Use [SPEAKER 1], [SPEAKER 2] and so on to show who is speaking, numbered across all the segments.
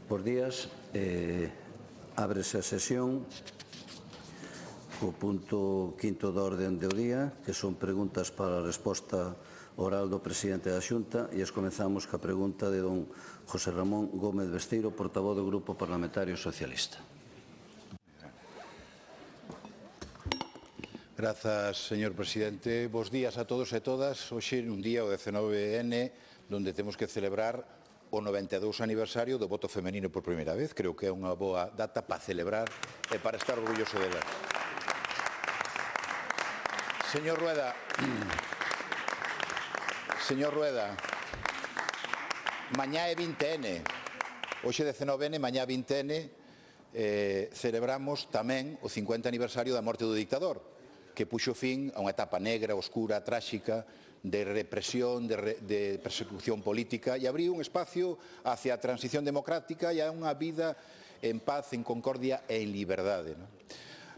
[SPEAKER 1] Bos días. Ábrese a sesión co punto quinto da orden do día, que son preguntas para a resposta oral do presidente da Xunta, e comezamos ca pregunta de don José Ramón Gómez Besteiro, portavoz do Grupo Parlamentario Socialista.
[SPEAKER 2] Grazas, señor presidente. Bos días a todos e todas. Hoxe, nun día, o 19N, donde temos que celebrar o 92 aniversario do voto femenino por primeira vez. Creo que é unha boa data para celebrar e para estar orgulloso dela. Señor Rueda, mañá é 20N. Hoxe 19N, mañá 20N, celebramos tamén o 50 aniversario da morte do dictador, que puxo fin a unha etapa negra, oscura, tráxica, de represión, de persecución política, e abriu un espacio hacia a transición democrática e a unha vida en paz, en concordia e en liberdade.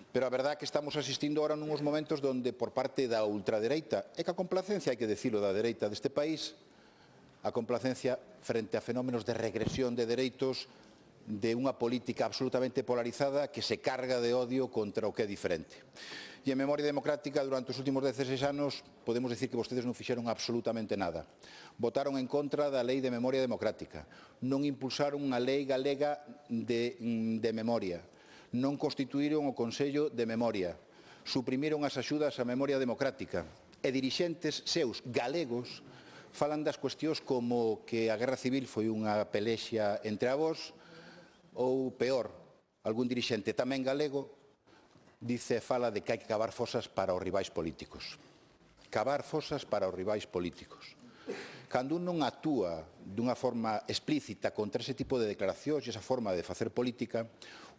[SPEAKER 2] Pero a verdade é que estamos asistindo ahora nuns momentos donde por parte da ultradereita, e que a complacencia, hai que dicilo, da dereita deste país, a complacencia frente a fenómenos de regresión de dereitos de unha política absolutamente polarizada que se carga de odio contra o que é diferente. E en memoria democrática, durante os últimos 16 anos, podemos dicir que vostedes non fixeron absolutamente nada. Votaron en contra da Lei de Memoria Democrática, non impulsaron unha lei galega de memoria, non constituíron o Consello de Memoria, suprimiron as axudas á memoria democrática, e dirixentes seus galegos falan das cuestións como que a Guerra Civil foi unha pelexa entre avós, ou, peor, algún dirixente tamén galego fala de que hai que cavar fosas para os rivais políticos. Cavar fosas para os rivais políticos. Cando un non actúa dunha forma explícita contra ese tipo de declaracións e esa forma de facer política,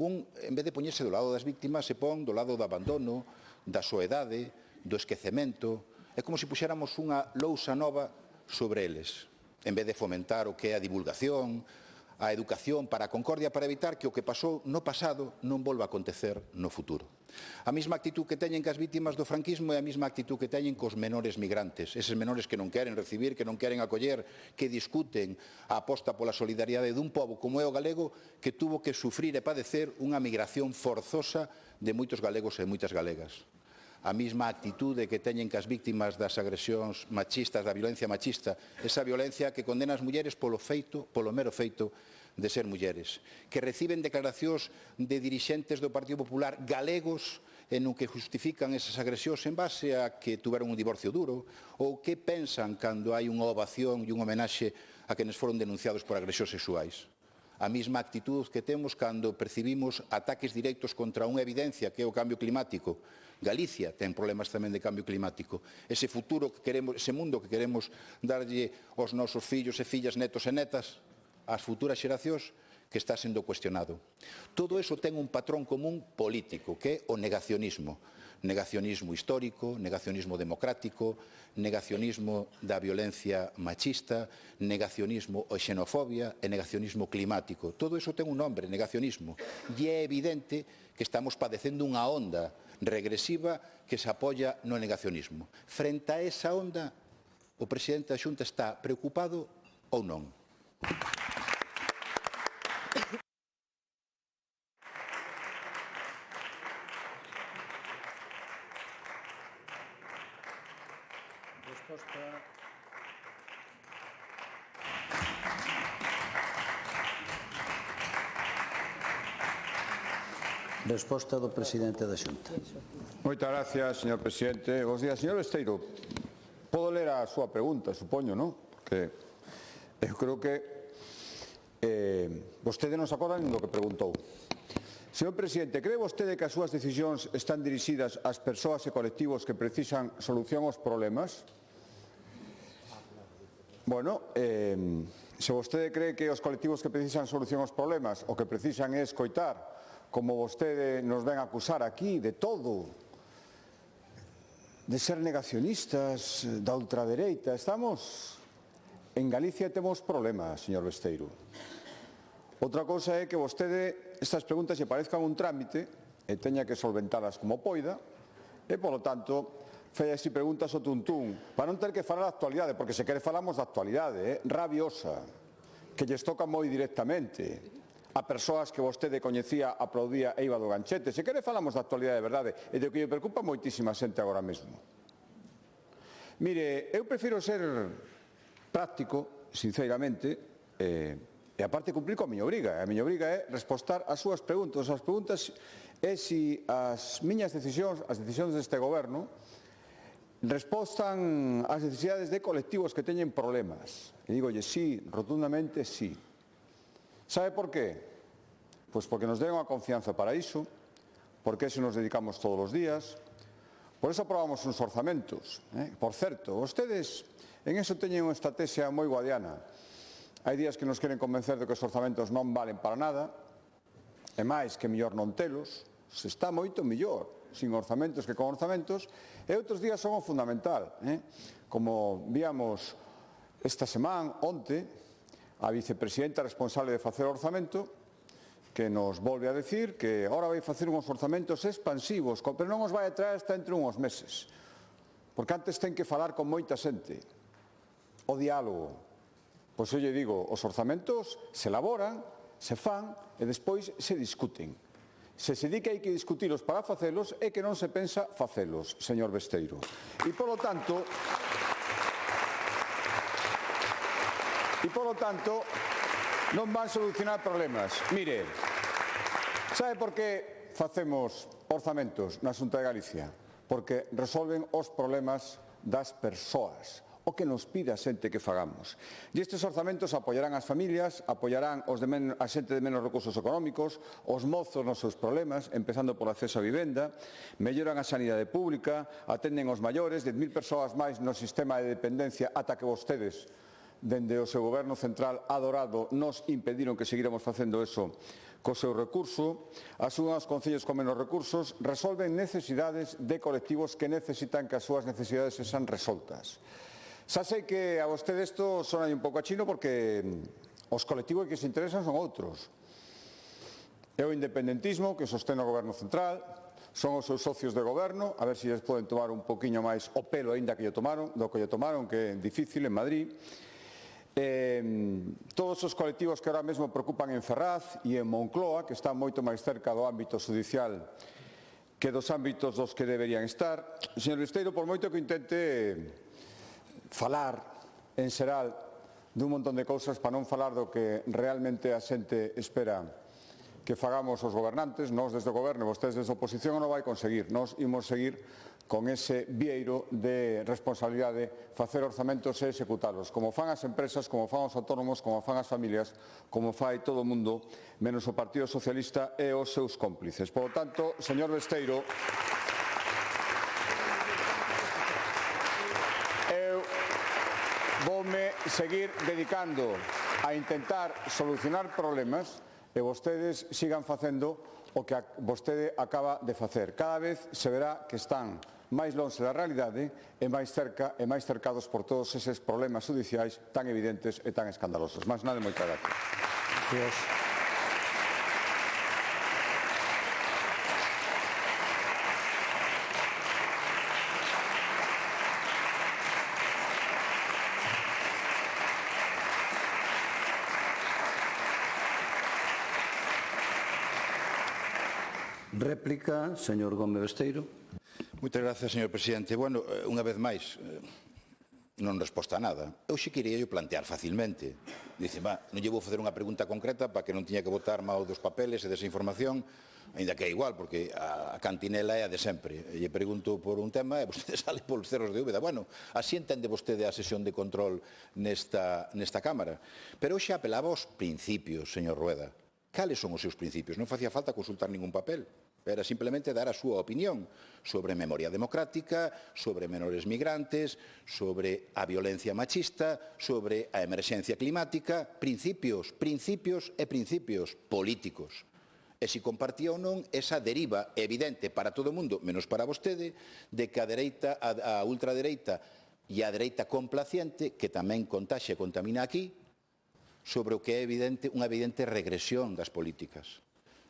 [SPEAKER 2] un, en vez de poñerse do lado das víctimas, se pon do lado do abandono, da soedade, do esquecemento. É como se puxéramos unha lousa nova sobre eles, en vez de fomentar o que é a divulgación, a educación para a concordia, para evitar que o que pasou no pasado non volva a acontecer no futuro. A mesma actitud que teñen que as vítimas do franquismo é a mesma actitud que teñen cos menores migrantes, eses menores que non queren recibir, que non queren acoller, que discuten a aposta pola solidariedade dun pobo como é o galego, que tuvo que sufrir e padecer unha migración forzosa de moitos galegos e moitas galegas. A mesma actitude que teñen que as vítimas das agresións machistas, da violencia machista, esa violencia que condena as mulleres polo mero feito de ser mulleres, que reciben declaracións de dirixentes do Partido Popular galegos en o que justifican esas agresións en base a que tuveron un divorcio duro, ou que pensan cando hai unha ovación e un homenaxe a quenes foron denunciados por agresións sexuais. A mesma actitud que temos cando percibimos ataques directos contra unha evidencia que é o cambio climático. Galicia ten problemas tamén de cambio climático. Ese futuro que queremos, ese mundo que queremos darlle aos nosos fillos e fillas, netos e netas, ás futuras xeracións, que está sendo cuestionado. Todo iso ten un patrón común político, que é o negacionismo. Negacionismo histórico, negacionismo democrático, negacionismo da violencia machista, negacionismo ou xenofobia e negacionismo climático. Todo iso ten un nombre, negacionismo. E é evidente que estamos padecendo unha onda regresiva que se apoia no negacionismo. Frente a esa onda, o presidente da Xunta está preocupado ou non?
[SPEAKER 1] Resposta do presidente da Xunta.
[SPEAKER 3] Moitas gracias, señor presidente. Bos días, señor Besteiro. Podo ler a súa pregunta, supoño, non? Porque eu creo que vostede non se acorda nin do que preguntou. Señor presidente, cree vostede que as súas decisións están dirixidas ás persoas e colectivos que precisan solución aos problemas? Bueno, se vostede cree que os colectivos que precisan solución aos problemas o que precisan é escoitar, como vostede nos ven a acusar aquí, de todo, de ser negacionistas, da ultradereita. Estamos en Galicia e temos problemas, señor Besteiro. Outra cousa é que vostede estas preguntas lle parezcan un trámite e teña que solventalas como poida e, polo tanto, fai así preguntas ao tuntún para non ter que falar da actualidade, porque se quere falamos da actualidade, rabiosa, que lles toca moi directamente a persoas que vostede coñecía, aplaudía e iba do ganchete. Se quere falamos da actualidade de verdade e do que me preocupa moitísima xente agora mesmo. Mire, eu prefiro ser práctico, sinceramente, e aparte cumplir coa miña obriga. A miña obriga é respostar ás súas preguntas. As preguntas é se as miñas decisións, as decisións deste goberno, respostan ás necesidades de colectivos que teñen problemas. E digolle, sí, rotundamente sí. ¿Sabe por qué? Pois porque nos den unha confianza para iso, porque se nos dedicamos todos os días, por eso aprobamos uns orzamentos. Por certo, vostedes en eso teñen unha estrategia moi guadiana. Hai días que nos queren convencer de que os orzamentos non valen para nada, e máis que mellor non telos, se está moito mellor sin orzamentos que con orzamentos, e outros días son o fundamental. Como víamos esta semana, onte, a vicepresidenta responsable de facer orzamento, que nos volve a decir que agora vai facer uns orzamentos expansivos, pero non os vai traer hasta entre uns meses, porque antes ten que falar con moita xente. O diálogo. Pois eu lle digo, os orzamentos se elaboran, se fan e despois se discuten. Se di que hai que discutilos para facelos, é que non se pensa facelos, señor Besteiro. E, polo tanto, non van solucionar problemas. Mire, sabe por que facemos orzamentos na Xunta de Galicia? Porque resolven os problemas das persoas, o que nos pide a xente que fagamos. E estes orzamentos apoiarán as familias, apoiarán a xente de menos recursos económicos, os mozos nos seus problemas, empezando por acceso a vivenda, melloran a sanidade pública, atenden os maiores, 10.000 persoas máis no sistema de dependencia ata que vostedes, dende o seu goberno central adorado, nos impediron que seguíramos facendo eso co seu recurso. Asuman os concellos con menos recursos, resolven necesidades de colectivos que necesitan que as súas necesidades sexan resoltas. Xa sei que a vostede isto sona un pouco a chino porque os colectivos que se interesan son outros. É o independentismo que sostén o goberno central, son os seus socios de goberno, a ver se lles poden tomar un poquinho máis o pelo aínda que lle tomaron, que é difícil en Madrid. Todos os colectivos que ahora mesmo preocupan en Ferraz e en Moncloa, que están moito máis cerca do ámbito judicial que dos ámbitos dos que deberían estar. Señor Besteiro, por moito que intente falar en xeral dun montón de cousas para non falar do que realmente a xente espera que fagamos os gobernantes, nós desde o goberno e vostedes desde a oposición non vai conseguir. Nós imos seguir con ese vieiro de responsabilidade, facer orzamentos e executalos, como fan as empresas, como fan os autónomos, como fan as familias, como fai todo o mundo, menos o Partido Socialista e os seus cómplices. Por lo tanto, señor Besteiro, eu voume seguir dedicando a intentar solucionar problemas e vostedes sigan facendo o que vostede acaba de facer. Cada vez se verá que están máis lonxe da realidade e máis cerca e máis cercados por todos eses problemas judiciais tan evidentes e tan escandalosos. Máis nada, moitas gracias.
[SPEAKER 1] Réplica, señor Gómez Besteiro.
[SPEAKER 2] Moitas gracias, señor presidente. Bueno, unha vez máis, non resposta a nada. Eu xe quería plantear facilmente. Dice, non lle vou facer unha pregunta concreta para que non tiña que botar mao dos papeles e desa información, ainda que é igual, porque a cantinela é a de sempre. E lle pregunto por un tema e vostede sale polos cerros de Úbeda. Bueno, así entende vostede a sesión de control nesta Cámara. Pero hoxe apelaba aos principios, señor Rueda. Cales son os seus principios? Non facía falta consultar ningún papel. Era simplemente dar a súa opinión sobre memoria democrática, sobre menores migrantes, sobre a violencia machista, sobre a emerxencia climática, principios e principios políticos. E se compartía ou non esa deriva evidente para todo o mundo, menos para vostede, de que a ultradereita e a dereita complaciente, que tamén contaxe e contamina aquí, sobre o que é unha evidente regresión das políticas.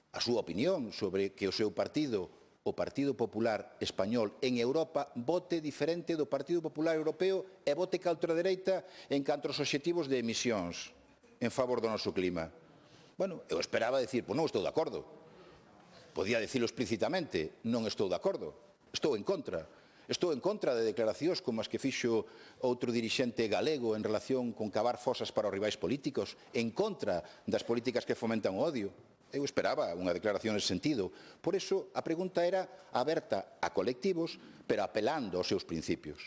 [SPEAKER 2] A súa opinión sobre que o seu partido, o Partido Popular Español en Europa, vote diferente do Partido Popular Europeo e vote ca ultradereita en canto aos obxectivos de emisións en favor do noso clima. Bueno, eu esperaba decir, pois non estou de acordo. Podía dicilo explícitamente, non estou de acordo. Estou en contra. Estou en contra de declaracións como as que fixo outro dirixente galego en relación con cavar fosas para os rivais políticos, en contra das políticas que fomentan o odio. Eu esperaba unha declaración nese sentido. Por iso, a pregunta era aberta a colectivos, pero apelando aos seus principios.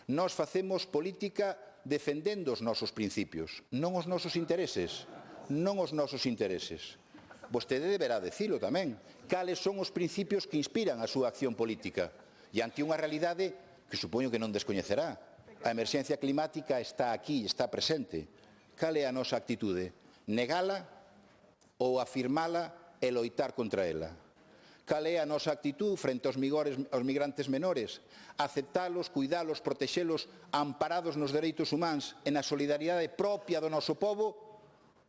[SPEAKER 2] Nós facemos política defendendo os nosos principios, non os nosos intereses. Non os nosos intereses. Vostede deberá dicilo tamén. Cales son os principios que inspiran a súa acción política? E ante unha realidade que supoño que non descoñecerá. A emerxencia climática está aquí, está presente. Cal é a nosa actitude? Negala ou afirmala e loitar contra ela? Cal é a nosa actitud frente aos migrantes menores? Aceptalos, cuidalos, protexelos, amparados nos dereitos humanos e na solidariedade propia do noso povo?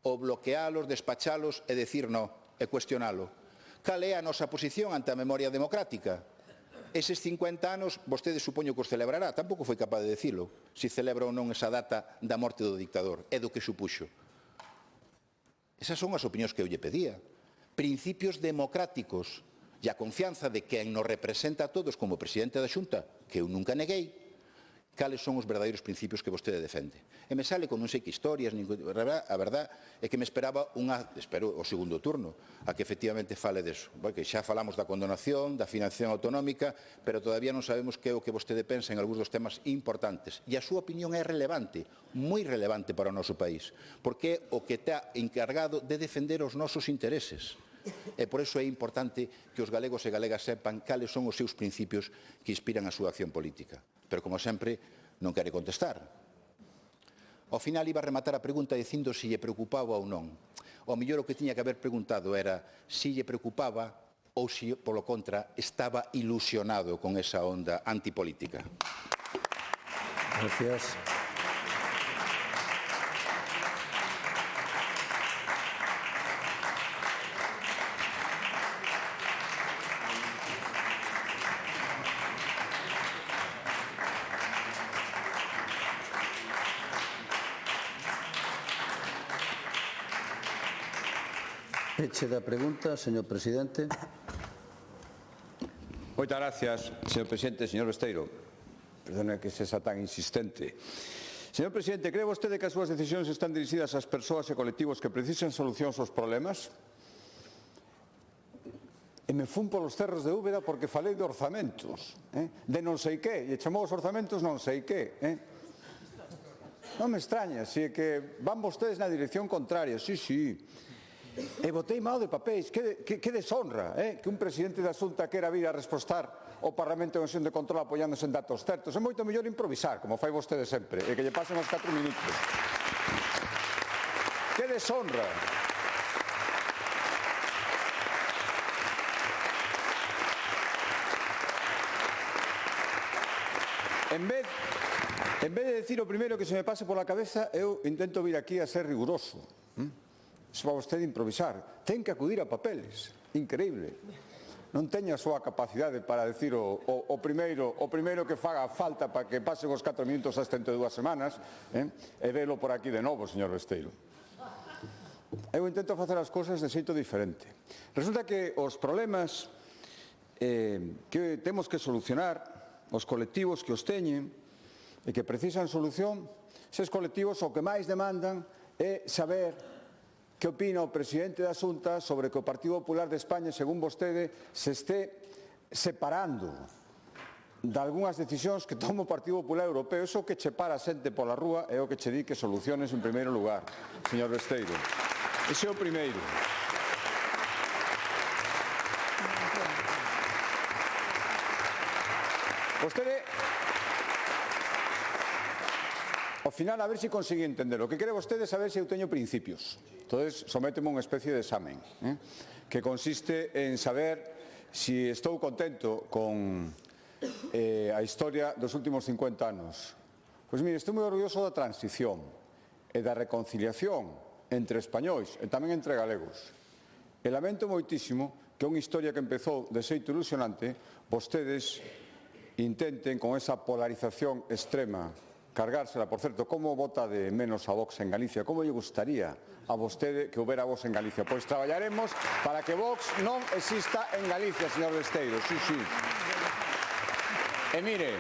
[SPEAKER 2] Ou bloquealos, despachalos e decir no, e cuestionalo? Cal é a nosa posición ante a memoria democrática? Eses 50 anos, vostede supoño que os celebrará, tampouco foi capaz de decilo, se celebra ou non esa data da morte do dictador, e do que supuxo. Esas son as opinións que eu lle pedía. Principios democráticos e a confianza de quen nos representa a todos como presidente da Xunta, que eu nunca neguei, cales son os verdadeiros principios que vostede defende. E me sale con non sei que historias, a verdad é que me esperaba espero o segundo turno, a que efectivamente fale deso. Porque xa falamos da condonación, da financiación autonómica, pero todavía non sabemos que é o que vostede pensa en algúns dos temas importantes. E a súa opinión é relevante, moi relevante para o noso país, porque é o que está encargado de defender os nosos intereses. E por iso é importante que os galegos e galegas sepan cales son os seus principios que inspiran a súa acción política. Pero, como sempre, non quere contestar. Ao final iba a rematar a pregunta dicindo se lle preocupaba ou non. O mellor o que tiña que haber preguntado era se lle preocupaba ou se, polo contra, estaba ilusionado con esa onda antipolítica.
[SPEAKER 1] Gracias. Peche da pregunta, señor presidente.
[SPEAKER 3] Moitas gracias, señor presidente. Señor Besteiro, perdone que sexa tan insistente. Señor presidente, cree vostede que as súas decisións están dirixidas ás persoas e colectivos que precisan solucións aos problemas? E me fun polos cerros de Úbeda porque falei de orzamentos, de non sei que, e chamou os orzamentos non sei que. Non me extraña, se é que van vostedes na dirección contraria, sí. E botei mao de papéis, que deshonra, que un presidente da Xunta quera vir a respostar ao Parlamento en sesión de control apoiándose en datos certos. É moito mellor improvisar, como fai vostede sempre, e que lle pasen os 4 minutos. Que deshonra. En vez de decir o primeiro que se me pase pola cabeza, eu intento vir aquí a ser riguroso. Se va vostede improvisar, ten que acudir a papeles, increíble. Non teña a súa capacidade para decir o primeiro que faga falta para que pasen os 4 minutos ás 32 semanas e velo por aquí de novo, señor Besteiro. Eu intento facer as cousas de xeito diferente. Resulta que os problemas que temos que solucionar, os colectivos que os teñen e que precisan solución, eses colectivos o que máis demandan é saber que opina o presidente da Xunta sobre que o Partido Popular de España, según vostede, se este separando de algunhas decisións que toma o Partido Popular Europeo. Iso que che para a xente pola rúa é o que che di que soluciones en primeiro lugar, señor Besteiro. Ese é o primeiro. Vostede, ao final, a ver se consegui entender. O que quere vostede é saber se eu teño principios. Entón, sométeme unha especie de examen, que consiste en saber se estou contento con a historia dos últimos 50 anos. Pois mire, estou moi orgulloso da transición e da reconciliación entre españois e tamén entre galegos. E lamento moitísimo que unha historia que empezou de xeito ilusionante vostedes intenten con esa polarización extrema cargársela. Por certo, como vota de menos a Vox en Galicia? Como lle gustaría a vostede que houbera Vox en Galicia? Pois traballaremos para que Vox non exista en Galicia, señor Besteiro. Sí, sí. E mire,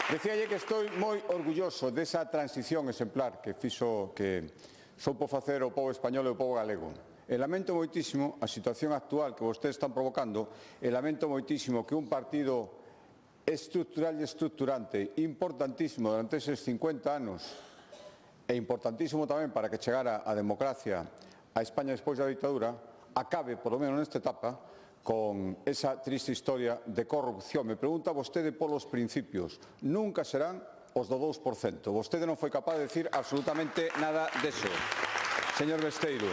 [SPEAKER 3] decíalle que estou moi orgulloso desa transición exemplar que soupo facer o pobo español e o pobo galego. E lamento moitísimo a situación actual que vostedes están provocando e lamento moitísimo que un partido estructural e estructurante importantísimo durante eses 50 anos e importantísimo tamén para que chegara a democracia a España despois da ditadura acabe, por lo menos nesta etapa, con esa triste historia de corrupción. Me pregunta vostede polos principios. Nunca serán os do 2%. Vostede non foi capaz de decir absolutamente nada deso. Señor Besteiro,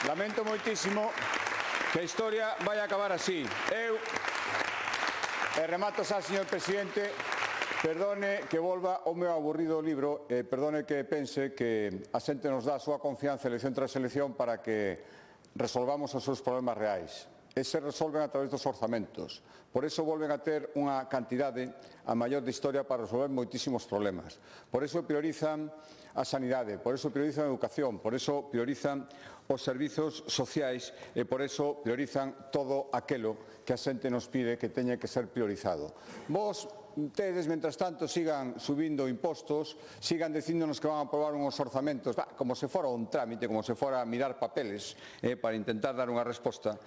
[SPEAKER 3] lamento moitísimo que a historia vai a acabar así. Remato xa, señor presidente, perdone que volva ao meu aburrido libro, perdone que pense que a xente nos dá a súa confianza elección tras elección para que resolvamos os seus problemas reais. E se resolven a través dos orzamentos. Por eso volven a ter unha cantidade a maior de historia para resolver moitísimos problemas. Por eso priorizan a sanidade, por eso priorizan a educación, por eso priorizan os servizos sociais e por eso priorizan todo aquelo que a xente nos pide que teña que ser priorizado. Vos tedes, mentras tanto, sigan subindo impostos, sigan dicíndonos que van a aprobar uns orzamentos, como se fora un trámite, como se fora mirar papeles para intentar dar unha resposta,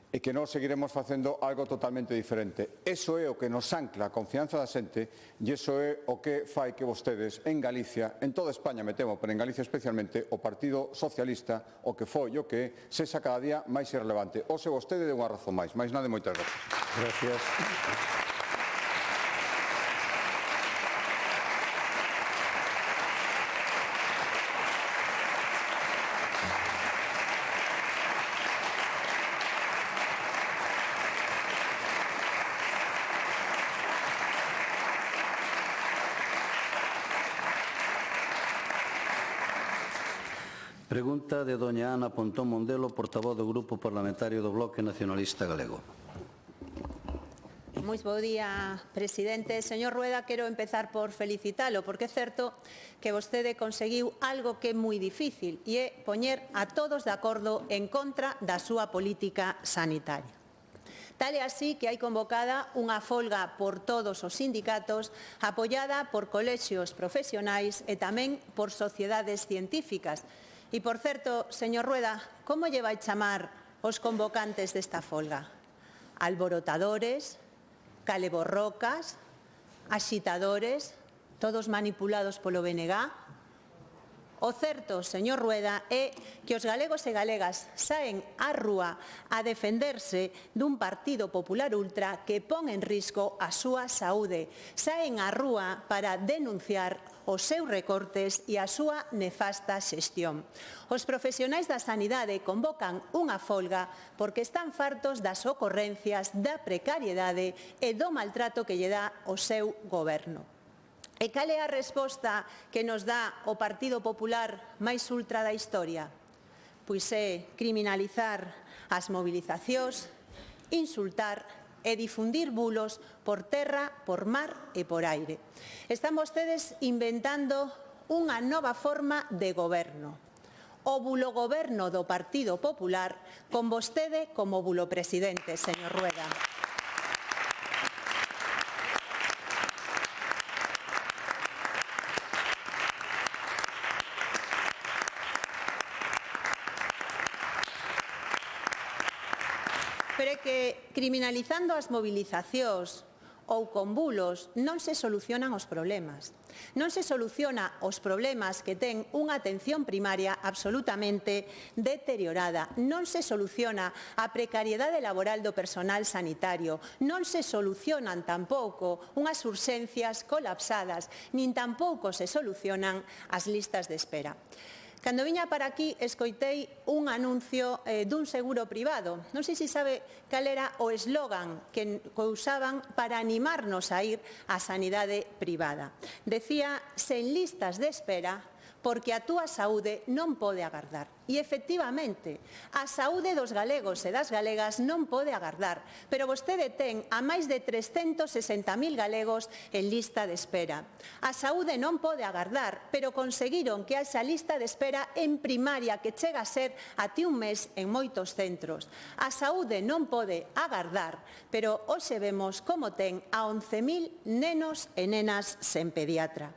[SPEAKER 3] e que nós seguiremos facendo algo totalmente diferente. Eso é o que nos ancla a confianza da xente e iso é o que fai que vostedes en Galicia, en toda España me temo, pero en Galicia especialmente, o Partido Socialista, o que foi o que é, sexa cada día máis irrelevante. Ose vostede de unha razón máis nada e moitas gracias.
[SPEAKER 1] Gracias. Pregunta de doña Ana Pontón Mondelo, portavoz do Grupo Parlamentario do Bloque Nacionalista Galego.
[SPEAKER 4] Moi bo día, presidente. Señor Rueda, quero empezar por felicitalo, porque é certo que vostede conseguiu algo que é moi difícil, e é poñer a todos de acordo en contra da súa política sanitaria. Tal é así que hai convocada unha folga por todos os sindicatos, apoiada por colexios profesionais e tamén por sociedades científicas. E, por certo, señor Rueda, como lle vai chamar os convocantes desta folga? Alborotadores, caleborrocas, axitadores, todos manipulados polo BNG? O certo, señor Rueda, é que os galegos e galegas saen á rúa a defenderse dun Partido Popular Ultra que pon en risco a súa saúde. Saen á rúa para denunciar os seus recortes e a súa nefasta xestión. Os profesionais da sanidade convocan unha folga porque están fartos das ocorrencias, da precariedade e do maltrato que lle dá o seu goberno. E cal é a resposta que nos dá o Partido Popular máis ultra da historia? Pois é criminalizar as mobilizacións, insultar e difundir bulos por terra, por mar e por aire. Están vostedes inventando unha nova forma de goberno. O bulogoberno do Partido Popular con vostede como bulopresidente, señor Rueda. Pero é que criminalizando as mobilizacións ou con bulos non se solucionan os problemas. Non se soluciona os problemas que ten unha atención primaria absolutamente deteriorada. Non se soluciona a precariedade laboral do personal sanitario. Non se solucionan tampouco unhas urxencias colapsadas, nin tampouco se solucionan as listas de espera. Cando viña para aquí, escoitei un anuncio dun seguro privado. Non sei se sabe cal era o eslogan que usaban para animarnos a ir á sanidade privada. Decía, sen listas de espera, porque a túa saúde non pode agardar. E, efectivamente, a saúde dos galegos e das galegas non pode agardar, pero vostede ten a máis de 360.000 galegos en lista de espera. A saúde non pode agardar, pero conseguiron que haxa lista de espera en primaria que chega a ser até un mes en moitos centros. A saúde non pode agardar, pero hoxe vemos como ten a 11.000 nenos e nenas sen pediatra.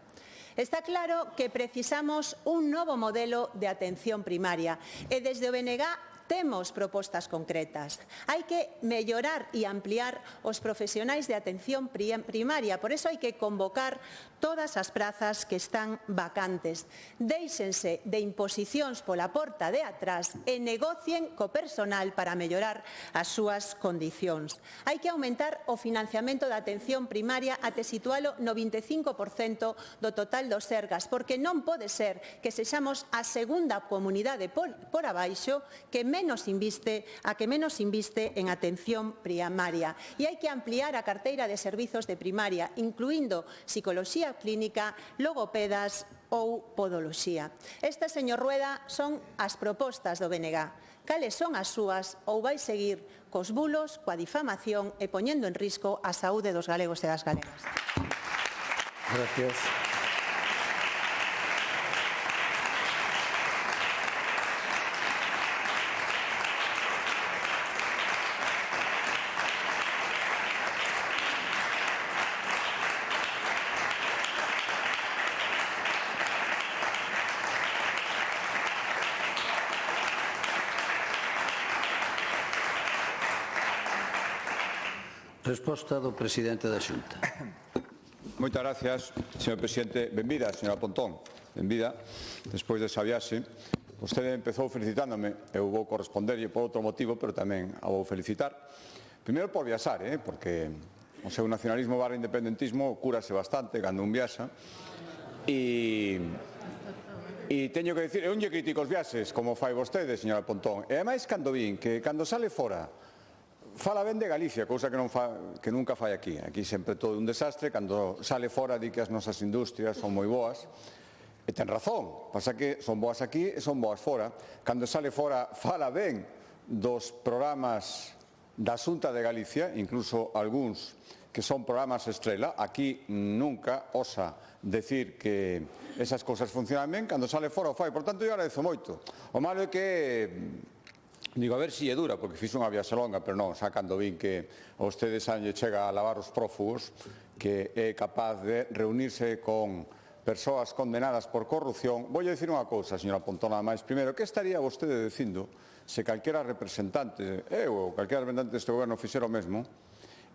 [SPEAKER 4] Está claro que precisamos un novo modelo de atención primaria e desde o BNG temos propostas concretas. Hai que mellorar e ampliar os profesionais de atención primaria, por iso hai que convocar todas as prazas que están vacantes. Déixense de imposicións pola porta de atrás e negocien co personal para mellorar as súas condicións. Hai que aumentar o financiamento da atención primaria até situalo no 25% do total dos Sergas, porque non pode ser que sexamos a segunda comunidade por abaixo que menos inviste en atención primaria. E hai que ampliar a carteira de servizos de primaria, incluindo psicoloxía clínica, logopedas ou podoloxía. Estas, señor Rueda, son as propostas do BNG. Cales son as súas ou vai seguir cos bulos, coa difamación e poñendo en risco a saúde dos galegos e das galegas?
[SPEAKER 1] Gracias. Resposta do presidente da Xunta.
[SPEAKER 3] Moitas gracias, señor presidente. Benvida, señora Pontón. Benvida, despois desa viaxe. Vostede empezou felicitándome, eu vou corresponderlle por outro motivo, pero tamén a vou felicitar. Primeiro por viaxar, porque o seu nacionalismo barra independentismo cúrase bastante cando un viaxa. E teño que dicir, eu non lle critico os viaxes, como fai vostede, señora Pontón. E ademais, cando vin que cando sale fora fala ben de Galicia, cousa que nunca fai aquí. Aquí sempre todo un desastre. Cando sale fora di que as nosas industrias son moi boas. E ten razón. Pasa que son boas aquí e son boas fora. Cando sale fora fala ben dos programas da Xunta de Galicia, incluso algúns que son programas estrela. Aquí nunca osa decir que esas cousas funcionan ben. Cando sale fora o fai. Por tanto, eu agradezo moito. O malo é que digo, a ver si é dura, porque fixo unha viaxe longa, pero non, xa cando vin que a ustedes lle chega a lavar os prófugos, que é capaz de reunirse con persoas condenadas por corrupción. Voulle dicir unha cousa, señora Pontón, nada máis. Primeiro, que estaría vostede dicindo se calquera representante, ou calquera representante deste goberno fixera o mesmo,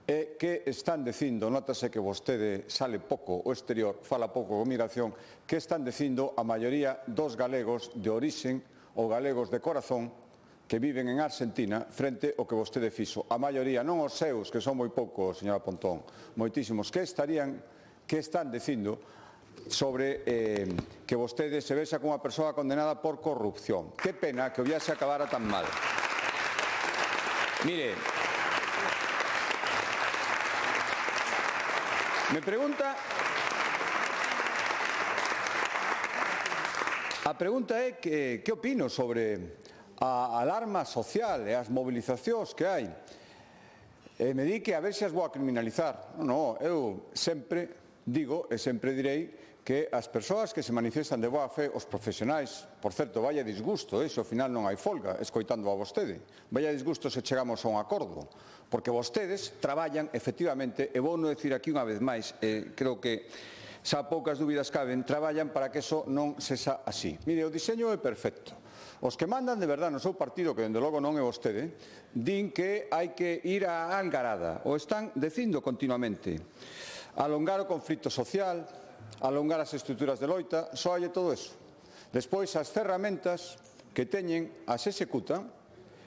[SPEAKER 3] que están dicindo, notase que vostede sale pouco o exterior, fala pouco con migración, que están dicindo a maioría dos galegos de orixen ou galegos de corazón que viven en Argentina frente ao que vostede fixo. A maioría, non os seus, que son moi poucos, señora Pontón, moitísimos, que están dicindo sobre que vostede se vexa como unha persoa condenada por corrupción. Que pena que o viaxe acabara tan mal. Mire, me pregunta... A pregunta é que opino sobre a alarma social e as mobilizacións que hai. Me di que a ver se as vou a criminalizar. Non, eu sempre digo e sempre direi que as persoas que se manifestan de boa fe, os profesionais, por certo, vaya disgusto, se ao final non hai folga, escoitando a vostede, vaya disgusto se chegamos a un acordo, porque vostedes traballan efectivamente, e vou non decir aquí unha vez máis, creo que xa poucas dúbidas caben, traballan para que eso non sexa así. Mire, o diseño é perfecto. Os que mandan de verdade no seu partido, que dende logo non é vostede, din que hai que ir á algarada, o están dicindo continuamente. Alongar o conflito social, alongar as estruturas de loita, só hai todo eso. Despois as ferramentas que teñen as executan,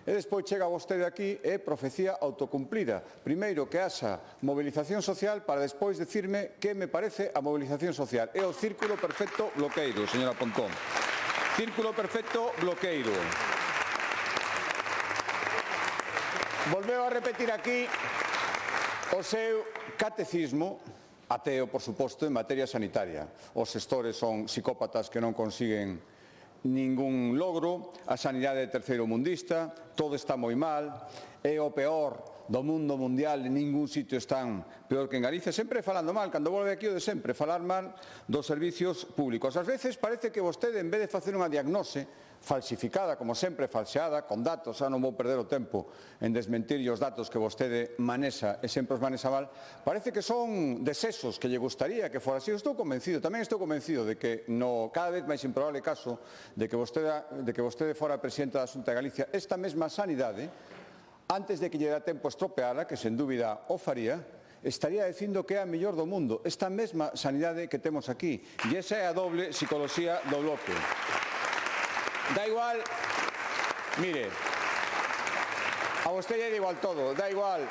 [SPEAKER 3] e despois chega vostede aquí e profecía autocumplida. Primeiro que haxa movilización social para despois decirme que me parece a movilización social. É o círculo perfecto bloqueiro, señora Pontón. Círculo perfecto bloqueiro. Volveu a repetir aquí o seu catecismo ateo, por suposto, en materia sanitaria. Os xestores son psicópatas que non consiguen ningún logro, a sanidade é terceiromundista, todo está moi mal, é o peor do mundo mundial, en ningún sitio están peor que en Galicia, sempre falando mal, cando volve aquí o de sempre, falar mal dos servicios públicos. Ás veces parece que vostede, en vez de facer unha diagnose falsificada, como sempre, falseada, con datos, non vou perder o tempo en desmentir os datos que vostede manexa e sempre os manexa mal, parece que son desesos que lle gustaría que fora así. Estou convencido, tamén estou convencido de que no cada vez máis improbable caso de que vostede fora presidenta da Xunta de Galicia, esta mesma sanidade, antes de que lle dá tempo a estropeala, que sen dúbida o faría, estaría dicindo que é a mellor do mundo, esta mesma sanidade que temos aquí. E esa é a doble psicología do bloque. Da igual, mire, a vostede é igual todo, da igual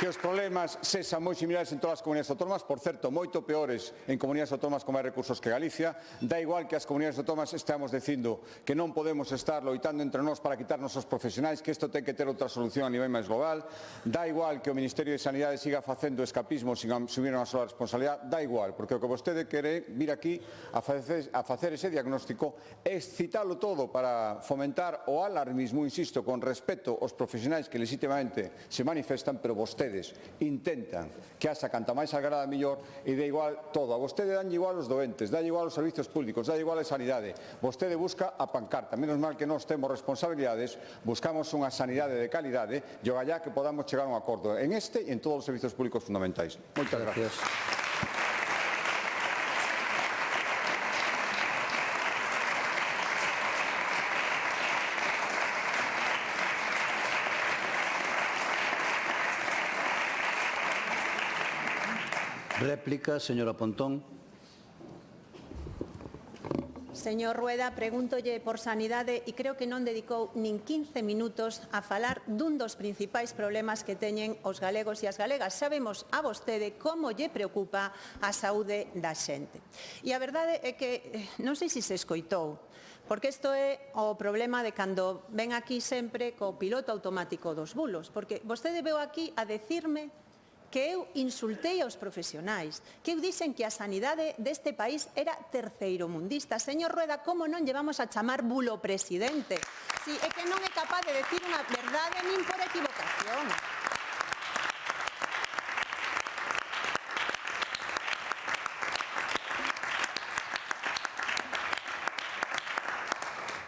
[SPEAKER 3] que os problemas sexan moi similares en todas as comunidades autónomas, por certo, moito peores en comunidades autónomas con máis recursos que Galicia, da igual que as comunidades autónomas estamos dicindo que non podemos estar loitando entre nós para quitarnos os profesionais, que isto ten que ter outra solución a nivel máis global, da igual que o Ministerio de Sanidade siga facendo escapismo sin asumir unha sola responsabilidade, da igual, porque o que vostede quere vir aquí a facer ese diagnóstico é excitalo todo para fomentar o alarmismo, insisto, con respecto aos profesionais que legítimamente se manifestan, pero vostedes intentan que haxa canta máis agrada mellor e dá igual todo. A vostede dan igual os doentes, dá igual os servicios públicos, dá igual a sanidade. Vostede busca a pancarta. Menos mal que nós temos responsabilidades, buscamos unha sanidade de calidade e o gallá que podamos chegar a un acordo en este e en todos os servicios públicos fundamentais. Moitas gracias.
[SPEAKER 1] Réplica, señora Pontón.
[SPEAKER 4] Señor Rueda, pregúntolle por sanidade e creo que non dedicou nin 15 minutos a falar dun dos principais problemas que teñen os galegos e as galegas. Sabemos a vostede como lle preocupa a saúde da xente. E a verdade é que non sei se escoitou, porque isto é o problema de cando ven aquí sempre co piloto automático dos bulos, porque vostede veu aquí a decirme que eu insultei aos profesionais, que eu dixen que a sanidade deste país era terceiromundista. Señor Rueda, como non llevamos a chamar bulo presidente? Si é que non é capaz de decir unha verdade nin por equivocación.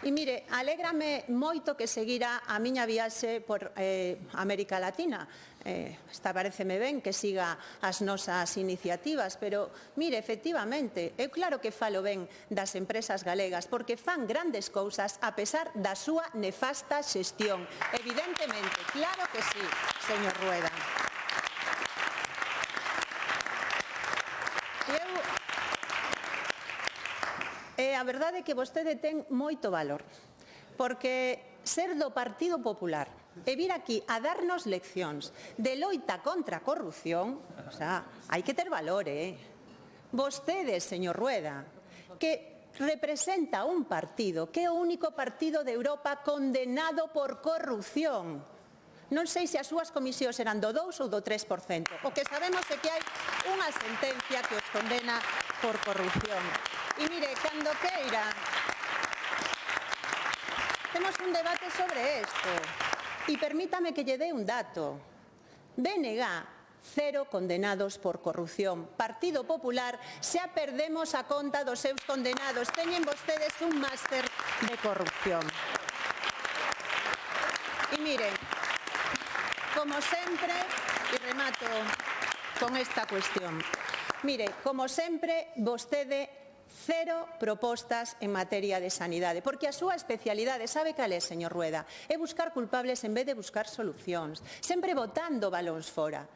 [SPEAKER 4] E mire, alégrame moito que seguira a miña viaxe por América Latina. Paréceme ben que siga as nosas iniciativas, pero, mire, efectivamente, eu claro que falo ben das empresas galegas, porque fan grandes cousas a pesar da súa nefasta xestión. Evidentemente, claro que sí, señor Rueda. A verdade é que vostede ten moito valor, porque ser do Partido Popular e vir aquí a darnos leccións de loita contra a corrupción, hai que ter valor, Vostede, señor Rueda, que representa un partido que é o único partido de Europa condenado por corrupción. Non sei se as súas comisións eran do 2 ou do 3%. O que sabemos é que hai unha sentencia que os condena por corrupción. E mire, cando queira, temos un debate sobre isto. E permítame que lle dé un dato. BNG, 0 condenados por corrupción. Partido Popular, xa perdemos a conta dos seus condenados. Teñen vostedes un máster de corrupción. E mire, como sempre, e remato con esta cuestión, mire, como sempre, vostede 0 propostas en materia de sanidade, porque a súa especialidade, sabe cal é, señor Rueda? É buscar culpables en vez de buscar solucións, sempre botando balóns fora.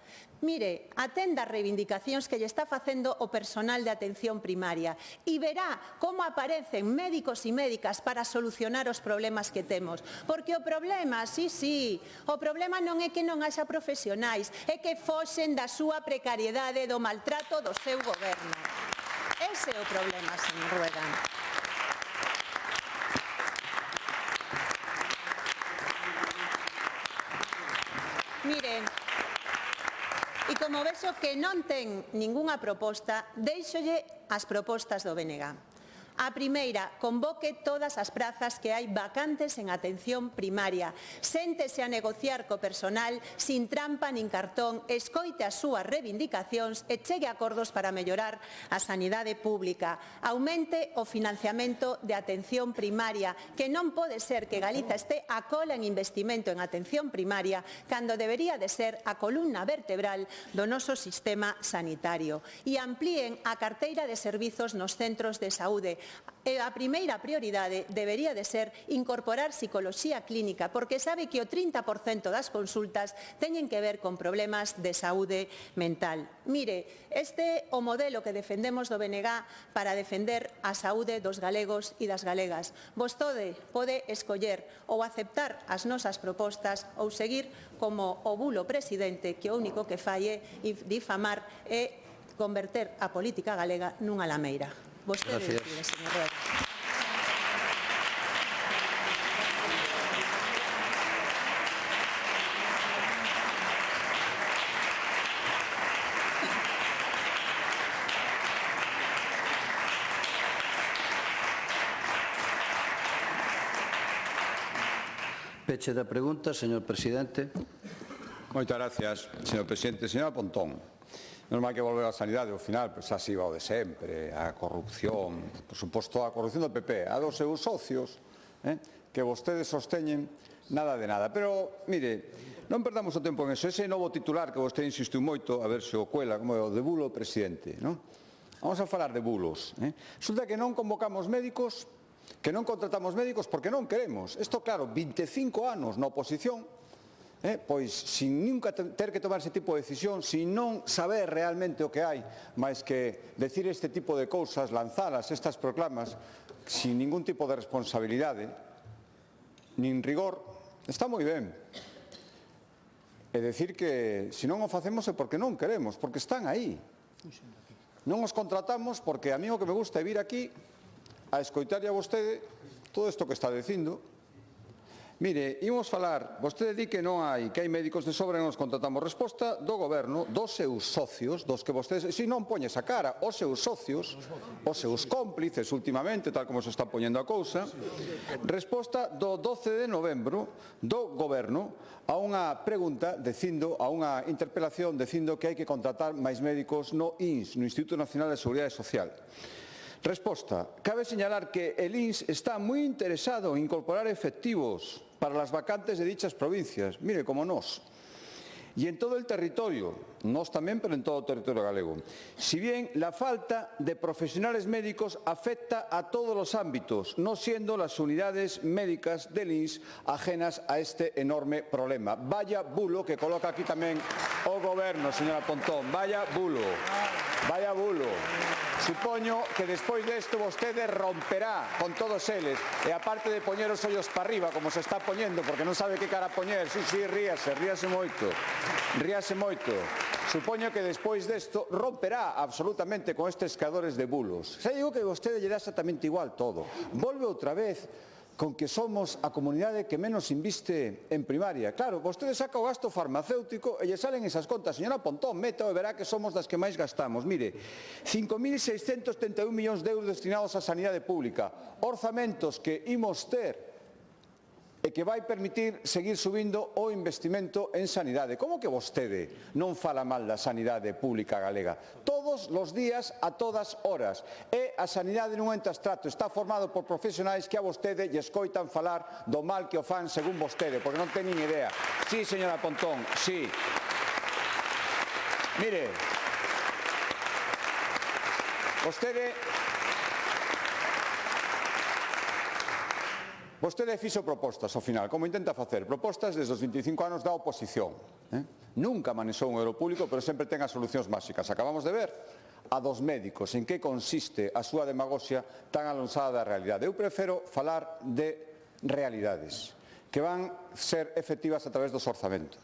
[SPEAKER 4] Mire, atenda as reivindicacións que lle está facendo o personal de atención primaria e verá como aparecen médicos e médicas para solucionar os problemas que temos. Porque o problema, sí, o problema non é que non haxa profesionais, é que foxen da súa precariedade, do maltrato do seu goberno. Ese é o problema, señor Rueda. Mire, E como vexo que non ten ningunha proposta, déixolle as propostas do BNG. A primeira, convoque todas as prazas que hai vacantes en atención primaria. Séntese a negociar co personal sin trampa nin cartón, escoite as súas reivindicacións e chegue a acordos para mellorar a sanidade pública. Aumente o financiamento de atención primaria, que non pode ser que Galiza este a cola en investimento en atención primaria, cando debería de ser a columna vertebral do noso sistema sanitario. E amplíen a carteira de servizos nos centros de saúde. A primeira prioridade debería de ser incorporar psicoloxía clínica, porque sabe que o 30% das consultas teñen que ver con problemas de saúde mental. Mire, este é o modelo que defendemos do BNG para defender a saúde dos galegos e das galegas. Vostede pode escoller ou aceptar as nosas propostas ou seguir como o bulo presidente, que o único que fai é difamar e converter a política galega nunha lameira. Vostede decide, señor Rueda.
[SPEAKER 1] Peche da pregunta, señor presidente.
[SPEAKER 3] Moitas gracias, señor presidente. Señora Pontón, normal que volver á sanidade ao final, pois así va o de sempre, a corrupción, por suposto a corrupción do PP, a dos seus socios, que vostedes sosteñen nada de nada. Pero, mire, non perdamos o tempo en eso. Ese novo titular que vostede insistiu moito, a ver se o cuela, como é o de bulo presidente, non? Vamos a falar de bulos. Resulta que non convocamos médicos, que non contratamos médicos porque non queremos. Isto, claro, 25 anos na oposición, pois, sin nunca ter que tomar ese tipo de decisión, sin non saber realmente o que hai, máis que decir este tipo de cousas, lanzalas, estas proclamas, sin ningún tipo de responsabilidade, nin rigor, está moi ben. E decir que se non o facemos é porque non queremos, porque están aí. Non os contratamos porque a mí o que me gusta é vir aquí a escoitarlle a vostede todo isto que está dicindo. Mire, imos falar, vostede di que non hai, que hai médicos de sobra e non os contratamos. Resposta do goberno, dos seus socios, dos que vostedes, se non poñe esa cara, os seus socios, os seus cómplices últimamente, tal como se está poñendo a cousa. Resposta do 12 de novembro do goberno a unha pregunta dicindo, a unha interpelación dicindo que hai que contratar máis médicos no INS, no Instituto Nacional de Seguridade Social. Resposta. Cabe señalar que el INS está moi interesado en incorporar efectivos para las vacantes de dichas provincias, mire, como nós. Y en todo el territorio, nos también, pero en todo el territorio galego. Si bien la falta de profesionales médicos afecta a todos los ámbitos, no siendo las unidades médicas del INS ajenas a este enorme problema. Vaya bulo que coloca aquí tamén o goberno, señora Pontón, vaya bulo, vaya bulo. Supoño que despois desto vostede romperá con todos eles e aparte de poñer os ollos para arriba como se está poñendo porque non sabe que cara poñer, sí, ríase moito, supoño que despois desto romperá absolutamente con estes creadores de bulos. Xa digo que vostede lle dá exactamente igual todo, volve outra vez con que somos a comunidade que menos inviste en primaria. Claro, vostede saca o gasto farmacéutico e lle salen esas contas. Señora Pontón, meta e verá que somos das que máis gastamos. Mire, 5.631 millóns de euros destinados á sanidade pública, orzamentos que imos ter e que vai permitir seguir subindo o investimento en sanidade. Como que vostede non fala mal da sanidade pública galega? Todos os días, a todas horas. E a sanidade non entra trato, está formado por profesionais que a vostede lle escoitan falar do mal que o fan según vostede, porque non ten nin idea. Sí, señora Pontón, sí. Mire, Vostede fixo propostas ao final, como intenta facer, propostas desde os 25 anos da oposición. Nunca manexou un euro público, pero sempre ten as solucións máxicas. Acabamos de ver a dos médicos, en que consiste a súa demagoxia tan alonsada da realidade. Eu prefiro falar de realidades, que van ser efectivas a través dos orzamentos.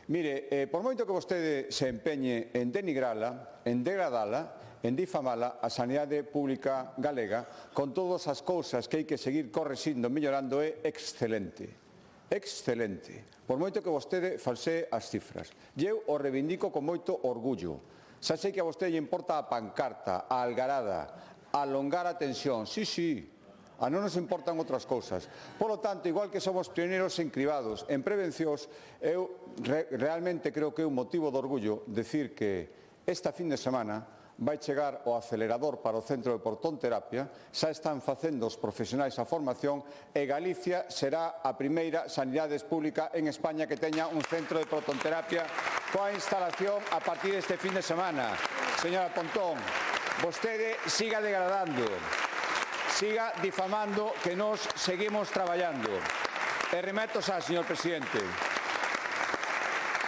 [SPEAKER 3] Mire, por moito que vostede se empeñe en denigrala, en degradala, en difamala, a sanidade pública galega, con todas as cousas que hai que seguir correxindo, mellorando, é excelente. excelente. Por moito que vostede falsee as cifras. E eu o reivindico con moito orgullo. Xa sei que a vostede lle importa a pancarta, a algarada, a alongar a tensión. Sí. A non nos importan outras cousas. Por lo tanto, igual que somos pioneiros en cribados, en prevencións, eu realmente creo que é un motivo de orgullo decir que esta fin de semana vai chegar o acelerador para o centro de protonterapia, xa están facendo os profesionais a formación e Galicia será a primeira sanidade pública en España que teña un centro de protonterapia coa instalación a partir deste fin de semana. Señora Pontón, vostede siga degradando, siga difamando que nos seguimos traballando. E remeto xa, señor presidente.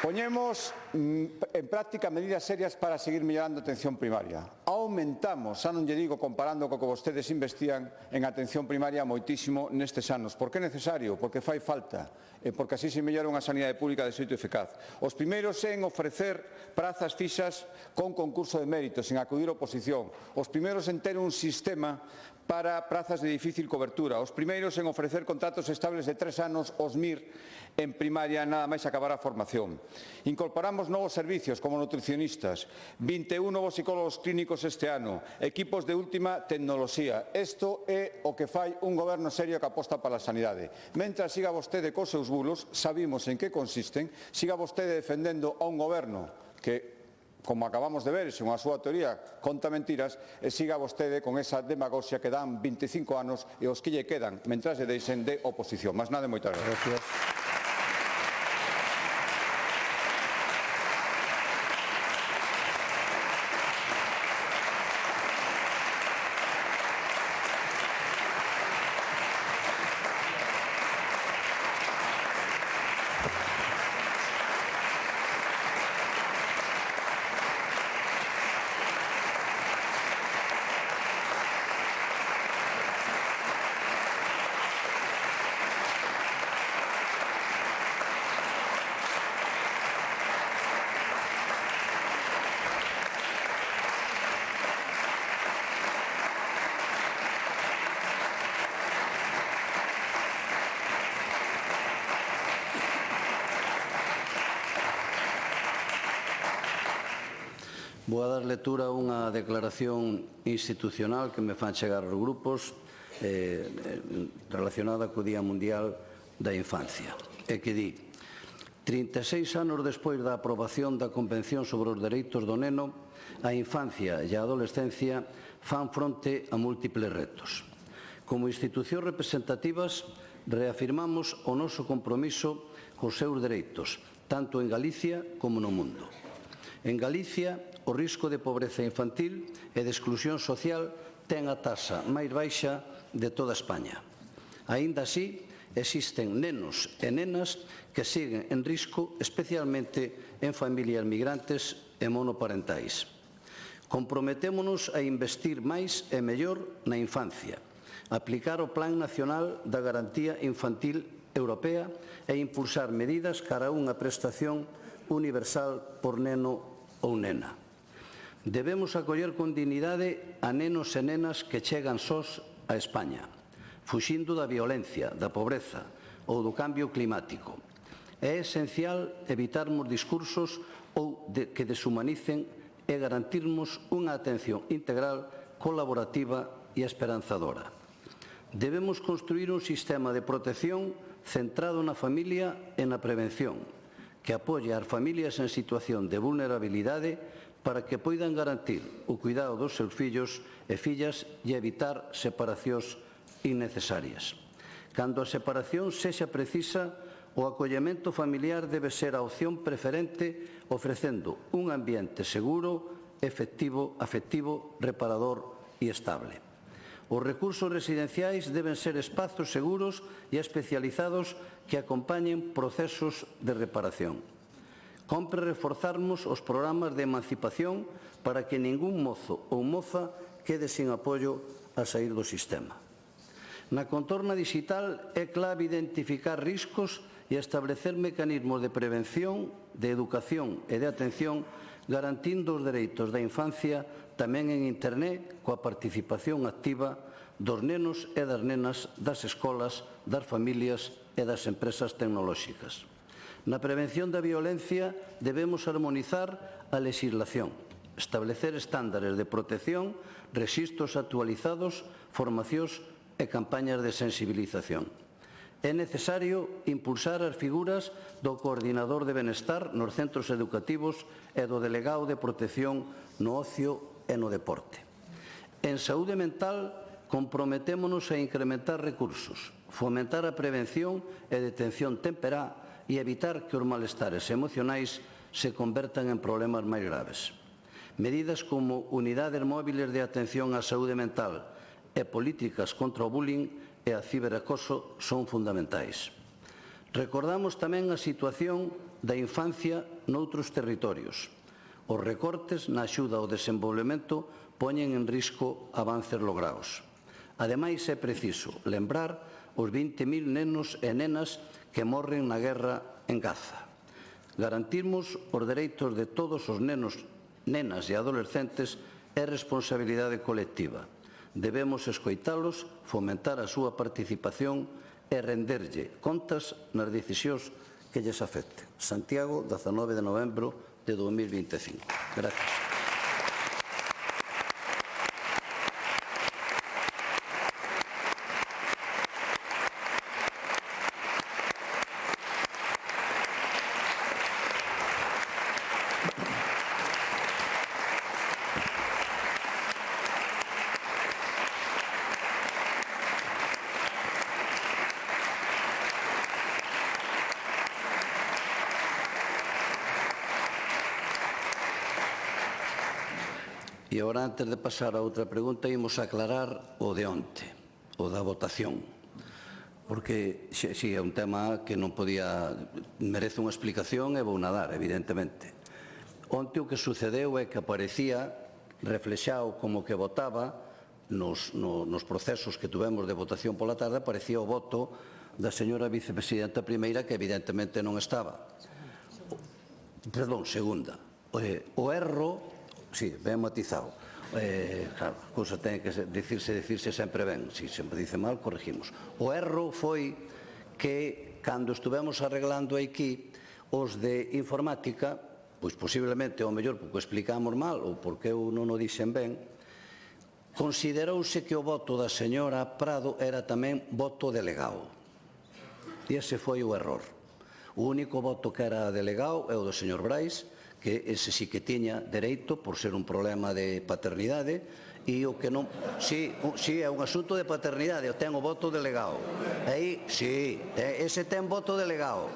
[SPEAKER 3] Poñemos en práctica medidas serias para seguir mellorando a atención primaria. Aumentamos, xa non lle digo comparando co que vostedes investían en atención primaria moitísimo nestes anos. Por que é necesario? Porque fai falta. E porque así se mellora unha sanidade pública de xeito eficaz. Os primeiros en ofrecer prazas fixas con concurso de mérito, sen acudir a oposición. Os primeiros en ter un sistema para prazas de difícil cobertura. Os primeiros en ofrecer contratos estables de 3 anos aos MIR en primaria nada máis acabar a formación. Incorporamos novos servicios como nutricionistas, 21 novos psicólogos clínicos este ano, equipos de última tecnoloxía. Isto é o que fai un goberno serio que aposta para a sanidade. Mentras siga vostede cos seus bulos, sabimos en que consisten, siga vostede defendendo a un goberno que, como acabamos de ver, según a súa teoría, conta mentiras, e siga vostede con esa demagoxia que dan 25 anos e os que lle quedan, mentras lle deixen de oposición. Mas nada, moitas gracias.
[SPEAKER 1] Vou a dar lectura a unha declaración institucional que me fan chegar os grupos relacionada co Día Mundial da Infancia, e que di: 36 anos despois da aprobación da Convención sobre os Dereitos do Neno, a infancia e a adolescencia fan fronte a múltiples retos. Como institucións representativas, reafirmamos o noso compromiso cos seus dereitos, tanto en Galicia como no mundo. En Galicia, o risco de pobreza infantil e de exclusión social ten a taxa máis baixa de toda España. Aínda así, existen nenos e nenas que siguen en risco, especialmente en familias migrantes e monoparentais. Comprometémonos a investir máis e mellor na infancia, aplicar o Plan Nacional da Garantía Infantil Europea e impulsar medidas cara a unha prestación universal por neno ou nena. Debemos acoller con dignidade a nenos e nenas que chegan sós a España, fuxindo da violencia, da pobreza ou do cambio climático. É esencial evitarmos discursos que deshumanicen e garantirmos unha atención integral, colaborativa e esperanzadora. Debemos construir un sistema de protección centrado na familia e na prevención, que apoie ás familias en situación de vulnerabilidade para que poidan garantir o cuidado dos seus fillos e fillas e evitar separacións innecesarias. Cando a separación sexa precisa, o acollemento familiar debe ser a opción preferente, ofrecendo un ambiente seguro, afectivo, reparador e estable. Os recursos residenciais deben ser espazos seguros e especializados que acompañen procesos de reparación. Compre reforzarmos os programas de emancipación para que ningún mozo ou moza quede sin apoio a sair do sistema. Na contorna digital é clave identificar riscos e establecer mecanismos de prevención, de educación e de atención, garantindo os dereitos da infancia tamén en Internet, coa participación activa dos nenos e das nenas, das escolas, das familias e das empresas tecnolóxicas. Na prevención da violencia debemos armonizar a legislación, establecer estándares de protección, rexistros actualizados, formacións e campañas de sensibilización. É necesario impulsar as figuras do coordinador de benestar nos centros educativos e do delegado de protección no ocio e no deporte. En saúde mental, comprometémonos a incrementar recursos, fomentar a prevención e detención temperá e evitar que os malestares emocionais se convertan en problemas máis graves. Medidas como unidades móviles de atención á saúde mental e políticas contra o bullying e a ciberacoso son fundamentais. Recordamos tamén a situación da infancia noutros territorios. Os recortes na axuda ao desenvolvemento poñen en risco avances logrados. Ademais, é preciso lembrar os 20.000 nenos e nenas que morren na guerra en Gaza. Garantirmos os dereitos de todos os nenos, nenas e adolescentes é responsabilidade colectiva. Debemos escoitalos, fomentar a súa participación e renderlle contas nas decisións que lles afecten. Santiago, 19 de novembro de 2025. Gracias. E agora, antes de pasar a outra pregunta, imos aclarar o de onte, o da votación. Porque, si, é un tema que non podía, merece unha explicación e vou nadar, evidentemente. Onte o que sucedeu é que aparecía reflexado como que votaba nos procesos que tuvemos de votación pola tarde, aparecía o voto da señora vicepresidenta primeira, que evidentemente non estaba. Perdón, segunda. O erro... Sí, ben matizado. Claro, a cousa ten que dicirse sempre ben. Se se dice mal, corregimos. O erro foi que, cando estuvemos arreglando aquí, os de informática, pois posiblemente, ao mellor, porque o explicamos mal ou porque eu non o dixen ben, considerouse que o voto da señora Prado era tamén voto delegado. E ese foi o error. O único voto que era delegado é o do señor Brais, que ese sí que tiña dereito por ser un problema de paternidade, e o que non... Sí, é un asunto de paternidade, ten o voto delegado. Aí, sí, ese ten voto delegado.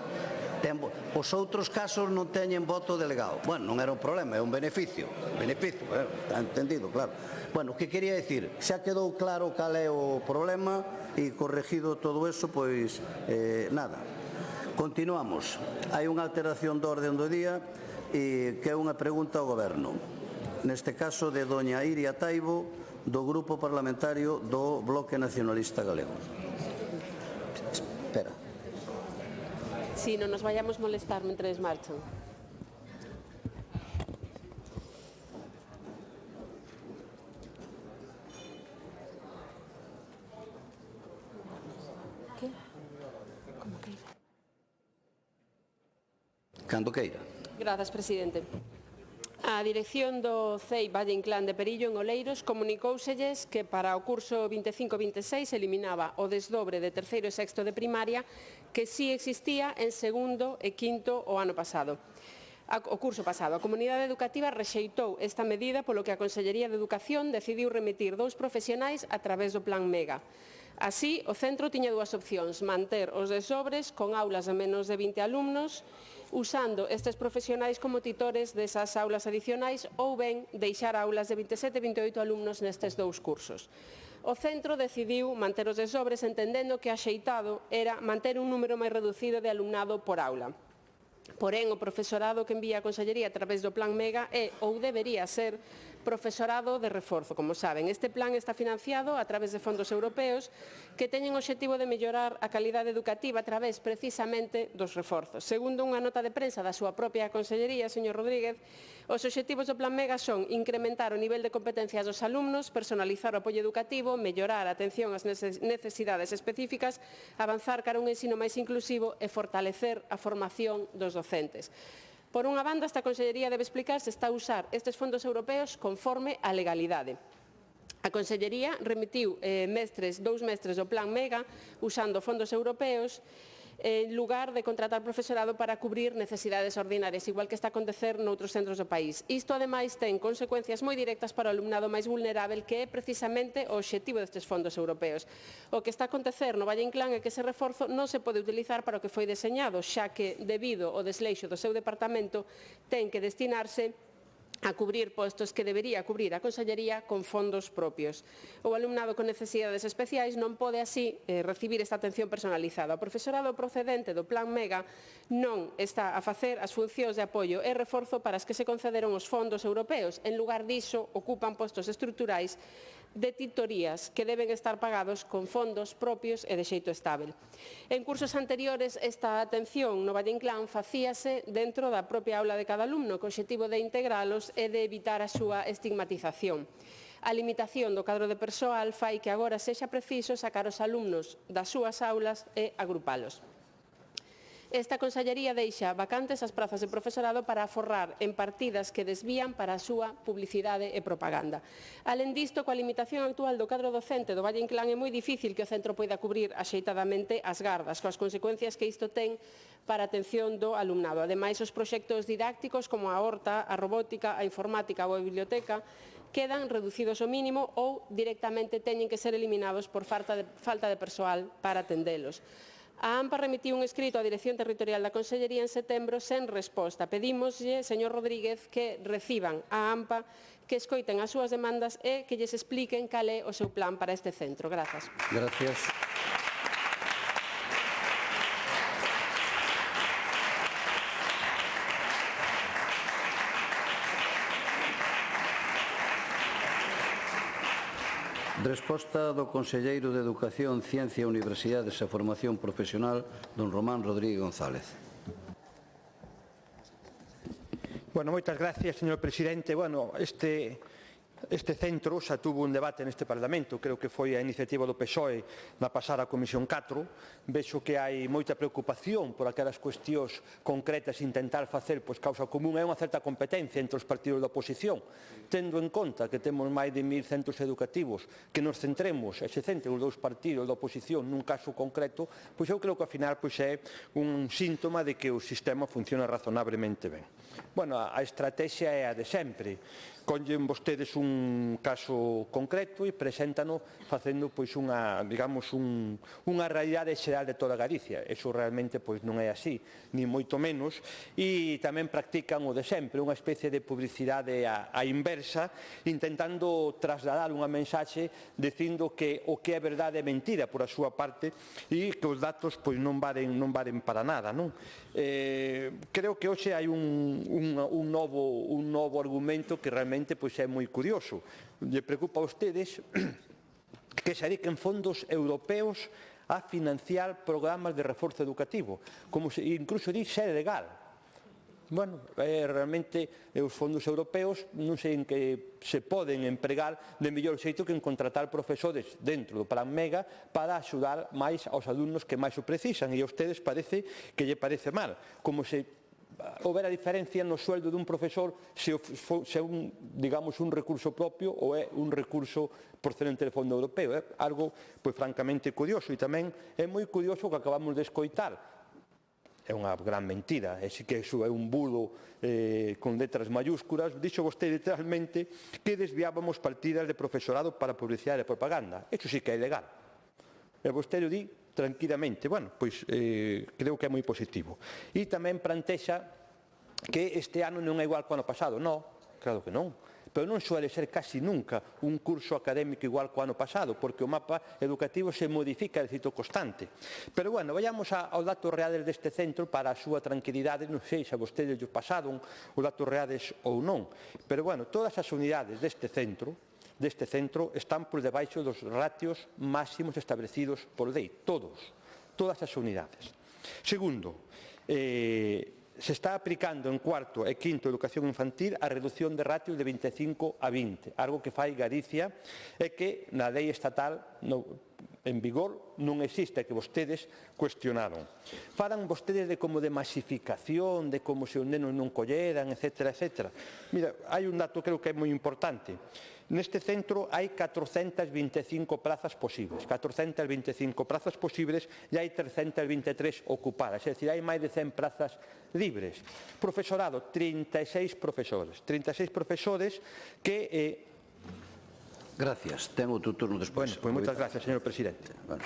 [SPEAKER 1] Os outros casos non teñen voto delegado. Bueno, non era un problema, é un beneficio. Está entendido, claro. Bueno, o que quería dicir, xa quedou claro cal é o problema e corregido todo eso, pois nada. Continuamos. Hai unha alteración do orden do día e que é unha pregunta ao Goberno. Neste caso de doña Iria Taibo, do Grupo Parlamentario do Bloque Nacionalista Galego. Espera.
[SPEAKER 5] Si, non nos vayamos molestar mentres marchan. Que? Como queira.
[SPEAKER 1] Cando queira.
[SPEAKER 5] Grazas, presidente. A dirección do CEI Valle Inclán de Perillo en Oleiros comunicóuselles que para o curso 25-26 eliminaba o desdobre de terceiro e sexto de primaria que sí existía en segundo e quinto o ano pasado. O curso pasado, a comunidade educativa rexeitou esta medida polo que a Consellería de Educación decidiu remitir 2 profesionais a través do Plan Mega. Así, o centro tiña 2 opcións, manter os desobres con aulas de menos de 20 alumnos, usando estes profesionais como titores desas aulas adicionais ou ben deixar aulas de 27 e 28 alumnos nestes 2 cursos. O centro decidiu manter os desobres entendendo que axeitado era manter un número máis reducido de alumnado por aula. Porén, o profesorado que envía a Consellería a través do Plan Mega é ou debería ser profesorado de reforzo. Como saben, este plan está financiado a través de fondos europeos que teñen o obxectivo de mellorar a calidade educativa a través precisamente dos reforzos. Segundo unha nota de prensa da súa propia Consellería, señor Rodríguez, os obxectivos do Plan Mega son incrementar o nivel de competencias dos alumnos, personalizar o apoio educativo, mellorar a atención ás necesidades específicas, avanzar cara a un ensino máis inclusivo e fortalecer a formación dos docentes. Por unha banda, esta Consellería debe explicar se está a usar estes fondos europeos conforme á legalidade. A Consellería remitiu dous mestres do Plan Mega usando fondos europeos en lugar de contratar profesorado para cubrir necesidades ordinarias, igual que está a acontecer noutros centros do país. Isto, ademais, ten consecuencias moi directas para o alumnado máis vulnerável, que é precisamente o obxectivo destes fondos europeos. O que está a acontecer no Valle Inclán é que ese reforzo non se pode utilizar para o que foi deseñado, xa que, debido ao desleixo do seu departamento, ten que destinarse a cubrir postos que debería cubrir a Consellería con fondos propios. O alumnado con necesidades especiais non pode así recibir esta atención personalizada. O profesorado procedente do Plan Mega non está a facer as funcións de apoio e reforzo para as que se concederon os fondos europeos. En lugar diso, ocupan postos estruturais de titorías que deben estar pagados con fondos propios e de xeito estável. En cursos anteriores, esta atención no Valle Inclán facíase dentro da propia aula de cada alumno, co obxectivo de integralos e de evitar a súa estigmatización. A limitación do cadro de persoal fai que agora sexa preciso sacar os alumnos das súas aulas e agrupalos. Esta Consellería deixa vacantes as prazas de profesorado para aforrar en partidas que desvían para a súa publicidade e propaganda. Alén disto, coa limitación actual do cadro docente do Valle Inclán é moi difícil que o centro poida cubrir axeitadamente as gardas, coas consecuencias que isto ten para a atención do alumnado. Ademais, os proxectos didácticos como a horta, a robótica, a informática ou a biblioteca quedan reducidos ao mínimo ou directamente teñen que ser eliminados por falta de persoal para atendelos. A AMPA remitiu un escrito á Dirección Territorial da Consellería en setembro sen resposta. Pedímoslle, señor Rodríguez, que reciban a AMPA, que escoiten as súas demandas e que lles expliquen cal é o seu plan para este centro. Grazas.
[SPEAKER 1] Gracias. Resposta do Conselleiro de Educación, Ciencia, Universidades e Formación Profesional, don Román Rodríguez González.
[SPEAKER 6] Bueno, moitas gracias, señor presidente. Bueno, este centro xa tuvo un debate neste Parlamento, creo que foi a iniciativa do PSOE na pasada Comisión 4. Vexo que hai moita preocupación por aquelas cuestións concretas, intentar facer causa común. É unha certa competencia entre os partidos da oposición, tendo en conta que temos máis de 1000 centros educativos, que nos centremos, e se centren os dous partidos da oposición nun caso concreto, pois eu creo que ao final é un síntoma de que o sistema funciona razonablemente ben. Bueno, a estrategia é a de sempre. Collen vostedes un caso concreto e preséntano facendo unha realidade xeral de toda Galicia. Eso realmente non é así, ni moito menos, e tamén practican o de sempre, unha especie de publicidade á inversa, intentando trasladar unha mensaxe dicindo que o que é verdade é mentira por a súa parte e que os datos non valen para nada. Creo que hoxe hai un novo argumento que realmente é moi curioso. Lle preocupa a vostedes que se dediquen fondos europeos a financiar programas de reforzo educativo, como se incluso di ser legal. Bueno, realmente os fondos europeos non sei en que se poden empregar de mellor xeito que en contratar profesores dentro do Plan Mega para axudar máis aos alumnos que máis o precisan, e a ustedes parece que lle parece mal, como se houbera diferencia no sueldo dun profesor se é un recurso propio ou é un recurso procedente do fondo europeo. É algo francamente curioso, e tamén é moi curioso que acabamos de escoitar. É unha gran mentira, e si que iso é un bulo con letras mayúsculas. Dixo vostede literalmente que desviábamos partidas de profesorado para publicidade e propaganda. Iso sí que é ilegal. E vostede o di tranquilamente. Bueno, creo que é moi positivo. E tamén plantexa que este ano non é igual que o ano pasado. Non, claro que non. pero non suele ser casi nunca un curso académico igual que o ano pasado, porque o mapa educativo se modifica de xeito constante. Pero, bueno, vayamos aos datos reales deste centro para a súa tranquilidade. Non sei se a vostedes lles pasaron os datos reales ou non, pero, bueno, todas as unidades deste centro están por debaixo dos ratios máximos establecidos por lei, todas as unidades. Segundo, se está aplicando en cuarto e quinto educación infantil a reducción de ratios de 25 a 20, algo que fai Galicia e que na lei estatal en vigor non existe, que vostedes cuestionaron. Falan vostedes de como de masificación, de como se os nenos non colleran, etc. etc. Mira, hai un dato que creo que é moi importante. Neste centro hai 425 plazas posibles, 425 plazas posibles e hai 323 ocupadas, é dicir, hai máis de 100 plazas libres. Profesorado, 36 profesores que...
[SPEAKER 1] Gracias. Ten outro turno despois.
[SPEAKER 6] Bueno, pues moitas gracias, señor presidente.
[SPEAKER 1] Bueno.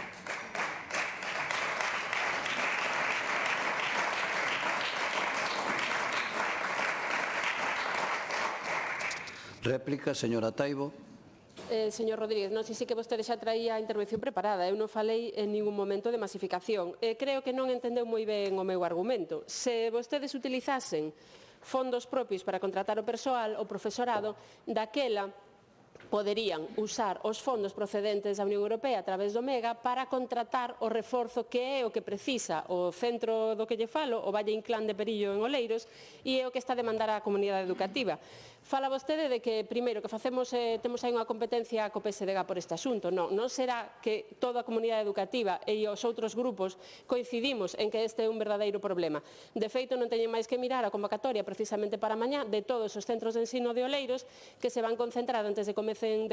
[SPEAKER 1] Réplica, señora Taibo.
[SPEAKER 5] Señor Rodríguez, non sei se que vostede xa traía a intervención preparada. Eu non falei en ningún momento de masificación. Creo que non entendeu moi ben o meu argumento. Se vostedes utilizasen fondos propios para contratar o persoal, o profesorado, daquela poderían usar os fondos procedentes da Unión Europea a través do MEGA para contratar o reforzo que é o que precisa o centro do que lle falo, o Valle Inclán de Perillo en Oleiros, e é o que está a demandar a comunidade educativa. Fala vostede de que, primeiro, que temos aí unha competencia co PSDG por este asunto. Non será que toda a comunidade educativa e os outros grupos coincidimos en que este é un verdadeiro problema. De feito, non teñen máis que mirar a convocatoria precisamente para mañá de todos os centros de ensino de Oleiros que se van concentrar antes de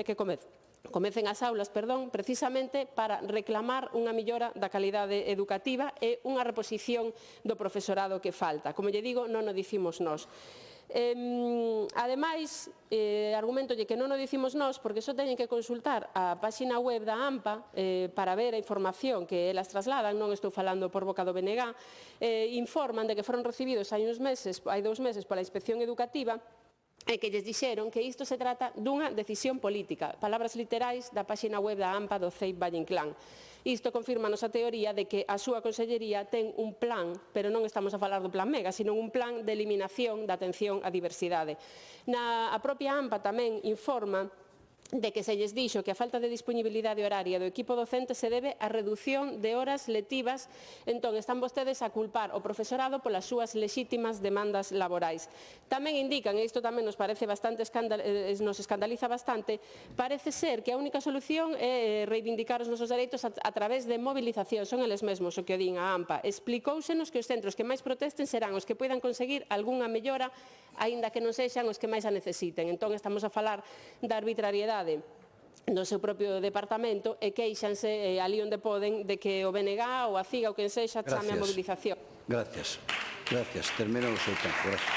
[SPEAKER 5] que comecen as aulas, precisamente para reclamar unha millora da calidade educativa e unha reposición do profesorado que falta. Como lle digo, non o dicimos nós. Ademais, argumentolle que non o dicimos nós porque só teñen que consultar a páxina web da AMPA para ver a información que elas trasladan, non estou falando por boca do BNG, informan de que foron recibidos hai 2 meses pola Inspección Educativa e que lles dixeron que isto se trata dunha decisión política, palabras literais da páxina web da AMPA do CEIP Valle Inclán. Isto confirma a nosa teoría de que a súa consellería ten un plan, pero non estamos a falar do plan MEGA, sino un plan de eliminación da atención á diversidade. A propia AMPA tamén informa de que se lles dixo que a falta de disponibilidade horaria do equipo docente se debe á redución de horas lectivas. Entón, están vostedes a culpar o profesorado polas súas lexítimas demandas laborais. Tamén indican, e isto tamén nos parece nos escandaliza bastante, parece ser que a única solución é reivindicar os nosos dereitos a través de movilización. Son eles mesmos o que o din a AMPA. Explicóusenos que os centros que máis protesten serán os que poidan conseguir algunha mellora, aínda que non sexan os que máis a necesiten. Entón, estamos a falar da arbitrariedade do seu propio departamento e queixanse ali onde poden de que o BNG ou a CIGA ou quen sexa chame a movilización.
[SPEAKER 1] Gracias. Termina o seu tempo. Gracias.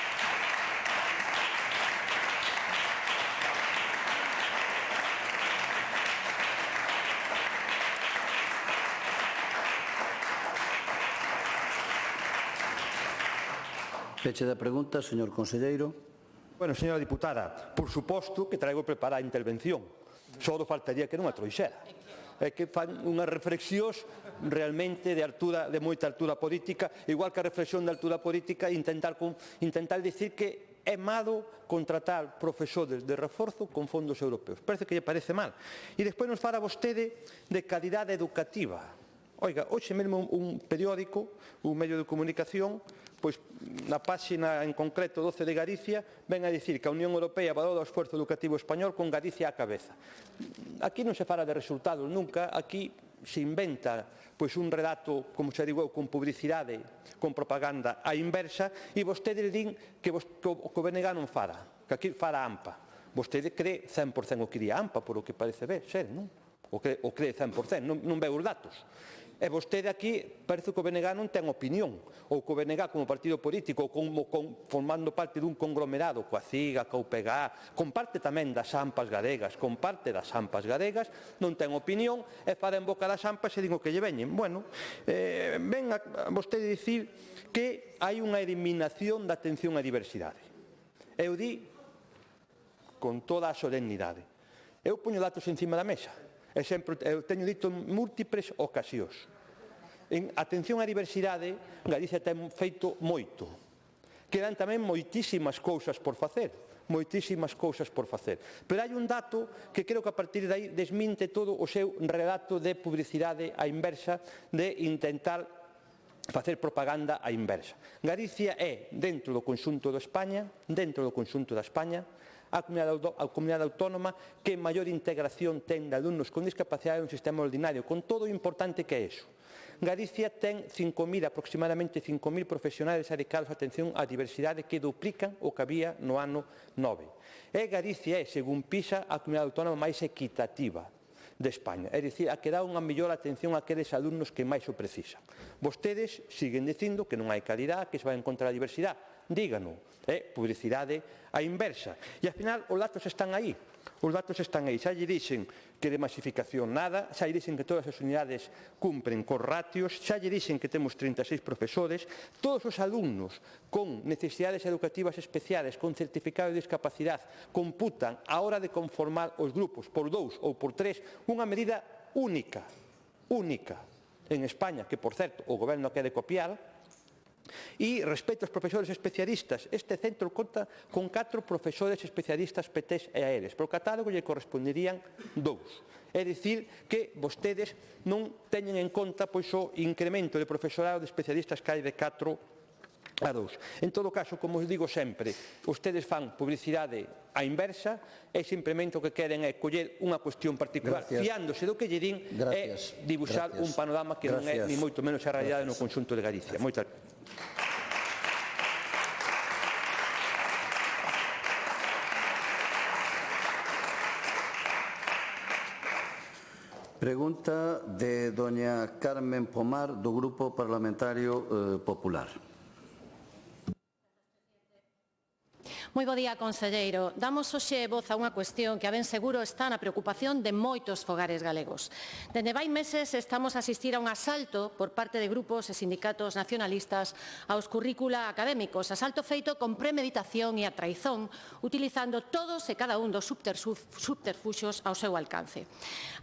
[SPEAKER 1] Peche da pregunta, señor conselleiro.
[SPEAKER 6] Bueno, señora diputada, por suposto que traigo preparada a intervención. Só faltaría que non a trouxera. É que fan unhas reflexións realmente de moita altura política, igual que a reflexión de altura política, intentar dicir que é malo contratar profesores de reforzo con fondos europeos. Parece que lle parece mal. E despois nos fala vostede de calidade educativa. Oiga, hoxe mesmo un periódico, un medio de comunicación, pois na páxina en concreto 12 de Galicia, ven a dicir que a Unión Europea valora o esforzo educativo español con Galicia á cabeza. Aquí non se fala de resultados nunca, aquí se inventa pois un relato, como se digo, con publicidade, con propaganda á inversa, e vostedes din que o BNG non fala, que aquí fala AMPA. Vostede cree 100% o que iría AMPA, por o que parece ser, non? O cree 100%, non ve os datos. E vostede aquí parece que o BNG non ten opinión, ou que o BNG como partido político, formando parte dun conglomerado coa CIGA, coa UPG, con parte tamén das AMPAs galegas, non ten opinión e fala en boca das AMPAs e din o que lle veñen. Bueno, ven a vostede dicir que hai unha eliminación da atención á diversidade. Eu di con toda a solemnidade. Eu poño datos encima da mesa, e sempre eu teño dito en múltiples ocasións. En atención á diversidade, Galicia ten feito moito. Quedan tamén moitísimas cousas por facer, pero hai un dato que creo que a partir de aí desminte todo o seu relato de publicidade á inversa, de intentar facer propaganda á inversa. Galicia é, dentro do conxunto da España, a comunidade autónoma que maior integración ten de alumnos con discapacidade no sistema ordinario, con todo o importante que é iso. Galicia ten aproximadamente 5.000 profesionales dedicados á atención á diversidade, que duplican o que había no ano 9. E Galicia é, según PISA, a comunidade autónoma máis equitativa de España, é dicir, a que dá unha mellor atención a aqueles alumnos que máis o precisan. Vostedes siguen dicindo que non hai calidad, que se vai en contra da diversidade. Dígano, é publicidade á inversa. E, ao final, os datos están aí. Xa lle dixen que de masificación nada, xa lle dixen que todas as unidades cumpren cos ratios, xa lle dixen que temos 36 profesores, todos os alumnos con necesidades educativas especiales, con certificado de discapacidade, computan a hora de conformar os grupos por 2 ou por 3, unha medida única en España, que, por certo, o goberno quere copiar. E respecto aos profesores especialistas, este centro conta con 4 profesores especialistas PTs e AERES, pero o catálogo lle corresponderían 2. É dicir, que vostedes non teñen en conta o incremento de profesorado de especialistas que hai de 4 a 2. En todo caso, como os digo sempre, vostedes fan publicidade á inversa e simplemente o que queren é coller unha cuestión particular, fiándose do que lle din, e dibuixar un panorama que non é ni moito menos a realidade no conxunto de Galicia. Moitas gracias.
[SPEAKER 1] Pregunta de doña Carmen Pomar, do Grupo Parlamentario Popular.
[SPEAKER 7] Moi bo día, conselleiro. Damos hoxe voz a unha cuestión que a ben seguro está na preocupación de moitos fogares galegos. Dende vai meses estamos a asistir a un asalto por parte de grupos e sindicatos nacionalistas aos currícula académicos, asalto feito con premeditación e a traizón, utilizando todos e cada un dos subterfuxos ao seu alcance.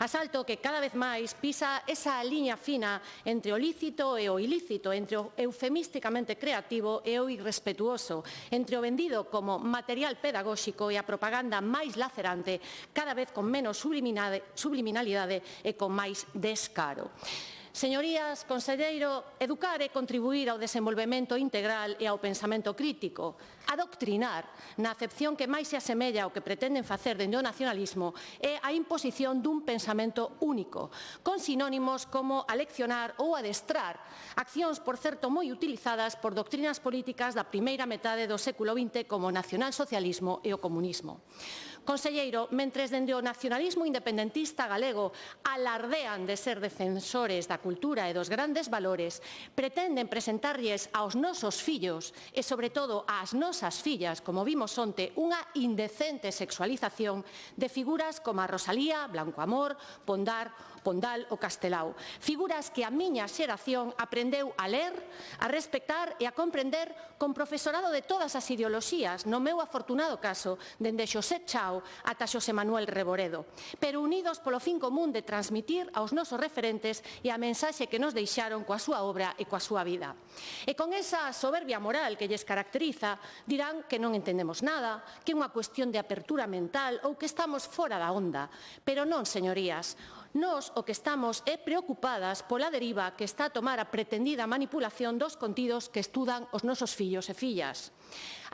[SPEAKER 7] Asalto que cada vez máis pisa esa liña fina entre o lícito e o ilícito, entre o eufemísticamente creativo e o irrespetuoso, entre o vendido como material pedagóxico e a propaganda máis lacerante, cada vez con menos subliminalidade e con máis descaro. Señorías, conselleiro, educar é contribuir ao desenvolvemento integral e ao pensamento crítico. Adoctrinar, na acepción que máis se asemella ao que pretenden facer dende o nacionalismo, é a imposición dun pensamento único, con sinónimos como aleccionar ou adestrar, accións, por certo, moi utilizadas por doctrinas políticas da primeira metade do século XX como o nacionalsocialismo e o comunismo. Conselleiro, mentres dende o nacionalismo independentista galego alardean de ser defensores da cultura e dos grandes valores, pretenden presentarlles aos nosos fillos e, sobre todo, ás nosas fillas, como vimos onte, unha indecente sexualización de figuras como a Rosalía, Blanco Amor, Pondal ou Castelao. Figuras que a miña xeración aprendeu a ler, a respectar e a comprender con profesorado de todas as ideoloxías, no meu afortunado caso, dende Xosé Chao ata Xosé Manuel Reboredo, pero unidos polo fin común de transmitir aos nosos referentes e a mensaxe que nos deixaron coa súa obra e coa súa vida. E con esa soberbia moral que lles caracteriza, dirán que non entendemos nada, que é unha cuestión de apertura mental ou que estamos fora da onda. Pero non, señorías. Nós o que estamos é preocupadas pola deriva que está a tomar a pretendida manipulación dos contidos que estudan os nosos fillos e fillas.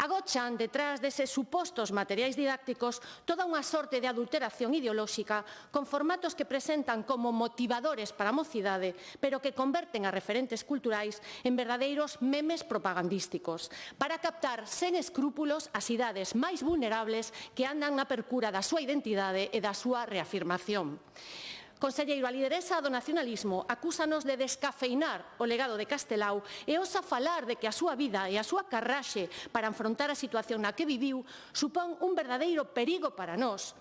[SPEAKER 7] Agochan detrás deses supostos materiais didácticos toda unha sorte de adulteración ideolóxica con formatos que presentan como motivadores para a mocidade, pero que converten a referentes culturais en verdadeiros memes propagandísticos, para captar sen escrúpulos as idades máis vulnerables que andan na percura da súa identidade e da súa reafirmación. Conselleiro, a lideresa do nacionalismo acúsanos de descafeinar o legado de Castelao e osa falar de que a súa vida e a súa carraxe para afrontar a situación na que viviu supón un verdadeiro perigo para nós.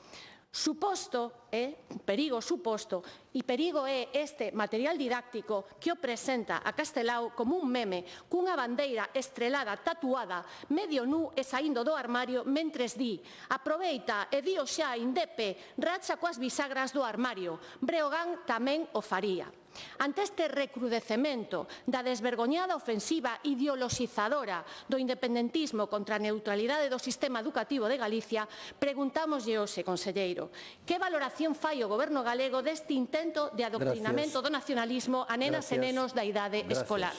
[SPEAKER 7] Suposto é, perigo suposto, e perigo é este material didáctico que o presenta a Castelao como un meme cunha bandeira estrelada tatuada medio nu e saindo do armario mentres di aproveita e dio xa indepe, racha coas bisagras do armario. Breogán tamén o faría. Ante este recrudecemento da desvergoñada ofensiva ideoloxizadora do independentismo contra a neutralidade do sistema educativo de Galicia, preguntámoslle hoxe, conselleiro, que valoración fai o Goberno galego deste intento de adoctrinamento do nacionalismo a nenas e nenos da idade escolar?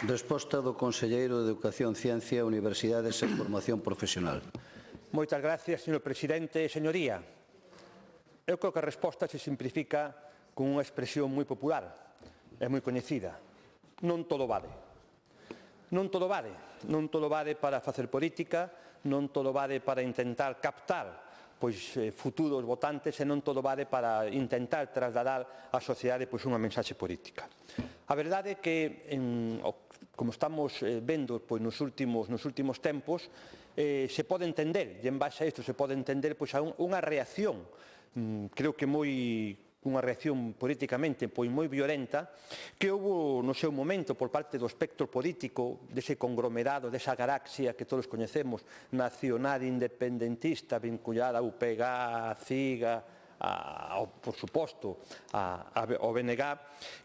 [SPEAKER 1] Resposta do conselleiro de Educación, Ciencia, Universidades e Formación Profesional.
[SPEAKER 6] Moitas gracias, señor presidente. Señoría, eu creo que a resposta se simplifica con unha expresión moi popular e moi coñecida. Non todo vale. Non todo vale. Non todo vale para facer política, non todo vale para intentar captar futuros votantes e non todo vale para intentar trasladar á sociedade unha mensaxe política. A verdade é que, como estamos vendo nos últimos tempos, se pode entender, e en base a isto se pode entender unha reacción, creo que unha reacción políticamente moi violenta que houve no seu momento por parte do espectro político dese conglomerado, desa galaxia que todos coñecemos, nacional independentista vinculada a UPG, a CIGA, por suposto ao BNG,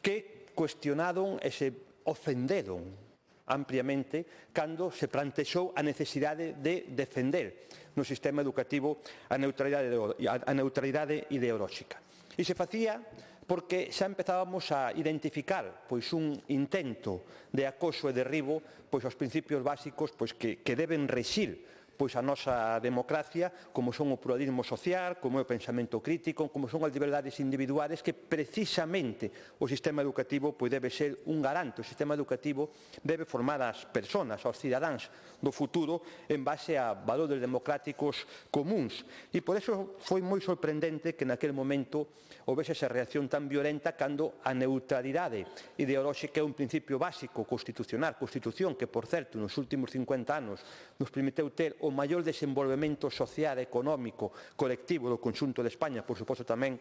[SPEAKER 6] que cuestionaron e se ofenderon ampliamente cando se plantexou a necesidade de defender no sistema educativo a neutralidade ideolóxica. E se facía porque xa empezábamos a identificar un intento de acoso e derribo aos principios básicos que deben rexir a nosa democracia, como son o pluralismo social, como é o pensamento crítico, como son as liberdades individuales, que precisamente o sistema educativo debe ser un garante. O sistema educativo debe formar as persoas, aos cidadáns do futuro en base a valores democráticos comuns. E por eso foi moi sorprendente que naquele momento houvese esa reacción tan violenta cando a neutralidade ideolóxica é un principio básico constitucional, constitución que, por certo, nos últimos 50 anos nos permiteu ter o maior desenvolvemento social, económico, colectivo do conxunto de España, por suposto tamén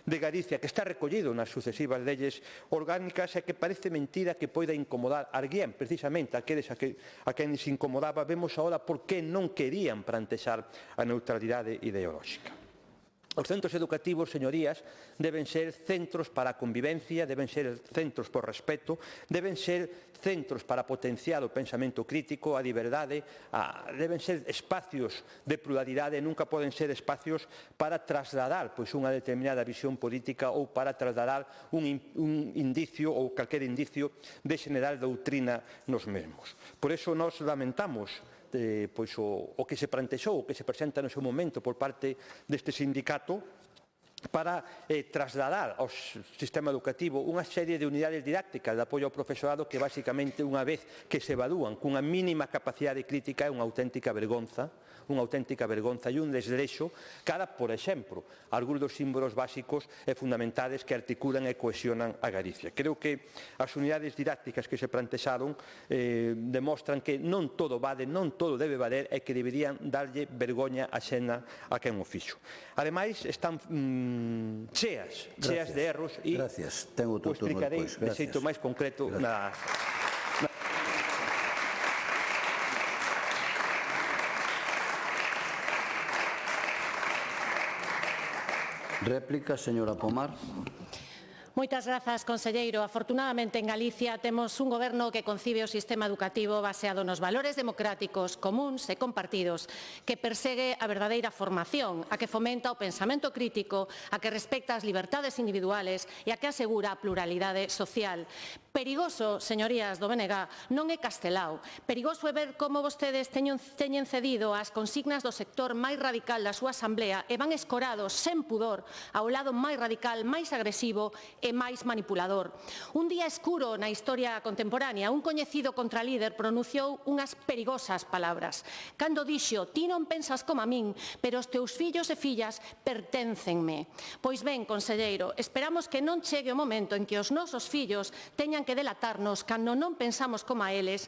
[SPEAKER 6] de Galicia, que está recollido nas sucesivas leyes orgánicas e que parece mentira que poida incomodar a alguén, precisamente aqueles a quen se incomodaba, vemos agora por que non querían plantexar a neutralidade ideolóxica. Os centros educativos, señorías, deben ser centros para a convivencia, deben ser centros por respeto, deben ser centros para potenciar o pensamento crítico, a liberdade, deben ser espacios de pluralidade, nunca poden ser espacios para trasladar unha determinada visión política ou para trasladar un indicio ou calquer indicio de xenerar doutrina nos mesmos. Por iso nos lamentamos o que se plantexou, o que se presenta no seu momento por parte deste sindicato para trasladar ao sistema educativo unha serie de unidades didácticas de apoio ao profesorado que, basicamente, unha vez que se evalúan cunha mínima capacidade crítica, é unha auténtica vergonza e un desleixo cara, por exemplo, algúns dos símbolos básicos e fundamentais que articulan e cohesionan a Galicia. Creo que as unidades didácticas que se plantexaron demostran que non todo vale, non todo debe valer e que deberían darlle vergoña axena a quen o fixo. Ademais, están cheas de erros e o explicarei de xeito máis concreto na...
[SPEAKER 1] Réplica, señora Pomar.
[SPEAKER 7] Moitas grazas, conselleiro. Afortunadamente, en Galicia temos un goberno que concibe o sistema educativo baseado nos valores democráticos comuns e compartidos, que persegue a verdadeira formación, a que fomenta o pensamento crítico, a que respecta as liberdades individuales e a que asegura a pluralidade social. Perigoso, señorías do BNG, non é Castelao. Perigoso é ver como vostedes teñen cedido ás consignas do sector máis radical da súa asamblea e van escorados, sen pudor, ao lado máis radical, máis agresivo e máis manipulador. Un día escuro na historia contemporánea, un coñecido contralíder pronunciou unhas perigosas palabras. Cando dixo, ti non pensas como a min, pero os teus fillos e fillas perténcenme. Pois ben, conselleiro, esperamos que non chegue o momento en que os nosos fillos teñan que delatarnos cando non pensamos como a eles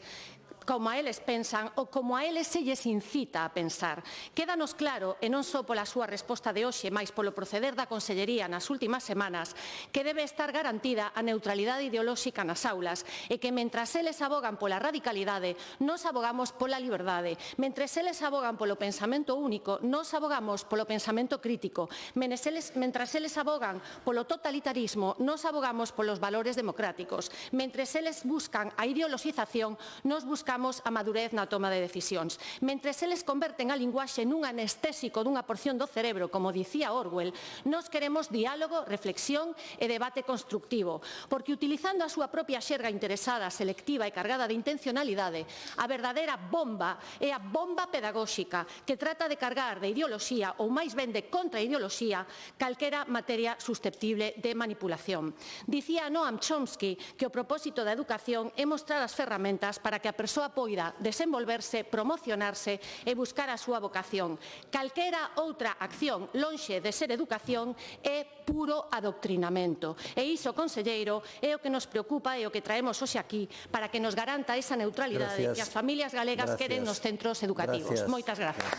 [SPEAKER 7] pensan ou como a eles se lles incita a pensar. Quédanos claro, e non só pola súa resposta de hoxe, mais polo proceder da Consellería nas últimas semanas, que debe estar garantida a neutralidade ideolóxica nas aulas e que mentras eles abogan pola radicalidade, nos abogamos pola liberdade. Mentres eles abogan polo pensamento único, nos abogamos polo pensamento crítico. Mentras eles abogan polo totalitarismo, nos abogamos polos valores democráticos. Mentres eles buscan a ideoloxización, nos buscamos a madurez na toma de decisións. Mentres eles converten a linguaxe nun anestésico dunha porción do cerebro, como dicía Orwell, nós queremos diálogo, reflexión e debate constructivo, porque utilizando a súa propia xerga interesada, selectiva e cargada de intencionalidade, a verdadeira bomba é a bomba pedagóxica, que trata de cargar de ideoloxía ou máis ben de contraideoloxía calquera materia susceptible de manipulación. Dicía Noam Chomsky que o propósito da educación é mostrar as ferramentas para que a persoa poida desenvolverse, promocionarse e buscar a súa vocación. Calquera outra acción lonxe de ser educación é puro adoctrinamento. E iso, conselleiro, é o que nos preocupa e o que traemos hoxe aquí para que nos garanta esa neutralidade que as familias galegas queren nos centros educativos. Moitas gracias.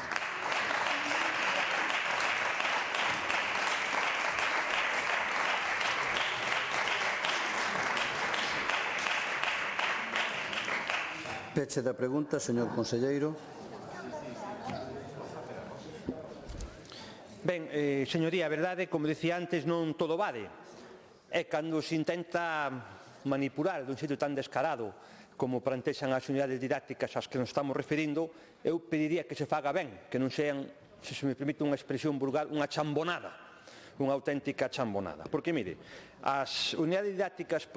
[SPEAKER 1] Peche da pregunta, señor conselleiro.
[SPEAKER 6] Ben, señoría, a verdade, como dicía antes, non todo vale. É cando se intenta manipular dun xeito tan descarado como plantexan as unidades didácticas ás que nos estamos referindo, eu pediría que se faga ben, que non sean, se me permite unha expresión vulgar, unha chambonada, unha auténtica chambonada. Porque, mire, as unidades didácticas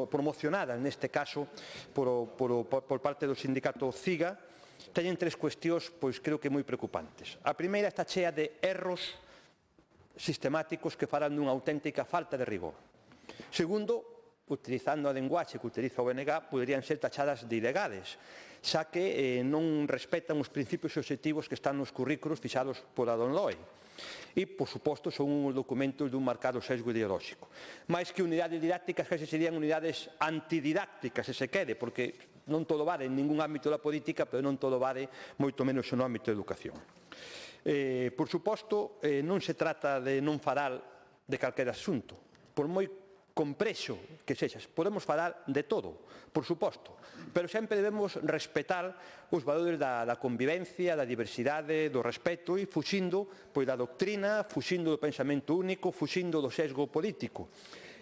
[SPEAKER 6] promocionadas, neste caso, por parte do sindicato CIGA, teñen tres cuestións, pois creo que moi preocupantes. A primeira está chea de erros sistemáticos que farán dunha auténtica falta de rigor. Segundo, utilizando a linguaxe que utiliza o BNG, poderían ser tachadas de ilegales, xa que non respetan os principios e obxectivos que están nos currículos fixados pola LOE. E, por suposto, son uns documentos dun marcado sesgo ideolóxico. Mais que unidades didácticas, que serían unidades antididácticas, se se quere, porque non todo vale en ningún ámbito da política, pero non todo vale moito menos no ámbito da educación. Por suposto, non se trata de non falar de calquera asunto, por moi complexo que sexas. Podemos falar de todo, por suposto, pero sempre debemos respetar os valores da convivencia, da diversidade, do respeto e fuxindo da doctrina, fuxindo do pensamento único, fuxindo do sesgo político.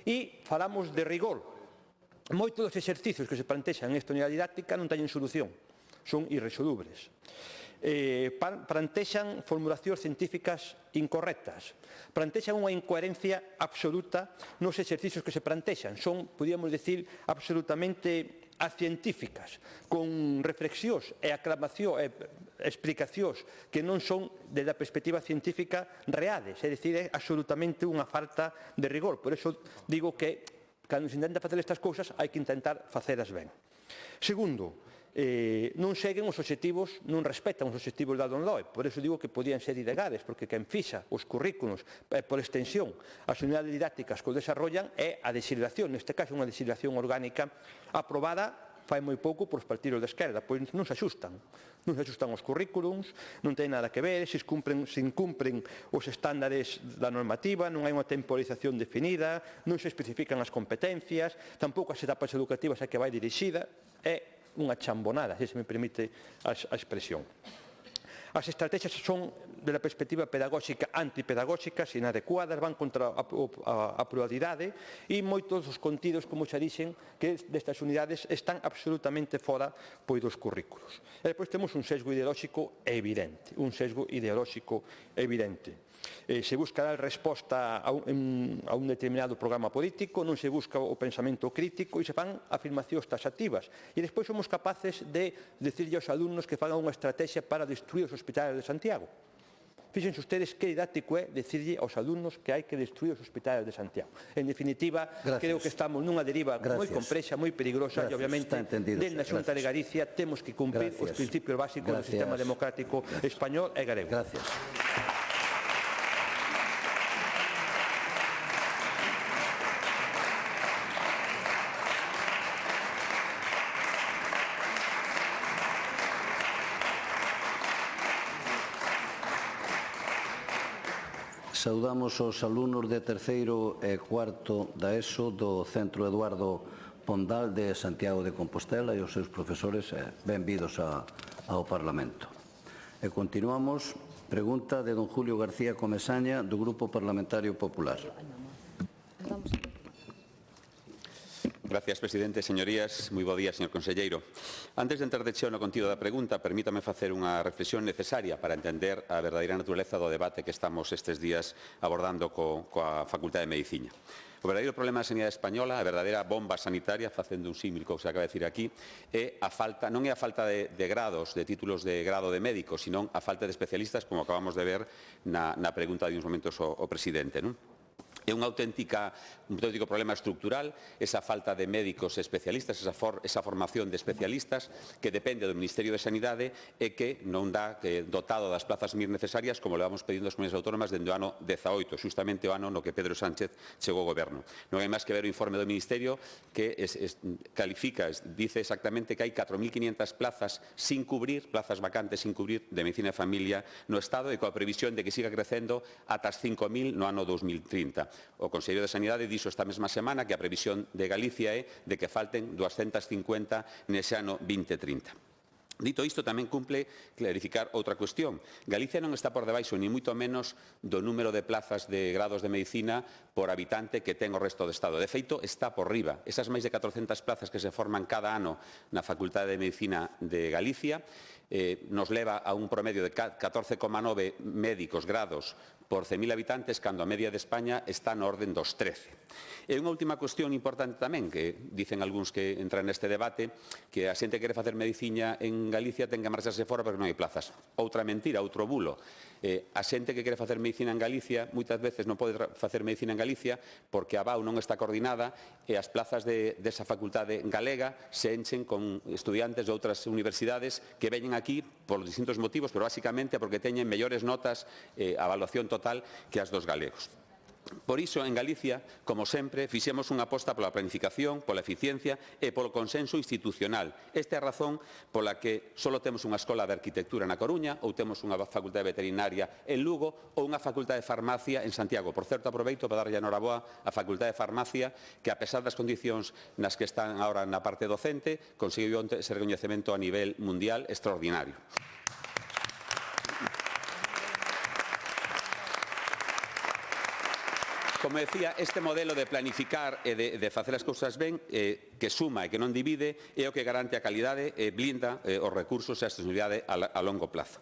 [SPEAKER 6] E falamos de rigor. Moitos dos exercicios que se plantexan nesta unidade didáctica non teñen solución, son irresolubles. Plantexan formulacións científicas incorrectas, plantexan unha incoherencia absoluta nos exercicios que se plantexan, son, podíamos decir, absolutamente acientíficas, con reflexións e aclamación e explicacións que non son, desde a perspectiva científica, reales, é dicir, é absolutamente unha falta de rigor. Por iso digo que, cando se intenta facer estas cousas, hai que intentar facelas ben. Segundo, non seguen os obxectivos, non respetan os obxectivos da LOE. Por iso digo que podían ser ilegales, porque quen fixa os currículos, por extensión, as unidades didácticas que o desarrollan é a desideración, neste caso unha desideración orgánica aprobada fai moi pouco por os partidos da esquerda, pois non se axustan os currículums, non ten nada que ver, se incumpren os estándares da normativa, non hai unha temporización definida, non se especifican as competencias, tampouco as etapas educativas a que vai dirixida, é unha chambonada, se me permite a expresión. As estrategias son, da perspectiva pedagóxica, antipedagóxicas, inadecuadas, van contra a pluralidade e moitos dos contidos, como xa dixen, que destas unidades están absolutamente fora dos currículos. E depois temos un sesgo ideolóxico evidente, Se busca dar resposta a un determinado programa político, non se busca o pensamento crítico e se fan afirmacións taxativas. E despois somos capaces de decirlle aos alumnos que fagan unha estrategia para destruir os hospitales de Santiago. Fíxense ustedes que didáctico é decirlle aos alumnos que hai que destruir os hospitais de Santiago. En definitiva, creo que estamos nunha deriva moi complexa, moi peligrosa e, obviamente, dentro da Xunta de Galicia temos que cumprir os principios básicos do sistema democrático español e galego.
[SPEAKER 1] Gracias. Saudamos os alumnos de terceiro e cuarto da ESO do Centro Eduardo Pondal de Santiago de Compostela e os seus profesores. Benvidos ao Parlamento. E continuamos. Pregunta de don Julio García Comesaña, do Grupo Parlamentario Popular.
[SPEAKER 8] Gracias, presidente. Señorías, moi bo día, señor conselleiro. Antes de entrar de cheo no contido da pregunta, permítame facer unha reflexión necesaria para entender a verdadeira naturaleza do debate que estamos estes días abordando coa Facultade de Medicina. O verdadeiro problema da sanidade española, a verdadeira bomba sanitaria, facendo un símil co que se acaba de decir aquí, non é a falta de grados, de títulos de grado de médico, senón a falta de especialistas, como acabamos de ver na pregunta de uns momentos o presidente, non? É un auténtico problema estructural, esa falta de médicos especialistas, esa formación de especialistas que depende do Ministerio de Sanidade e que non dá dotado das plazas MIR necesarias como levamos pedindo as comunidades autónomas dende o ano 18, justamente o ano no que Pedro Sánchez chegou ao goberno. Non hai máis que ver o informe do Ministerio que dice exactamente que hai 4.500 plazas sin cubrir, plazas vacantes sin cubrir de medicina de familia no Estado e coa previsión de que siga crecendo ata as 5.000 no ano 2030. O Conselleiro de Sanidade dixo esta mesma semana que a previsión de Galicia é de que falten 250 nese ano 2030. Dito isto, tamén cumple clarificar outra cuestión. Galicia non está por debaixo, ni moito menos, do número de plazas de grados de medicina por habitante que ten o resto do Estado. De feito, está por riba. Esas máis de 400 plazas que se forman cada ano na Facultade de Medicina de Galicia nos leva a un promedio de 14,9 médicos grados por 100.000 habitantes, cando a media de España está no orden dos 13. E unha última cuestión importante tamén, que dicen algúns que entran neste debate, que a xente que quere facer medicina en Galicia ten que marcharse fora porque non hai plazas. Outra mentira, outro bulo. A xente que quere facer medicina en Galicia moitas veces non pode facer medicina en Galicia porque a BAU non está coordinada e as plazas desa facultade galega se enchen con estudiantes de outras universidades que veñen aquí por distintos motivos, pero basicamente porque teñen mellores notas a evaluación total que as dos galegos. Por iso, en Galicia, como sempre, fixemos unha aposta pola planificación, pola eficiencia e polo consenso institucional. Esta é a razón pola que só temos unha escola de arquitectura na Coruña ou temos unha facultade veterinaria en Lugo ou unha facultade de farmacia en Santiago. Por certo, aproveito para darlle a noraboa á facultade de farmacia que, a pesar das condicións nas que están agora na parte docente, conseguiu ese recoñecemento a nivel mundial extraordinario. Como decía, este modelo de planificar e de facer as cousas ben, que suma e que non divide, é o que garante a calidade e blinda os recursos e a sostenibilidade a longo plazo.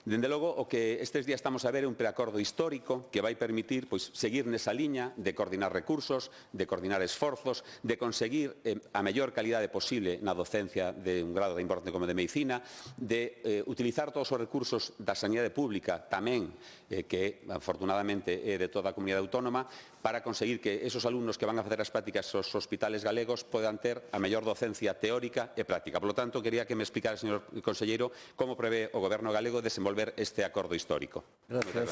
[SPEAKER 8] Dende logo, o que estes días estamos a ver é un preacordo histórico que vai permitir seguir nesa liña de coordinar recursos, de coordinar esforzos, de conseguir a mellor calidade posible na docencia de un grado de importante como de medicina, de utilizar todos os recursos da sanidade pública tamén, que afortunadamente é de toda a comunidade autónoma, para conseguir que esos alumnos que van a facer as prácticas aos hospitales galegos podan ter a mellor docencia teórica e práctica. Por lo tanto, quería que me explicara, señor conselleiro, como prevé o Goberno galego desenvolver este acordo histórico.
[SPEAKER 1] Gracias.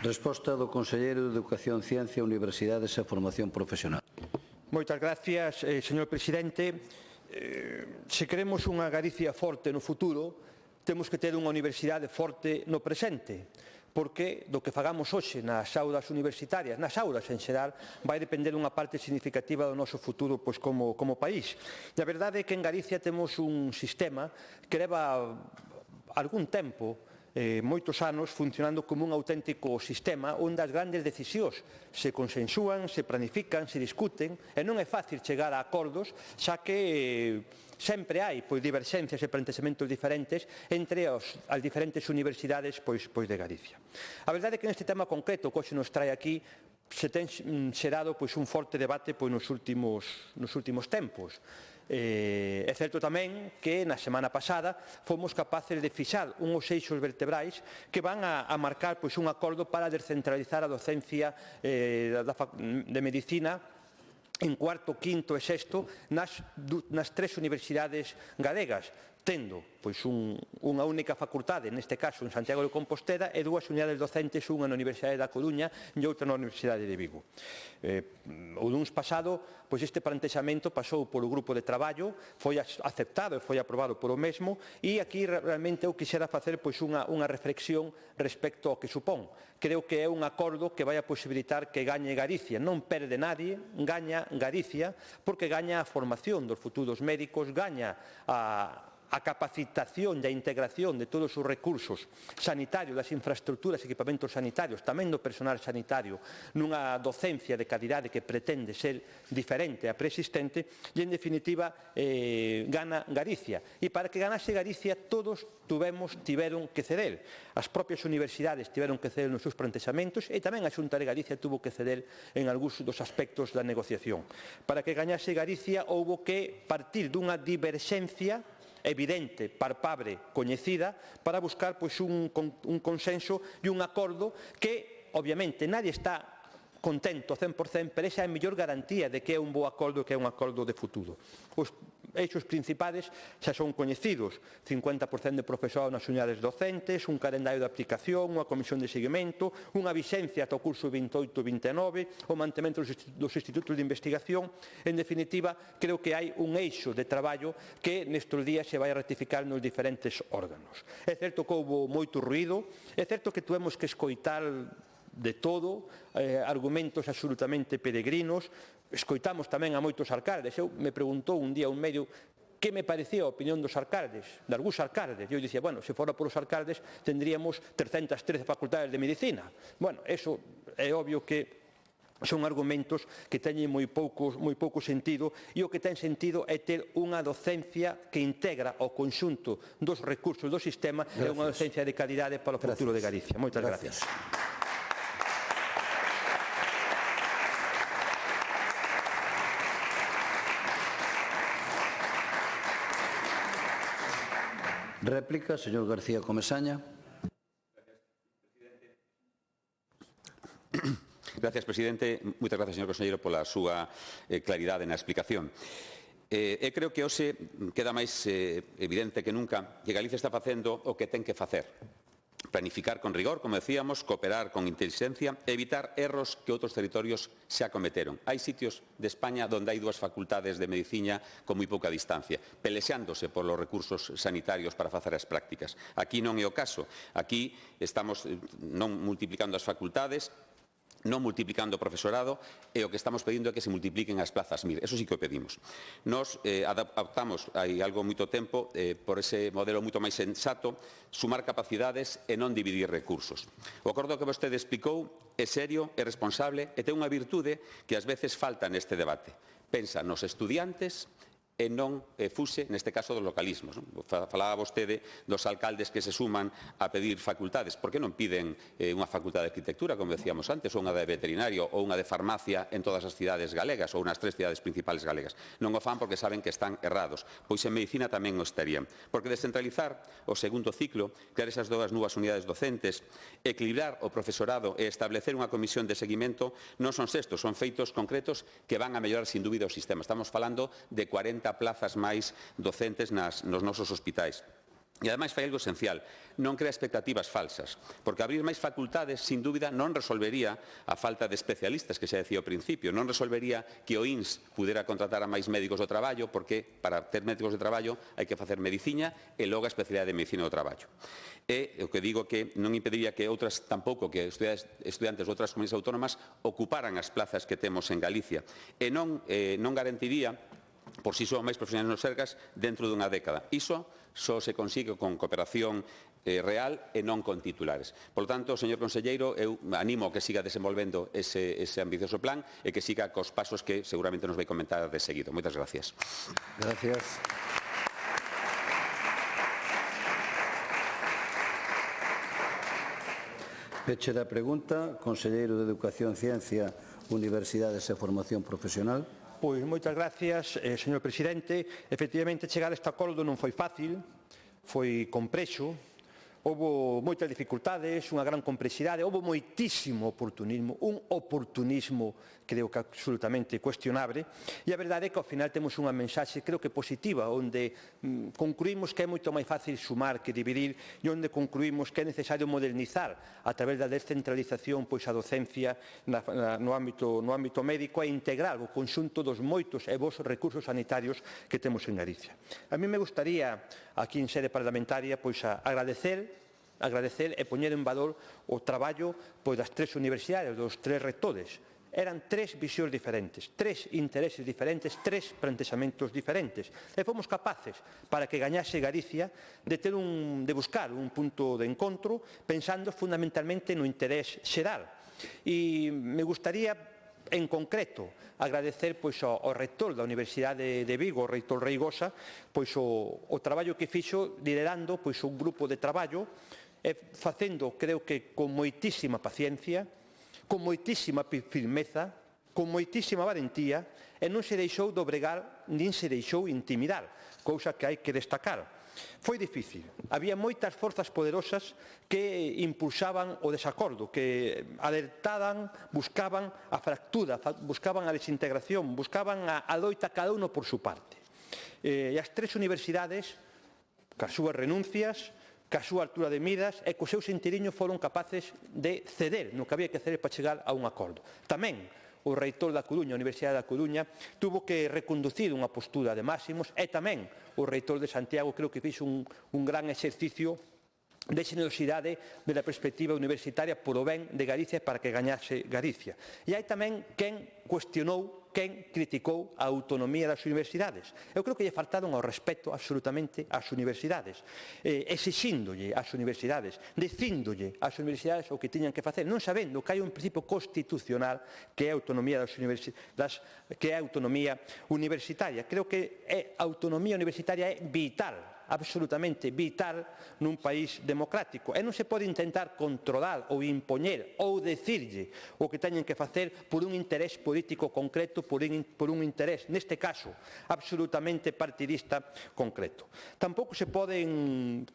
[SPEAKER 1] Resposta do conselleiro de Educación, Ciencia, Universidades e Formación Profesional.
[SPEAKER 6] Moitas gracias, señor presidente. Se queremos unha Galicia forte no futuro, temos que ter unha universidade forte no presente, porque do que fagamos hoxe nas aulas universitarias, nas aulas en xeral, vai depender unha parte significativa do noso futuro como país. E a verdade é que en Galicia temos un sistema que leva algún tempo, moitos anos, funcionando como un auténtico sistema onde as grandes decisións se consensúan, se planifican, se discuten e non é fácil chegar a acordos, xa que sempre hai diverxencias e plantexamentos diferentes entre as diferentes universidades de Galicia. A verdade é que neste tema concreto que hoxe nos trae aquí se ten xerado un forte debate nos últimos tempos. É certo tamén que na semana pasada fomos capaces de fixar unhos eixos vertebrais que van a marcar un acordo para descentralizar a docencia de medicina en cuarto, quinto e sexto nas tres universidades galegas, tendo unha única facultade, neste caso en Santiago de Compostela, e dúas unidades docentes, unha na Universidade da Coruña e outra na Universidade de Vigo. O luns pasado, este plantexamento pasou polo grupo de traballo, foi aceptado e foi aprobado polo mesmo, e aquí realmente eu quixera facer unha reflexión respecto ao que supón. Creo que é un acordo que vai a posibilitar que gañe Galicia. Non perde nadie, gaña Galicia, porque gaña a formación dos futuros médicos, gaña a capacitación e a integración de todos os recursos sanitarios, das infraestructuras e equipamentos sanitarios, tamén do personal sanitario, nunha docencia de calidade que pretende ser diferente a preexistente e, en definitiva, gana Galicia. E para que ganase Galicia, todos tiveron que ceder. As propias universidades tiveron que ceder nos seus plantexamentos e tamén a Xunta de Galicia tuvo que ceder en algúns dos aspectos da negociación. Para que gañase Galicia, houbo que partir dunha diverxencia evidente, palpable, coñecida, para buscar un consenso e un acordo que, obviamente, nadie está contento 100%, pero esa é a mellor garantía de que é un bo acordo, que é un acordo de futuro. Os eixos principales xa son coñecidos: 50% de profesorado nas unidades docentes, un calendario de aplicación, unha comisión de seguimento, unha vixencia ata o curso 28-29, o mantemento dos institutos de investigación. En definitiva, creo que hai un eixo de traballo que nestes días se vai a ratificar nos diferentes órganos. É certo que houve moito ruído, é certo que tuvemos que escoitar de todo, argumentos absolutamente peregrinos, escoitamos tamén a moitos alcaldes. Me preguntou un día un medio que me parecía a opinión dos alcaldes, de algúns alcaldes. Eu dicía, se fora polos alcaldes, tendríamos 313 facultades de medicina. Eso é obvio que son argumentos que teñen moi pouco sentido, e o que ten sentido é ter unha docencia que integra o conxunto dos recursos do sistema e unha docencia de calidade para o futuro de Galicia. Moitas gracias.
[SPEAKER 1] Réplica, señor García Comesaña.
[SPEAKER 8] Gracias, presidente. Moitas gracias, señor conselleiro, pola súa claridade na explicación. Creo que hoxe queda máis evidente que nunca que Galicia está facendo o que ten que facer. Planificar con rigor, como decíamos, cooperar con inteligencia e evitar erros que outros territorios xa cometeron. Hai sitios de España onde hai dúas facultades de medicina con moi pouca distancia, pelexándose polos recursos sanitarios para facer as prácticas. Aquí non é o caso. Aquí estamos non multiplicando as facultades, non multiplicando o profesorado, e o que estamos pedindo é que se multipliquen as plazas 1000. Eso sí que o pedimos. Nos adaptamos hai algo moito tempo por ese modelo moito máis sensato, sumar capacidades e non dividir recursos. O acordo que vostede explicou é serio, é responsable e ten unha virtude que ás veces falta neste debate. Pensa nos estudiantes e non fuse, neste caso, dos localismos. Falaba vostede dos alcaldes que se suman a pedir facultades. Por que non piden unha facultade de arquitectura, como decíamos antes, ou unha de veterinario, ou unha de farmacia en todas as cidades galegas, ou nas 3 cidades principales galegas? Non o fan porque saben que están errados. Pois en medicina tamén o estarían. Porque descentralizar o segundo ciclo, crear esas dúas novas unidades docentes, equilibrar o profesorado e establecer unha comisión de seguimento non son xestos, son feitos concretos que van a mellorar sin dúbida o sistema. Estamos falando de 40 plazas máis docentes nos nosos hospitais. E, ademais, fai algo esencial. Non crea expectativas falsas, porque abrir máis facultades, sin dúbida, non resolvería a falta de especialistas que xa decía ao principio, non resolvería que o INS pudera contratar a máis médicos do traballo, porque para ter médicos de traballo hai que facer medicina e logo a especialidade de medicina do traballo. E o que digo que non impediría que outras tampouco, que estudiantes de outras comunidades autónomas ocuparan as plazas que temos en Galicia. E non garantiría por si son máis profesionais nos Sergas dentro dunha década. Iso só se consigue con cooperación real e non con titulares. Por tanto, señor conselleiro, eu animo a que siga desenvolvendo ese ambicioso plan e que siga cos pasos que seguramente nos vai comentar de seguido. Moitas gracias.
[SPEAKER 1] Gracias. Peche da pregunta, conselleiro de Educación, Ciencia, Universidades e Formación Profesional.
[SPEAKER 6] Pois moitas gracias, señor presidente. Efectivamente, chegar a este acordo non foi fácil, foi complexo. Houve moitas dificultades, unha gran complexidade, houve moitísimo oportunismo, un oportunismo creo que absolutamente cuestionable, e a verdade é que ao final temos unha mensaxe creo que positiva, onde concluímos que é moito máis fácil sumar que dividir e onde concluímos que é necesario modernizar a través da descentralización pois a docencia no ámbito médico e integrar o conxunto dos moitos e vos recursos sanitarios que temos en Galicia. A mí me gustaría, aquí en sede parlamentaria, pois agradecer e poñer en valor o traballo das tres universidades, dos tres rectores. Eran tres visións diferentes, tres intereses diferentes, tres plantexamentos diferentes. E fomos capaces, para que gañase Galicia, de buscar un punto de encontro pensando fundamentalmente no interés xeral. E me gustaría, en concreto, agradecer ao rector da Universidade de Vigo, o reitor Reigosa, o traballo que fixo liderando un grupo de traballo e facendo, creo que con moitísima paciencia, con moitísima firmeza, con moitísima valentía, e non se deixou dobregar nin se deixou intimidar, cousa que hai que destacar. Foi difícil, había moitas forzas poderosas que impulsaban o desacordo, que alertaban, buscaban a fractura, buscaban a desintegración, buscaban a loita cada uno por su parte. E as tres universidades, cas súas renuncias, ca súa altura de miras e co seu sentiriño foron capaces de ceder no que había que ceder para chegar a un acordo. Tamén o reitor da Coruña, a Universidade da Coruña, tuvo que reconducir unha postura de máximos e tamén o reitor de Santiago creo que fixo un gran exercicio de xenerosidade da perspectiva universitaria polo ben de Galicia para que gañase Galicia. E hai tamén quen cuestionou, quen criticou a autonomía das universidades. Eu creo que lle faltaron ao respeto absolutamente ás universidades, exixíndolle ás universidades, dicíndolle ás universidades o que tiñan que facer, non sabendo que hai un principio constitucional que é a autonomía das universidades, que é a autonomía universitaria. Creo que a autonomía universitaria é vital, absolutamente vital nun país democrático. E non se pode intentar controlar ou impoñer ou decirlle o que teñen que facer por un interés político concreto, por un interés, neste caso, absolutamente partidista concreto. Tampouco se poden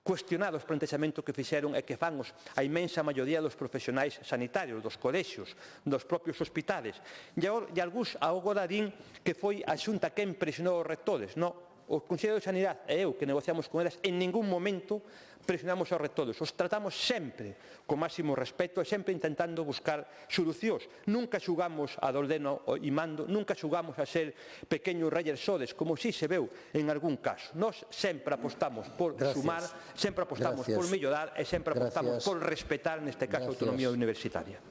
[SPEAKER 6] cuestionar os plantexamentos que fixeron e que fan a inmensa maioría dos profesionais sanitarios, dos colexios, dos propios hospitales. E algúns agora din que foi a Xunta quen presionou os rectores. Non. O Consello de Sanidade e eu, que negociamos con elas, en ningún momento presionamos aos rectores. Os tratamos sempre con máximo respeto e sempre intentando buscar solucións. Nunca xugamos a ordeno e mando, nunca xugamos a ser pequeños reyes sodes, como si se veu en algún caso. Nós sempre apostamos por sumar, sempre apostamos por mellorar e sempre apostamos por respetar, neste caso, a autonomía universitaria.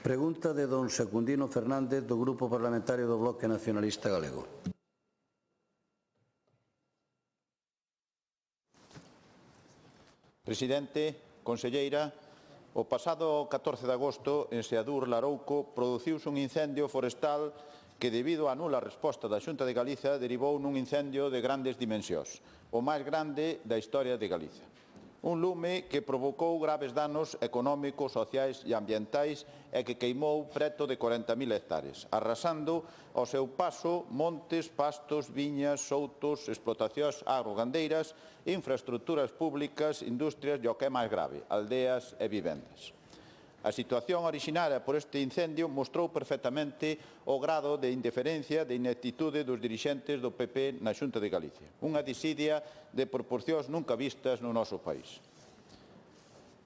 [SPEAKER 1] Pregunta de don Secundino Fernández do Grupo Parlamentario do Bloque Nacionalista Galego.
[SPEAKER 2] Presidente, conselleira, o pasado 14 de agosto en Seadur, Larouco, produciuse un incendio forestal que, debido á nula resposta da Xunta de Galicia, derivou nun incendio de grandes dimensións, o máis grande da historia de Galicia. Un lume que provocou graves danos económicos, sociais e ambientais e que queimou preto de 40.000 hectáreas, arrasando ao seu paso montes, pastos, viñas, soutos, explotacións agrogandeiras, infraestructuras públicas, industrias e o que é máis grave, aldeas e vivendas. A situación orixinaria por este incendio mostrou perfectamente o grado de indiferencia, de ineptitude dos dirixentes do PP na Xunta de Galicia. Unha desidia de proporcións nunca vistas no noso país.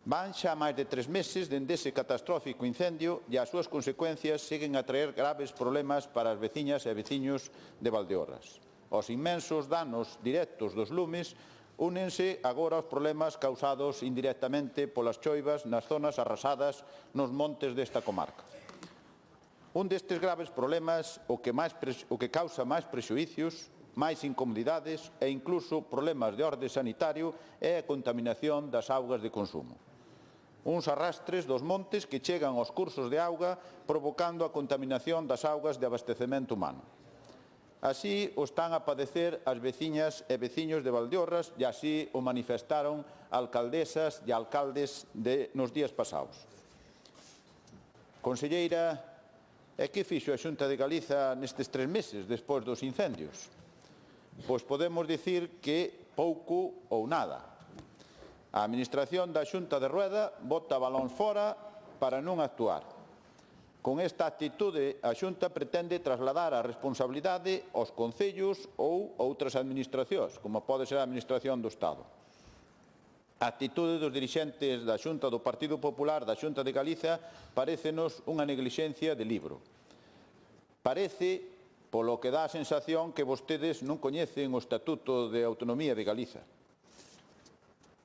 [SPEAKER 2] Van xa máis de 3 meses dende ese catastrófico incendio e as súas consecuencias seguen a traer graves problemas para as veciñas e veciños de Valdeorras. Os inmensos danos directos dos lumes únense agora aos problemas causados indirectamente polas choivas nas zonas arrasadas nos montes desta comarca. Un destes graves problemas, o que causa máis prexuícios, máis incomodidades e incluso problemas de orde sanitario é a contaminación das augas de consumo. Uns arrastres dos montes que chegan aos cursos de auga provocando a contaminación das augas de abastecemento humano. Así o están a padecer as veciñas e veciños de Valdeorras e así o manifestaron alcaldesas e alcaldes nos días pasados. Conselleira, e que fixo a Xunta de Galiza nestes 3 meses despois dos incendios? Pois podemos dicir que pouco ou nada. A Administración da Xunta de Rueda bota balóns fora para non actuar. Con esta actitude, a Xunta pretende trasladar a responsabilidade aos concellos ou outras administracións, como pode ser a Administración do Estado. A actitude dos dirixentes da Xunta do Partido Popular da Xunta de Galiza parécenos unha neglixencia de libro. Parece, polo que dá a sensación, que vostedes non coñecen o Estatuto de Autonomía de Galiza.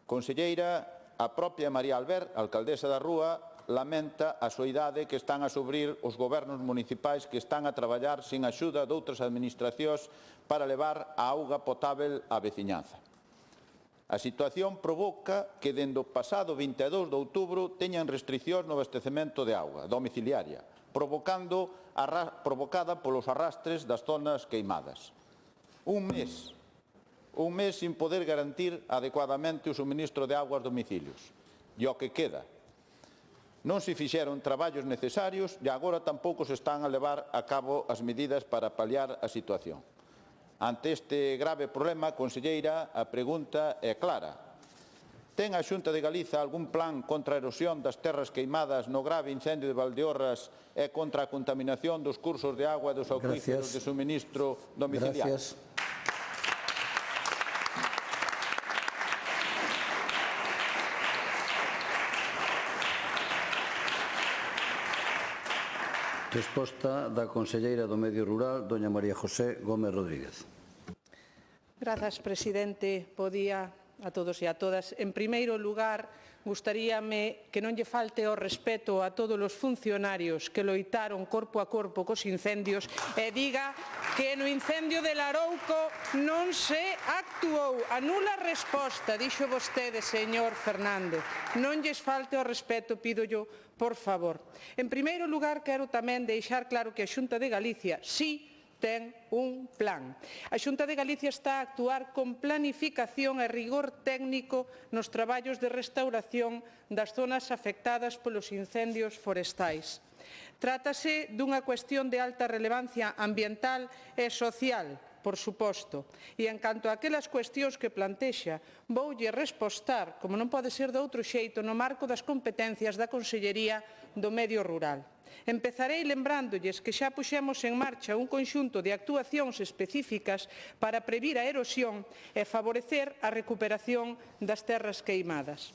[SPEAKER 2] Conselleira, a propia María Albert, alcaldesa da Rúa, lamenta a soidade que están a sufrir os gobernos municipais que están a traballar sin axuda de outras administracións para levar a auga potável á veciñanza. A situación provoca que, dende o pasado 22 de outubro, teñan restriccións no abastecemento de auga domiciliaria, provocada polos arrastres das zonas queimadas. Un mes sin poder garantir adecuadamente o suministro de auga aos domicilios. E o que queda? Non se fixeron traballos necesarios e agora tampouco se están a levar a cabo as medidas para paliar a situación. Ante este grave problema, conselleira, a pregunta é clara. Ten a Xunta de Galiza algún plan contra a erosión das terras queimadas no grave incendio de Valdeorras e contra a contaminación dos cursos de agua e dos acuíferos de suministro domiciliario?
[SPEAKER 1] Gracias. Resposta da conselleira do Medio Rural, doña María José Gómez Rodríguez.
[SPEAKER 9] Grazas, presidente. Bo día a todos e a todas. En primeiro lugar, gustaríame que non lle falte o respeto a todos os funcionarios que loitaron corpo a corpo cos incendios e diga que no incendio de Larouco non se actuou. Anula a resposta, dixo vostede, señor Fernández. Non lles falte o respeto, pídollo, por favor. En primeiro lugar, quero tamén deixar claro que a Xunta de Galicia sí ten un plan. A Xunta de Galicia está a actuar con planificación e rigor técnico nos traballos de restauración das zonas afectadas polos incendios forestais. Trátase dunha cuestión de alta relevancia ambiental e social, por suposto. E en canto a aquelas cuestións que plantexa, voulle respostar, como non pode ser de outro xeito, no marco das competencias da Consellería do Medio Rural. Empezarei lembrándoles que xa puxemos en marcha un conxunto de actuacións específicas para previr a erosión e favorecer a recuperación das terras queimadas.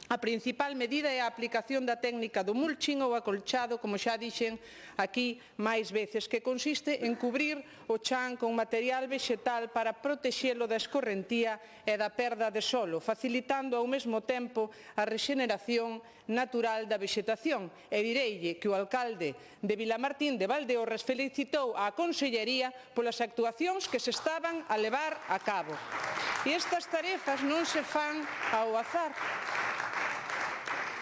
[SPEAKER 9] A principal medida é a aplicación da técnica do mulching ou acolchado, como xa dixen aquí máis veces, que consiste en cubrir o chan con material vexetal para protexelo da escorrentía e da perda de solo, facilitando ao mesmo tempo a rexeneración natural da vexetación. E direille que o alcalde de Vilamartín de Valdeorras felicitou a Consellería polas actuacións que se estaban a levar a cabo. E estas tarefas non se fan ao azar.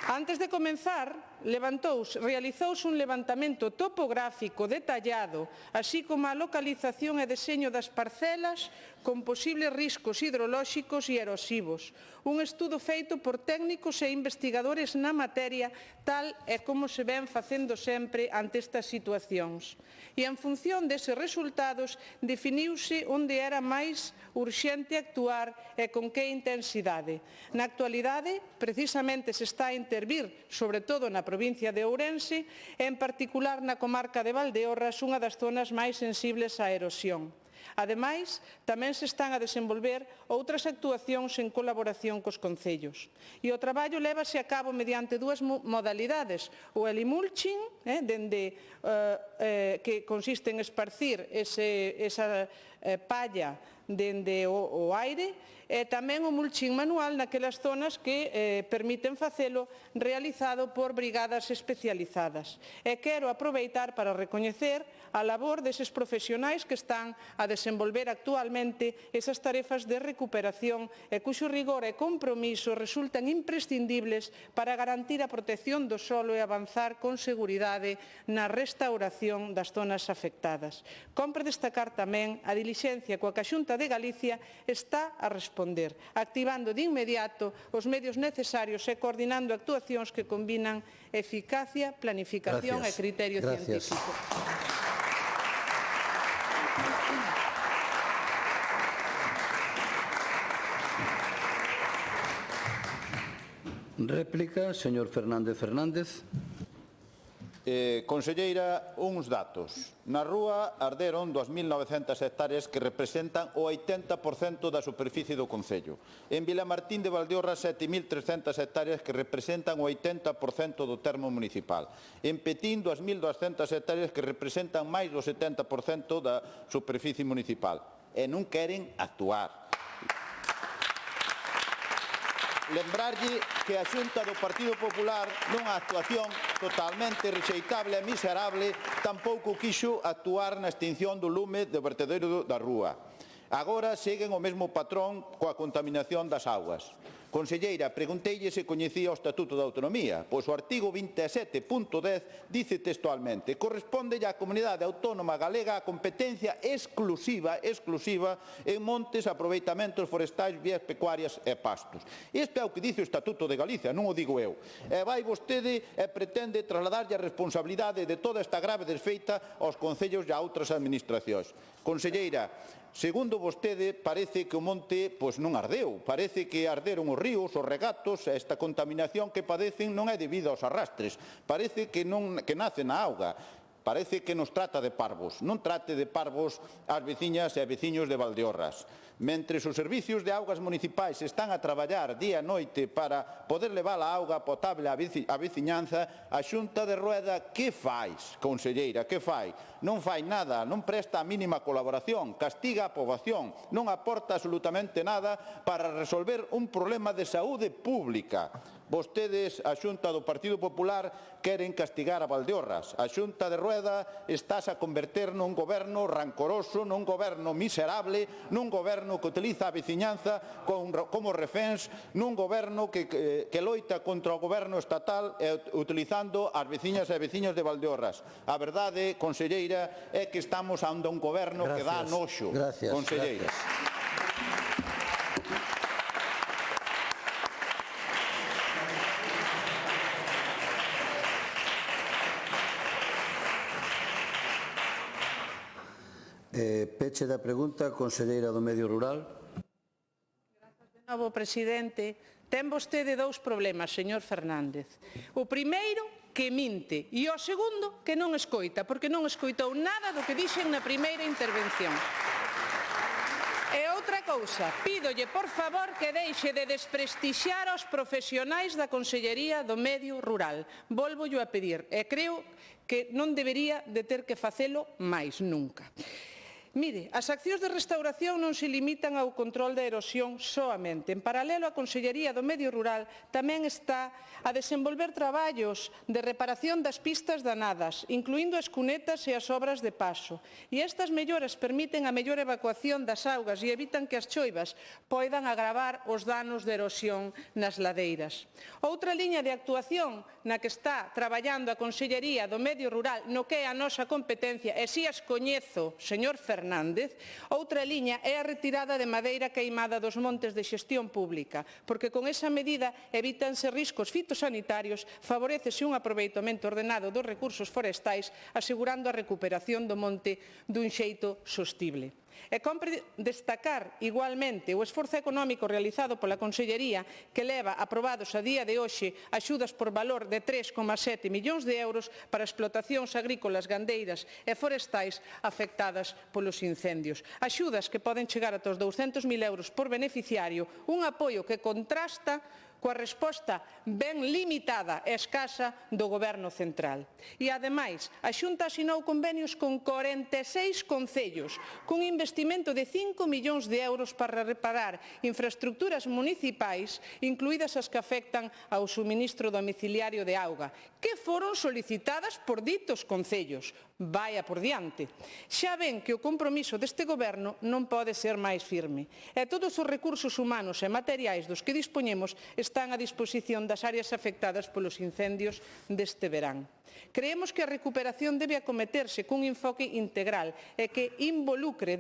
[SPEAKER 9] Antes de comenzar, realizouse un levantamento topográfico detallado, así como a localización e deseño das parcelas con posibles riscos hidrolóxicos e erosivos. Un estudo feito por técnicos e investigadores na materia, tal e como se ven facendo sempre ante estas situacións. E en función deses resultados, definiuse onde era máis urxente actuar e con que intensidade. Na actualidade, precisamente se está a intervir, sobre todo na provincia de Ourense, e en particular na comarca de Valdeorras, unha das zonas máis sensibles á erosión. Ademais, tamén se están a desenvolver outras actuacións en colaboración cos concellos. E o traballo lévase a cabo mediante dúas modalidades. O elimulching, que consiste en esparcir esa palla dende o aire, e tamén o mulching manual naquelas zonas que permiten facelo, realizado por brigadas especializadas. E quero aproveitar para recoñecer a labor deses profesionais que están a desenvolver actualmente esas tarefas de recuperación e cuxo rigor e compromiso resultan imprescindibles para garantir a protección do solo e avanzar con seguridade na restauración das zonas afectadas. Compre destacar tamén a dilixencia coa que a Xunta de Galicia está a responder, activando de inmediato os medios necesarios e coordinando actuacións que combinan eficacia, planificación e criterio científico.
[SPEAKER 1] Réplica, señor Fernández Fernández.
[SPEAKER 2] Conselleira, uns datos. Na rúa arderon 2.900 hectáreas que representan o 80% da superficie do Concello. En Vilamartín de Valdeorras, 7.300 hectáreas que representan o 80% do termo municipal. En Petín, 2.200 hectáreas que representan máis do 70% da superficie municipal. E non queren actuar. Lembrarlle que a Xunta do Partido Popular, nunha actuación totalmente rexeitable e miserable, tampouco quixo actuar na extinción do lume do vertedero da rúa. Agora seguen o mesmo patrón coa contaminación das augas. Conselleira, pregunteille se coñecía o Estatuto da Autonomía, pois o artigo 27.10 dice textualmente: corresponde á Comunidade Autónoma Galega a competencia exclusiva en montes, aproveitamentos forestais, vías pecuarias e pastos. Isto é o que dice o Estatuto de Galicia, non o digo eu. E vai vostede e pretende trasladarlle a responsabilidade de toda esta grave desfeita aos concellos e a outras administracións. Conselleira, segundo vostede, parece que o monte non ardeu, parece que arderon os ríos, os regatos, e esta contaminación que padecen non é debida aos arrastres, parece que nace na auga, parece que nos trata de parvos. Non trate de parvos ás veciñas e veciños de Valdeorras. Mentres os servicios de augas municipais están a traballar día e noite para poder levar a auga potable á veciñanza, a Xunta de Rueda que fais, conselleira, que fai? Non fai nada, non presta a mínima colaboración, castiga a poboación, non aporta absolutamente nada para resolver un problema de saúde pública. Vostedes, a Xunta do Partido Popular, queren castigar a Valdeorras. A Xunta de Rueda estás a converter nun goberno rancoroso, nun goberno miserable, nun goberno que utiliza a veciñanza como reféns, nun goberno que loita contra o goberno estatal utilizando as veciñas e veciños de Valdeorras. A verdade, conselleira, é que estamos ante un goberno que dá noxo. Conselleira.
[SPEAKER 1] Peche da pregunta, conselleira do Medio Rural.
[SPEAKER 9] Grazas de novo, presidente. Ten vostede dous problemas, señor Fernández. O primeiro, que minte, e o segundo, que non escoita, porque non escoitou nada do que dixen na primeira intervención. E outra cousa, pídolle, por favor, que deixe de desprestixiar aos profesionais da Consellería do Medio Rural. Volvollo a pedir, e creo que non debería de ter que facelo máis nunca. Mire, as accións de restauración non se limitan ao control da erosión soamente. En paralelo, a Consellería do Medio Rural tamén está a desenvolver traballos de reparación das pistas danadas, incluindo as cunetas e as obras de paso. E estas melloras permiten a mellor evacuación das augas e evitan que as choivas poidan agravar os danos de erosión nas ladeiras. Outra liña de actuación na que está traballando a Consellería do Medio Rural, no que é a nosa competencia, e si as coñezo, señor Fernández, outra liña é a retirada de madeira queimada dos montes de xestión pública, porque con esa medida evítanse riscos fitosanitarios, favorecese un aproveitamento ordenado dos recursos forestais, asegurando a recuperación do monte dun xeito sostible. E compre destacar igualmente o esforzo económico realizado pola Consellería, que leva aprobados a día de hoxe axudas por valor de 3,7 millóns de euros para explotacións agrícolas, gandeiras e forestais afectadas polos incendios. Axudas que poden chegar ata os 200.000 euros por beneficiario, un apoio que contrasta coa resposta ben limitada e escasa do Goberno central. E, ademais, a Xunta asinou convenios con 46 concellos, cun investimento de 5 millóns de euros para reparar infraestructuras municipais, incluídas as que afectan ao suministro domiciliario de auga, que foron solicitadas por ditos concellos. Vaya por diante. Xa ven que o compromiso deste Goberno non pode ser máis firme. E todos os recursos humanos e materiais dos que dispoñemos están a disposición das áreas afectadas polos incendios deste verán. Creemos que a recuperación debe acometerse cun enfoque integral e que involucre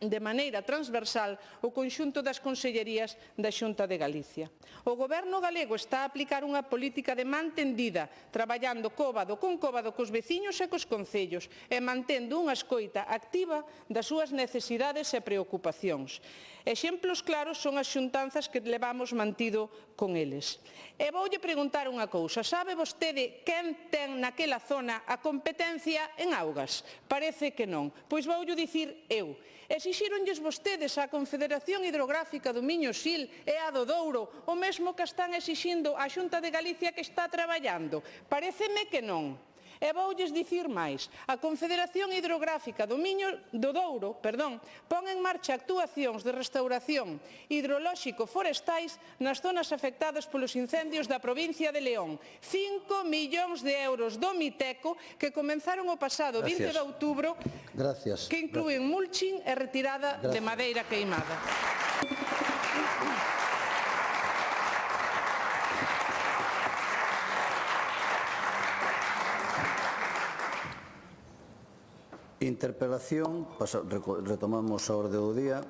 [SPEAKER 9] de maneira transversal o conxunto das consellerías da Xunta de Galicia. O Goberno galego está a aplicar unha política de man tendida, traballando cóbado con cóbado cos veciños e cos concellos e mantendo unha escoita activa das súas necesidades e preocupacións. Exemplos claros son as xuntanzas que levamos mantido con eles. E voulle preguntar unha cousa. Sabe vostede quen ten naquela zona a competencia en augas? Parece que non. Pois voullo dicir eu. Exixíronlles vostedes á Confederación Hidrográfica do Miño-Sil e a do Douro o mesmo que están exixindo á Xunta de Galicia que está traballando? Paréceme que non. E voulles dicir máis. A Confederación Hidrográfica do Douro pon en marcha actuacións de restauración hidrolóxico-forestais nas zonas afectadas polos incendios da provincia de León. 5 millóns de euros do Miteco que comenzaron o pasado 20 de outubro, que inclúen mulching e retirada de madeira queimada.
[SPEAKER 1] Interpelación, retomamos a orde do día,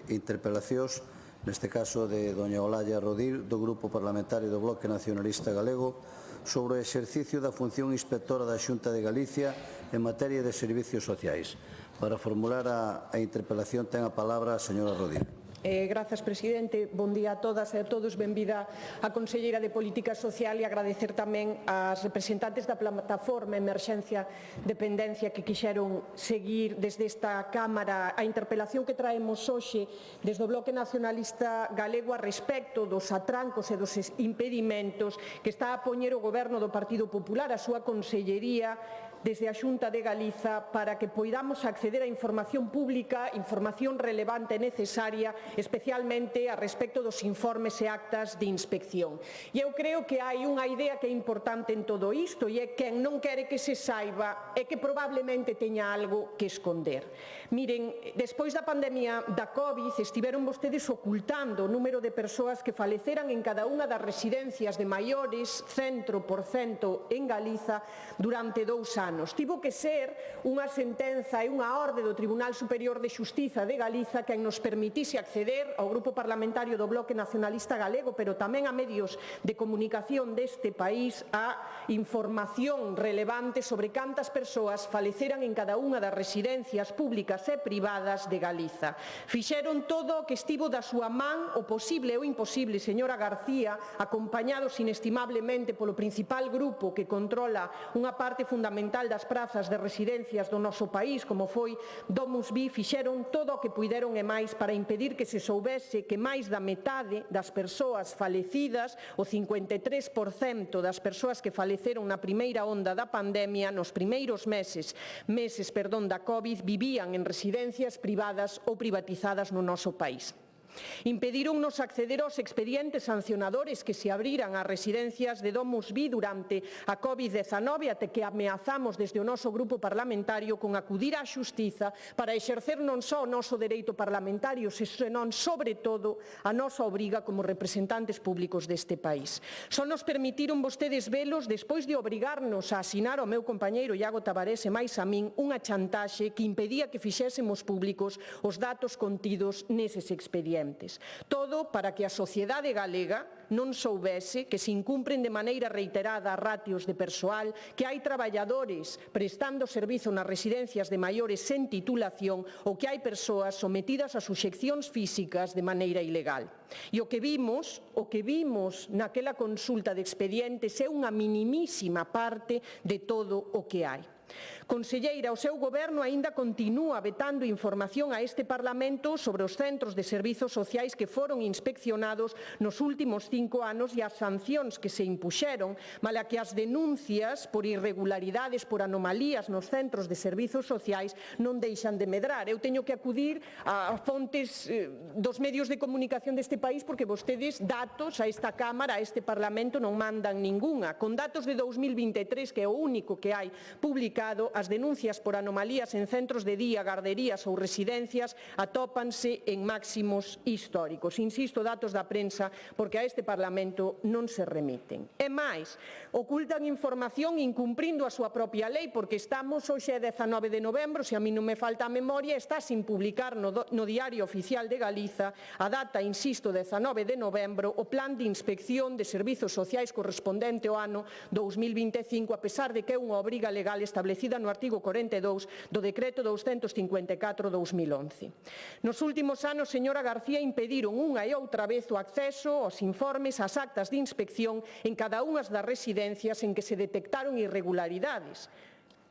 [SPEAKER 1] interpelacións, neste caso de doña Olalla Rodil, do Grupo Parlamentario do Bloque Nacionalista Galego, sobre o exercicio da función inspectora da Xunta de Galicia en materia de servicios sociais. Para formular a interpelación ten a palabra a señora Rodil.
[SPEAKER 10] Grazas, presidente. Bon día a todas e a todos. Benvida a conselleira de Política Social e agradecer tamén ás representantes da plataforma Emerxencia Dependencia que quixeron seguir desde esta Cámara a interpelación que traemos hoxe desde o Bloque Nacionalista Galego a respecto dos atrancos e dos impedimentos que está a poñer o Goberno do Partido Popular, a súa consellería, desde a Xunta de Galiza para que poidamos acceder a información pública, información relevante e necesaria, especialmente a respecto dos informes e actas de inspección. E eu creo que hai unha idea que é importante en todo isto e é quen non quere que se saiba e que probablemente teña algo que esconder. Miren, despois da pandemia da COVID estiveron vostedes ocultando o número de persoas que faleceran en cada unha das residencias de maiores, centro por cento en Galiza, durante 2 anos. Tivo que ser unha sentenza e unha orde do Tribunal Superior de Xustiza de Galiza que nos permitise acceder ao Grupo Parlamentario do Bloque Nacionalista Galego, pero tamén a medios de comunicación deste país, a información relevante sobre cantas persoas faleceran en cada unha das residencias públicas e privadas de Galiza. Fixeron todo o que estivo da súa man, o posible e o imposible, señora García, acompañados inestimablemente polo principal grupo que controla unha parte fundamental das prazas de residencias do noso país, como foi DomusVi, fixeron todo o que puideron e máis para impedir que se soubese que máis da metade das persoas falecidas, o 53% das persoas que faleceron na primeira onda da pandemia, nos primeiros meses da COVID, vivían en residencias privadas ou privatizadas no noso país. Impedíronnos acceder aos expedientes sancionadores que se abriran ás residencias de DomusVi durante a COVID-19 até que ameazamos desde o noso grupo parlamentario con acudir á xustiza para exercer non só o noso dereito parlamentario, senón, sobre todo, a nosa obriga como representantes públicos deste país. Só nos permitiron vostedes velos despois de obrigarnos a asinar ao meu compañeiro Iago Tabarés e máis a min unha chantaxe que impedía que fixésemos públicos os datos contidos neses expedientes. Todo para que a sociedade galega non soubese que se incumpren de maneira reiterada as ratios de persoal, que hai traballadores prestando servizo nas residencias de maiores sen titulación ou que hai persoas sometidas a suxeccións físicas de maneira ilegal. E o que vimos naquela consulta de expedientes é unha minimísima parte de todo o que hai. Conselleira, o seu goberno aínda continúa vetando información a este Parlamento sobre os centros de servizos sociais que foron inspeccionados nos últimos 5 anos e as sancións que se impuxeron, mala que as denuncias por irregularidades, por anomalías nos centros de servizos sociais non deixan de medrar. Eu teño que acudir a fontes dos medios de comunicación deste país porque vostedes datos a esta Cámara, a este Parlamento, non mandan ningunha. Con datos de 2023, que é o único que hai publicado, as denuncias por anomalías en centros de día, garderías ou residencias atópanse en máximos históricos. Insisto, datos da prensa, porque a este Parlamento non se remiten. E máis, ocultan información incumprindo a súa propia lei, porque estamos hoxe 19 de novembro, se a mí non me falta a memoria, está sin publicar no Diario Oficial de Galiza a data, insisto, 19 de novembro, o Plan de Inspección de Servizos Sociais correspondente ao ano 2025, a pesar de que é unha obriga legal establecida no artigo 42 do Decreto 254/2011. Nos últimos anos, señora García, impediron unha e outra vez o acceso aos informes, ás actas de inspección en cada unha das residencias en que se detectaron irregularidades.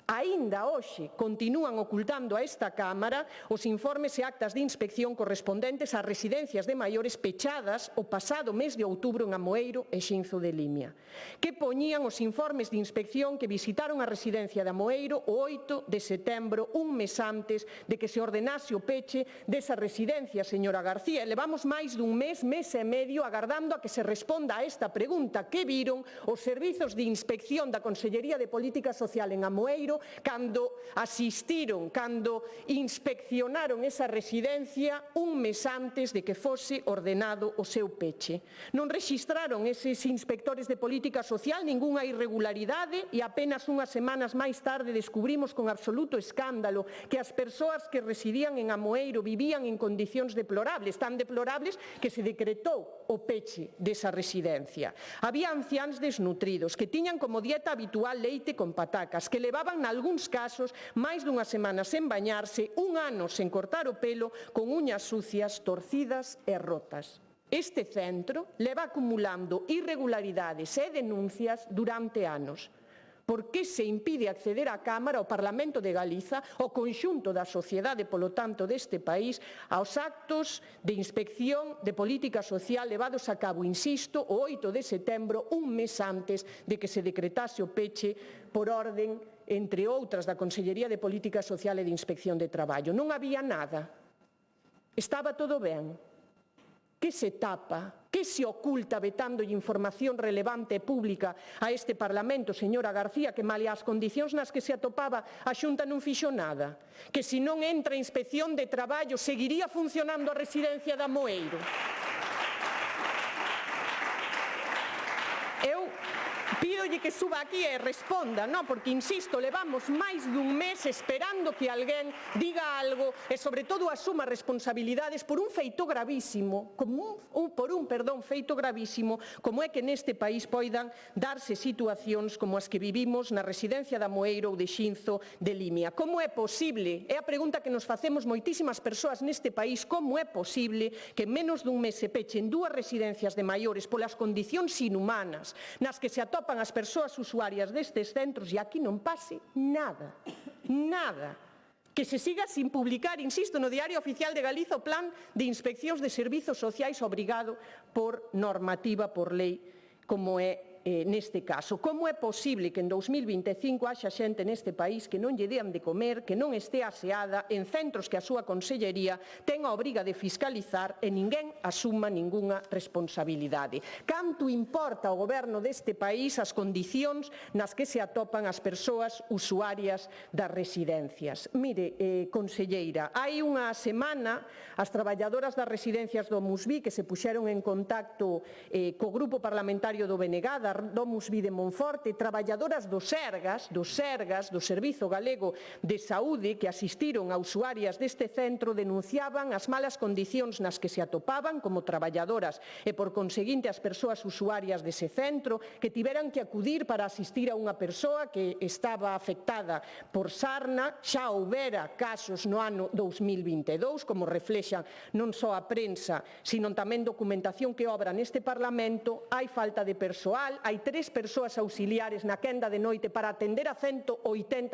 [SPEAKER 10] Aínda hoxe continúan ocultando a esta Cámara os informes e actas de inspección correspondentes ás residencias de maiores pechadas o pasado mes de outubro en Amoeiro e Xinzo de Limia, que poñían os informes de inspección que visitaron a residencia de Amoeiro o 8 de setembro, un mes antes de que se ordenase o peche desa residencia, señora García. Levamos máis dun mes, mes e medio, agardando a que se responda a esta pregunta. Que viron os servizos de inspección da Consellería de Política Social en Amoeiro cando asistiron, cando inspeccionaron esa residencia un mes antes de que fose ordenado o seu peche? Non rexistraron eses inspectores de política social ningunha irregularidade e apenas unhas semanas máis tarde descubrimos con absoluto escándalo que as persoas que residían en Amoeiro vivían en condicións deplorables, tan deplorables que se decretou o peche desa residencia. Había anciáns desnutridos que tiñan como dieta habitual leite con patacas, que levaban nalgúns casos máis dunha semana sen bañarse, un ano sen cortar o pelo, con uñas sucias, torcidas e rotas. Este centro leva acumulando irregularidades e denuncias durante anos. Por que se impide acceder á Cámara, ao Parlamento de Galiza, ao conxunto da sociedade, polo tanto, deste país, aos actos de inspección de política social levados a cabo, insisto, o 8 de setembro, un mes antes de que se decretase o peche por orden, entre outras, da Consellería de Política Social e de Inspección de Traballo? Non había nada. Estaba todo ben. Que se tapa? Que se oculta vetando información relevante e pública a este Parlamento, señora García, que malia as condicións nas que se atopaba a Xunta non fixo nada? Que se non entra a Inspección de Traballo seguiría funcionando a residencia de Amoeiro? Eu pídolle que suba aquí e responda, non? Porque, insisto, levamos máis dun mes esperando que alguén diga algo e, sobre todo, asuma responsabilidades por un feito gravísimo, feito gravísimo, como é que neste país poidan darse situacións como as que vivimos na residencia de Amoeiro ou de Xinzo de Limia. Como é posible? É a pregunta que nos facemos moitísimas persoas neste país. Como é posible que en menos dun mes se pechen 2 residencias de maiores polas condicións inhumanas nas que se atopan as persoas usuarias destes centros e aquí non pase nada, nada? Que se siga sin publicar, insisto, no Diario Oficial de Galiza o Plan de Inspeccións de Servizos Sociais obrigado por normativa, por lei, como é neste caso. Como é posible que en 2025 haxa xente neste país que non lle dean de comer, que non este aseada en centros que a súa Consellería ten a obriga de fiscalizar e ninguén asuma ningunha responsabilidade? Canto importa ao goberno deste país as condicións nas que se atopan as persoas usuarias das residencias? Mire, conselleira, hai unha semana as traballadoras das residencias do Musví que se puxeron en contacto co grupo parlamentario do BNG, Domus Vi de Monforte, traballadoras do Sergas, do Servizo Galego de Saúde, que asistiron a usuarias deste centro, denunciaban as malas condicións nas que se atopaban como traballadoras e, por conseguinte, as persoas usuarias dese centro que tiveran que acudir para asistir a unha persoa que estaba afectada por sarna. Xa houbera casos no ano 2022, como reflexan non só a prensa, sino tamén documentación que obra neste Parlamento. Hai falta de persoal, hai 3 persoas auxiliares na quenda de noite para atender a 180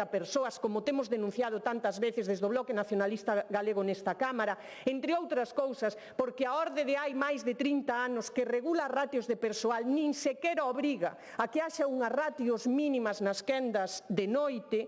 [SPEAKER 10] persoas, como temos denunciado tantas veces desde o Bloque Nacionalista Galego nesta Cámara, entre outras cousas, porque a orde de hai máis de 30 anos que regula ratios de persoal nin sequera obriga a que haxa unhas ratios mínimas nas quendas de noite,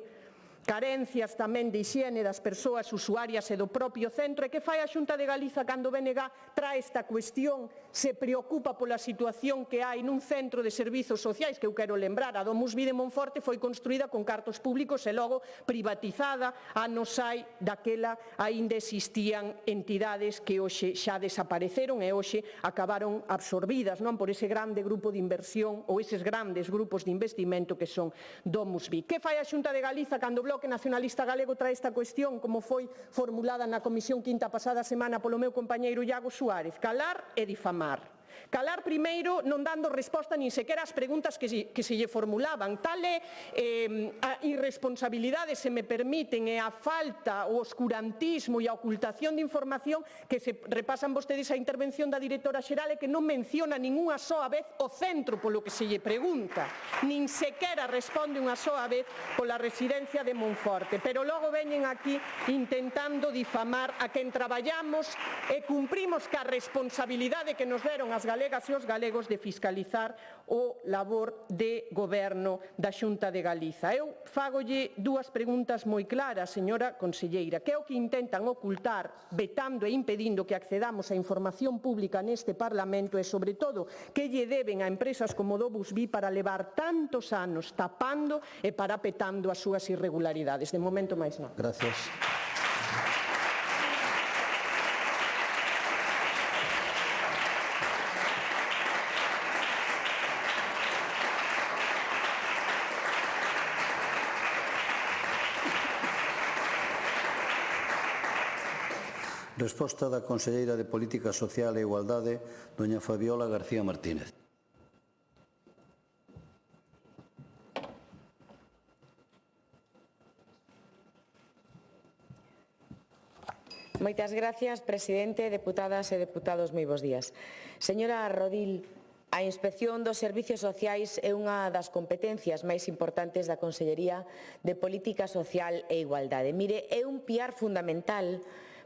[SPEAKER 10] carencias tamén de hixiene das persoas usuarias e do propio centro, e que fai a Xunta de Galiza cando o BNG trae esta cuestión, se preocupa pola situación que hai nun centro de servizos sociais, que eu quero lembrar, a Domus Vi de Monforte foi construída con cartos públicos e logo privatizada, anos hai daquela aínda existían entidades que hoxe xa desapareceron e hoxe acabaron absorbidas non por ese grande grupo de inversión ou eses grandes grupos de investimento que son Domus Vi. Que fai a Xunta de Galiza cando o Bloque Nacionalista Galego trae esta cuestión, como foi formulada na Comisión Quinta pasada semana polo meu compañeiro Iago Suárez? Calar e difamar. Calar primeiro non dando resposta nin sequera ás preguntas que se lle formulaban. Tal é a irresponsabilidade, se me permiten, e a falta, o oscurantismo e a ocultación de información que se repasan vostedes a intervención da directora xeral e que non menciona ningunha soa vez o centro polo que se lle pregunta. Nin sequera responde unha soa vez pola residencia de Monforte. Pero logo veñen aquí intentando difamar a quen traballamos e cumprimos ca responsabilidade que nos deron as galegas e os galegos de fiscalizar o labor de goberno da Xunta de Galiza. Eu fágolle dúas preguntas moi claras, señora conselleira. Que é o que intentan ocultar, vetando e impedindo que accedamos a información pública neste Parlamento e, sobre todo, que lle deben a empresas como Domus Vi para levar tantos anos tapando e parapetando as súas irregularidades? De momento, máis non.
[SPEAKER 1] Gracias. Resposta da conselleira de Política Social e Igualdade, doña Fabiola García Martínez.
[SPEAKER 11] Moitas gracias, presidente, deputadas e deputados, moi bons días. Señora Rodil, a inspección dos servizos sociais é unha das competencias máis importantes da Consellería de Política Social e Igualdade. Mire, é un piar fundamental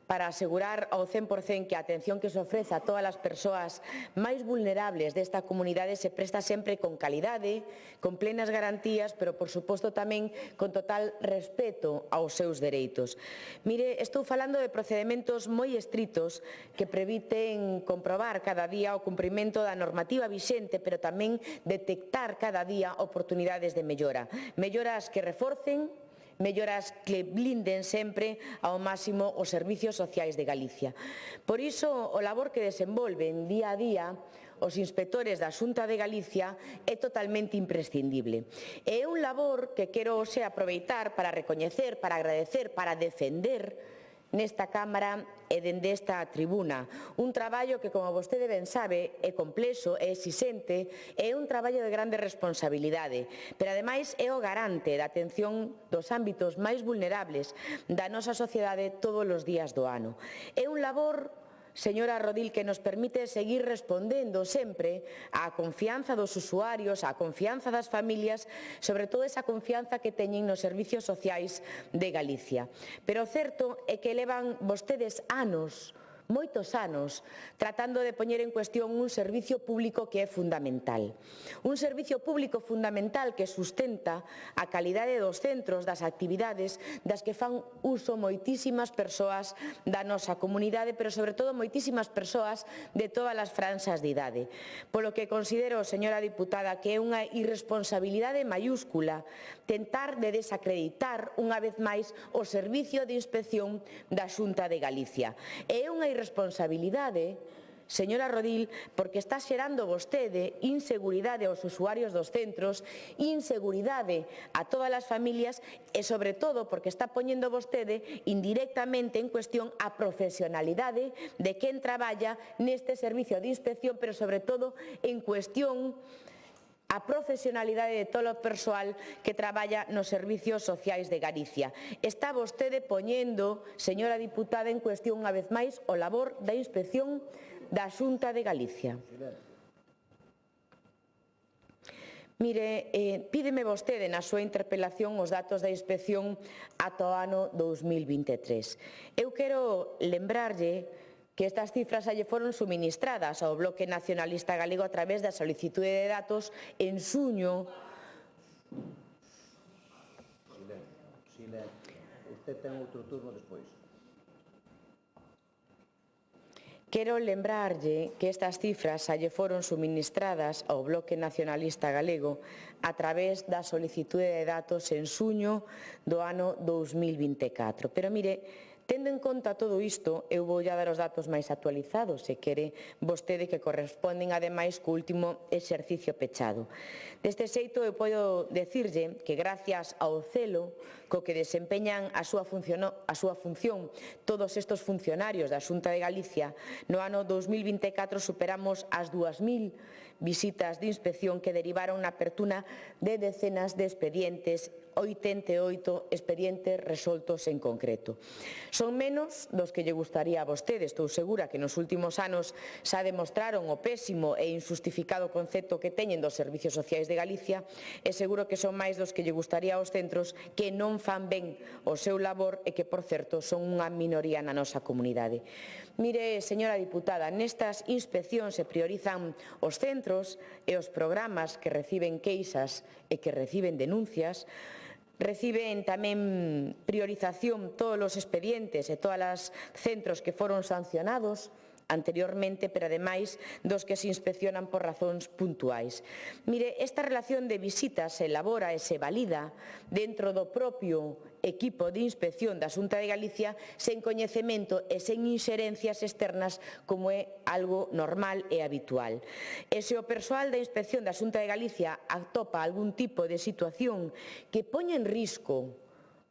[SPEAKER 11] para asegurar ao 100% que a atención que se ofrece a todas as persoas máis vulnerables desta comunidade se presta sempre con calidade, con plenas garantías, pero, por suposto, tamén con total respeto aos seus dereitos. Mire, estou falando de procedementos moi estritos que previten comprobar cada día o cumprimento da normativa vixente, pero tamén detectar cada día oportunidades de mellora. Melloras que reforcen, melloras que blinden sempre ao máximo os servizos sociais de Galicia. Por iso, o labor que desenvolven día a día os inspectores da Xunta de Galicia é totalmente imprescindible. É un labor que quero hoxe aproveitar para recoñecer, para agradecer, para defender nesta Cámara e dende esta tribuna. Un traballo que, como vostede ben sabe, é complexo, é exixente, é un traballo de grande responsabilidade, pero ademais é o garante da atención dos ámbitos máis vulnerables da nosa sociedade todos os días do ano. É un labor, señora Rodil, que nos permite seguir respondendo sempre á confianza dos usuarios, á confianza das familias, sobre todo esa confianza que teñen nos servizos sociais de Galicia. Pero o certo é que levan vostedes anos, moitos anos, tratando de poñer en cuestión un servicio público que é fundamental. Un servicio público fundamental que sustenta a calidade dos centros, das actividades, das que fan uso moitísimas persoas da nosa comunidade, pero sobre todo moitísimas persoas de todas as franxas de idade. Polo que considero, señora diputada, que é unha irresponsabilidade mayúscula tentar de desacreditar unha vez máis o servicio de inspección da Xunta de Galicia. É unha irresponsabilidade, señora Rodil, porque está xerando vostede inseguridade aos usuarios dos centros, inseguridade a todas as familias e, sobre todo, porque está poñendo vostede indirectamente en cuestión a profesionalidade de quen traballa neste servicio de inspección, pero, sobre todo, en cuestión a profesionalidade de todo o persoal que traballa nos servizos sociais de Galicia. Está vostede poñendo, señora diputada, en cuestión unha vez máis o labor da inspección da Xunta de Galicia. Mire, pídeme vostede na súa interpelación os datos da inspección ata o ano 2023. Eu quero lembrarlle que estas cifras lle foron suministradas ao Bloque Nacionalista Galego a través da solicitude de datos en xuño.
[SPEAKER 1] Usted ten outro turno despois.
[SPEAKER 11] Quero lembrarlle que estas cifras lle foron suministradas ao Bloque Nacionalista Galego a través da solicitude de datos en xuño do ano 2024. Pero mire, tendo en conta todo isto, eu vou dar os datos máis actualizados, se quere vostede, que corresponden ademais co último exercicio pechado. Deste xeito, eu podo decirlle que gracias ao celo co que desempeñan a súa función todos estes funcionarios da Xunta de Galicia, no ano 2024 superamos as 2.000 visitas de inspección que derivaron na apertura de decenas de expedientes, 88 expedientes resoltos en concreto. Son menos dos que lle gustaría a vostede. Estou segura que nos últimos anos xa demostraron o pésimo e injustificado concepto que teñen dos servicios sociais de Galicia e seguro que son máis dos que lle gustaría aos centros que non fan ben o seu labor e que, por certo, son unha minoría na nosa comunidade. Mire, señora diputada, nestas inspeccións se priorizan os centros e os programas que reciben queixas e que reciben denuncias. Reciben tamén priorización todos os expedientes e todos os centros que foron sancionados anteriormente, pero ademais dos que se inspeccionan por razóns puntuais. Mire, esta relación de visitas se elabora e se valida dentro do propio equipo de inspección da Xunta de Galicia sen coñecemento e sen inxerencias externas, como é algo normal e habitual. E se o persoal da inspección da Xunta de Galicia atopa algún tipo de situación que poña en risco,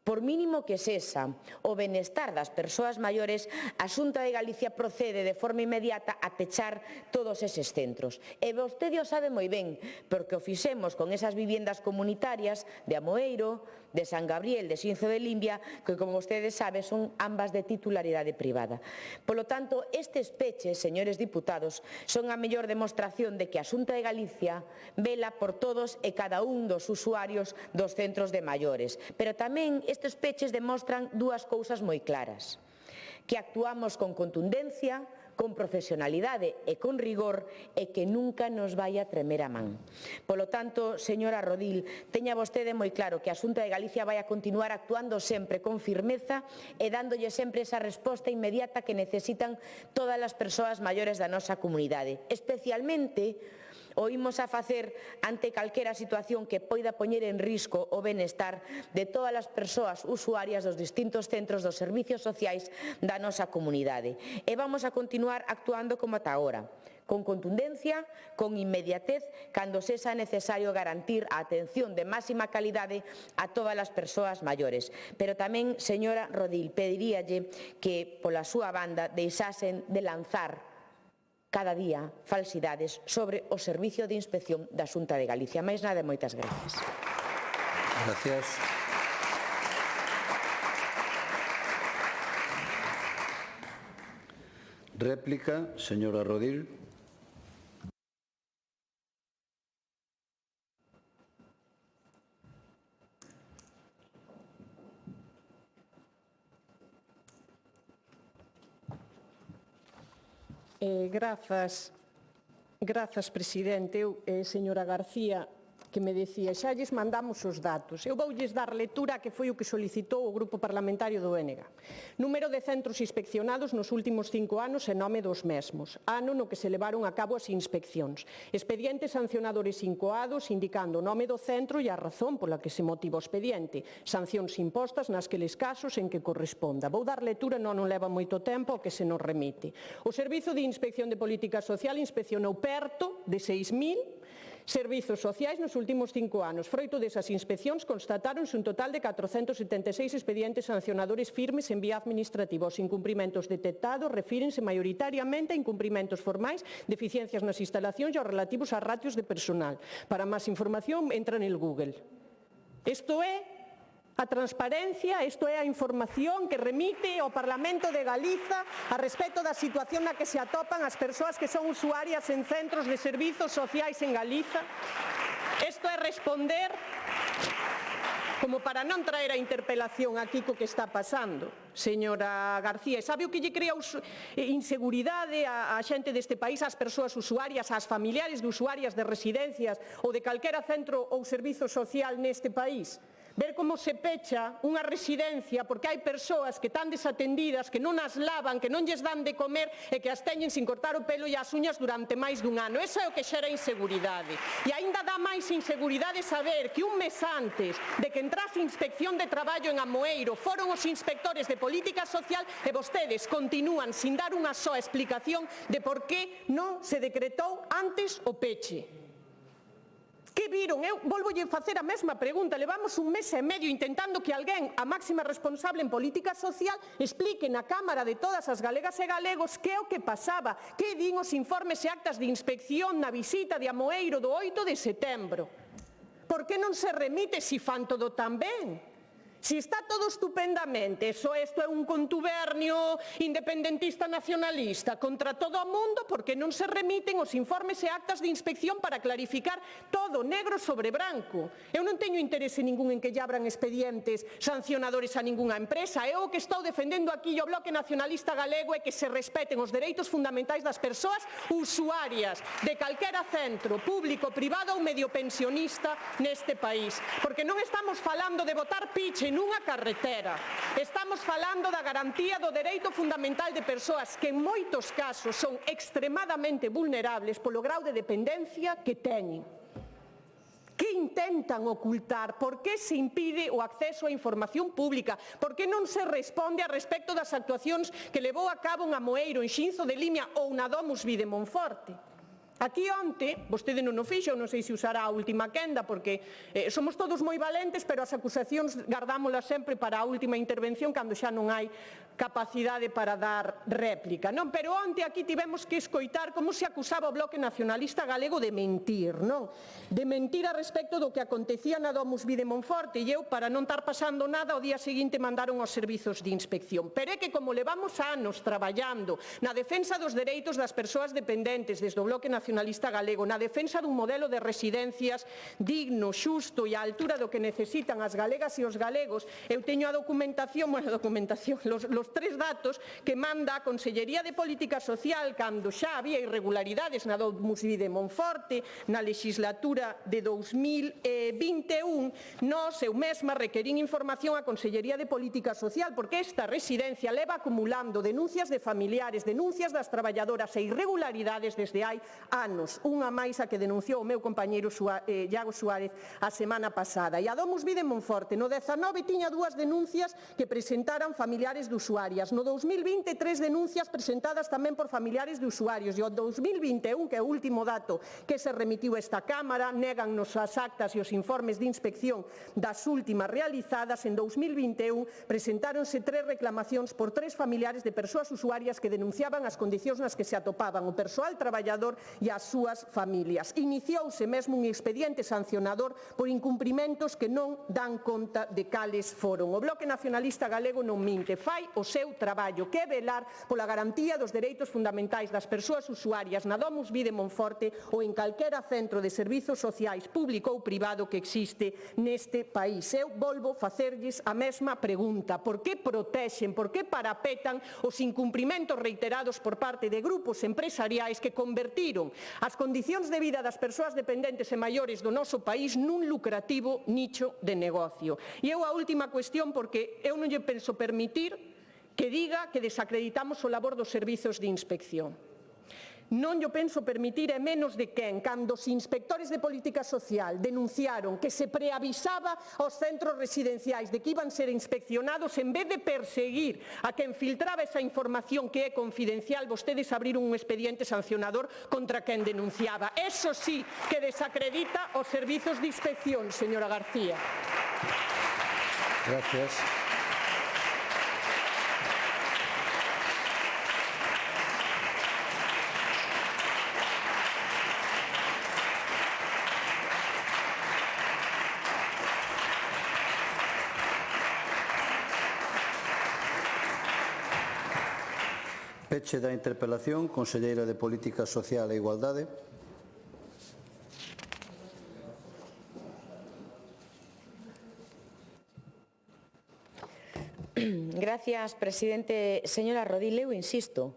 [SPEAKER 11] por mínimo que sexa, o benestar das persoas maiores, a Xunta de Galicia procede de forma inmediata a pechar todos eses centros. E vostede o sabe moi ben, porque o fixemos con esas viviendas comunitarias de Amoeiro, de San Gabriel, de Xinzo de Limbia, que, como vostede sabe, son ambas de titularidade privada. Polo tanto, estes peches, señores diputados, son a mellor demostración de que a Xunta de Galicia vela por todos e cada un dos usuarios dos centros de maiores. Pero tamén estes peches demostran dúas cousas moi claras: que actuamos con contundencia, con profesionalidade e con rigor, e que nunca nos vai a tremer a man. Polo tanto, señora Rodil, teña vostede moi claro que a Xunta de Galicia vai a continuar actuando sempre con firmeza e dándolle sempre esa resposta inmediata que necesitan todas as persoas maiores da nosa comunidade, especialmente o imos a facer ante calquera situación que poida poñer en risco o benestar de todas as persoas usuarias dos distintos centros dos servicios sociais da nosa comunidade. E vamos a continuar actuando como ata agora, con contundencia, con inmediatez, cando sexa necesario garantir a atención de máxima calidade a todas as persoas maiores. Pero tamén, señora Rodil, pediríalle que, pola súa banda, deixasen de lanzar cada día falsidades sobre o Servicio de Inspección da Xunta de Galicia. Máis nada, moitas gracias.
[SPEAKER 1] Gracias. Réplica, señora Rodil.
[SPEAKER 10] Grazas, presidente. Señora García, que me decía, xa lles mandamos os datos. Eu voulles dar lectura que foi o que solicitou o Grupo Parlamentario do ENG. Número de centros inspeccionados nos últimos 5 anos en nome dos mesmos. Ano no que se levaron a cabo as inspeccións. Expedientes sancionadores incoados indicando o nome do centro e a razón pola que se motiva o expediente. Sancións impostas nasqueles casos en que corresponda. Vou dar lectura, non leva moito tempo, o que se nos remite. O Servizo de Inspección de Política Social inspeccionou perto de 6.000 servizos sociais nos últimos 5 anos. Froito desas inspeccións constatáronse un total de 476 expedientes sancionadores firmes en vía administrativa. Os incumprimentos detectados refírense maioritariamente a incumprimentos formais, deficiencias nas instalacións e aos relativos a ratios de personal. Para máis información, entra en el Google. Isto é a transparencia, isto é a información que remite o Parlamento de Galiza a respecto da situación na que se atopan as persoas que son usuarias en centros de servizos sociais en Galiza. Isto é responder como para non traer a interpelación aquí co que está pasando, señora García. E sabe o que lle crea inseguridade a xente deste país, ás persoas usuarias, ás familiares de usuarias de residencias ou de calquera centro ou servizo social neste país? Ver como se pecha unha residencia porque hai persoas que están desatendidas, que non as lavan, que non lles dan de comer e que as teñen sin cortar o pelo e as uñas durante máis dun ano. Eso é o que xera inseguridade. E aínda dá máis inseguridade saber que un mes antes de que entrase a Inspección de Traballo en Amoeiro foron os inspectores de Política Social e vostedes continúan sin dar unha soa explicación de por que non se decretou antes o peche. Que viron? Eu volvolle facer a mesma pregunta. Levamos un mes e medio intentando que alguén, a máxima responsable en política social, explique na Cámara de todas as galegas e galegos que é o que pasaba, que din os informes e actas de inspección na visita de Amoeiro do 8 de setembro. Por que non se remite si fan todo tan ben? Si está todo estupendamente, isto é un contubernio independentista nacionalista contra todo o mundo, porque non se remiten os informes e actas de inspección para clarificar todo negro sobre branco. Eu non teño interese ningún en que lle abran expedientes sancionadores a ningunha empresa. Eu o que estou defendendo aquí o Bloque Nacionalista Galego é que se respeten os dereitos fundamentais das persoas usuarias de calquera centro público, privado ou medio pensionista neste país. Porque non estamos falando de botar piche nunha carretera. Estamos falando da garantía do dereito fundamental de persoas que en moitos casos son extremadamente vulnerables polo grau de dependencia que teñen. Que intentan ocultar? Por que se impide o acceso á información pública? Por que non se responde a respecto das actuacións que levou a cabo en Amoeiro, en Xinzo de Limia ou na DomusVi de Monforte? Aquí onte, vostede non o fixo, non sei se usará a última quenda, porque somos todos moi valentes, pero as acusacións gardámolas sempre para a última intervención, cando xa non hai capacidade para dar réplica, non? Pero onte aquí tivemos que escoitar como se acusaba o Bloque Nacionalista Galego de mentir, non? De mentir a respecto do que acontecía na DomusVi de Monforte, e eu, para non estar pasando nada, o día seguinte mandaron aos servizos de inspección. Pero é que como levamos anos traballando na defensa dos dereitos das persoas dependentes desde o Bloque Nacionalista Galego, na defensa dun modelo de residencias digno, xusto e á altura do que necesitan as galegas e os galegos, eu teño a documentación, los tres datos que manda a Consellería de Política Social cando xa había irregularidades na DomusVi de Monforte, na legislatura de 2021, eu mesma requerín información á Consellería de Política Social porque esta residencia leva acumulando denuncias de familiares, denuncias das traballadoras e irregularidades desde hai anos, unha máis a que denunciou o meu compañeiro Iago Suárez a semana pasada. E a DomusVi de Monforte no 19 tiña dúas denuncias que presentaran familiares de usuarias. No 2020, 3 denuncias presentadas tamén por familiares de usuarios. E o 2021, que é o último dato que se remitiu a esta Cámara, négannos as actas e os informes de inspección das últimas realizadas. En 2021 presentáronse 3 reclamacións por 3 familiares de persoas usuarias que denunciaban as condicións nas que se atopaban o persoal traballador e as súas familias. Iniciouse mesmo un expediente sancionador por incumprimentos que non dan conta de cales foron. O Bloque Nacionalista Galego non minte, fai o seu traballo, que é velar pola garantía dos dereitos fundamentais das persoas usuarias na DomusVi de Monforte ou en calquera centro de servizos sociais público ou privado que existe neste país. Eu volvo facerlles a mesma pregunta. Por que protexen, por que parapetan os incumprimentos reiterados por parte de grupos empresariais que convertiron as condicións de vida das persoas dependentes e maiores do noso país nun lucrativo nicho de negocio? E eu a última cuestión, porque eu non lle penso permitir que diga que desacreditamos o labor dos servizos de inspección. Non lle penso permitir, e menos de quen, cando os inspectores de política social denunciaron que se preavisaba aos centros residenciais de que iban ser inspeccionados, en vez de perseguir a quen filtraba esa información que é confidencial, vostedes abriron un expediente sancionador contra quen denunciaba. Eso sí que desacredita os servizos de inspección, señora García.
[SPEAKER 1] Gracias. Peche da interpelación, conselleira de Política Social e Igualdade.
[SPEAKER 11] Gracias, presidente. Señora Rodil, eu insisto,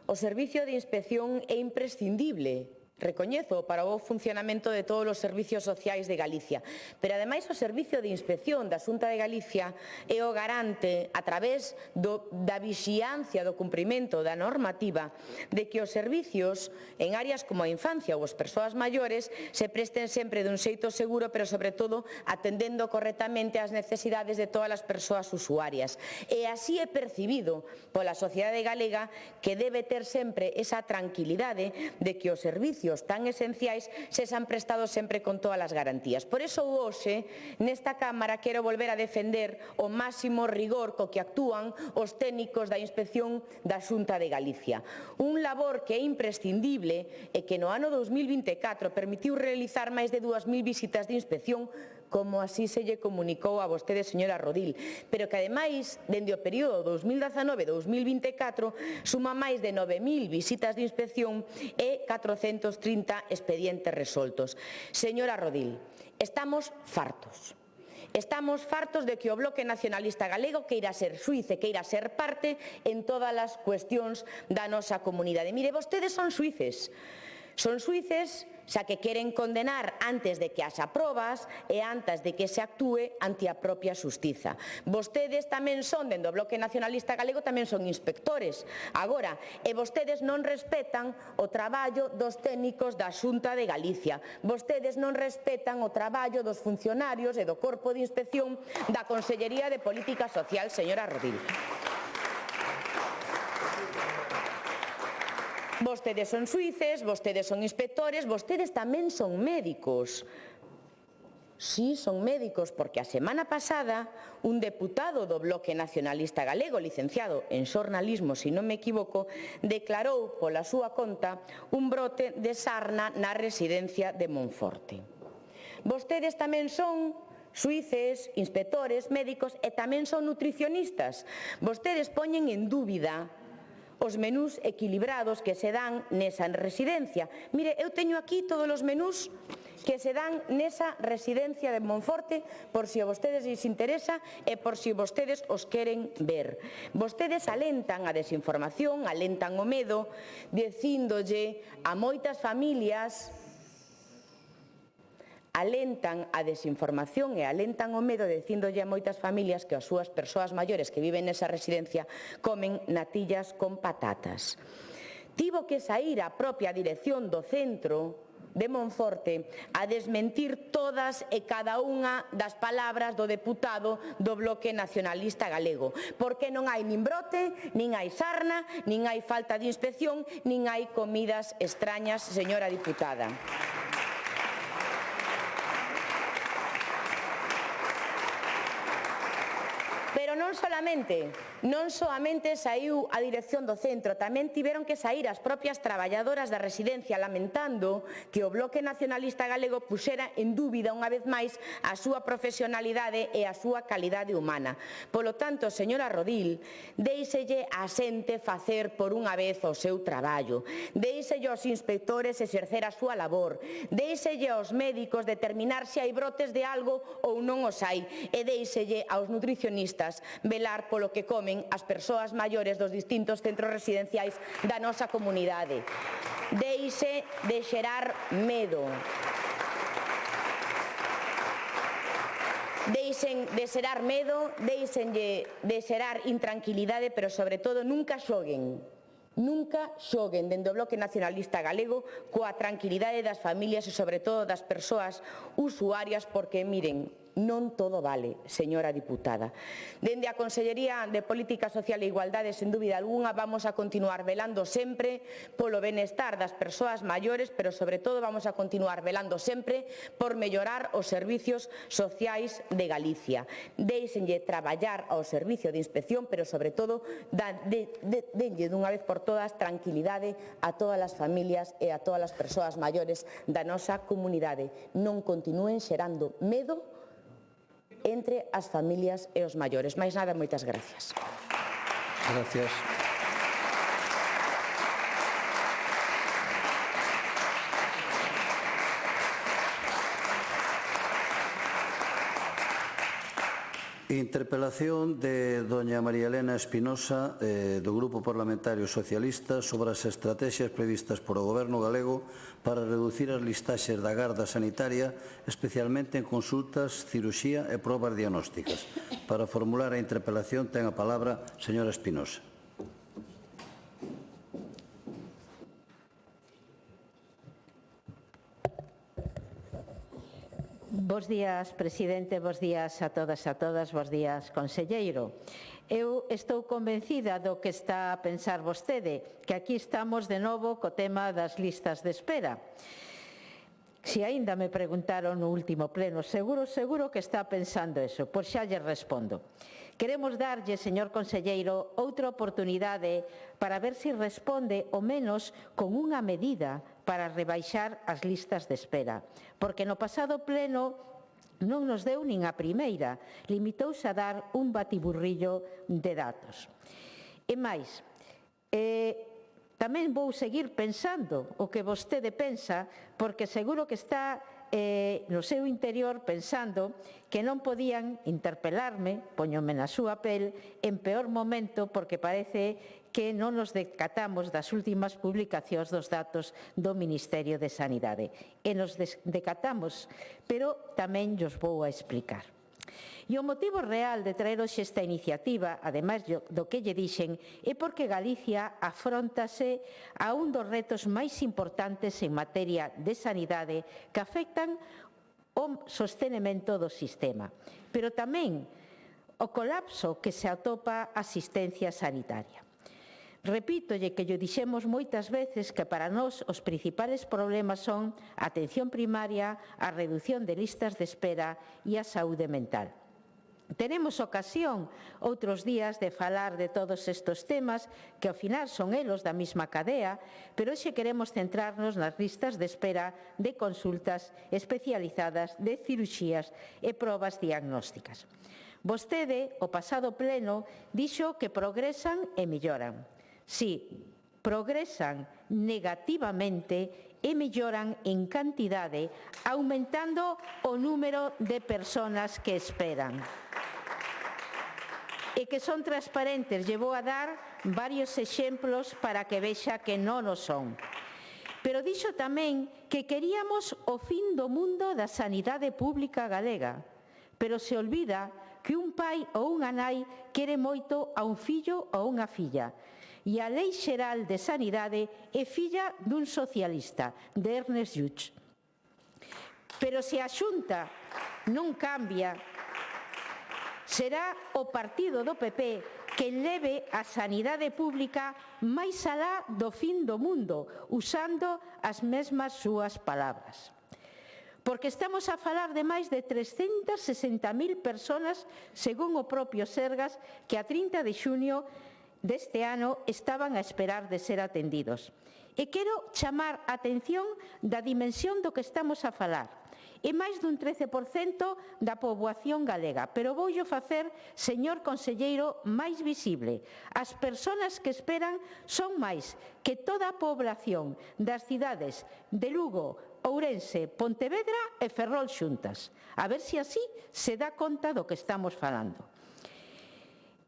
[SPEAKER 11] o servicio de inspección é imprescindible, recoñezo, para o funcionamento de todos os servicios sociais de Galicia. Pero, ademais, o Servicio de Inspección da Xunta de Galicia é o garante, a través da vixiancia do cumprimento da normativa, de que os servicios en áreas como a infancia ou as persoas maiores se presten sempre dun xeito seguro, pero, sobre todo, atendendo correctamente ás necesidades de todas as persoas usuarias. E así é percibido pola sociedade galega, que debe ter sempre esa tranquilidade de que os servicios tan esenciais sexan prestados sempre con todas as garantías. Por iso hoxe, nesta Cámara, quero volver a defender o máximo rigor co que actúan os técnicos da Inspección da Xunta de Galicia. Un labor que é imprescindible e que no ano 2024 permitiu realizar máis de 2.000 visitas de inspección, como así se lle comunicou a vostede, señora Rodil, pero que, ademais, dende o período 2019-2024, suma máis de 9.000 visitas de inspección e 430 expedientes resoltos. Señora Rodil, estamos fartos. Estamos fartos de que o Bloque Nacionalista Galego queira ser xuiz e queira ser parte en todas as cuestións da nosa comunidade. Mire, vostedes son xuíces. Son xuíces xa que queren condenar antes de que as aprobas e antes de que se actúe ante a propia xustiza. Vostedes tamén son, dentro do Bloque Nacionalista Galego, tamén son inspectores. Agora, e vostedes non respetan o traballo dos técnicos da Xunta de Galicia. Vostedes non respetan o traballo dos funcionarios e do Corpo de Inspección da Consellería de Política Social, señora Rodil. Vostedes son xuíces, vostedes son inspectores, vostedes tamén son médicos. Sí, son médicos, porque a semana pasada un deputado do Bloque Nacionalista Galego, licenciado en xornalismo, se non me equivoco, declarou pola súa conta un brote de sarna na residencia de Monforte. Vostedes tamén son xuíces, inspectores, médicos e tamén son nutricionistas. Vostedes poñen en dúbida os menús equilibrados que se dan nesa residencia. Mire, eu teño aquí todos os menús que se dan nesa residencia de Monforte, por si a vostedes lles interesa e por si vostedes os queren ver. Vostedes alentan a desinformación, alentan o medo, dicíndolle a moitas familias, alentan a desinformación e alentan o medo, dicíndolle a moitas familias que as súas persoas maiores que viven nesa residencia comen natillas con patatas. Tivo que saír a propia dirección do centro de Monforte a desmentir todas e cada unha das palabras do deputado do Bloque Nacionalista Galego, porque non hai nin brote, nin hai sarna, nin hai falta de inspección, nin hai comidas extrañas, señora diputada. Pero non soamente saiu a dirección do centro, tamén tiveron que saír as propias traballadoras da residencia lamentando que o Bloque Nacionalista Galego puxera en dúbida unha vez máis a súa profesionalidade e a súa calidade humana. Polo tanto, señora Rodil, déixelle a xente facer por unha vez o seu traballo, déixelle aos inspectores exercer a súa labor, déixelle aos médicos determinar se hai brotes de algo ou non os hai, e déixelle aos nutricionistas velar polo que comen as persoas maiores dos distintos centros residenciais da nosa comunidade. Deixe de xerar medo. Deixen de xerar medo, deixen de xerar intranquilidade, pero, sobre todo, nunca xoguen dende o Bloque Nacionalista Galego coa tranquilidade das familias e, sobre todo, das persoas usuarias, porque, miren, non todo vale, señora diputada. Dende a Consellería de Política Social e Igualdade, sen dúbida algunha, vamos a continuar velando sempre polo benestar das persoas maiores, pero, sobre todo, vamos a continuar velando sempre por mellorar os servicios sociais de Galicia. Deixenlle traballar ao servicio de inspección, pero, sobre todo, denlle dunha vez por todas tranquilidade a todas as familias e a todas as persoas maiores da nosa comunidade. Non continúen xerando medo entre as familias e os maiores. Máis nada, moitas gracias.
[SPEAKER 1] Gracias. Interpelación de doña María Elena Espinosa do Grupo Parlamentario Socialista sobre as estrategias previstas por o Goberno galego para reducir as listaxes da Garda Sanitaria, especialmente en consultas, cirurxía e probas diagnósticas. Para formular a interpelación ten a palabra a señora Espinosa.
[SPEAKER 12] Bos días, presidente, bos días a todas e a todas, bos días, conselleiro. Eu estou convencida do que está a pensar vostede, que aquí estamos de novo co tema das listas de espera. Se aínda me preguntaron no último pleno, seguro que está pensando eso, pois xa lle respondo. Queremos darlle, señor conselleiro, outra oportunidade para ver se responde ao menos con unha medida para rebaixar as listas de espera, porque no pasado pleno non nos deu nin a primeira, limitouse a dar un batiburrillo de datos. E máis, tamén vou seguir pensando o que vostede pensa, porque seguro que está no seu interior pensando que non podían interpelarme, póñome na súa pel, en peor momento porque parece que non nos decatamos das últimas publicacións dos datos do Ministerio de Sanidade. E nos decatamos, pero tamén llos vou a explicar. E o motivo real de traer hoxe esta iniciativa, ademais do que lle dixen, é porque Galicia afróntase a un dos retos máis importantes en materia de sanidade que afectan o sostenimento do sistema, pero tamén o colapso que se atopa a asistencia sanitaria. Repítolle que lle dixemos moitas veces que para nós os principales problemas son a atención primaria, a reducción de listas de espera e a saúde mental. Teremos ocasión outros días de falar de todos estes temas que ao final son elos da mesma cadea, pero hoxe queremos centrarnos nas listas de espera de consultas especializadas, de cirurxías e probas diagnósticas. Vostede, o pasado pleno, dixo que progresan e melloran. Si, progresan negativamente e melloran en cantidade, aumentando o número de persoas que esperan. E que son transparentes, lle vou a dar varios exemplos para que vexa que non o son. Pero dixo tamén que queríamos o fin do mundo da sanidade pública galega, pero se olvida que un pai ou unha nai quere moito a un fillo ou unha filla. E a Lei Xeral de Sanidade é filla dun socialista, de Ernest Lluch. Pero se a Xunta non cambia, será o partido do PP que leve a sanidade pública máis alá do fin do mundo, usando as mesmas súas palabras. Porque estamos a falar de máis de 360.000 persoas, según o propio Sergas, que a 30 de xuño deste ano estaban a esperar de ser atendidos. E quero chamar a atención da dimensión do que estamos a falar. É máis dun 13% da poboación galega, pero voullo facer, señor conselleiro, máis visible. As persoas que esperan son máis que toda a población das cidades de Lugo, Ourense, Pontevedra e Ferrol xuntas. A ver se así se dá conta do que estamos falando.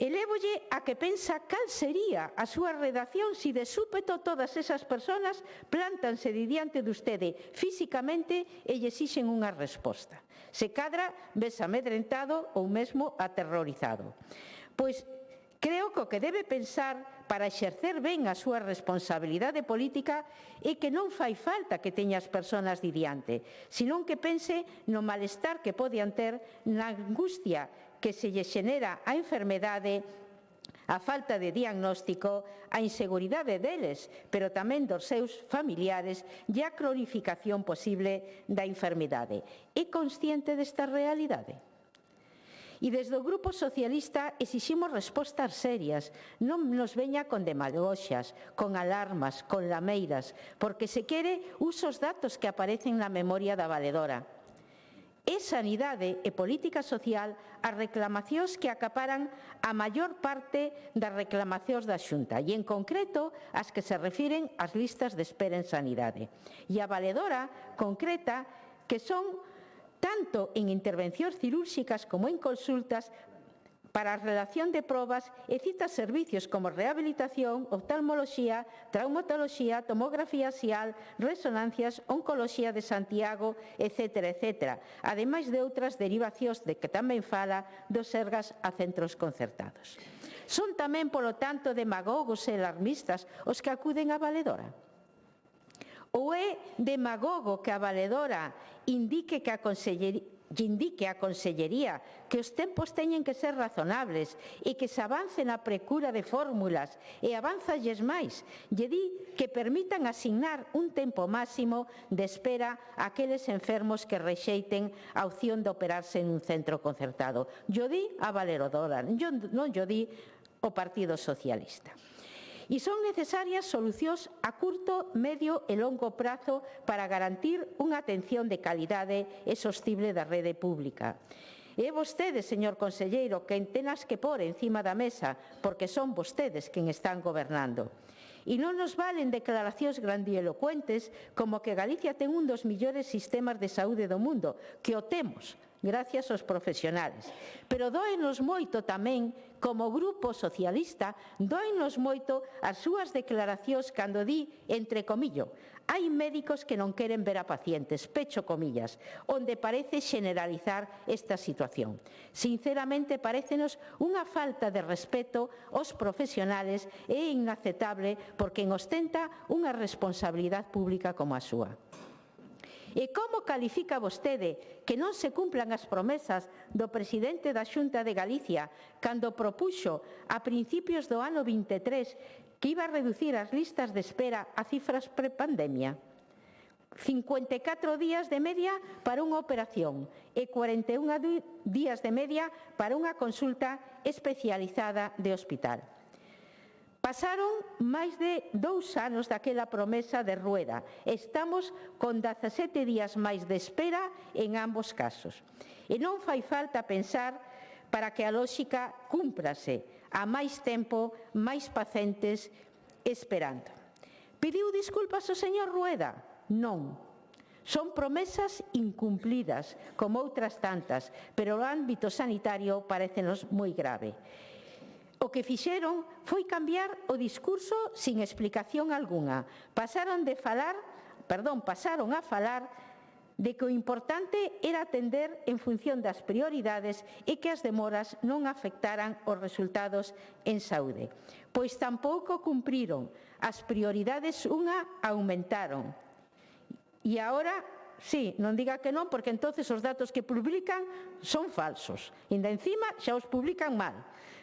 [SPEAKER 12] Elévolle a que pensa cal sería a súa redacción se de súpeto todas esas persoas plántanse diante de vostede físicamente e lle exixen unha resposta. Se cadra, ves amedrentado ou mesmo aterrorizado. Pois creo que o que debe pensar para exercer ben a súa responsabilidade política é que non fai falta que teña as persoas diante, senón que pense no malestar que poden ter, na angustia que se lle xenera a enfermedade, a falta de diagnóstico, a inseguridade deles, pero tamén dos seus familiares e a cronificación posible da enfermedade. É consciente desta realidade? E desde o Grupo Socialista exiximos respostas serias, non nos veña con demagoxias, con alarmas, con lameiras, porque se quere usa os datos que aparecen na memoria da valedora. É sanidade e política social as reclamacións que acaparan a maior parte das reclamacións da Xunta e, en concreto, as que se refiren ás listas de espera en sanidade. E a valedora concreta que son tanto en intervencións cirúrxicas como en consultas para a relación de probas e cita servicios como rehabilitación, oftalmoloxía, traumatoloxía, tomografía axial, resonancias, oncoloxía de Santiago, etc., etc., ademais de outras derivacións de que tamén fala dos Sergas a centros concertados. Son tamén, polo tanto, demagogos e alarmistas os que acuden á valedora? Ou é demagogo que a valedora indique a Consellería que os tempos teñen que ser razonables e que se avance na precura de fórmulas e avánzalles máis, lle di que permitan asignar un tempo máximo de espera a aqueles enfermos que rexeiten a opción de operarse en un centro concertado. Yo di a valedora, non yo di o Partido Socialista. E son necesarias solucións a curto, medio e longo prazo para garantir unha atención de calidade e sostible da rede pública. É vostede, señor conselleiro, quen tenas que pôr encima da mesa, porque son vostedes quen están gobernando. E non nos valen declaracións grandilocuentes como que Galicia ten un dos millores sistemas de saúde do mundo, que o temos, gracias aos profesionales. Pero dóenos moito tamén, como Grupo Socialista, dóenos moito as súas declaracións cando di, entre comillo, hai médicos que non queren ver a pacientes, pecho comillas, onde parece generalizar esta situación. Sinceramente, parécenos unha falta de respeto aos profesionales e inaceptable por quen ostenta unha responsabilidade pública como a súa. E como califica vostede que non se cumplan as promesas do presidente da Xunta de Galicia cando propuxo a principios do ano 23 que iba a reducir as listas de espera a cifras prepandemia? 54 días de media para unha operación e 41 días de media para unha consulta especializada de hospital. Pasaron máis de 2 anos daquela promesa de Rueda. Estamos con 17 días máis de espera en ambos casos. E non fai falta pensar para que a lóxica cúmprase a máis tempo, máis pacientes esperando. Pediu disculpas ao señor Rueda? Non. Son promesas incumplidas, como outras tantas, pero o ámbito sanitario parécenos moi grave. O que fixeron foi cambiar o discurso sin explicación algunha. Pasaron a falar de que o importante era atender en función das prioridades e que as demoras non afectaran os resultados en saúde. Pois tampouco cumpriron. As prioridades aumentaron. E agora, sí, non diga que non, porque entonces os datos que publican son falsos. Ainda encima xa os publican mal.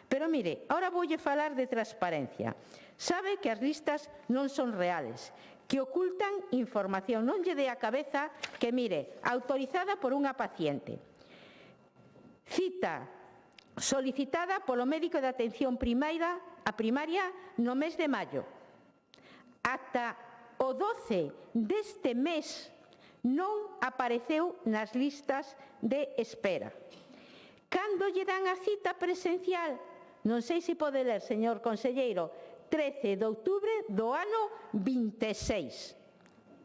[SPEAKER 12] Pero mire, ahora voulle falar de transparencia. Sabe que as listas non son reales, que ocultan información. Non lle dé a cabeza que, mire, autorizada por unha paciente. Cita solicitada polo médico de atención primaria no mes de maio. Ata o 12 deste mes non apareceu nas listas de espera. Cando lle dan a cita presencial? Non sei se pode ler, señor conselleiro, 13 de outubro do ano 26.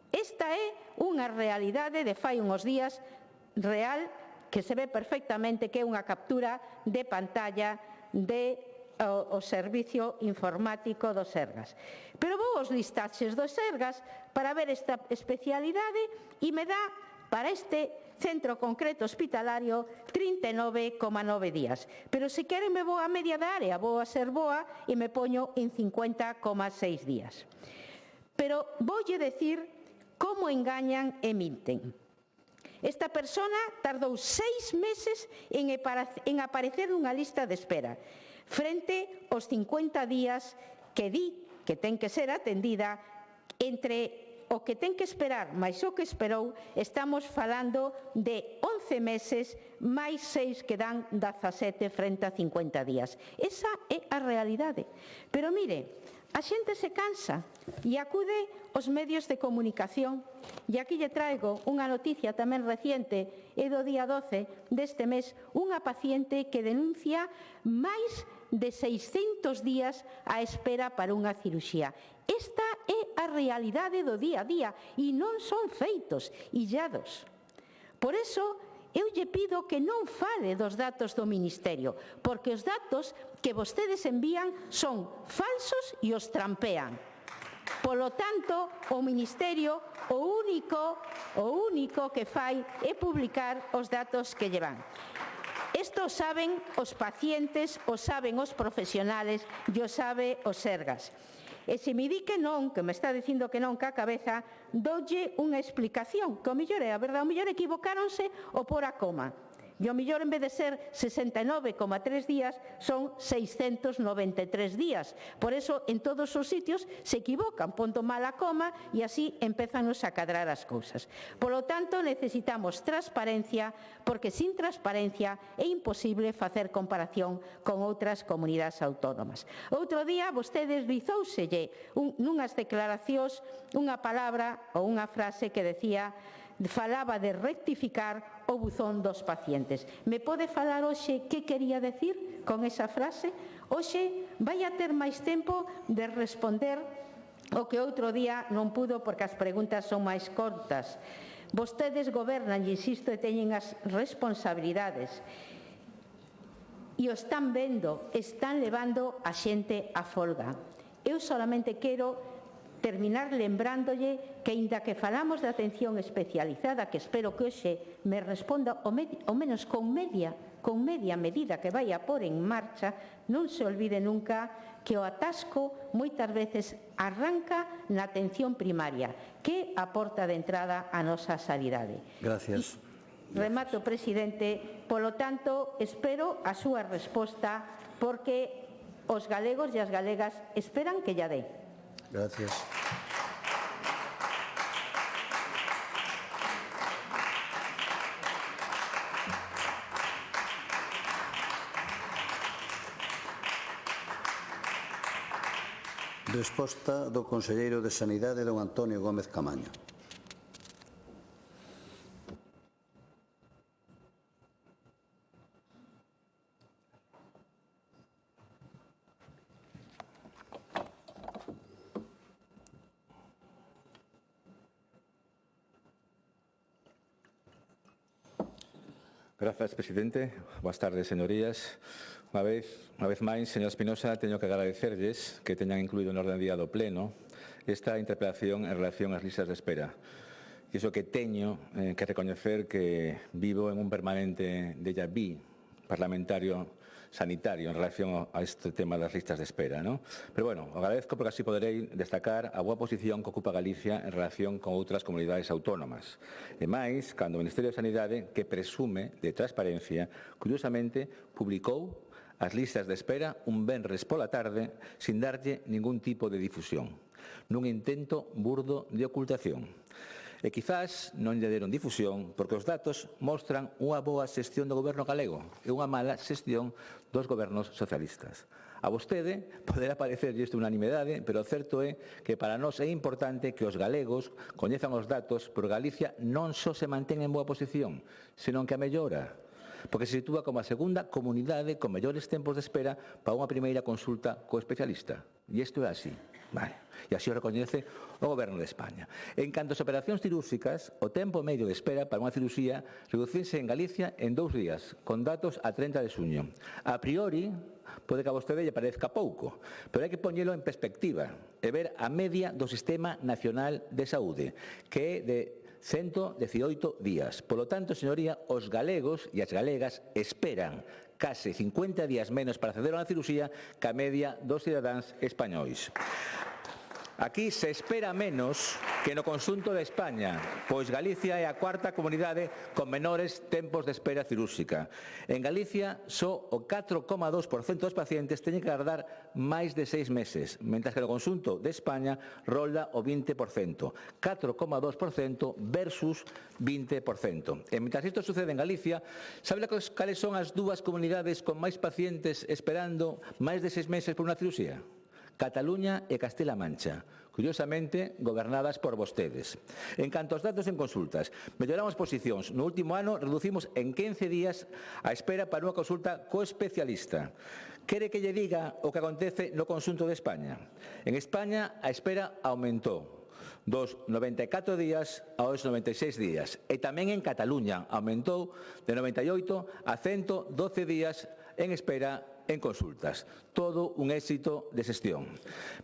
[SPEAKER 12] Esta é unha realidade de fai uns días real que se ve perfectamente que é unha captura de pantalla do servicio informático dos Sergas. Pero vou aos listaxes dos Sergas para ver esta especialidade e me dá para este centro concreto hospitalario 39,9 días. Pero se queren me vou a media da área, vou a ser boa e me poño en 50,6 días. Pero voulle decir como engañan e minten. Esta persona tardou 6 meses en aparecer nunha lista de espera, frente aos 50 días que di que ten que ser atendida. Entre o que ten que esperar máis o que esperou, estamos falando de 11 meses máis 6 que dan 17 frente a 50 días. Esa é a realidade. Pero mire, a xente se cansa e acude aos medios de comunicación. E aquí lle traigo unha noticia tamén reciente, é do día 12 deste mes, unha paciente que denuncia máis de 600 días á espera para unha cirurxía. Esta é a realidade do día a día e non son feitos illados. Por eso eu lle pido que non fale dos datos do Ministerio, porque os datos que vostedes envían son falsos e os trampean. Polo tanto, o Ministerio o único que fai é publicar os datos que lle van. Isto saben os pacientes, o saben os profesionales e o sabe o Sergas. E se me di que non, que me está dicindo que non ca cabeza, doulle unha explicación, que o mellor é a verdade, o mellor equivocáronse o por a coma. E o mellor, en vez de ser 69,3 días, son 693 días. Por eso, en todos os sitios se equivocan, ponto mal a coma e así empezamos a cadrar as cousas. Polo tanto, necesitamos transparencia, porque sin transparencia é imposible facer comparación con outras comunidades autónomas. Outro día, vostedes deslizouselle nunhas declaracións unha palabra ou unha frase que decía, falaba de rectificar o buzón dos pacientes. Me pode falar hoxe que quería decir con esa frase? Hoxe vai a ter máis tempo de responder o que outro día non pudo porque as preguntas son máis cortas. Vostedes gobernan, e insisto, e teñen as responsabilidades. E o están vendo, están levando a xente a folga. Eu solamente quero terminar lembrándolle que, inda que falamos de atención especializada, que espero que hoxe me responda ao menos con media medida que vai a pôr en marcha, non se olvide nunca que o atasco moitas veces arranca na atención primaria, que é a porta de entrada á nosa sanidade.
[SPEAKER 1] Gracias.
[SPEAKER 12] Remato, presidente. Polo tanto, espero a súa resposta, porque os galegos e as galegas esperan que lla dé.
[SPEAKER 1] Gracias. Resposta do conselleiro de Sanidade, don Antonio Gómez Camaño.
[SPEAKER 13] Grazas, presidente. Boas tardes, señorías. Unha vez máis, señor Espinosa, teño que agradecerlles que teñan incluído no orden do día do Pleno esta interpelación en relación ás listas de espera. E iso que teño que recoñecer que vivo en un permanente déjà vu parlamentario sanitario en relación a este tema das listas de espera, ¿no? Pero bueno, agradezco porque así poderei destacar a boa posición que ocupa Galicia en relación con outras comunidades autónomas. E máis, cando o Ministerio de Sanidade, que presume de transparencia, curiosamente publicou as listas de espera un venres pola tarde sin darlle ningún tipo de difusión, nun intento burdo de ocultación. E quizás non lle deron difusión porque os datos mostran unha boa xestión do goberno galego e unha mala xestión dos gobernos socialistas. A vostede poderá parecerlle isto unanimidade, pero o certo é que para nós é importante que os galegos coñezan os datos, porque Galicia non só se mantén en boa posición, senón que a mellora, porque se sitúa como a segunda comunidade con mellores tempos de espera para unha primeira consulta co especialista. E isto é así. Vale. E así o recoñece o Goberno de España. En canto ás operacións cirúrxicas, o tempo medio de espera para unha cirurxía reducirse en Galicia en 2 días, con datos a 30 de xuño. A priori, pode que a vostede lle parezca pouco, pero hai que poñelo en perspectiva e ver a media do Sistema Nacional de Saúde, que é de 118 días. Polo tanto, señoría, os galegos e as galegas esperan case 50 días menos para acceder a unha cirurxía que a media dos cidadáns españois. Aquí se espera menos que no conxunto de España, pois Galicia é a cuarta comunidade con menores tempos de espera cirúrxica. En Galicia, só o 4,2% dos pacientes teñen que agardar máis de 6 meses, mentras que no conxunto de España rolda o 20%, 4,2% versus 20%. E mentras isto sucede en Galicia, sabe cales son as dúas comunidades con máis pacientes esperando máis de 6 meses por unha cirurxía? Cataluña e Castela Mancha, curiosamente gobernadas por vostedes. En canto aos datos en consultas, melloramos posicións. No último ano reducimos en 15 días a espera para unha consulta co especialista. Quere que lle diga o que acontece no conxunto de España? En España a espera aumentou. dos 94 días aos 96 días. E tamén en Cataluña aumentou de 98 a 112 días en espera en consultas. Todo un éxito de xestión.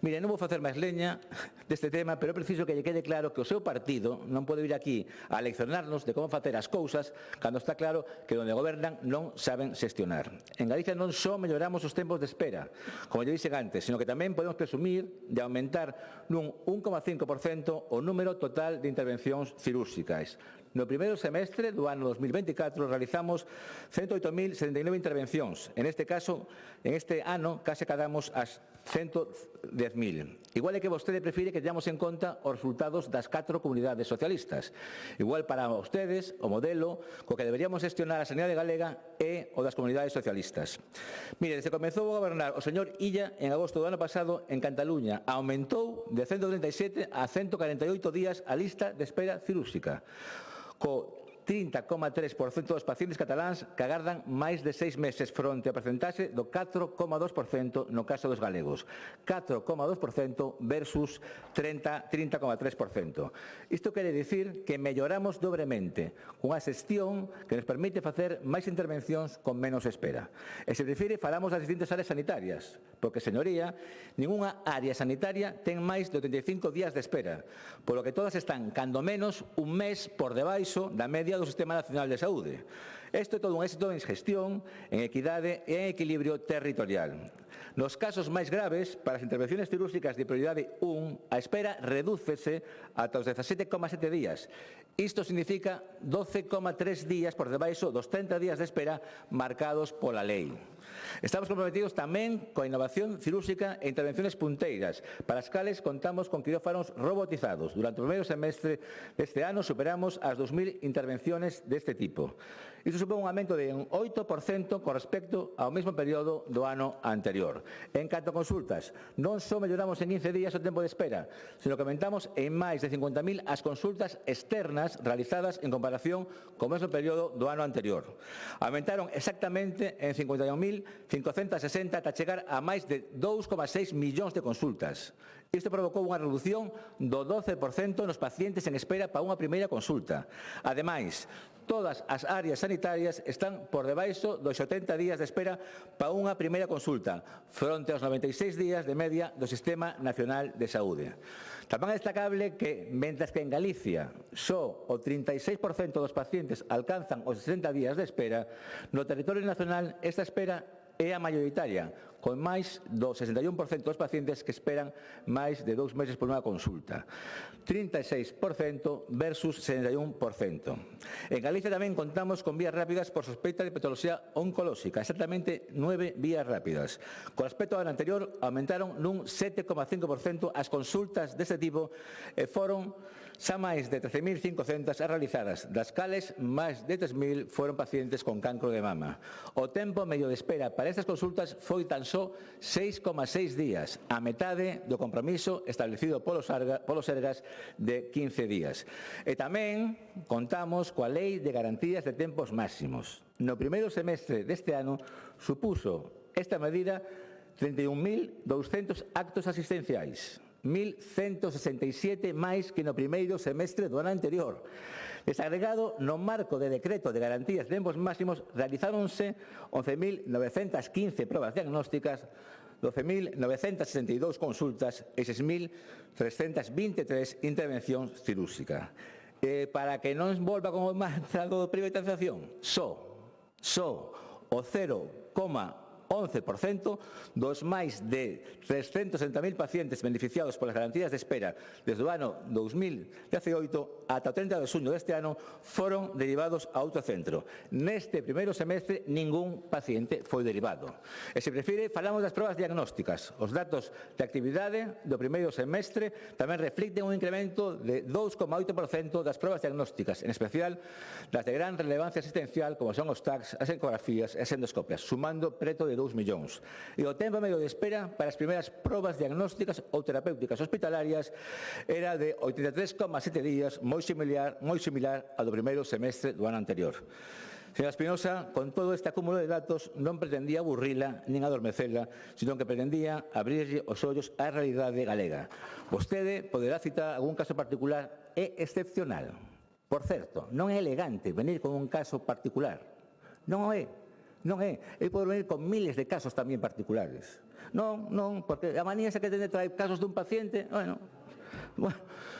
[SPEAKER 13] Mire, non vou facer máis leña deste tema, pero é preciso que lle quede claro que o seu partido non pode vir aquí a leccionarnos de como facer as cousas cando está claro que onde gobernan non saben xestionar. En Galicia non só melloramos os tempos de espera, como lle dixen antes, sino que tamén podemos presumir de aumentar nun 1,5% o número total de intervencións cirúrxicas. No primeiro semestre do ano 2024 realizamos 108.079 intervencións. En este caso, en este ano, case cadamos as 110.000. Igual é que vostede prefire que teñamos en conta os resultados das 4 comunidades socialistas. Igual para vostedes, o modelo co que deberíamos gestionar a sanidade galega é o das comunidades socialistas. Mire, desde que comezou a gobernar o señor Illa en agosto do ano pasado en Cataluña, aumentou de 137 a 148 días a lista de espera cirúrxica, co 30,3% dos pacientes cataláns que agardan máis de 6 meses fronte ao porcentaxe do 4,2% no caso dos galegos. 4,2% versus 30,3%. Isto quere dicir que melloramos dobremente cunha xestión que nos permite facer máis intervencións con menos espera. E se prefire, falamos das distintas áreas sanitarias, porque, señoría, ningunha área sanitaria ten máis de 85 días de espera, polo que todas están, cando menos, un mes por debaixo da media do Sistema Nacional de Saúde. Isto é todo un éxito en xestión, en equidade e en equilibrio territorial. Nos casos máis graves, para as intervencións cirúrxicas de prioridade 1, a espera redúcese ata os 17,7 días. Isto significa 12,3 días por debaixo dos 30 días de espera marcados pola lei. Estamos comprometidos tamén coa innovación cirúrxica e intervencións punteiras, para as cales contamos con quirófanos robotizados. Durante o primeiro semestre deste ano superamos as 2.000 intervencións deste tipo. Isto supón un aumento de un 8% con respecto ao mesmo período do ano anterior. En canto a consultas, non só melloramos en 15 días o tempo de espera, sino que aumentamos en máis de 50.000 as consultas externas realizadas en comparación co mesmo período do ano anterior. Aumentaron exactamente en 51.560 ata chegar a máis de 2,6 millóns de consultas. Isto provocou unha reducción do 12% nos pacientes en espera para unha primeira consulta. Ademais, todas as áreas sanitarias están por debaixo dos 70 días de espera para unha primeira consulta, fronte aos 96 días de media do Sistema Nacional de Saúde. Tamén é destacable que, mentres que en Galicia só o 36% dos pacientes alcanzan os 60 días de espera, no territorio nacional esta espera é a mayoritaria, con máis do 61% dos pacientes que esperan máis de 2 meses por unha consulta. 36% versus 61%. En Galicia tamén contamos con vías rápidas por sospeita de patoloxía oncolóxica, exactamente 9 vías rápidas. Con respecto ao ano anterior, aumentaron nun 7,5% as consultas deste tipo e foron xa máis de 13.500 as realizadas, das cales máis de 3.000 foron pacientes con cancro de mama. O tempo medio de espera para estas consultas foi tan só 6,6 días, a metade do compromiso establecido polos Sergas de 15 días. E tamén contamos coa Lei de Garantías de Tempos Máximos. No primeiro semestre deste ano supuso esta medida 31.200 actos asistenciais, 1.167 máis que no primeiro semestre do ano anterior. Desagregado, no marco de decreto de garantías de tempos máximos, realizáronse 11.915 probas diagnósticas, 12.962 consultas e 6.323 intervencións cirúrxicas. Para que non volva como mantra do privatización, só o 0,11% dos máis de 360.000 pacientes beneficiados polas garantías de espera desde o ano 2018 ata o 30 de xuño deste ano foron derivados a outro centro. Neste primeiro semestre, ningún paciente foi derivado. E se prefire, falamos das probas diagnósticas. Os datos de actividade do primeiro semestre tamén reflicten un incremento de 2,8% das probas diagnósticas, en especial das de gran relevancia asistencial, como son os TACs, as ecografías e as endoscopias, sumando preto de 2 millóns. E o tempo medio de espera para as primeiras probas diagnósticas ou terapéuticas hospitalarias era de 83,7 días, moi similar ao do primeiro semestre do ano anterior. Señora Espinosa, con todo este acúmulo de datos non pretendía aburrila nin adormecela, sino que pretendía abrirlle os ollos á realidade galega. Vostede poderá citar algún caso particular, é excepcional. Por certo, non é elegante venir con un caso particular. Non é. Non é. Eu podo venir con miles de casos tamén particulares. Non, porque a manía esa que tende traer casos dun paciente, bueno,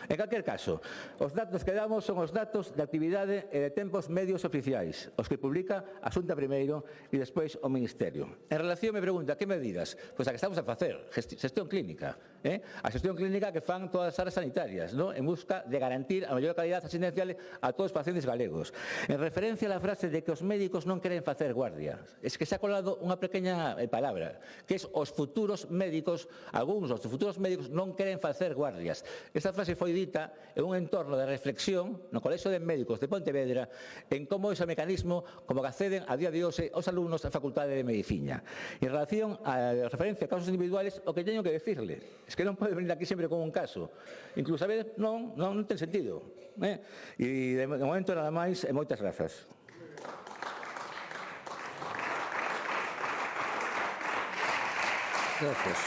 [SPEAKER 13] en calquer caso, os datos que damos son os datos de actividade e de tempos medios oficiais, os que publica a Xunta primeiro e despois o Ministerio. En relación, me pregunta, que medidas? Pois a que estamos a facer, xestión clínica. A xestión clínica que fan todas as áreas sanitarias, en busca de garantir a mellor calidad asistencial a todos os pacientes galegos. En referencia á frase de que os médicos non queren facer guardia, es que se ha colado unha pequena palabra, que é os futuros médicos, algúns dos futuros médicos non queren facer guardias. Esta frase foi dita en un entorno de reflexión no Colexio de Médicos de Pontevedra en como ese mecanismo como que acceden a día de hoxe os alumnos da Facultade de Medicina. En relación a referencia a casos individuales, o que teño que decirle es que non pode venir aquí sempre con un caso. Incluso a veces non ten sentido. E de momento nada máis e moitas grazas.
[SPEAKER 1] Gracias.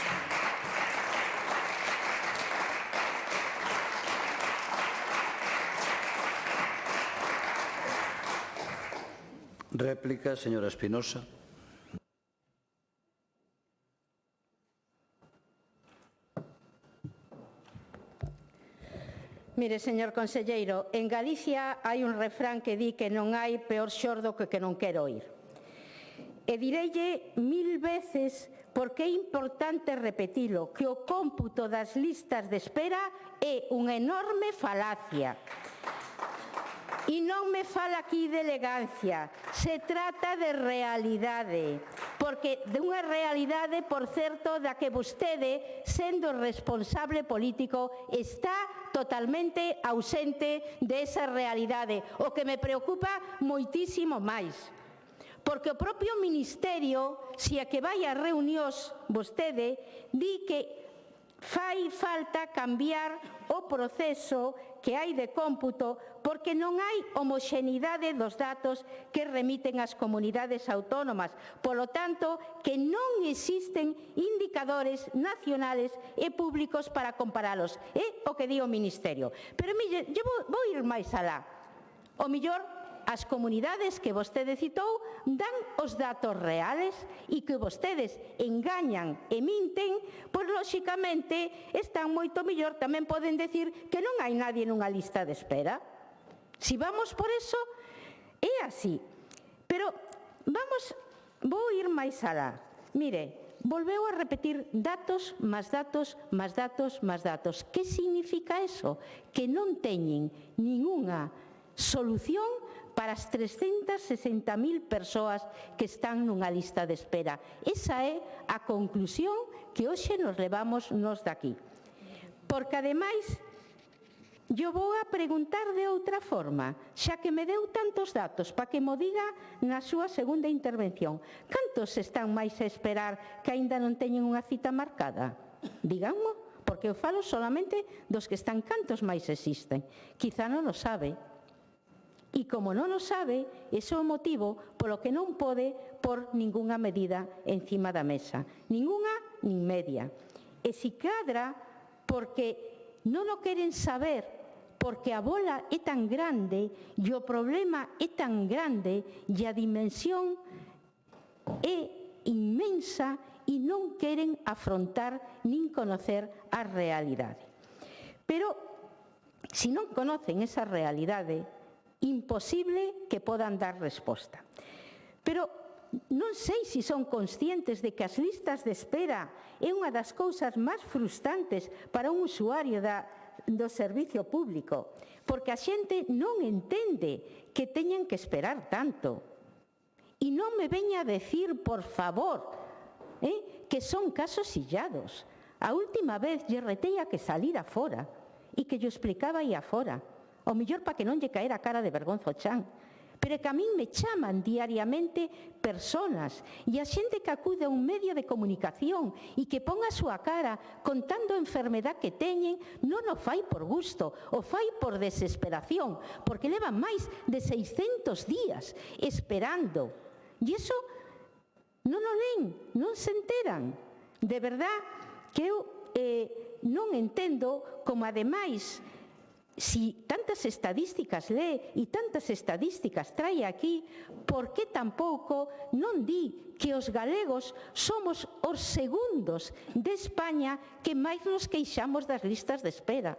[SPEAKER 1] Réplica, señora Espinosa.
[SPEAKER 12] Mire, señor conselleiro, en Galicia hai un refrán que di que non hai peor xordo que non quero oír. E direille 1000 veces porque é importante repetilo, que o cómputo das listas de espera é unha enorme falacia. E non me fala aquí de elegancia, se trata de realidade, porque de unha realidade, por certo, da que vostede, sendo responsable político, está totalmente ausente desa realidade, o que me preocupa moitísimo máis. Porque o propio Ministerio, se a que vai a reunións vostede, di que fai falta cambiar o proceso que hai de cómputo porque non hai homoxeneidade dos datos que remiten as comunidades autónomas. Polo tanto, que non existen indicadores nacionales e públicos para comparalos. É o que di o Ministerio. Pero, mire, eu vou ir máis alá. O mellor, as comunidades que vostede citou dan os datos reales e que vostedes engañan e minten, pois, lóxicamente, están moito mellor. Tamén poden decir que non hai nadie nunha lista de espera. Si vamos por eso, é así. Pero vou ir máis alá. Mire, volveu a repetir datos, máis datos, máis datos, máis datos. Que significa eso? Que non teñen ningunha solución para as 360.000 persoas que están nunha lista de espera. Esa é a conclusión que hoxe nos levamos nos daqui. Porque, ademais, eu vou a preguntar de outra forma, xa que me deu tantos datos para que mo diga na súa segunda intervención. Cantos están máis a esperar que aínda non teñen unha cita marcada? Díganmo, porque eu falo solamente dos que están, cantos máis existen. Quizá non o sabe. E como non o sabe, ese é o motivo polo que non pode pôr ningunha medida encima da mesa. Ningunha, nin media. E si cadra, porque non o queren saber, porque a bola é tan grande e o problema é tan grande e a dimensión é inmensa e non queren afrontar nin conocer a realidade. Pero, se non conocen esa realidade, imposible que podan dar resposta. Pero non sei se son conscientes de que as listas de espera é unha das cousas máis frustrantes para un usuario do servicio público, porque a xente non entende que teñen que esperar tanto. E non me veña a decir, por favor, que son casos illados. A última vez lle retei a que salira fora e que lle explicaba aí afora. O mellor para que non lle caera a cara de vergonza ao chan. pero que a min me chaman diariamente personas e a xente que acude a un medio de comunicación e que pon a súa cara contando a enfermedad que teñen, non o fai por gusto, o fai por desesperación, porque levan máis de 600 días esperando. E iso non o len, non se enteran. De verdad que eu non entendo como, ademais, si tantas estadísticas lee e tantas estadísticas trae aquí, por que tampouco non di que os galegos somos os segundos de España que máis nos queixamos das listas de espera?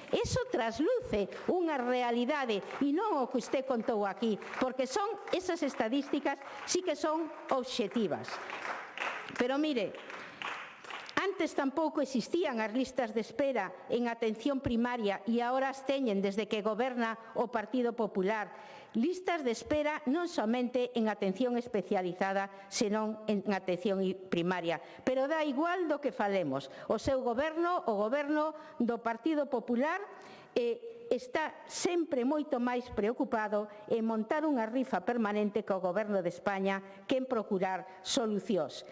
[SPEAKER 12] Eso trasluce unha realidade e non o que usted contou aquí, porque son esas estadísticas sí que son obxectivas. Pero mire, antes tampouco existían as listas de espera en atención primaria e agora as teñen desde que goberna o Partido Popular. Listas de espera non somente en atención especializada, senón en atención primaria. Pero dá igual do que falemos. O seu goberno, o goberno do Partido Popular, está sempre moito máis preocupado en montar unha rifa permanente co goberno de España que en procurar solucións.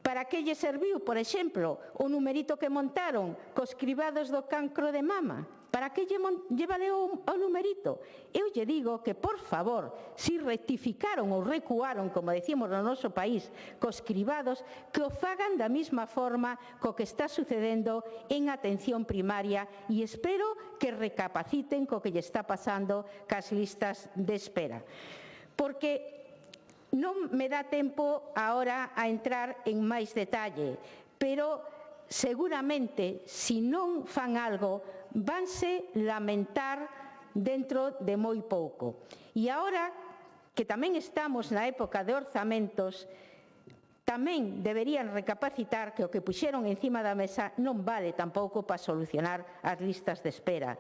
[SPEAKER 12] Para que lle serviu, por exemplo, o numerito que montaron cos cribados do cancro de mama? Para que lle valeu o numerito? Eu lle digo que, por favor, si rectificaron ou recuaron, como decimos no noso país, cos cribados, que o fagan da mesma forma co que está sucedendo en atención primaria e espero que recapaciten co que lle está pasando cas listas de espera. Porque non me dá tempo agora a entrar en máis detalle, pero seguramente, se non fan algo, vanse lamentar dentro de moi pouco. E agora que tamén estamos na época de orzamentos, tamén deberían recapacitar que o que puxeron encima da mesa non vale tampouco para solucionar as listas de espera,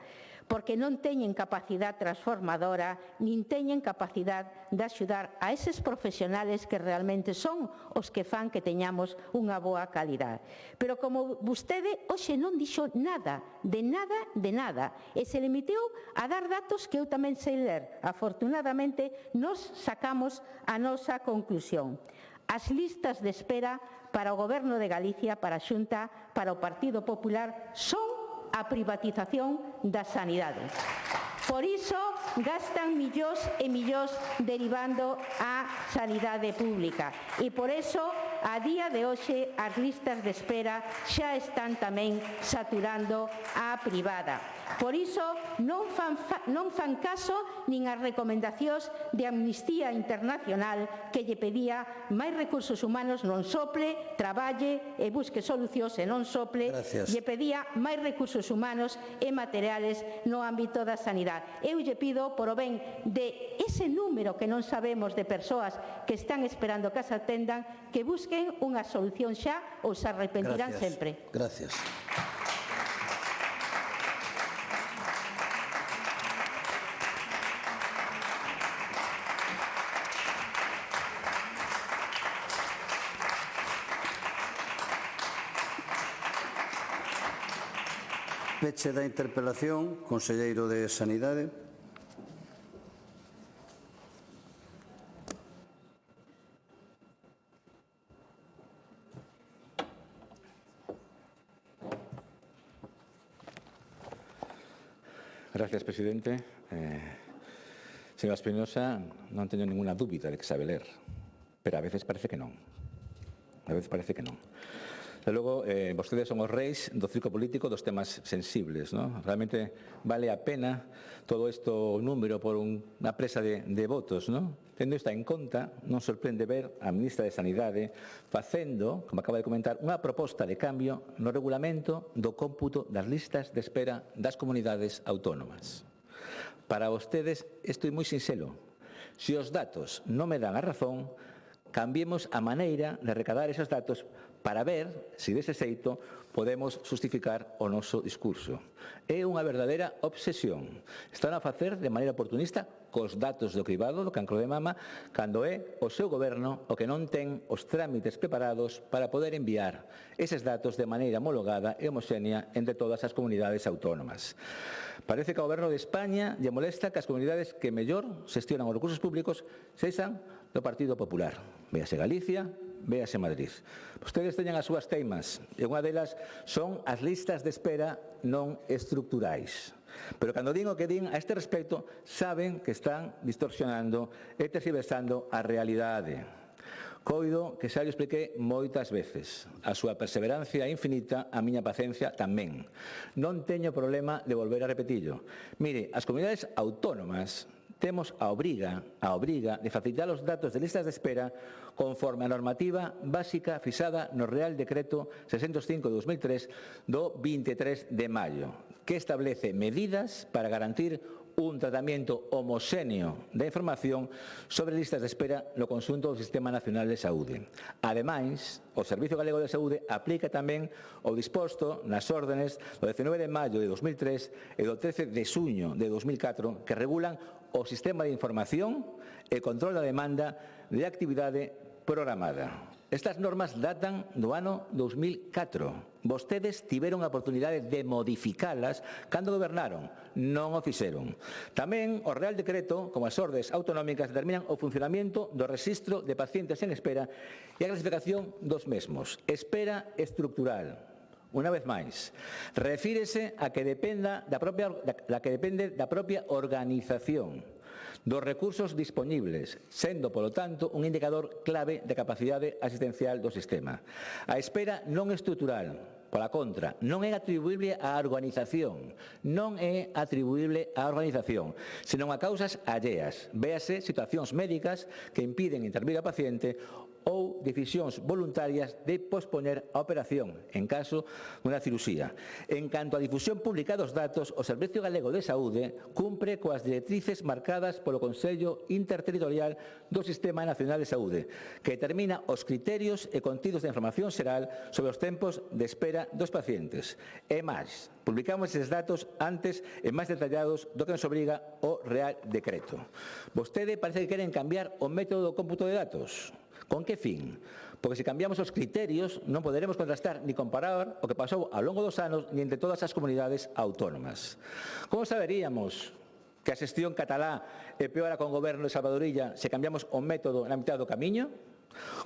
[SPEAKER 12] porque non teñen capacidade transformadora, nin teñen capacidade de axudar a eses profesionales que realmente son os que fan que teñamos unha boa calidade. Pero como vostede hoxe non dixo nada, de nada, e se limitou a dar datos que eu tamén sei ler. Afortunadamente, nos sacamos a nosa conclusión. As listas de espera para o Goberno de Galicia, para a Xunta, para o Partido Popular, son a privatización da sanidade. Por iso gastan millóns e millóns derivando a sanidade pública. E por iso, a día de hoxe, as listas de espera xa están tamén saturando a privada. Por iso, non fan caso nin as recomendacións de Amnistía Internacional que lle pedía máis recursos humanos, non sople, traballe e busque solucións e non sople.
[SPEAKER 1] Gracias.
[SPEAKER 12] Lle pedía máis recursos humanos e materiales no ámbito da sanidade. Eu lle pido, por o ben de ese número que non sabemos de persoas que están esperando que as atendan, que busquen unha solución xa ou se arrepentirán sempre.
[SPEAKER 1] Gracias. Peche da interpelación, conselleiro de Sanidade.
[SPEAKER 13] Gracias, presidente. Señora Espinosa, non teño ninguna dúbida de que sabe ler, pero a veces parece que non. A veces parece que non. E logo, vostedes son os reis do circo político dos temas sensibles, non? Realmente vale a pena todo isto número por unha presa de votos, non? Tendo isto en conta, non sorprende ver a ministra de Sanidade facendo, como acaba de comentar, unha proposta de cambio no regulamento do cómputo das listas de espera das comunidades autónomas. Para vostedes, isto é moi sinxelo. Se os datos non me dan a razón, cambiemos a maneira de recadar esos datos para ver se dese xeito podemos justificar o noso discurso. É unha verdadeira obsesión. Están a facer de maneira oportunista cos datos do cribado do cancro de mama cando é o seu goberno o que non ten os trámites preparados para poder enviar eses datos de maneira homologada e homoxénea entre todas as comunidades autónomas. Parece que ao goberno de España lle molesta que as comunidades que mellor xestionan os recursos públicos sexan do Partido Popular. Véase Galicia, véase Madrid. Vostedes teñen as súas teimas e unha delas son as listas de espera non estruturais. Pero cando din o que din a este respecto, saben que están distorsionando e terxiversando a realidade. Coido que xa lhe expliquei moitas veces. A súa perseverancia é infinita, a miña paciencia tamén. Non teño problema de volver a repetillo. Mire, as comunidades autónomas temos a obriga de facilitar os datos de listas de espera conforme a normativa básica fixada no Real Decreto 605 de 2003 do 23 de maio, que establece medidas para garantir un tratamento homoxéneo da información sobre listas de espera no conxunto do Sistema Nacional de Saúde. Ademais, o Servicio Galego de Saúde aplica tamén o disposto nas órdenes do 19 de maio de 2003 e do 13 de xuño de 2004 que regulan o sistema de información e control da demanda de actividade programada. Estas normas datan do ano 2004. Vostedes tiveron a oportunidade de modificalas cando gobernaron, non o fixeron. Tamén o Real Decreto, como as ordes autonómicas, determinan o funcionamento do rexistro de pacientes en espera e a clasificación dos mesmos. Espera estructural. Unha vez máis, refírese a que depende da propia organización dos recursos dispoñibles, sendo, polo tanto, un indicador clave de capacidade asistencial do sistema. A espera non estrutural, pola contra, non é atribuíble á organización, senón a causas alleas, véase situacións médicas que impiden intervir ao paciente ou decisións voluntarias de pospoñer a operación en caso dunha cirurxía. En canto á difusión pública dos datos, o Servicio Galego de Saúde cumpre coas directrices marcadas polo Consello Interterritorial do Sistema Nacional de Saúde, que determina os criterios e contidos da información xeral sobre os tempos de espera dos pacientes. E máis, publicamos esses datos antes e máis detallados do que nos obriga o Real Decreto. Vostede parece que queren cambiar o método do cómputo de datos. Con que fin? Porque se cambiamos os criterios non poderemos contrastar ni comparar o que pasou ao longo dos anos ni entre todas as comunidades autónomas. Como saberíamos que a xestión catalá é peor con o goberno de Salvadorilla se cambiamos o método na mitad do camiño?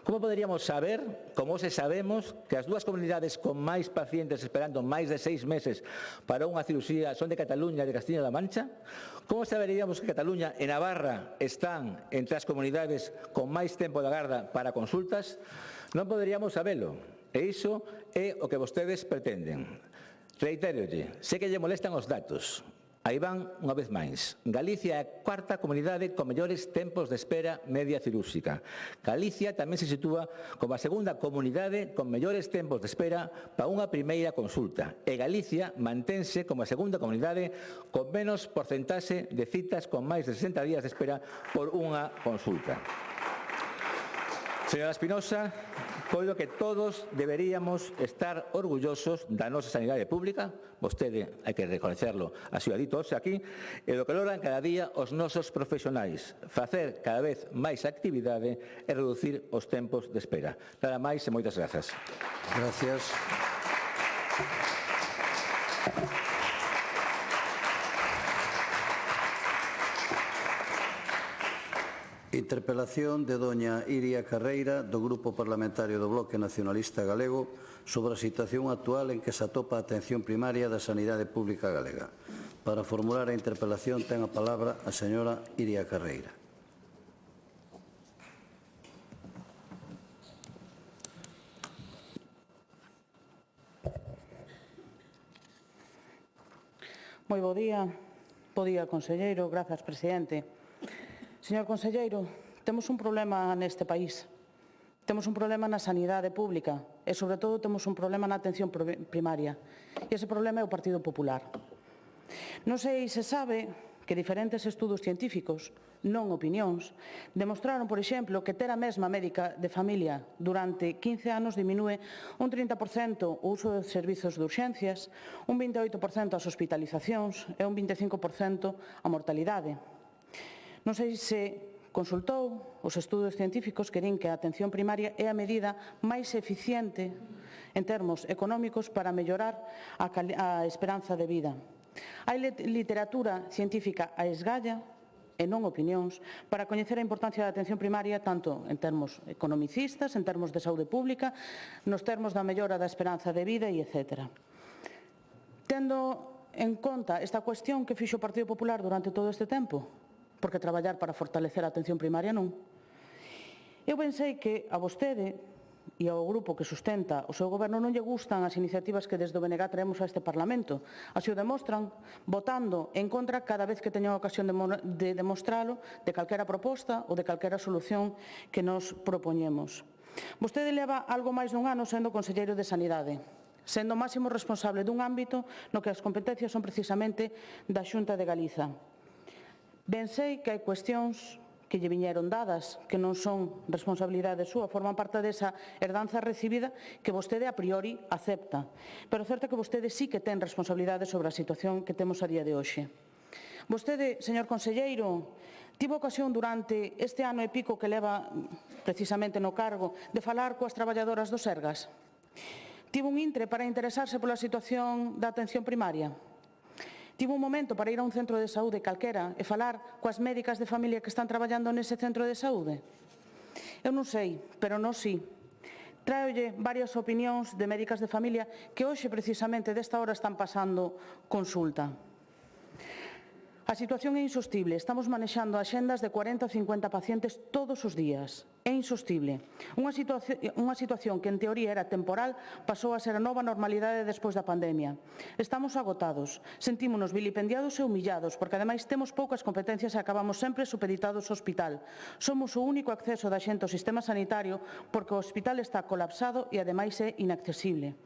[SPEAKER 13] Como poderíamos saber, como se sabemos, que as dúas comunidades con máis pacientes esperando máis de 6 meses para unha cirurxía son de Cataluña e de Castilla-La Mancha? Como saberíamos que Cataluña e Navarra están entre as comunidades con máis tempo de agarda para consultas? Non poderíamos sabelo, e iso é o que vostedes pretenden. Reitérolle, sei que lle molestan os datos. Aí van unha vez máis. Galicia é a cuarta comunidade con mellores tempos de espera media cirúrxica. Galicia tamén se sitúa como a segunda comunidade con mellores tempos de espera para unha primeira consulta. E Galicia mantense como a segunda comunidade con menos porcentaxe de citas con máis de 60 días de espera por unha consulta. Señora Espinosa, coido que todos deberíamos estar orgullosos da nosa sanidade pública, vostede, hai que reconocerlo, así o ha dito hoxe aquí, e do que logran cada día os nosos profesionais, facer cada vez máis actividade e reducir os tempos de espera. Nada máis e moitas grazas.
[SPEAKER 1] Gracias. Interpelación de doña Iria Carreira do Grupo Parlamentario do Bloque Nacionalista Galego sobre a situación actual en que se atopa a atención primaria da sanidade pública galega. Para formular a interpelación ten a palabra a señora Iria Carreira.
[SPEAKER 9] Moi bo día, conselleiro. Grazas, presidente. Señor conselleiro, temos un problema neste país. Temos un problema na sanidade pública e, sobre todo, temos un problema na atención primaria. E ese problema é o Partido Popular. Non sei se sabe, que diferentes estudos científicos, non opinións, demostraron, por exemplo, que ter a mesma médica de familia durante 15 anos diminúe un 30% o uso de servizos de urxencias, un 28% as hospitalizacións e un 25% a mortalidade. Non sei se consultou os estudos científicos que din que a atención primaria é a medida máis eficiente en termos económicos para mellorar a esperanza de vida. Hai literatura científica a esgalla e non opinións para coñecer a importancia da atención primaria tanto en termos economicistas, en termos de saúde pública, nos termos da mellora da esperanza de vida e etc. Tendo en conta esta cuestión que fixo o Partido Popular durante todo este tempo, porque traballar para fortalecer a atención primaria non. Eu pensei que a vostede e ao grupo que sustenta o seu goberno non lle gustan as iniciativas que desde o BNG traemos a este Parlamento. Así o demostran votando en contra cada vez que teñen a ocasión de demostralo de calquera proposta ou de calquera solución que nos propoñemos. Vostede leva algo máis dun ano sendo conselleiro de Sanidade, sendo máximo responsable dun ámbito no que as competencias son precisamente da Xunta de Galiza. Ben sei que hai cuestións que lle viñeron dadas, que non son responsabilidade súa, forman parte desa herdanza recibida que vostede a priori acepta. Pero certo que vostede sí que ten responsabilidade sobre a situación que temos a día de hoxe. Vostede, señor conselleiro, tivo ocasión durante este ano e pico que leva precisamente no cargo de falar coas traballadoras do Sergas? Tivo un intre para interesarse pola situación da atención primaria? Tivo un momento para ir a un centro de saúde calquera e falar coas médicas de familia que están traballando nese centro de saúde? Eu non sei, pero non si. Tráolle varias opinións de médicas de familia que hoxe precisamente desta hora están pasando consulta. A situación é insostible. Estamos manexando axendas de 40 ou 50 pacientes todos os días. É insostible. Unha situación que en teoría era temporal pasou a ser a nova normalidade despois da pandemia. Estamos agotados, sentímonos vilipendiados e humillados, porque ademais temos poucas competencias e acabamos sempre supeditados ao hospital. Somos o único acceso da xente ao sistema sanitario porque o hospital está colapsado e ademais é inaccesible.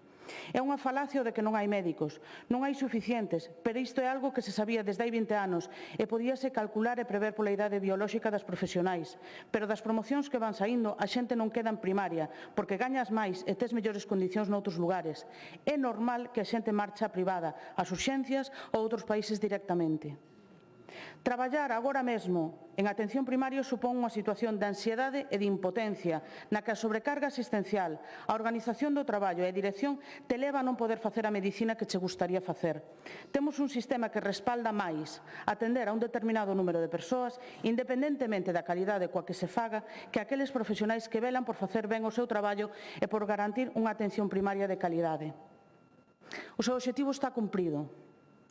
[SPEAKER 9] É unha falacia de que non hai médicos, non hai suficientes, pero isto é algo que se sabía desde hai 20 anos e podíase calcular e prever pola idade biolóxica das profesionais. Pero das promocións que van saindo, a xente non queda en primaria, porque gañas máis e tes mellores condicións noutros lugares. É normal que a xente marcha a privada, ás urxencias ou a outros países directamente. Traballar agora mesmo en atención primaria supón unha situación de ansiedade e de impotencia na que a sobrecarga asistencial, a organización do traballo e a dirección te leva a non poder facer a medicina que che gustaría facer. Temos un sistema que respalda máis atender a un determinado número de persoas, independentemente da calidade coa que se faga, que aqueles profesionais que velan por facer ben o seu traballo e por garantir unha atención primaria de calidade. O seu obxectivo está cumprido.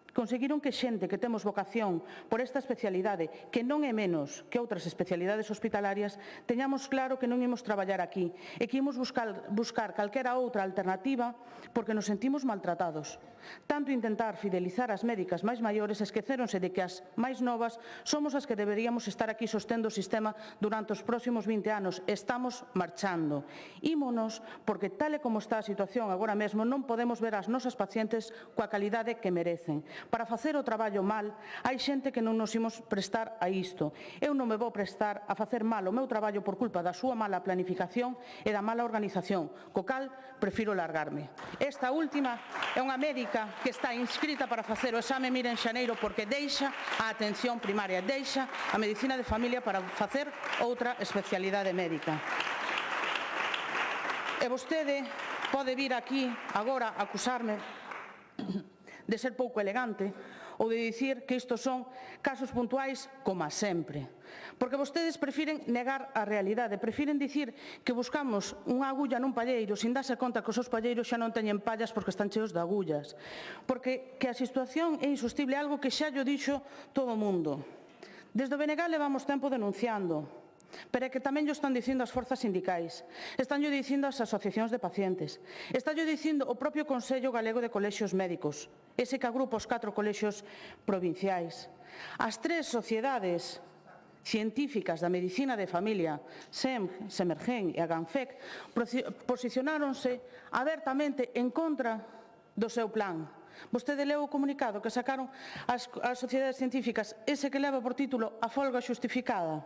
[SPEAKER 9] Conseguiron que xente que temos vocación por esta especialidade, que non é menos que outras especialidades hospitalarias, teñamos claro que non imos traballar aquí e que imos buscar calquera outra alternativa porque nos sentimos maltratados. Tanto intentar fidelizar as médicas máis maiores esqueceronse de que as máis novas somos as que deberíamos estar aquí sostendo o sistema durante os próximos 20 anos. Estamos marchando. Ímonos porque tal e como está a situación agora mesmo non podemos ver as nosas pacientes coa calidade que merecen. Para facer o traballo mal, hai xente que non nos imos prestar a isto. Eu non me vou prestar a facer mal o meu traballo por culpa da súa mala planificación e da mala organización, co cal prefiro largarme. Esta última é unha médica que está inscrita para facer o exame MIR en xaneiro porque deixa a atención primaria, deixa a medicina de familia para facer outra especialidade médica. E vostede pode vir aquí agora a acusarme de ser pouco elegante ou de dicir que isto son casos puntuais como sempre. Porque vostedes prefiren negar a realidade, prefiren dicir que buscamos unha agulla nun palleiro sin darse conta que os seus palleiros xa non teñen pallas porque están cheos de agullas. Porque que a situación é insostible, algo que xa llo dixo todo o mundo. Desde o BNG levamos tempo denunciando, pero é que tamén llo están dicindo as forzas sindicais, están llo dicindo as asociacións de pacientes, está llo dicindo o propio Consello Galego de Colexios Médicos, ese que agrupa os 4 colexios provinciais. As 3 sociedades científicas da medicina de familia, SEMG, Semergen e Aganfec, posicionáronse abertamente en contra do seu plan. Vostede leu o comunicado que sacaron as sociedades científicas, ese que leva por título a folga xustificada.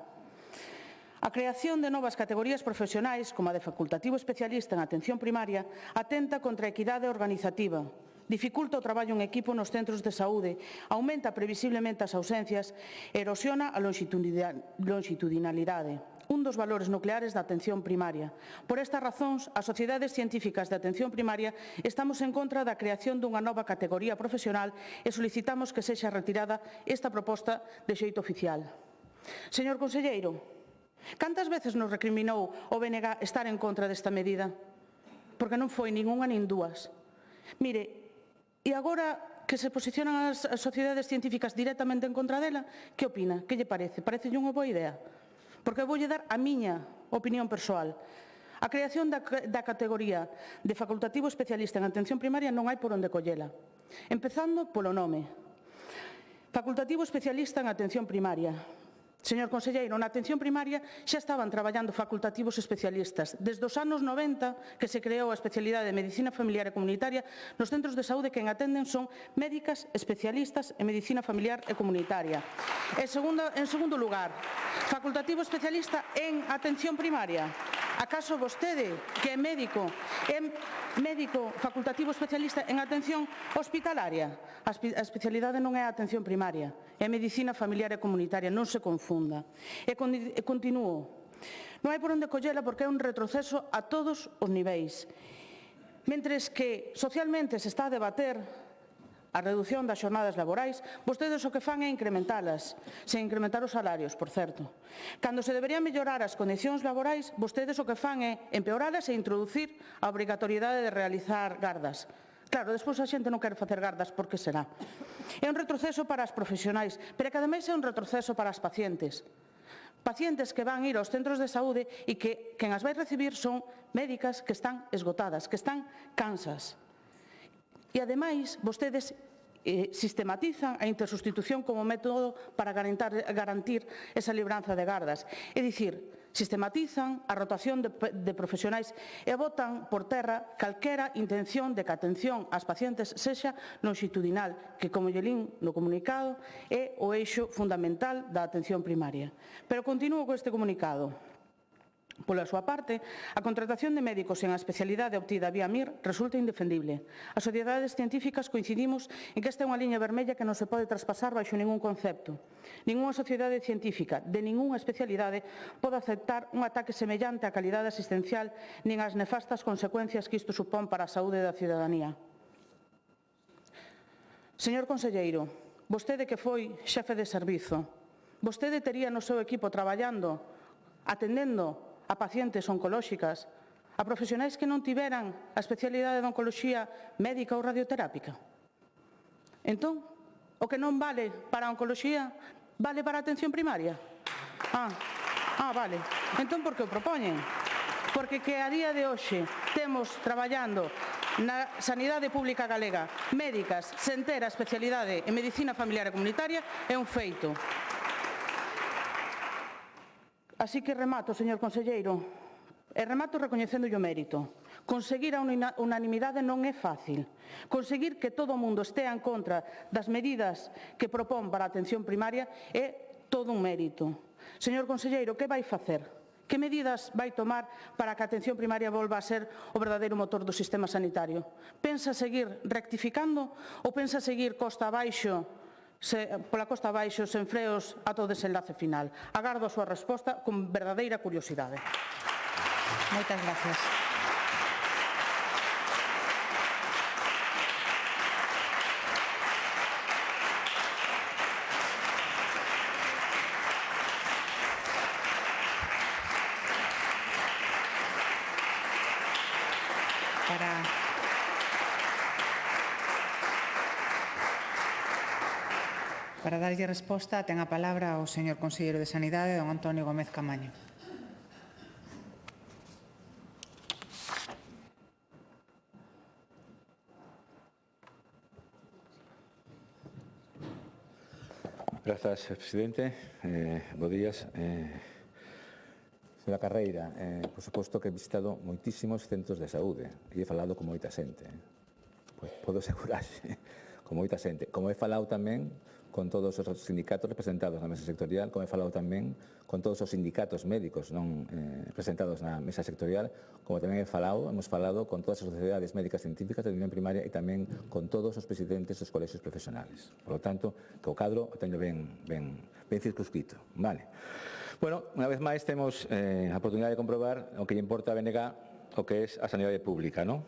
[SPEAKER 9] A creación de novas categorías profesionais, como a de facultativo especialista en atención primaria, atenta contra a equidade organizativa, dificulta o traballo en equipo nos centros de saúde, aumenta previsiblemente as ausencias e erosiona a longitudinalidade, un dos valores nucleares da atención primaria. Por estas razóns, as sociedades científicas de atención primaria estamos en contra da creación dunha nova categoría profesional e solicitamos que sexa retirada esta proposta de xeito oficial. Señor conselleiro, cantas veces nos recriminou o BNG estar en contra desta medida? Porque non foi nin unha nin dúas. Mire, e agora que se posicionan as sociedades científicas directamente en contra dela, que opina? Que lle parece? Parecelle unha boa idea? Porque voulle dar a miña opinión persoal. A creación da categoría de facultativo especialista en atención primaria non hai por onde collela. Empezando polo nome. Facultativo especialista en atención primaria. Señor conselleiro, na atención primaria xa estaban traballando facultativos especialistas. Desde os anos 90 que se creou a especialidade de Medicina Familiar e Comunitaria, nos centros de saúde quen atenden son médicas especialistas en Medicina Familiar e Comunitaria. En segundo lugar, facultativo especialista en atención primaria. Acaso vostede, que é médico facultativo especialista en atención hospitalaria? A especialidade non é a atención primaria, é Medicina Familiar e Comunitaria, non se confunda. E continúo. Non hai por onde collela porque é un retroceso a todos os niveis. Mentres que socialmente se está a debater a reducción das xornadas laborais, vostedes o que fan é incrementalas, sen incrementar os salarios, por certo. Cando se deberían mellorar as condicións laborais, vostedes o que fan é empeoralas e introducir a obrigatoriedade de realizar gardas. Claro, despois a xente non quere facer gardas, por que será? É un retroceso para as profesionais, pero que ademais é un retroceso para as pacientes. Pacientes que van ir aos centros de saúde e que quen as vai recibir son médicas que están esgotadas, que están cansas. E, ademais, vostedes sistematizan a intersubstitución como método para garantir esa libranza de gardas. É dicir, sistematizan a rotación de profesionais e botan por terra calquera intención de que a atención ás pacientes sexa longitudinal, que, como lle lin no comunicado, é o eixo fundamental da atención primaria. Pero continúo con este comunicado. Pola súa parte, a contratación de médicos en a especialidade obtida vía MIR resulta indefendible. As sociedades científicas coincidimos en que esta é unha liña vermella que non se pode traspasar baixo ningún concepto. Ningunha sociedade científica de ningunha especialidade pode aceptar un ataque semellante á calidade asistencial nin ás nefastas consecuencias que isto supón para a saúde da cidadanía. Señor conselleiro, vostede que foi xefe de servizo, vostede tería no seu equipo traballando, atendendo a pacientes oncolóxicas, a profesionais que non tiveran a especialidade de oncoloxía médica ou radioterápica. Entón, o que non vale para a oncoloxía, vale para a atención primaria? Vale. Entón, por que o propoñen? Porque que a día de hoxe temos traballando na sanidade pública galega médicas sen ter a especialidade en Medicina Familiar e Comunitaria é un feito. Así que remato, señor conselleiro, e remato recoñecéndolle o mérito. Conseguir a unanimidade non é fácil. Conseguir que todo o mundo estea en contra das medidas que propón para a atención primaria é todo un mérito. Señor conselleiro, que vai facer? Que medidas vai tomar para que a atención primaria volva a ser o verdadeiro motor do sistema sanitario? Pensa seguir rectificando ou pensa seguir costa abaixo pola costa abaixo, sen freos, a todo desenlace final? Agardo a súa resposta con verdadeira curiosidade.
[SPEAKER 14] Moitas gracias. Para darlle resposta, ten a palabra o señor conselleiro de Sanidade, don Antonio Gómez Camaño.
[SPEAKER 13] Grazas, presidente. Bo días. Señora Carreira, por suposto que he visitado moitísimos centros de saúde e he falado con moita xente. podo asegurarse, con moita xente. Como he falado tamén con todos os sindicatos representados na mesa sectorial, como he falado tamén con todos os sindicatos médicos non representados na mesa sectorial, como tamén hemos falado con todas as sociedades médicas científicas de atención primaria e tamén con todos os presidentes dos colexios profesionales. Por lo tanto, que o cadro o teño ben circunscrito. Vale. Bueno, unha vez máis temos a oportunidade de comprobar o que lle importa a BNG o que é a sanidade pública, non?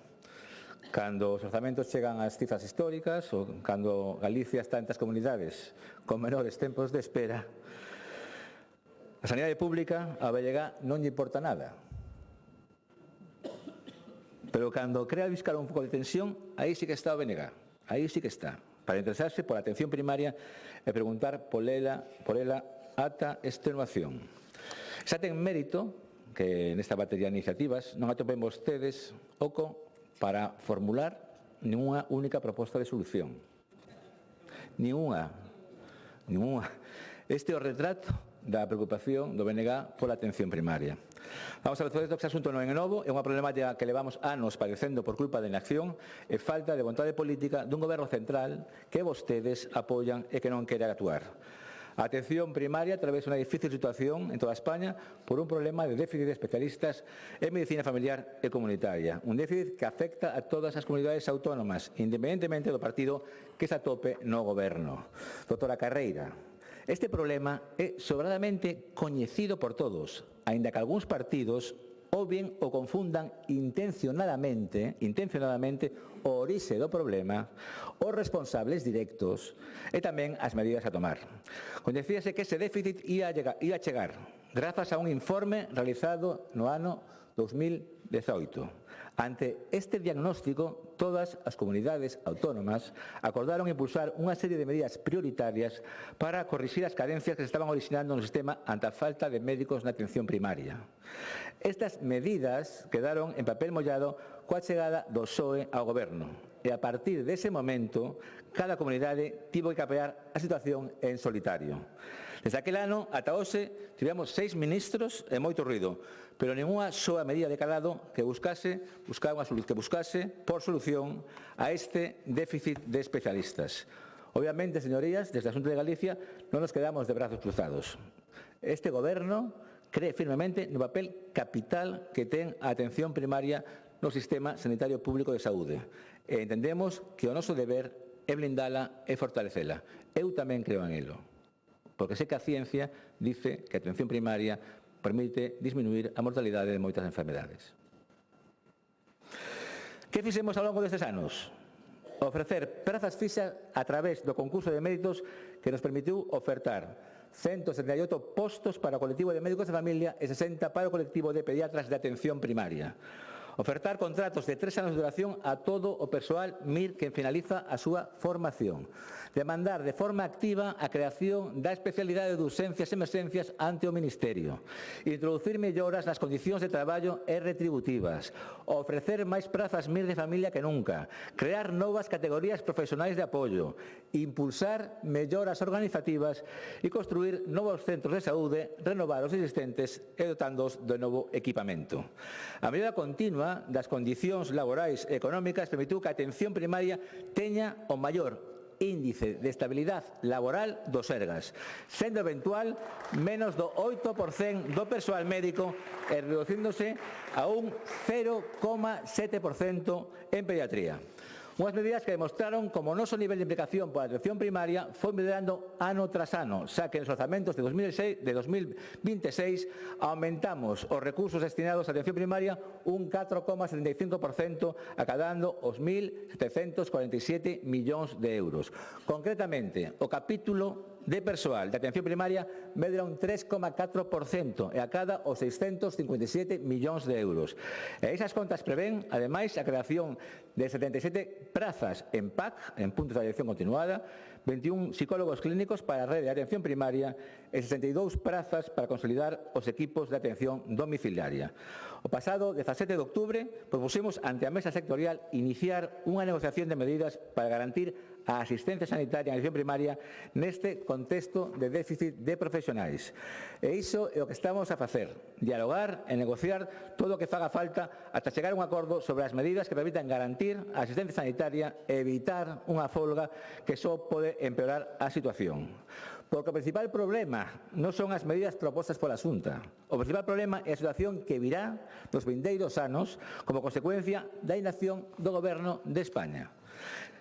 [SPEAKER 13] Cando os orzamentos chegan ás cifras históricas ou cando Galicia está entre as comunidades con menores tempos de espera, a sanidade pública a BNG non lle importa nada. Pero cando crea buscar un foco de tensión, aí sí que está o BNG, aí sí que está, para interesarse pola atención primaria e preguntar por ela ata extenuación. Xa ten mérito que nesta batería de iniciativas non atopen vostedes oco para formular ninguna única proposta de solución. Ninguna. Este é o retrato da preocupación do BNG pola atención primaria. Vamos a ver, este asunto non é novo, é unha problemática que levamos anos padecendo por culpa da inacción e falta de vontade política dun goberno central que vostedes apoian e que non quere actuar. A atención primaria atravesa unha difícil situación en toda España por un problema de déficit de especialistas en medicina familiar e comunitaria. Un déficit que afecta a todas as comunidades autónomas, independentemente do partido que se atope no goberno. Doutora Carreira, este problema é sobradamente coñecido por todos, aínda que algúns partidos ou bien o confundan intencionadamente o orixe do problema, os responsables directos e tamén as medidas a tomar. Coñecíase que ese déficit ia chegar grazas a un informe realizado no ano 2018. Ante este diagnóstico, todas as comunidades autónomas acordaron impulsar unha serie de medidas prioritarias para corrixir as carencias que se estaban originando no sistema ante a falta de médicos na atención primaria. Estas medidas quedaron en papel mollado coa chegada do PSOE ao goberno e a partir dese momento cada comunidade tivo que capear a situación en solitario. Desde aquel ano ata hoxe tivemos 6 ministros e moito ruido, pero ninguna soa medida de calado que buscase por solución a este déficit de especialistas. Obviamente, señorías, desde a Xunta de Galicia non nos quedamos de brazos cruzados. Este goberno cree firmemente no papel capital que ten a atención primaria no sistema sanitario público de saúde e entendemos que o noso deber é blindala e fortalecela. Eu tamén creo en elo, porque sei que a ciencia dice que a atención primaria permite disminuir a mortalidade de moitas enfermedades. Que fixemos ao longo destes anos? Ofrecer prazas fixas a través do concurso de méritos que nos permitiu ofertar 178 postos para o colectivo de médicos de familia e 60 para o colectivo de pediatras de atención primaria. Ofertar contratos de 3 anos de duración a todo o persoal MIR que finaliza a súa formación. Demandar de forma activa a creación da especialidade de urxencias e emerxencias ante o Ministerio. Introducir melloras nas condicións de traballo e retributivas. Ofrecer máis prazas MIR de familia que nunca. Crear novas categorías profesionais de apoio. Impulsar melloras organizativas e construir novos centros de saúde, renovar os existentes e dotándoos de novo equipamento. A mellora continua das condicións laborais e económicas permitiu que a atención primaria teña o maior índice de estabilidade laboral do Sergas, sendo eventual menos do 8% do persoal médico e reducíndose a un 0,7% en pediatría. Unhas medidas que demostraron como o noso nivel de implicación pola atención primaria foi mellorando ano tras ano, xa que nos orzamentos de 2026 aumentamos os recursos destinados á atención primaria un 4,75%, acadando os 1.747 millóns de euros. Concretamente, o capítulo de persoal de atención primaria medra un 3,4% e acada os 657 millóns de euros. E esas contas prevén, ademais, a creación de 77 prazas en PAC, en puntos de atención continuada, 21 psicólogos clínicos para a rede de atención primaria e 62 prazas para consolidar os equipos de atención domiciliaria. O pasado 17 de outubro propuxemos ante a mesa sectorial iniciar unha negociación de medidas para garantir a asistencia sanitaria en atención primaria neste contexto de déficit de profesionais. E iso é o que estamos a facer, dialogar e negociar todo o que faga falta ata chegar a un acordo sobre as medidas que permitan garantir a asistencia sanitaria e evitar unha folga que só pode empeorar a situación. Porque o principal problema non son as medidas propostas pola Xunta. O principal problema é a situación que virá nos vindeiros anos como consecuencia da inacción do Goberno de España.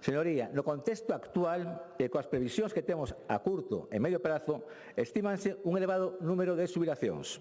[SPEAKER 13] Señoría, no contexto actual e coas previsións que temos a curto e medio prazo, estímanse un elevado número de xubilacións.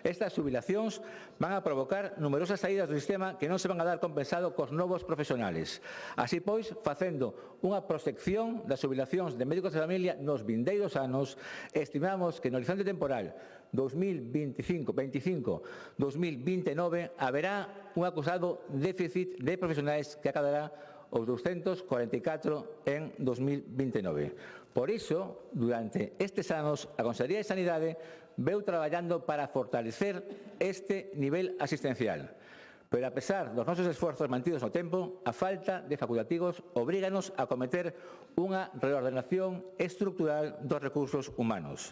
[SPEAKER 13] Estas xubilacións van a provocar numerosas saídas do sistema que non se van a dar compensado cos novos profesionales. Así pois, facendo unha proxección das xubilacións de médicos de familia nos vindeiros anos, estimamos que no horizonte temporal 2025-2029 haberá un acusado déficit de profesionais que acadará os 244 en 2029. Por iso, durante estes anos, a Consellería de Sanidade veu traballando para fortalecer este nivel asistencial. Pero, a pesar dos nosos esforzos mantidos no tempo, a falta de facultativos obríganos a cometer unha reordenación estructural dos recursos humanos.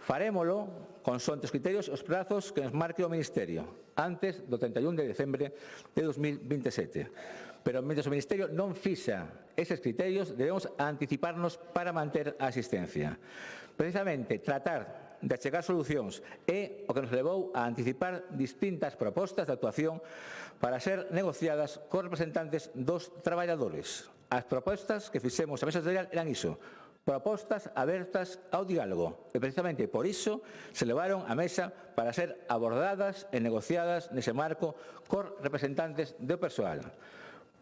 [SPEAKER 13] Farémolo con sontes criterios os prazos que nos marque o Ministerio, antes do 31 de decembre de 2027. Pero, mentre o Ministerio non fixa eses criterios, debemos anticiparnos para manter a asistencia. Precisamente, tratar de achegar solucións é o que nos levou a anticipar distintas propostas de actuación para ser negociadas cos representantes dos traballadores. As propostas que fixemos a mesa sectorial eran iso, propostas abertas ao diálogo. E precisamente por iso se levaron á mesa para ser abordadas e negociadas nese marco cos representantes do persoal.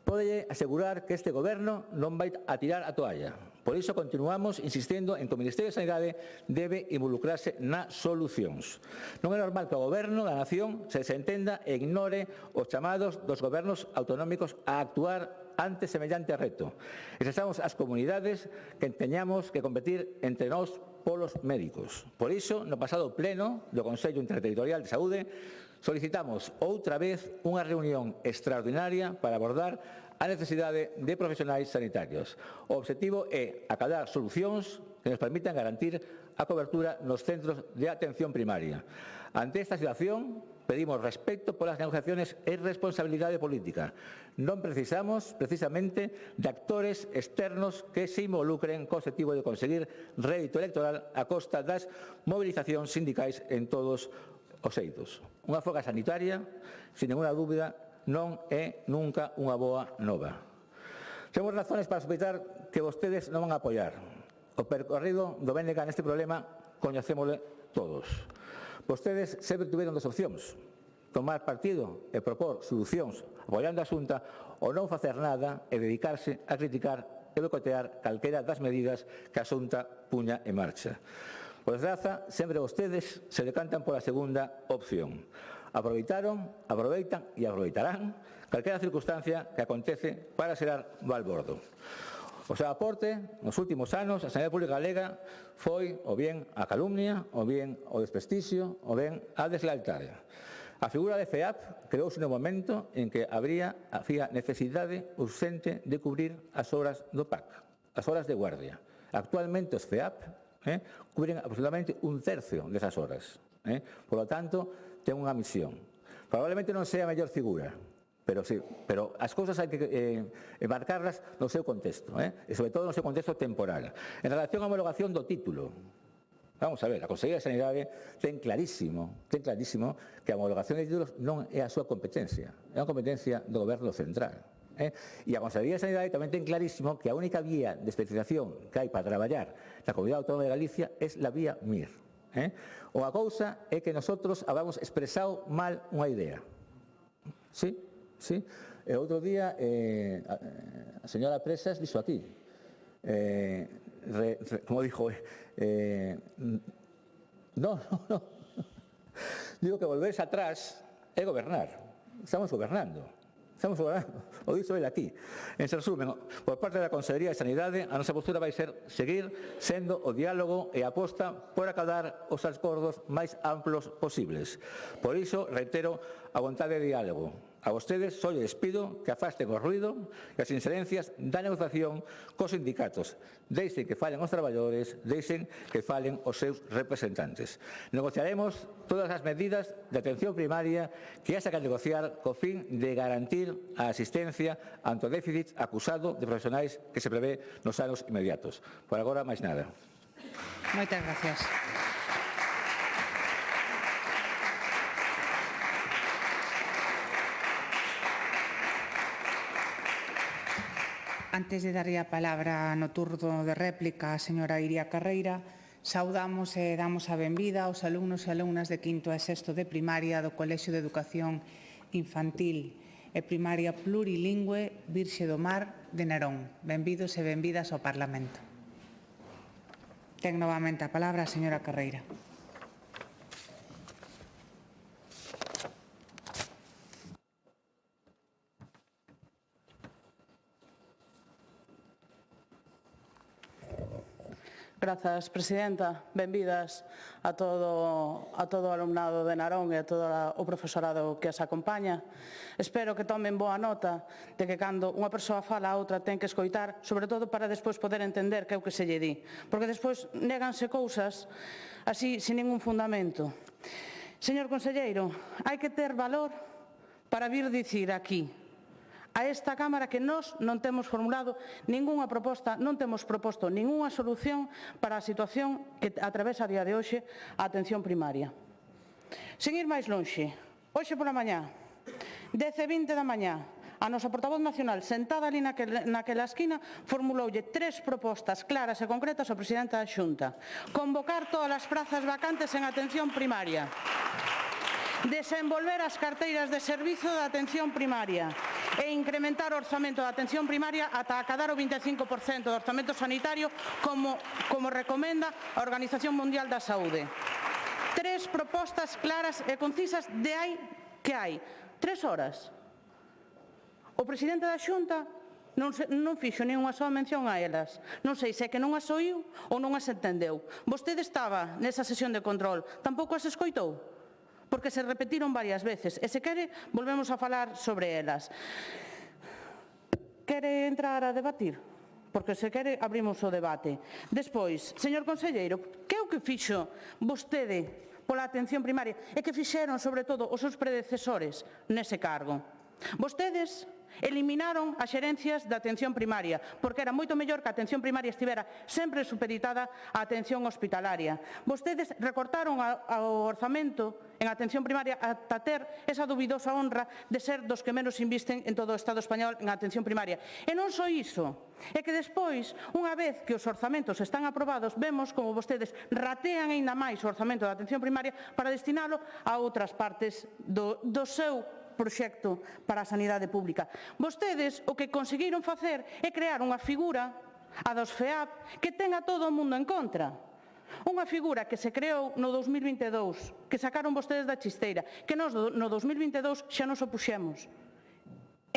[SPEAKER 13] Pode asegurar que este Goberno non vai a tirar a toalla. Por iso continuamos insistindo en que o Ministerio de Sanidade debe involucrarse nas solucións. Non é normal que o Goberno da Nación se desentenda e ignore os chamados dos gobernos autonómicos a actuar ante semellante reto. E sexamos as comunidades que teñamos que competir entre nós polos médicos. Por iso, no pasado pleno do Consello Interterritorial de Saúde, solicitamos outra vez unha reunión extraordinaria para abordar a necesidade de profesionais sanitarios. O obxectivo é acadar solucións que nos permitan garantir a cobertura nos centros de atención primaria. Ante esta situación, pedimos respeto polas negociaciones e responsabilidade política. Non precisamos, precisamente, de actores externos que se involucren co objetivo de conseguir rédito electoral a costa das movilizacións sindicais en todos os eidos. Unha folga sanitaria, sin ninguna dúbida, non é nunca unha boa nova. Temos razones para sospeitar que vostedes non van a apoiar. O percorrido do BNG neste problema coñecémosle todos. Vostedes sempre tiveron dos opcións, tomar partido e propor solucións apoiando a Xunta ou non facer nada e dedicarse a criticar e boicotear calquera das medidas que a Xunta puña en marcha. Por desgraza, sempre vostedes se decantan pola segunda opción. Aproveitaron, aproveitan e aproveitarán calquera circunstancia que acontece para xerar balbordo. O seu aporte, nos últimos anos, a sanidade pública galega foi o bien a calumnia, o bien o desprestixio, o bien a deslealtade. A figura de FEAP creouse no momento en que había necesidade urxente de cubrir as horas do PAC, as horas de guardia. Actualmente os FEAP cubren aproximadamente un tercio desas horas. Por lo tanto, ten unha misión. Probablemente non sea a mellor figura, pero as cousas hai que marcarlas no seu contexto, e sobre todo no seu contexto temporal. En relación á homologación do título, vamos a ver, a Consellería de Sanidade ten clarísimo que a homologación de títulos non é a súa competencia, é unha competencia do Goberno central. E a Consellería de Sanidade tamén ten clarísimo que a única vía de especialización que hai para traballar na Comunidade Autónoma de Galicia é a vía MIR. Unha cousa é que nosotros habamos expresado mal unha idea. Sí. E outro día a señora Presas dixo aquí, como dixo, no. Digo que volverse atrás é gobernar. Estamos gobernando. O dixo ele aquí. En resumen, por parte da Consellería de Sanidade, a nosa postura vai ser seguir sendo o diálogo e a aposta por acadar os acordos máis amplos posibles. Por iso, reitero a vontade de diálogo. A vostedes só lles pido que afasten o ruído e as inxerencias da negociación cos sindicatos. Deixen que falen os traballadores, deixen que falen os seus representantes. Negociaremos todas as medidas de atención primaria que haxa que negociar co fin de garantir a asistencia ante o déficit acusado de profesionais que se prevé nos anos inmediatos. Por agora, máis nada.
[SPEAKER 14] Moitas gracias. Antes de darlle a palabra no turno de réplica á señora Iria Carreira, saudamos e damos a benvida aos alumnos e alumnas de quinto e sexto de primaria do Colexio de Educación Infantil e Primaria Plurilingüe Virxe do Mar de Narón. Benvidos e benvidas ao Parlamento. Ten novamente a palabra a señora Carreira.
[SPEAKER 9] Grazas, presidenta. Benvidas a todo o alumnado de Narón e a todo o profesorado que as acompaña. Espero que tomen boa nota de que cando unha persoa fala a outra ten que escoitar, sobre todo para despois poder entender que é o que se lle di. Porque despois néganse cousas así, sin ningún fundamento. Señor conselleiro, hai que ter valor para vir dicir aquí a esta Cámara que nós non temos formulado ningunha proposta, non temos proposto ningunha solución para a situación que atravesa a día de hoxe a atención primaria. Sen ir máis lonxe, hoxe pola mañá, 10:20 da mañá, a nosa portavoz nacional, sentada ali naquela esquina, formuloulle 3 propostas claras e concretas ao presidente da Xunta. Convocar todas as prazas vacantes en atención primaria. Desenvolver as carteiras de servizo da atención primaria e incrementar o orzamento da atención primaria ata acadar o 25% do orzamento sanitario como recomenda a Organización Mundial da Saúde. 3 propostas claras e concisas de hai 3 horas. O presidente da Xunta non fixo nin unha soa mención a elas. Non sei se é que non as oíu ou non as entendeu. Vostede estaba nesa sesión de control, tampouco as escoitou? Porque se repetiron varias veces e se quere volvemos a falar sobre elas. Quere entrar a debatir? Porque se quere abrimos o debate. Despois, señor conselleiro, que é o que fixo vostede pola atención primaria e que fixeron sobre todo os seus predecesores nese cargo? Vostedes eliminaron as xerencias da atención primaria porque era moito mellor que a atención primaria estivera sempre supeditada á atención hospitalaria. Vostedes recortaron o orzamento en atención primaria ata ter esa dubidosa honra de ser dos que menos invisten en todo o Estado español en atención primaria. E non só iso, é que despois, unha vez que os orzamentos están aprobados, vemos como vostedes ratean aínda máis o orzamento da atención primaria para destinalo a outras partes do seu proxecto para a sanidade pública. Vostedes o que conseguiron facer é crear unha figura, a dos FEAP, que ten a todo o mundo en contra. Unha figura que se creou no 2022, que sacaron vostedes da chisteira, que nós no 2022 xa nos opuxemos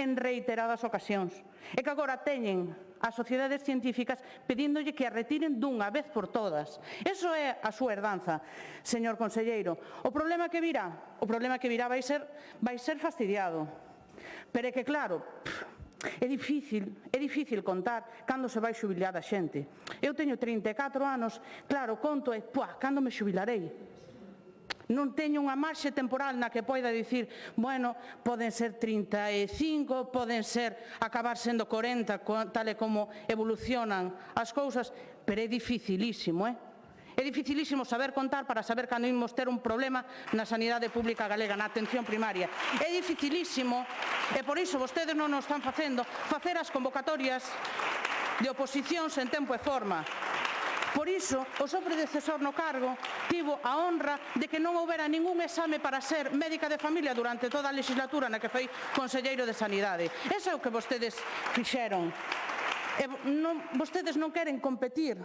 [SPEAKER 9] en reiteradas ocasións, e que agora teñen as sociedades científicas pedíndolle que a retiren dunha vez por todas. Eso é a súa herdanza, señor conselleiro. O problema que virá vai ser fastidiado. Pero é que claro, é difícil contar cando se vai xubilar a xente. Eu teño 34 anos, claro, conto cando me xubilarei. Non teño unha marxe temporal na que poida dicir, bueno, poden ser 35, poden ser acabar sendo 40, tal e como evolucionan as cousas, pero é dificilísimo, É dificilísimo saber contar para saber cando imos ter un problema na sanidade pública galega, na atención primaria. É dificilísimo, e por iso vostedes non nos están facendo facer as convocatorias de oposicións en tempo e forma. Por iso, o seu predecesor no cargo tivo a honra de que non houbera ningún exame para ser médica de familia durante toda a legislatura na que foi conselleiro de Sanidade. Eso é o que vostedes fixeron. Vostedes non queren competir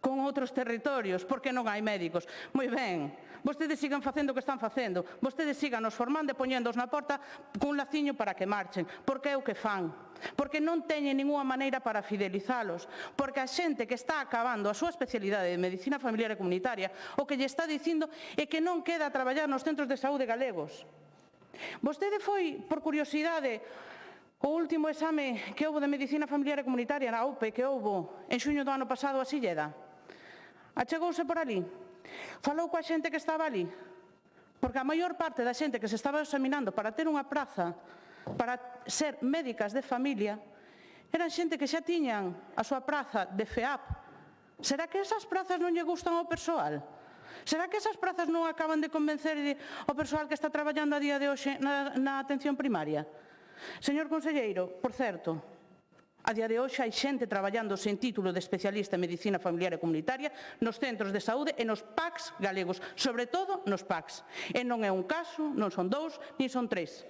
[SPEAKER 9] con outros territorios porque non hai médicos. Moi ben, vostedes sigan facendo o que están facendo. Vostedes sigan nos formando e poñéndoos na porta cun laciño para que marchen. Porque é o que fan. Porque non teñen ninguna maneira para fidelizalos. Porque a xente que está acabando a súa especialidade de medicina familiar e comunitaria o que lle está dicindo é que non queda a traballar nos centros de saúde galegos. Vostede foi, por curiosidade, o último exame que houve de Medicina Familiar e Comunitaria na UPE que houve en xuño do ano pasado a Silleda. Achegouse por ali? Falou coa xente que estaba ali? Porque a maior parte da xente que se estaba examinando para ter unha praza, para ser médicas de familia, eran xente que xa tiñan a súa praza de FEAP. Será que esas prazas non lle gustan ao persoal? Será que esas prazas non acaban de convencer ao persoal que está traballando a día de hoxe na atención primaria? Señor conselleiro, por certo, a día de hoxe hai xente traballando sen título de especialista en Medicina Familiar e Comunitaria nos centros de saúde e nos PACs galegos, sobre todo nos PACs. E non é un caso, non son dous, nin son tres.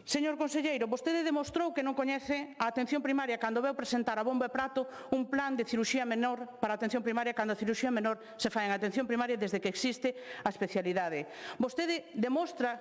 [SPEAKER 9] Señor conselleiro, vostede demostrou que non coñece a atención primaria cando veu presentar a bombo e prato un plan de cirurxía menor para a atención primaria cando a cirurxía menor se fai en atención primaria desde que existe a especialidade. Vostede demostra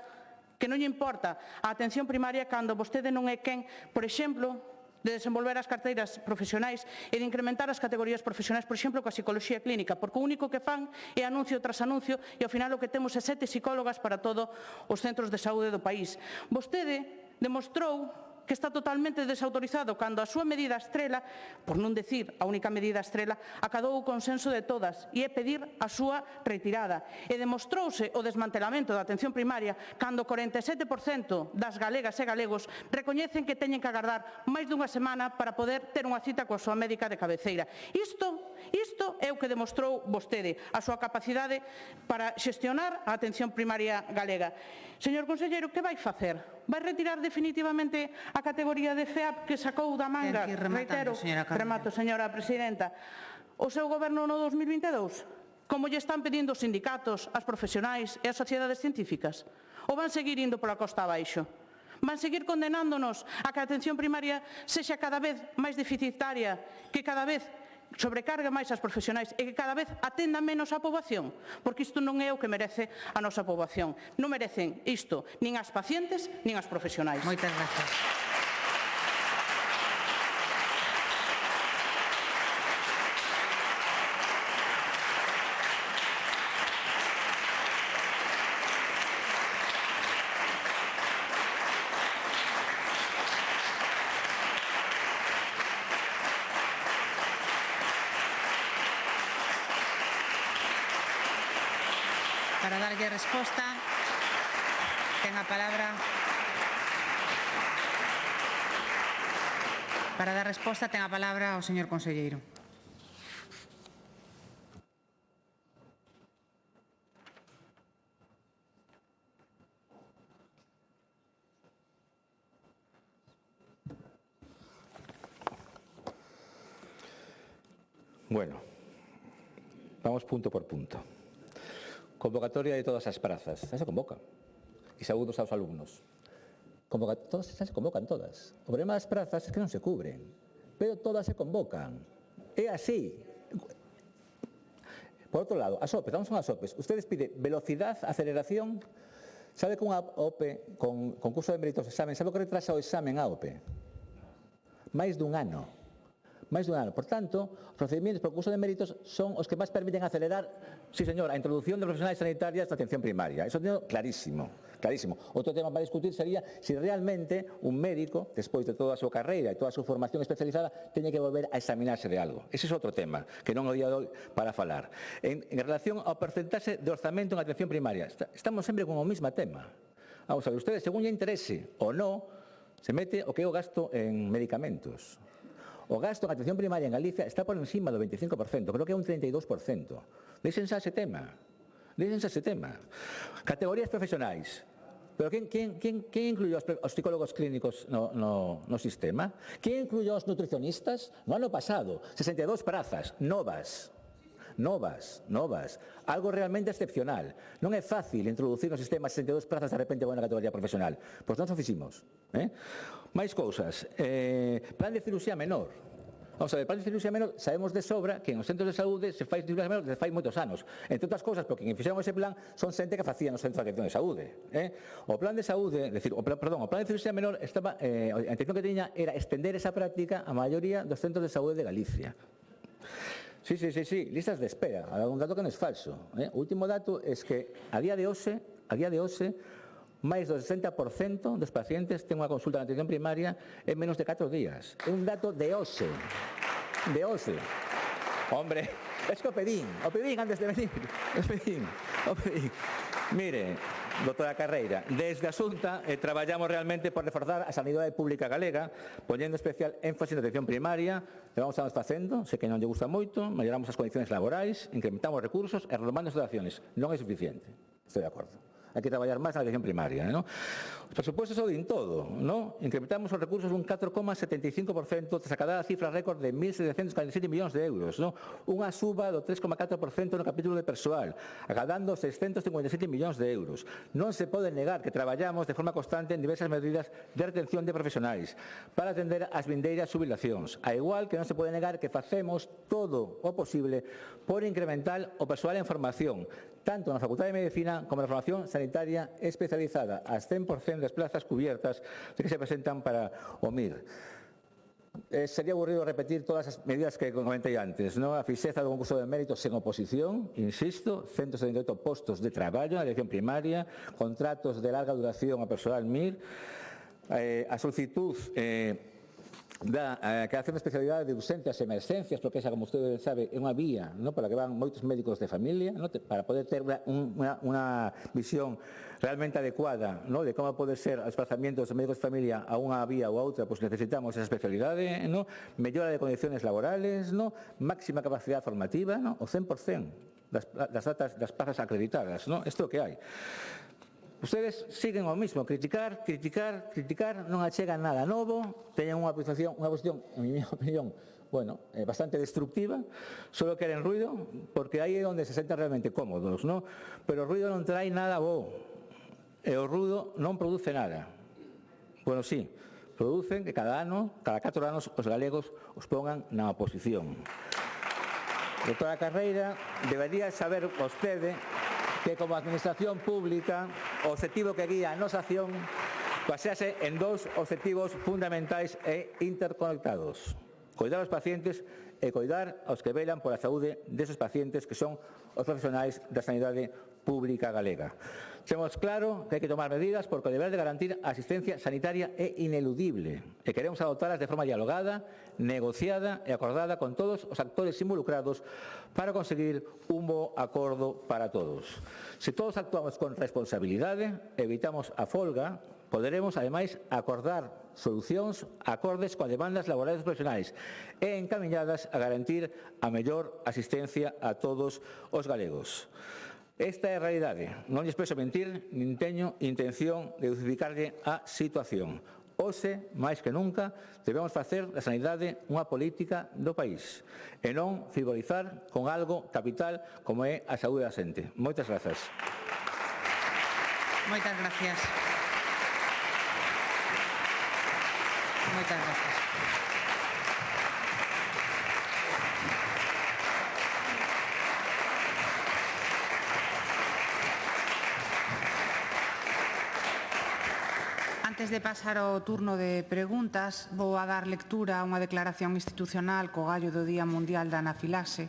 [SPEAKER 9] que non lle importa a atención primaria cando vostede non é quen, por exemplo, de desenvolver as carteiras profesionais e de incrementar as categorías profesionais, por exemplo, coa psicología clínica, porque o único que fan é anuncio tras anuncio e ao final o que temos é 7 psicólogas para todos os centros de saúde do país. Vostede demostrou que está totalmente desautorizado cando a súa medida estrela, por non decir a única medida estrela, acadou o consenso de todas e é pedir a súa retirada. E demostrouse o desmantelamento da atención primaria cando o 47% das galegas e galegos recoñecen que teñen que agardar máis dunha semana para poder ter unha cita coa súa médica de cabeceira. Isto é o que demostrou vostede, a súa capacidade para xestionar a atención primaria galega. Señor conselleiro, que vai facer? Vai retirar definitivamente a categoría de FEAP que sacou da manga? Reitero, remato, señora presidenta, o seu goberno no 2022? Como lle están pedindo os sindicatos, as profesionais e as sociedades científicas? Ou van seguir indo pola costa abaixo? Van seguir condenándonos a que a atención primaria sexa cada vez máis deficitaria, que cada vez sobrecarga máis as profesionais e que cada vez atenda menos a poboación, porque isto non é o que merece a nosa poboación. Non merecen isto nin as pacientes nin as profesionais.
[SPEAKER 14] Moitas gracias. Para darlle resposta, ten a palabra. Para dar resposta, ten a palabra o señor conselleiro.
[SPEAKER 13] Bueno, vamos punto por punto. Convocatoria de todas as prazas. Xa se convocan. E saúdos aos alumnos. Todas xa se convocan todas. O problema das prazas é que non se cubren. Pero todas se convocan. É así. Por outro lado, as OPEs, vamos con as OPEs. Ustedes pide velocidade, aceleración. Sabe que unha OPE con concurso de méritos de examen, sabe o que retrasa o examen a OPE? Máis dun ano. Máis dun ano. Por tanto, os procedimentos por concurso de méritos son os que máis permiten acelerar, sí señor, a introducción de profesionais sanitarias na atención primaria. Eso é clarísimo, clarísimo. Outro tema para discutir sería se realmente un médico, despois de toda a súa carreira e toda a súa formación especializada, teñe que volver a examinarse de algo. Ese é outro tema que non o día de hoy para falar. En relación ao porcentaxe de orzamento en atención primaria, estamos sempre con o mesmo tema. Vamos a ver, ustedes, según lle interese ou non, se mete o que é o gasto en medicamentos. O gasto en atención primaria en Galicia está por encima do 25%, creo que é un 32%. Deixense a ese tema. Deixense a ese tema. Categorías profesionais. Pero quen incluyó os psicólogos clínicos no sistema? Quen incluyó os nutricionistas? No ano pasado, 62 prazas, novas. Algo realmente excepcional. Non é fácil introducir no sistema 62 prazas de repente a unha categoría profesional. Pois nós o fiximos. Máis cousas. Plan de cirurxía menor. Vamos a ver, plan de cirurxía menor, sabemos de sobra que nos centros de saúde se fai cirurxía menor desde fai moitos anos. Entre outras cousas, porque quen fixeron ese plan son xente que facía nos centros de atención de saúde. O plan de saúde, o plan de cirurxía menor, a intención que tiña era extender esa práctica a maioría dos centros de saúde de Galicia. Sí, listas de espera. Un dato que non é falso. O último dato é que a día de hoxe máis do 60% dos pacientes ten unha consulta na atención primaria en menos de 4 días. É un dato de hoxe. De hoxe. Hombre, es que o pedín antes de venir. O pedín. Mire, doutora Carreira, desde a Xunta traballamos realmente por reforzar a sanidade pública galega, poñendo especial énfasis na atención primaria, levamos anos facendo, sei que non lle gusta moito, melloramos as condicións laborais, incrementamos recursos e renovando as dotaciones. Non é suficiente, estou de acordo. Hai que traballar máis na atención primaria, non? Os presupostos o din todo, non? Incrementamos os recursos un 4,75% tras acadar a cifra récord de 1.747 millóns de euros, non? Unha suba do 3,4% no capítulo de persoal, acadando 657 millóns de euros. Non se pode negar que traballamos de forma constante en diversas medidas de retención de profesionais para atender as vindeiras xubilacións, a igual que non se pode negar que facemos todo o posible por incrementar o persoal en formación, tanto na Facultade de Medicina como na formación sanitaria especializada, as 100% das plazas cubiertas que se presentan para o MIR. Sería aburrido repetir todas as medidas que comentei antes, non? A fixeza do concurso de méritos sen oposición, insisto, 178 postos de traballo na dirección primaria, contratos de larga duración a persoal MIR, a solicitud da creación de especialidade de urxencias e emerxencias, porque esa, como usted sabe, é unha vía, non, para que van moitos médicos de familia, non, para poder ter unha visión realmente adecuada, non, de como pode ser os desplazamientos de médicos de familia a unha vía ou a outra, pois necesitamos esa especialidade, non, mellora de condiciones laborales, non, máxima capacidade formativa, non, o 100% das plazas acreditadas, non, isto é o que hai. Ustedes siguen o mismo, criticar, non achegan nada novo, teñen unha posición, en mi opinión, bueno, bastante destructiva, solo queren ruido, porque aí é onde se sentan realmente cómodos, ¿no? Pero o ruido non trae nada bo, e o ruido non produce nada. Bueno, sí, producen que cada 4 anos, os galegos os pongan na oposición. Doutora Carreira, debería saber vostede que como administración pública o objetivo que guía a nosa acción basease en 2 objetivos fundamentais e interconectados: coidar aos pacientes e coidar aos que velan pola saúde deses pacientes que son os profesionais da sanidade pública galega. Temos claro que hai que tomar medidas porque o deber de garantir a asistencia sanitaria é ineludible e queremos adoptalas de forma dialogada, negociada e acordada con todos os actores involucrados para conseguir un bo acordo para todos. Se todos actuamos con responsabilidade, evitamos a folga, poderemos, ademais, acordar solucións acordes coas demandas laborais dos profesionais e encamiñadas a garantir a mellor asistencia a todos os galegos. Esta é a realidade. Non lles expreso mentir, nin teño intención de justificarlle a situación. Hoxe, máis que nunca, debemos facer da sanidade unha política do país e non frivolizar con algo capital como é a saúde da xente. Moitas grazas.
[SPEAKER 14] Moitas gracias. Moitas gracias. Antes de pasar ao turno de preguntas, vou a dar lectura a unha declaración institucional co gallo do Día Mundial da Anafilaxe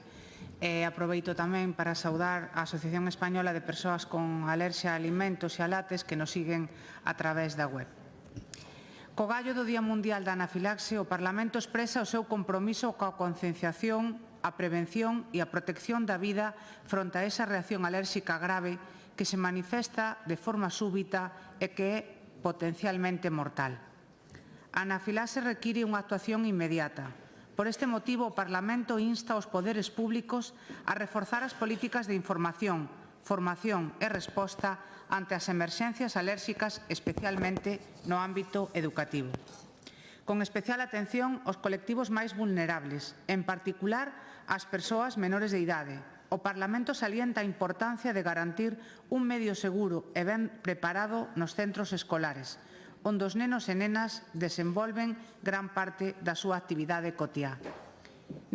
[SPEAKER 14] e aproveito tamén para saudar a Asociación Española de Persoas con Alerxia a Alimentos e a Lácteos que nos siguen a través da web. Co gallo do Día Mundial da Anafilaxe, o Parlamento expresa o seu compromiso coa concienciación, a prevención e a protección da vida fronte a esa reacción alérxica grave que se manifesta de forma súbita e que é potencialmente mortal. A anafilaxe require unha actuación inmediata. Por este motivo, o Parlamento insta aos poderes públicos a reforzar as políticas de información, formación e resposta ante as emerxencias alérxicas, especialmente no ámbito educativo. Con especial atención aos colectivos máis vulnerables, en particular ás persoas menores de idade. O Parlamento salienta a importancia de garantir un medio seguro e ben preparado nos centros escolares, onde os nenos e nenas desenvolven gran parte da súa actividade cotiá.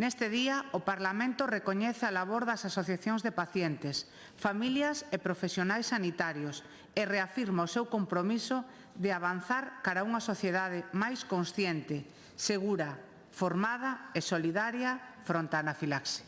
[SPEAKER 14] Neste día, o Parlamento recoñece a labor das asociacións de pacientes, familias e profesionais sanitarios e reafirma o seu compromiso de avanzar cara a unha sociedade máis consciente, segura, formada e solidaria fronte á anafilaxe.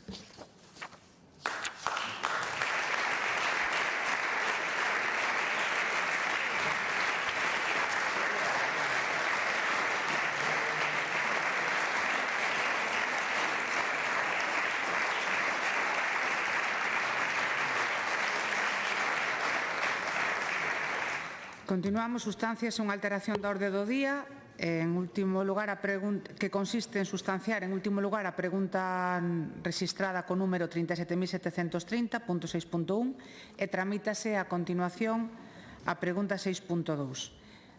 [SPEAKER 14] Continuamos. Sustancias unha alteración da orde do día. En último lugar, que consiste en sustanciar, en último lugar, a pregunta registrada co número 37.730.6.1 e tramítase a continuación a pregunta 6.2.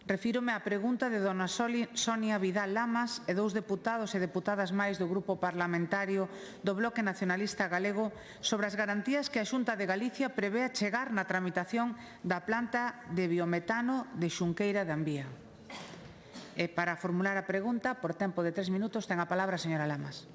[SPEAKER 14] Refírome á pregunta de dona Sonia Vidal Lamas e 2 deputados e deputadas máis do Grupo Parlamentario do Bloque Nacionalista Galego sobre as garantías que a Xunta de Galicia prevé achegar na tramitación da planta de biometano de Xunqueira de Ambía. Para formular a pregunta, por tempo de 3 minutos, ten a palabra a señora Lamas.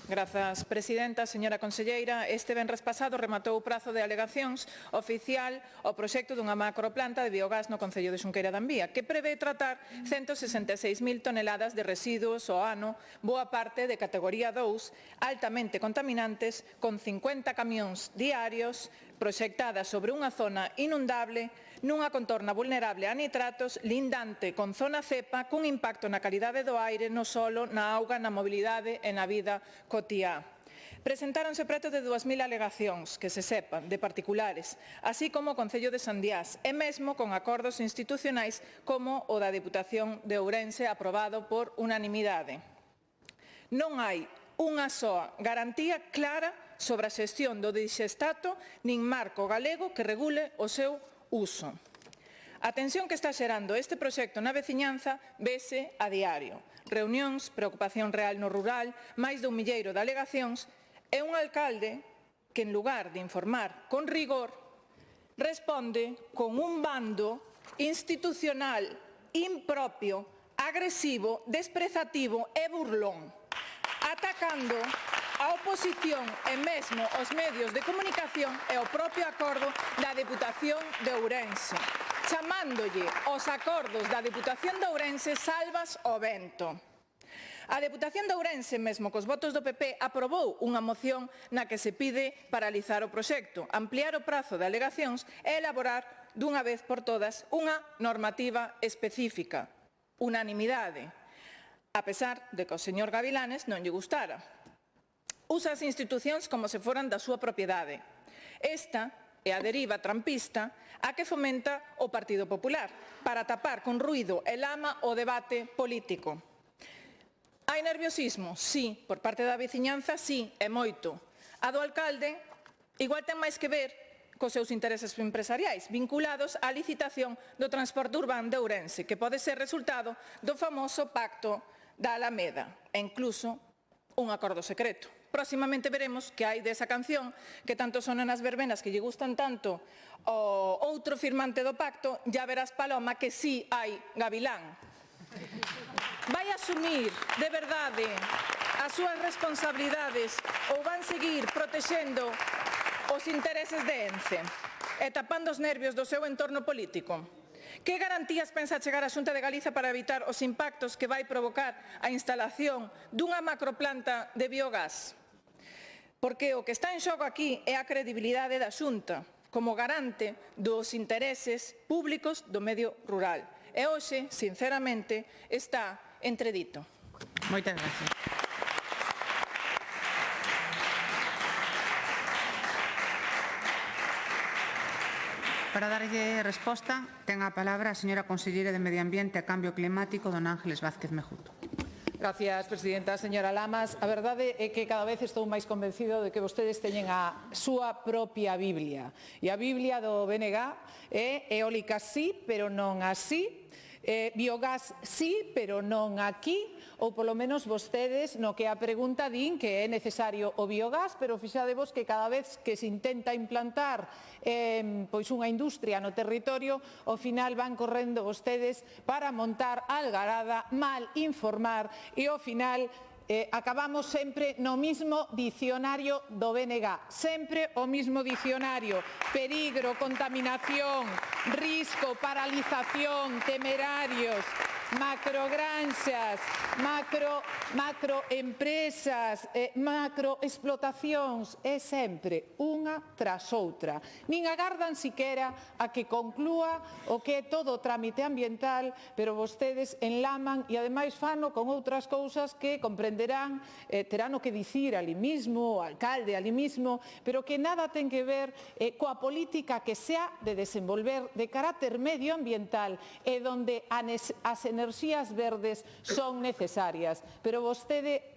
[SPEAKER 15] Grazas, presidenta. Señora conselleira, este venres pasado rematou o prazo de alegacións oficial ao proxecto dunha macroplanta de biogás no Concello de Xunqueira de Ambía, que prevé tratar 166.000 toneladas de residuos ao ano, boa parte de categoría 2, altamente contaminantes, con 50 camións diarios, proxectada sobre unha zona inundable, nunha contorna vulnerable a nitratos, lindante con zona cepa, cun impacto na calidade do aire, no solo, na auga, na mobilidade e na vida cotiá. Presentáronse preto de 2.000 alegacións, que se sepan, de particulares, así como o Concello de Sandiás, e mesmo con acordos institucionais como o da Deputación de Ourense, aprobado por unanimidade. Non hai unha soa garantía clara sobre a xestión do dixestato nin marco galego que regule o seu uso. A tensión que está xerando este proxecto na veciñanza vese a diario. Reunións, preocupación real no rural, máis dun milleiro de alegacións e un alcalde que, en lugar de informar con rigor, responde con un bando institucional impropio, agresivo, desprezativo e burlón, atacando a oposición e mesmo os medios de comunicación e o propio acordo da Deputación de Ourense, chamándolle os acordos da Deputación de Ourense salvas ao vento. A Deputación de Ourense, mesmo cos votos do PP, aprobou unha moción na que se pide paralizar o proxecto, ampliar o prazo de alegacións e elaborar dunha vez por todas unha normativa específica. Unanimidade, a pesar de que ao señor Gavilanes non lle gustara. Usa as institucións como se foran da súa propiedade. Esta é a deriva trampista a que fomenta o Partido Popular para tapar con ruído e lama o debate político. Hai nerviosismo? Sí. Por parte da veciñanza? Sí, e moito. A do alcalde igual ten máis que ver cos seus intereses empresariais vinculados á licitación do transporte urbano de Ourense, que pode ser resultado do famoso pacto da Alameda e incluso un acordo secreto. Próximamente veremos que hai desa canción que tanto sona nas verbenas que lle gustan tanto o outro firmante do pacto, ya verás, Paloma, que sí hai gavilán. Vai asumir de verdade as súas responsabilidades ou van seguir protexendo os intereses de Ence e tapando os nervios do seu entorno político? Que garantías pensa chegar a Xunta de Galiza para evitar os impactos que vai provocar a instalación dunha macroplanta de biogás? Porque o que está en xogo aquí é a credibilidade da Xunta como garante dos intereses públicos do medio rural. E hoxe, sinceramente, está entredito.
[SPEAKER 14] Moitas gracias. Para darlle resposta, ten a palabra a señora conselleira de Medio Ambiente e Cambio Climático, don Ángeles Vázquez Mejuto.
[SPEAKER 15] Gracias, presidenta. Señora Lamas, a verdade é que cada vez estou máis convencido de que vostedes teñen a súa propia Biblia. E a Biblia do BNG é eólica sí, pero non así. Biogás sí, pero non aquí, ou polo menos vostedes no que a pregunta din que é necesario o biogás, pero fixadevos que cada vez que se intenta implantar pois unha industria no territorio, ao final van correndo vostedes para montar algarada, mal informar e ao final acabamos sempre no mismo dicionario do BNG, sempre o mismo dicionario: peligro, contaminación, risco, paralización, temerarios, macrogranxas, macroempresas, macroexplotacións, é sempre unha tras outra. Nin agardan siquera a que conclúa o que é todo o trámite ambiental, pero vostedes enlaman e ademais fano con outras cousas que comprenden
[SPEAKER 9] entenderán, terán o que dicir ali mismo, o alcalde ali mismo, pero que nada ten que ver coa política que se ha de desenvolver de carácter medioambiental e donde as enerxías verdes son necesarias. Pero vostedes,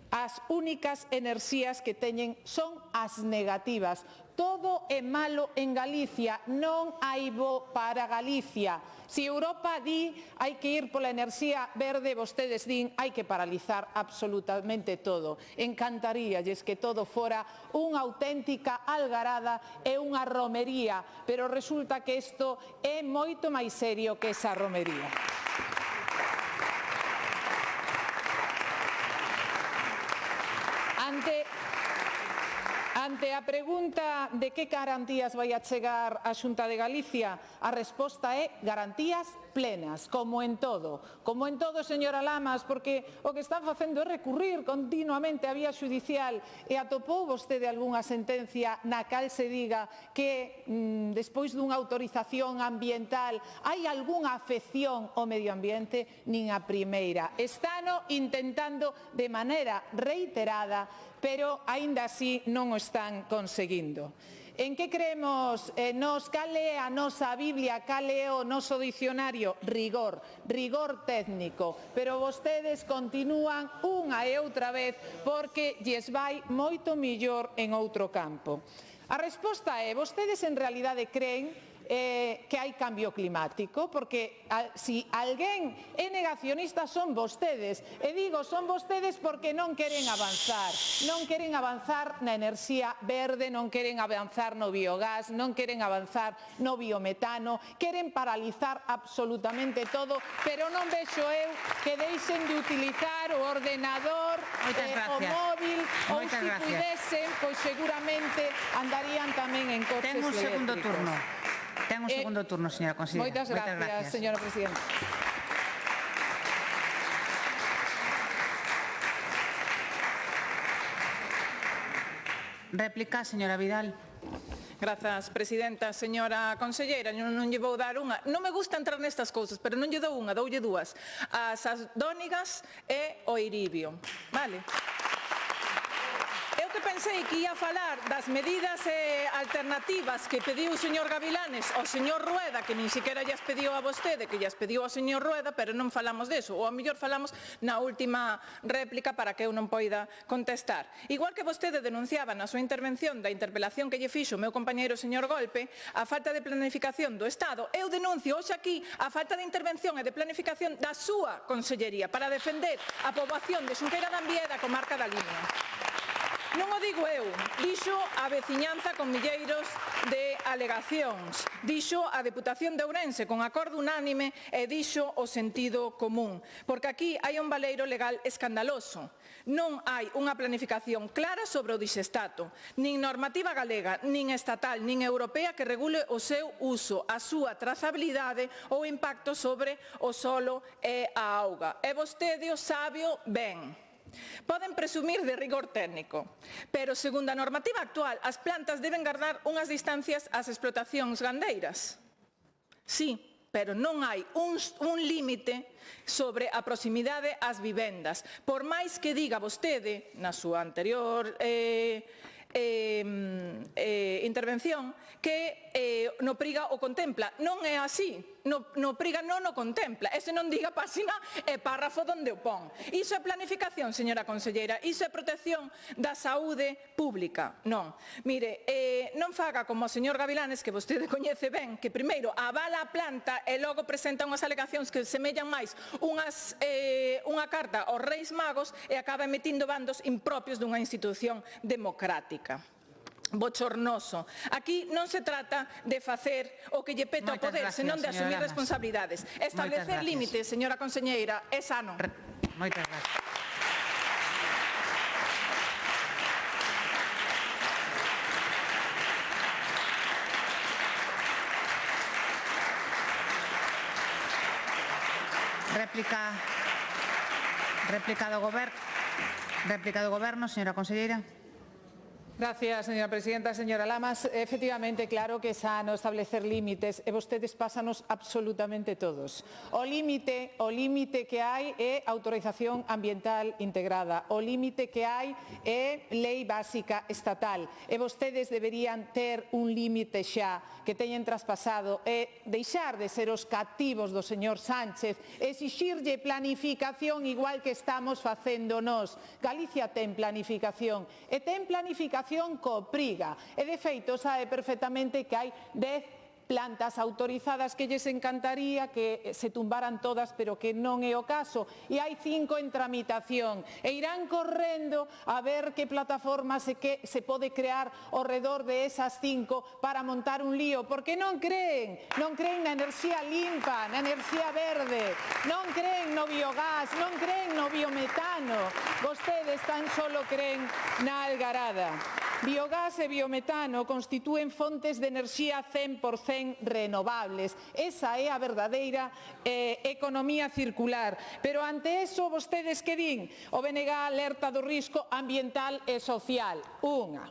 [SPEAKER 9] as únicas enerxías que teñen son as negativas. Todo é malo en Galicia, non hai bo para Galicia. Se Europa di hai que ir pola enerxía verde, vostedes din hai que paralizar absolutamente todo. Encantaríalles que todo fora unha auténtica algarada e unha romería, pero resulta que isto é moito máis serio que esa romería. Ante a pregunta de que garantías vai a chegar a Xunta de Galicia, a resposta é garantías plenas, como en todo, señora Lamas, porque o que están facendo é recurrir continuamente á vía xudicial e atopou vostede algunha sentencia na cal se diga que despois dunha autorización ambiental hai algunha afección ao medio ambiente, nin a primeira. Estano intentando de maneira reiterada, pero aínda así non o están conseguindo. En que creemos nos? Cal é a nosa Biblia? Cal é o noso dicionario? Rigor técnico. Pero vostedes continúan unha e outra vez porque lles vai moito millor en outro campo. A resposta é, vostedes en realidade creen que hai cambio climático, porque si alguén é negacionista son vostedes, e digo son vostedes porque non queren avanzar na enerxía verde, non queren avanzar no biogás, non queren avanzar no biometano, queren paralizar absolutamente todo, pero non vexo eu que deixen de utilizar o ordenador, o móvil, ou se pudesen, pois seguramente andarían tamén en coches eléctricos.
[SPEAKER 14] Ten un segundo turno. Ten un segundo turno, señora conselleira.
[SPEAKER 9] Moitas gracias, señora presidenta.
[SPEAKER 14] Réplica, señora Vidal.
[SPEAKER 15] Grazas, presidenta. Señora conselleira, non lle vou dar unha. Non me gusta entrar nestas cousas, pero non lle dou unha, doulle dúas. As Dónigas e o Iribio. Vale? Pensei que ia falar das medidas alternativas que pediu o señor Gavilanes ao señor Rueda, que nin siquiera llas pediu a vostede, que llas pediu ao señor Rueda, pero non falamos deso, ou a mellor falamos na última réplica para que eu non poida contestar. Igual que vostede denunciaba na súa intervención da interpelación que lle fixo o meu compañeiro señor Golpe, a falta de planificación do Estado, eu denuncio hoxe aquí a falta de intervención e de planificación da súa consellería para defender a poboación de Xunqueira da Ambía e da comarca da Limia. Non o digo eu, dixo a veciñanza con milleiros de alegacións, dixo a Deputación de Ourense con acordo unánime e dixo o sentido común, porque aquí hai un baleiro legal escandaloso. Non hai unha planificación clara sobre o disestato, nin normativa galega, nin estatal, nin europea que regule o seu uso, a súa trazabilidade ou impacto sobre o solo e a auga. E vostede o sábeo ben. Poden presumir de rigor técnico, pero segundo a normativa actual, as plantas deben guardar unhas distancias ás explotacións gandeiras. Sí, pero non hai un límite sobre a proximidade ás vivendas. Por máis que diga vostede, na súa anterior intervención, que no Priga o contempla. Non é así. No Priga non o contempla. Ese non diga páxina e párrafo donde o pon. Iso é planificación, señora conselleira. Iso é protección da saúde pública. Non. Mire, non faga como o señor Gavilanes, que vostede coñece ben, que primeiro avala a planta e logo presenta unhas alegacións que semellan máis unha carta aos Reis Magos e acaba emitindo bandos impropios dunha institución democrática. Bochornoso. Aquí non se trata de facer o que lle peta ao poder, senón de asumir responsabilidades. Establecer límites, señora conselleira, é sano.
[SPEAKER 14] Moitas gracias. Réplica do Goberno, señora conselleira.
[SPEAKER 15] Gracias, señora presidenta. Señora Lamas, efectivamente, claro que é sano establecer límites e vostedes pásanos absolutamente todos. O límite que hai é autorización ambiental integrada. O límite que hai é lei básica estatal. E vostedes deberían ter un límite xa que teñen traspasado e deixar de ser os cativos do señor Sánchez, exixirlle planificación igual que estamos facendo nós. Galicia ten planificación e ten planificación co Priga. E de feito sabe perfectamente que hai 10 plantas autorizadas que lles encantaría que se tumbaran todas, pero que non é o caso. E hai 5 en tramitación. E irán correndo a ver que plataforma se pode crear ao redor de esas 5 para montar un lío, porque non creen na enerxía limpa, na enerxía verde, non creen no biogás, non creen no biometano. Vostedes tan solo creen na algarada. Biogás e biometano constitúen fontes de enerxía 100% renovables. Esa é a verdadeira economía circular. Pero ante eso, vostedes que din? O BNG alerta do risco ambiental e social. Unha.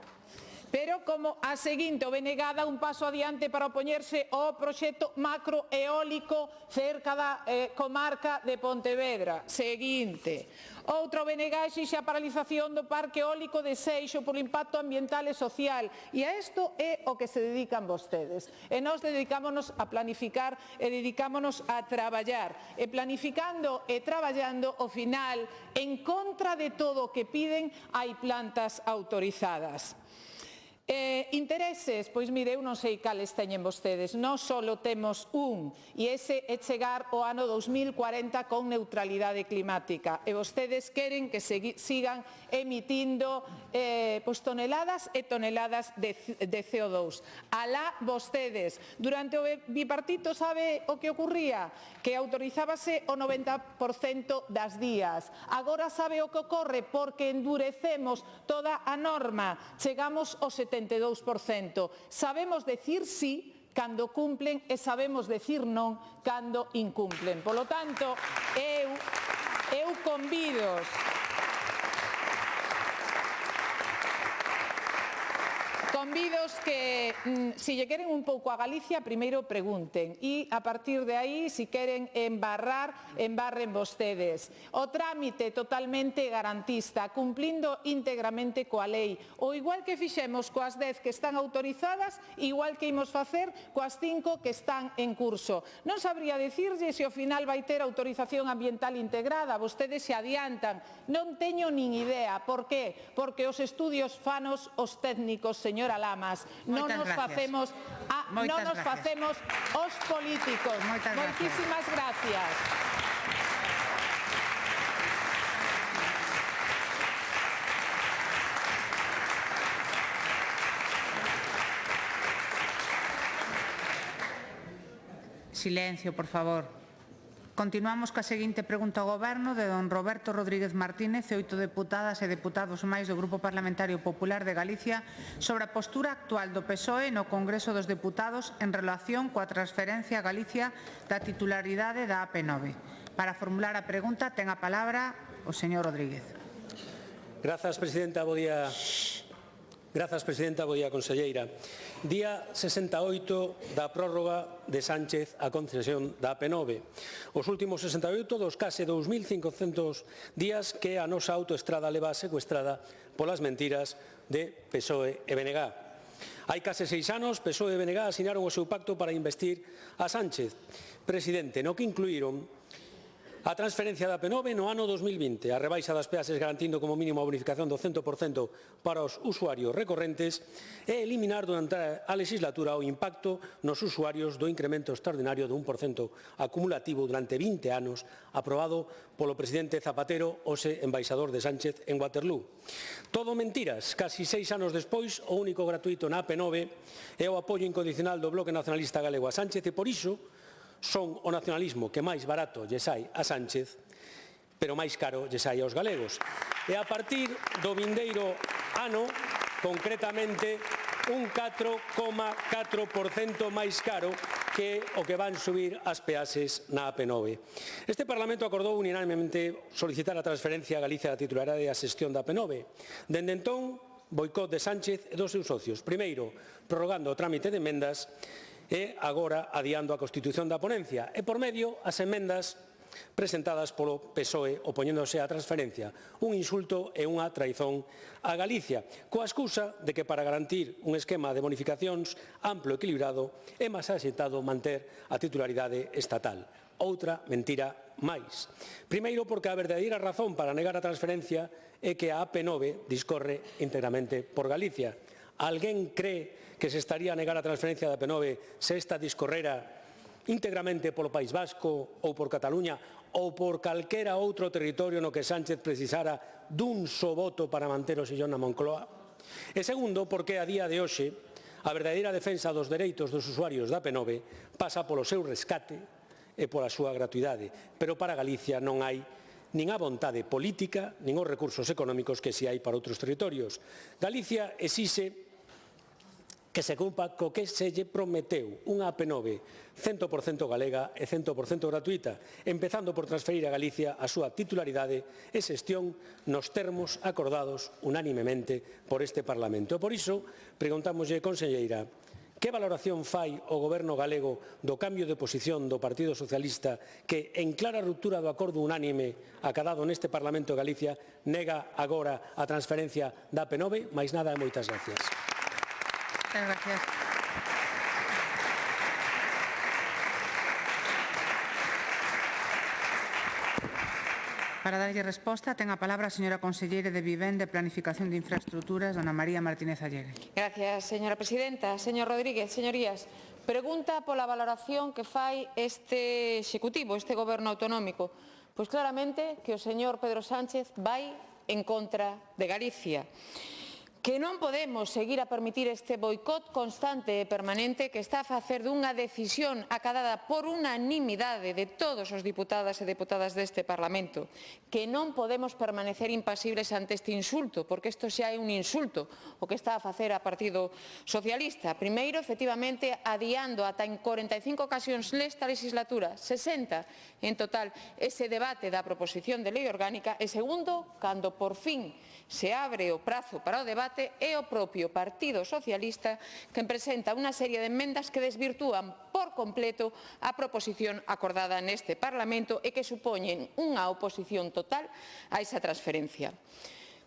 [SPEAKER 15] Pero como a seguinte, o BNG dá un paso adiante para opoñerse ao proxecto macroeólico cerca da comarca de Pontevedra. Seguinte. Outro BNG exixe a paralización do parque eólico de Seixo por impacto ambiental e social. E a isto é o que se dedican vostedes. E nós dedicámonos a planificar e dedicámonos a traballar. E planificando e traballando, ao final, en contra de todo o que piden, hai plantas autorizadas. Intereses, pois mire, eu non sei cales teñen vostedes. Nós só temos un, e ese é chegar ao ano 2040 con neutralidade climática. E vostedes queren que sigan emitindo toneladas e toneladas de CO2. Alá vostedes. Durante o bipartito, sabe o que ocurría? Que autorizábase o 90% das días. Agora sabe o que ocorre? Porque endurecemos toda a norma. Chegamos ao 72%. Sabemos decir sí cando cumplen e sabemos decir non cando incumplen. Polo tanto, eu convidos que, se lle queren un pouco a Galicia, primeiro pregunten e, a partir de aí, se queren embarrar, embarren vostedes. O trámite totalmente garantista, cumplindo íntegramente coa lei. O igual que fixemos coas 10 que están autorizadas, igual que imos facer coas 5 que están en curso. Non sabría dicirlle se ao final vai ter autorización ambiental integrada. Vostedes se adiantan. Non teño nin idea. Por qué? Porque os estudios fanos os técnicos, señora Lamas, non nos facemos os políticos. Moitísimas gracias.
[SPEAKER 14] Silencio, por favor. Continuamos coa seguinte pregunta ao Goberno de don Roberto Rodríguez Martínez e 8 deputadas e deputados máis do Grupo Parlamentario Popular de Galicia sobre a postura actual do PSOE no Congreso dos Deputados en relación coa transferencia a Galicia da titularidade da AP9. Para formular a pregunta ten a palabra o señor Rodríguez.
[SPEAKER 16] Grazas, presidenta. Bo día, conselleira. Día 68 da prórroga de Sánchez a concesión da AP9. Os últimos 68 dos case 2.500 días que a nosa autoestrada leva secuestrada polas mentiras de PSOE e BNG. Hai case 6 anos, PSOE e BNG asinaron o seu pacto para investir a Sánchez, presidente, no que incluíron a transferencia da AP9 no ano 2020, a rebaixa das peaxes garantindo como mínimo a bonificación do 100% para os usuarios recorrentes e eliminar durante a legislatura o impacto nos usuarios do incremento extraordinario do 1% acumulativo durante 20 anos aprobado polo presidente Zapatero, hoxe embaixador de Sánchez en Waterloo. Todo mentiras. Casi 6 anos despois, o único gratuito na AP9 é o apoio incondicional do Bloque Nacionalista Galego a Sánchez e por iso son o nacionalismo que máis barato lle sai a Sánchez, pero máis caro lle sai aos galegos. E a partir do vindeiro ano, concretamente, un 4,4% máis caro que o que van subir as peaxes na AP9. Este Parlamento acordou unanimemente solicitar a transferencia a Galicia da titularidade e a xestión da AP9. Dende entón, boicot de Sánchez e dos seus socios. Primeiro, prorrogando o trámite de emendas e agora adiando a constitución da ponencia. E por medio, as emendas presentadas polo PSOE opoñéndose á transferencia, un insulto e unha traizón a Galicia, coa excusa de que para garantir un esquema de bonificacións amplo e equilibrado é máis axeitado manter a titularidade estatal. Outra mentira máis. Primeiro, porque a verdadeira razón para negar a transferencia é que a AP9 discorre íntegramente por Galicia. Alguén cree que se estaría a negar a transferencia da AP9 se esta discorrera íntegramente polo País Vasco ou por Cataluña ou por calquera outro territorio no que Sánchez precisara dun só voto para manter o sillón na Moncloa? E segundo, porque a día de hoxe a verdadeira defensa dos dereitos dos usuarios da AP9 pasa polo seu rescate e pola súa gratuidade, pero para Galicia non hai nin a vontade política nin os recursos económicos que si hai para outros territorios. Galicia exixe que se cumpra co que se lle prometeu, unha AP9 100% galega e 100% gratuita, empezando por transferir a Galicia a súa titularidade e xestión nos termos acordados unánimemente por este Parlamento. E por iso, preguntámoslle, conselleira, que valoración fai o Goberno galego do cambio de posición do Partido Socialista que, en clara ruptura do acordo unánime acadado neste Parlamento de Galicia, nega agora a transferencia da AP9? Mais nada e moitas gracias.
[SPEAKER 14] Muchas gracias. Para darlle resposta, ten a palabra a señora conselleira de Vivenda e Planificación de Infraestructuras, dona María Martínez Allegue.
[SPEAKER 17] Gracias, señora presidenta. Señor Rodríguez, señorías, pregunta pola valoración que fai este Executivo, este Goberno autonómico. Pois claramente que o señor Pedro Sánchez vai en contra de Galicia. Que non podemos seguir a permitir este boicot constante e permanente que está a facer dunha decisión acadada por unanimidade de todos os diputadas e deputadas deste Parlamento. Que non podemos permanecer impasibles ante este insulto, porque isto xa é un insulto o que está a facer a Partido Socialista. Primeiro, efectivamente, adiando ata en 45 ocasións nesta legislatura, 60 en total, ese debate da proposición de lei orgánica. E segundo, cando por fin se abre o prazo para o debate, é o propio Partido Socialista que presenta unha serie de enmendas que desvirtúan por completo a proposición acordada neste Parlamento e que supoñen unha oposición total a esa transferencia.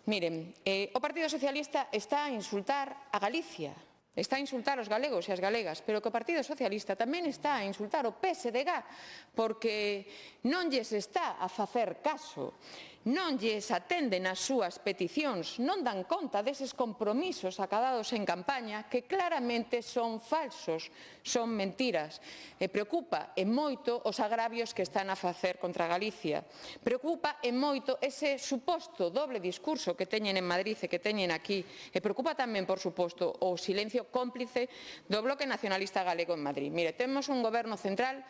[SPEAKER 17] Miren, o Partido Socialista está a insultar a Galicia, está a insultar os galegos e as galegas, pero que o Partido Socialista tamén está a insultar o PSDG porque non lles está a facer caso, non lles atenden as súas peticións, non dan conta deses compromisos acadados en campaña que claramente son falsos, son mentiras. E preocupa e moito os agravios que están a facer contra Galicia. Preocupa e moito ese suposto doble discurso que teñen en Madrid e que teñen aquí. E preocupa tamén, por suposto, o silencio cómplice do Bloque Nacionalista Galego en Madrid. Mire, temos un goberno central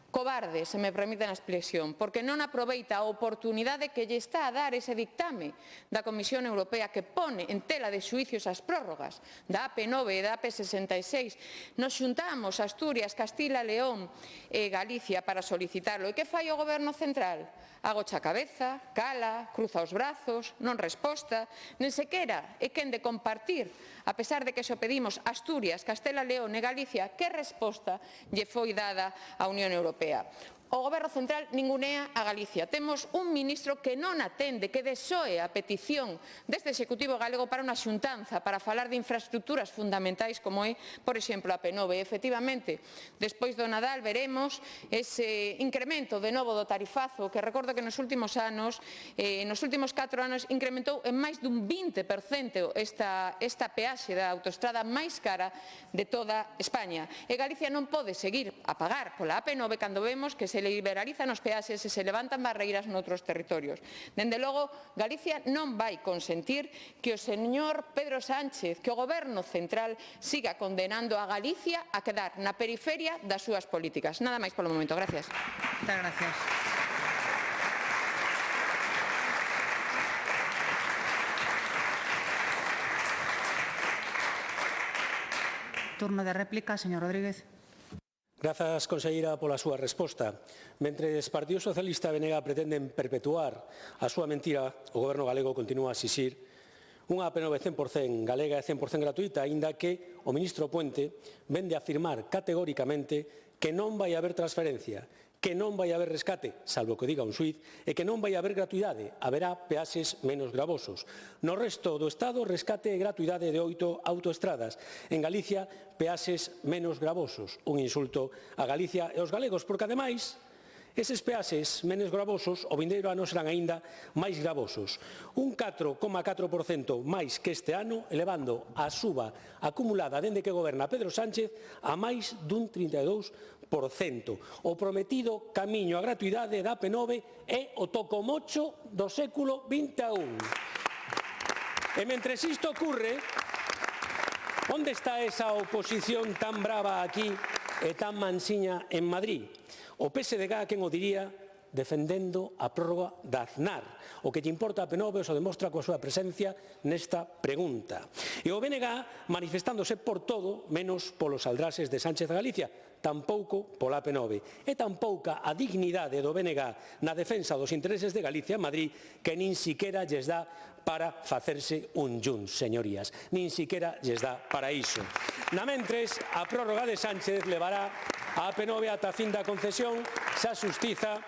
[SPEAKER 17] cobarde, se me permiten a expresión, porque non aproveita a oportunidade que lle está a dar ese dictame da Comisión Europea que pone en tela de xuicios as prórrogas da AP9 e da AP66. Nos xuntamos Asturias, Castilla, León e Galicia para solicitarlo. E que fai o Goberno Central? Agocha a cabeza, cala, cruza os brazos, non resposta, nen sequera é quen de compartir, a pesar de que xo pedimos Asturias, Castela, León e Galicia, que resposta lle foi dada á Unión Europea. O Goberno Central ningunea a Galicia. Temos un ministro que non atende, que desoe a petición deste Executivo galego para unha xuntanza, para falar de infraestructuras fundamentais como é, por exemplo, a P9. Efectivamente, despois do Nadal veremos ese incremento de novo do tarifazo, que recordo que nos últimos anos, nos últimos 4 anos, incrementou en máis dun 20% esta peaxe da autoestrada máis cara de toda España. E Galicia non pode seguir a pagar pola AP9 cando vemos que se liberalizan os peaxes e se levantan barreiras noutros territorios. Dende logo, Galicia non vai consentir que o señor Pedro Sánchez, que o Goberno Central siga condenando a Galicia a quedar na periferia das súas políticas. Nada máis polo momento. Gracias.
[SPEAKER 14] Muchas gracias. Turno de réplica, señor Rodríguez.
[SPEAKER 16] Grazas, conselleira, pola súa resposta. Mentre o Partido Socialista e Benega pretenden perpetuar a súa mentira, o Goberno galego continúa a exixir unha AP9 100% galega e 100% gratuita, aínda que o ministro Puente vende a afirmar categóricamente que non vai haber transferencia, que non vai haber rescate, salvo que diga un xuiz, e que non vai haber gratuidade, haberá peaxes menos gravosos. No resto do Estado, rescate e gratuidade de 8 autoestradas. En Galicia, peaxes menos gravosos. Un insulto a Galicia e aos galegos, porque ademais, eses peaxes menos gravosos o vindeiro ano serán aínda máis gravosos. Un 4,4% máis que este ano, elevando a suba acumulada dende que goberna Pedro Sánchez a máis dun 32%. O prometido camiño á gratuidade da AP9 é o tocomocho do século XXI. E mentres isto ocurre, onde está esa oposición tan brava aquí e tan mansiña en Madrid? O PSDG, quen o diría, defendendo a prórroga da Aznar. O que lle importa a P9 o demostra coa súa presencia nesta pregunta. E o BNG manifestándose por todo, menos polos aldrases de Sánchez Galicia, tampouco pola AP9. E tampouca a dignidade do BNG na defensa dos intereses de Galicia en Madrid, que nin siquera lles dá para facerse un Junts, señorías. Nin siquera lles dá para iso. Na mentres, a prórroga de Sánchez levará a AP9 ata a fin da concesión se a xustiza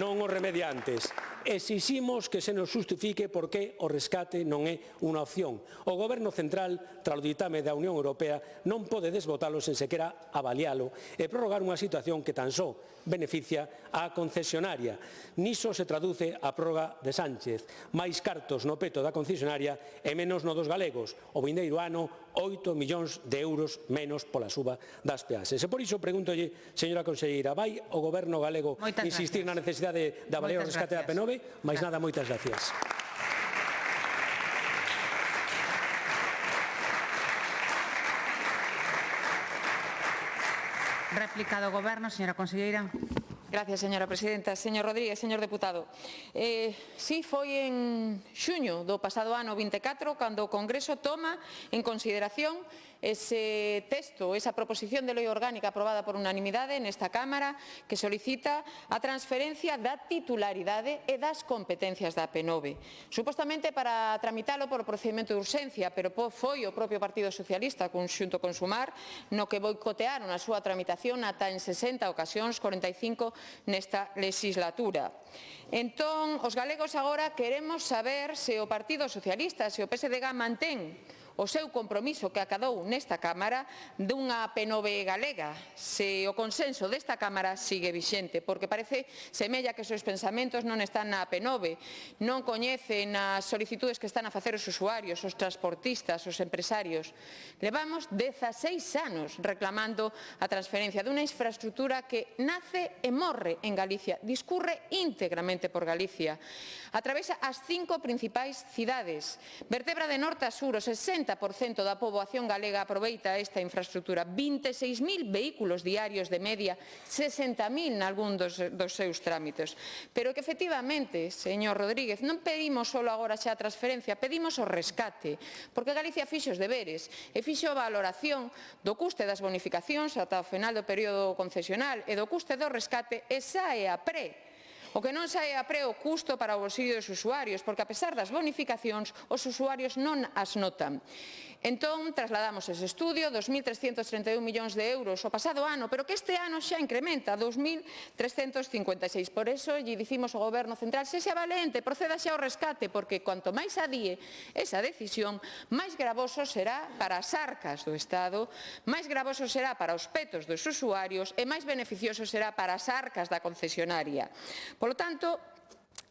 [SPEAKER 16] non o remedia antes. Exiximos que se nos justifique por que o rescate non é unha opción. O Goberno central, tras o ditame da Unión Europea, non pode desbotalo sen sequera avalialo e prorrogar unha situación que tan só beneficia á concesionaria. Niso se traduce a prórroga de Sánchez. Máis cartos no peto da concesionaria e menos no dos galegos. O vindeiro ano, 8 millóns de euros menos pola suba das peaxes. E por iso pregúntolle, señora conselleira, vai o Goberno galego insistir na necesidade de avaliar o rescate da AP9? Mais nada, moitas gracias.
[SPEAKER 14] Réplica do Goberno, señora conselleira.
[SPEAKER 17] Gracias, señora presidenta. Señor Rodríguez, señor deputado, si foi en xuño do pasado ano 24 cando o Congreso toma en consideración ese texto, esa proposición de lei orgánica aprobada por unanimidade nesta Cámara que solicita a transferencia da titularidade e das competencias da AP9. Supostamente para tramitalo por procedimento de urxencia, pero foi o propio Partido Socialista, xunto con Sumar, no que boicotearon a súa tramitación ata en 60 ocasións, 45 nesta legislatura. Entón, os galegos agora queremos saber se o Partido Socialista, se o PSDG mantén o seu compromiso que acadou nesta Cámara dunha AP9 galega, se o consenso desta Cámara sigue vixente, porque parece semella que os seus pensamentos non están na AP9, non coñecen as solicitudes que están a facer os usuarios, os transportistas, os empresarios. Levamos 16 anos reclamando a transferencia dunha infraestructura que nace e morre en Galicia, discurre íntegramente por Galicia, atravesa as 5 principais cidades, vertebra de norte a sur, o 60% da poboación galega aproveita esta infraestructura, 26.000 vehículos diarios de media, 60.000 nalgún dos seus trámites. Pero que efectivamente, señor Rodríguez, non pedimos só agora xa a transferencia, pedimos o rescate, porque Galicia fixo os deberes e fixo a valoración do custe das bonificacións ata o final do período concesional e do custe do rescate e sae a pre. O que non sae a pre o custo para o bolsillo dos usuarios, porque a pesar das bonificacións, os usuarios non as notan. Entón, trasladamos ese estudio, 2.331 millóns de euros o pasado ano, pero que este ano xa incrementa, 2.356. Por eso, lle dicimos ao Goberno Central, sexa valente, proceda xa ao rescate, porque cuanto máis adíe esa decisión, máis gravoso será para as arcas do Estado, máis gravoso será para os petos dos usuarios e máis beneficioso será para as arcas da concesionaria. Polo tanto,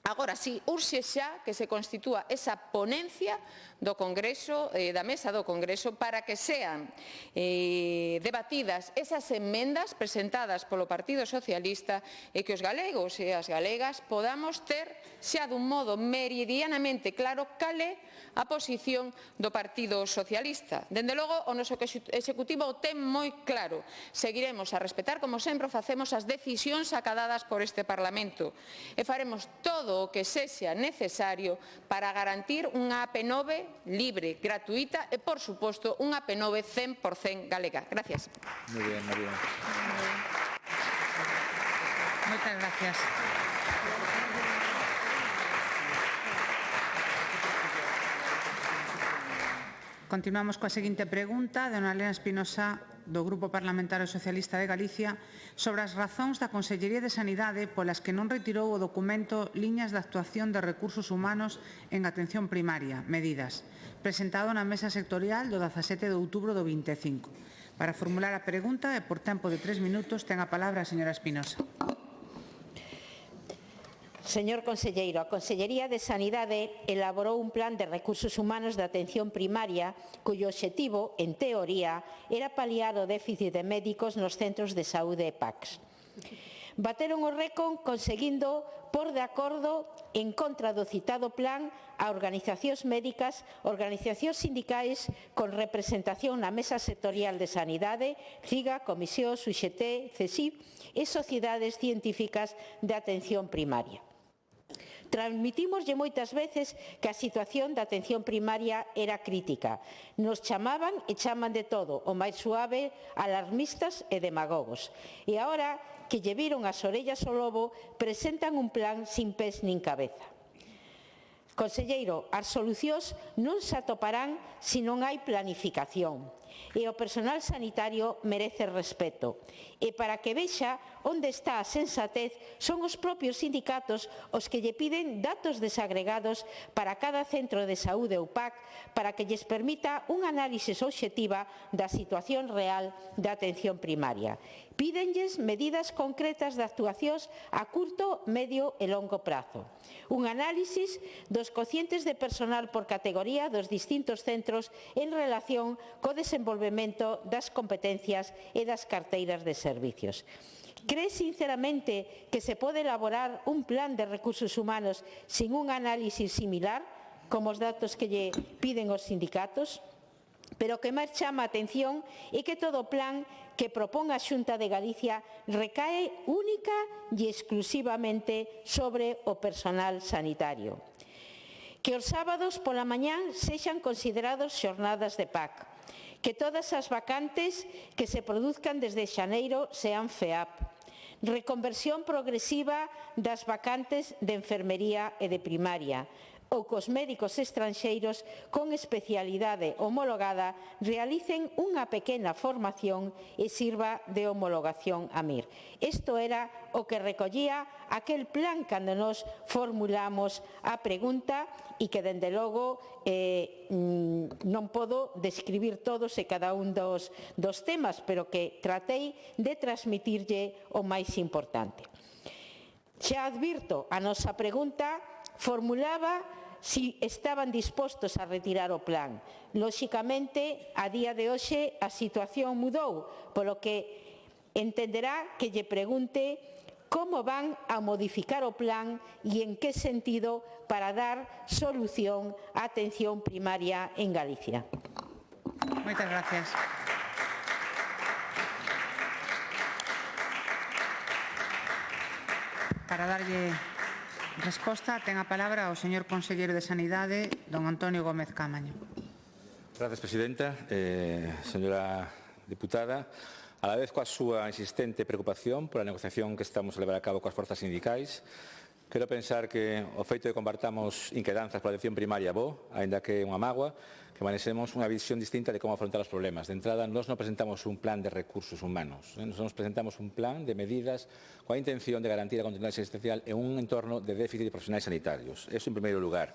[SPEAKER 17] agora sí, urxe xa que se constitúa esa ponencia do Congreso, da mesa do Congreso, para que sean debatidas esas emendas presentadas polo Partido Socialista e que os galegos e as galegas podamos ter xa dun modo meridianamente claro cal é a posición do Partido Socialista. Dende logo, o noso Executivo o ten moi claro. Seguiremos a respetar, como sempre facemos, as decisións acadadas por este Parlamento e faremos todo o que sexa necesario para garantir unha AP9 libre, gratuita e, por suposto, unha AP9 100% galega. Gracias.
[SPEAKER 13] Muy bien, María.
[SPEAKER 14] Moitas gracias. Continuamos coa seguinte pregunta de Ana Elena Espinosa do Grupo Parlamentario Socialista de Galicia sobre as razóns da Consellería de Sanidade polas que non retirou o documento Liñas de actuación de recursos humanos en atención primaria, medidas, presentado na mesa sectorial do 17 de outubro do 25. Para formular a pregunta e por tempo de 3 minutos ten a palabra a señora Espinosa.
[SPEAKER 12] Señor conselleiro, a Consellería de Sanidade elaborou un plan de recursos humanos de atención primaria cuyo obxectivo, en teoría, era paliar o déficit de médicos nos centros de saúde e PACs. Bateron o récord conseguindo por de acordo en contra do citado plan a organizacións médicas, organizacións sindicais con representación na Mesa Sectorial de Sanidade, CIGA, Comisión, UGT, CESIF e sociedades científicas de atención primaria. Transmitímoslle moitas veces que a situación da atención primaria era crítica. Nos chamaban e chaman de todo, o máis suave, alarmistas e demagogos. E agora que lle viron as orellas ao lobo, presentan un plan sin pés nin cabeza. Conselleiro, as solucións non se atoparán se non hai planificación. E o personal sanitario merece respeto. E para que vexa onde está a sensatez, son os propios sindicatos os que lle piden datos desagregados para cada centro de saúde ou PAC para que lles permita unha análise obxectiva da situación real da atención primaria. Pídenlles medidas concretas de actuacións a curto, medio e longo prazo. Un análisis dos cocientes de personal por categoría dos distintos centros en relación co desenvolvemento das competencias e das carteiras de servicios. Cree sinceramente que se pode elaborar un plan de recursos humanos sin un análisis similar, como os datos que lle piden os sindicatos? Pero o que máis chama a atención é que todo o plan que propón a Xunta de Galicia recae única e exclusivamente sobre o personal sanitario. Que os sábados pola mañán sexan considerados xornadas de PAC. Que todas as vacantes que se produzcan desde xaneiro sean FEAP. Reconversión progresiva das vacantes de enfermería e de primaria. Ou cos médicos estranxeiros con especialidade homologada realicen unha pequena formación e sirva de homologación a MIR. Isto era o que recollía aquel plan cando nos formulamos a pregunta e que, dende logo, non podo describir todos e cada un dos temas, pero que tratei de transmitirlle o máis importante. Xa advirto, a nosa pregunta formulaba si estaban dispostos a retirar o plan. Lóxicamente, a día de hoxe a situación mudou, polo que entenderá que lle pregunte como van a modificar o plan e en que sentido para dar solución á atención primaria en Galicia.
[SPEAKER 14] Moitas gracias. Para darlle resposta, ten a palabra o señor conselleiro de Sanidade, don Antonio Gómez Cámaño.
[SPEAKER 13] Gracias, presidenta. Señora diputada, a la vez coa súa insistente preocupación pola negociación que estamos a levar a cabo coas forzas sindicais, quero pensar que o feito de compartamos inquedanzas pola atención primaria bo, aínda que unha mágoa, que manexemos unha visión distinta de como afrontar os problemas. De entrada, nós non presentamos un plan de recursos humanos, nos presentamos un plan de medidas coa intención de garantir a continuidade asistencial en un entorno de déficit de profesionais sanitarios. Eso en primeiro lugar.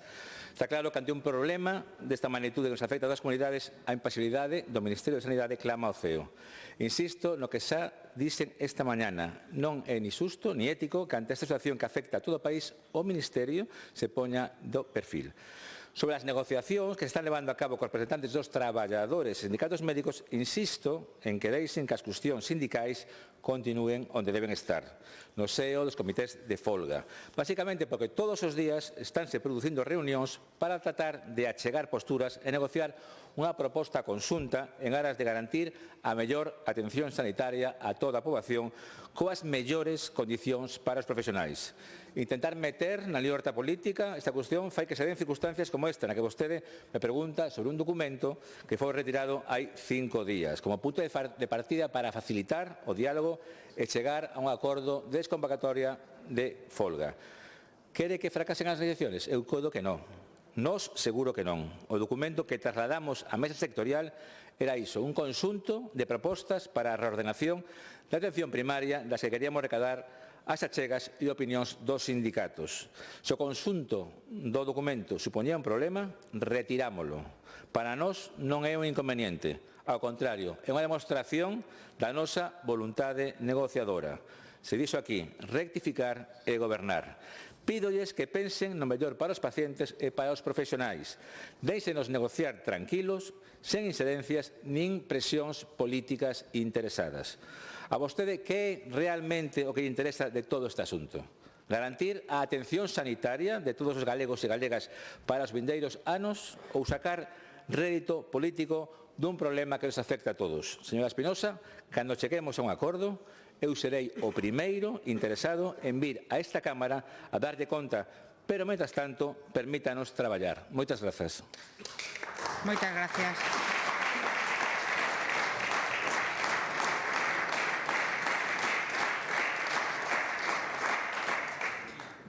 [SPEAKER 13] Está claro que ante un problema desta magnitude que nos afecta a todas as comunidades, a impasibilidade do Ministerio de Sanidade clama ao CEO. Insisto no que xa dixen esta mañana, non é ni xusto ni ético que ante esta situación que afecta a todo o país o Ministerio se poña do perfil. Sobre as negociacións que se están levando a cabo cos representantes dos traballadores e sindicatos médicos, insisto en que deixen que as cuestións sindicais continúen onde deben estar, no seo dos comités de folga. Básicamente porque todos os días estánse producindo reunións para tratar de achegar posturas e negociar unha proposta conxunta en aras de garantir a mellor atención sanitaria a toda a poboación coas mellores condicións para os profesionais. Intentar meter na libertad política esta cuestión fai que se den circunstancias como esta, na que vostede me pregunta sobre un documento que foi retirado hai 5 días, como punto de partida para facilitar o diálogo e chegar a un acordo de desconvocatoria de folga. Quere que fracasen as negociacións? Eu coido que non. Nós seguro que non. O documento que trasladamos á mesa sectorial era iso, un conxunto de propostas para a reordenación da atención primaria das que queríamos recadar as achegas e opinións dos sindicatos. Se o conxunto do documento supoñía un problema, retirámolo. Para nós non é un inconveniente. Ao contrario, é unha demostración da nosa voluntade negociadora. Se dixo aquí, rectificar e gobernar. Pídolles que pensen no mellor para os pacientes e para os profesionais. Déixenos negociar tranquilos, sen incidencias nin presións políticas interesadas. A vostede, que é realmente o que lle interesa de todo este asunto? Garantir a atención sanitaria de todos os galegos e galegas para os vindeiros anos ou sacar rédito político dun problema que nos afecta a todos? Señora Espinosa, cando cheguemos a un acordo, eu serei o primeiro interesado en vir a esta Cámara a darlle conta, pero, mentras tanto, permítanos traballar. Moitas grazas.
[SPEAKER 14] Moitas gracias.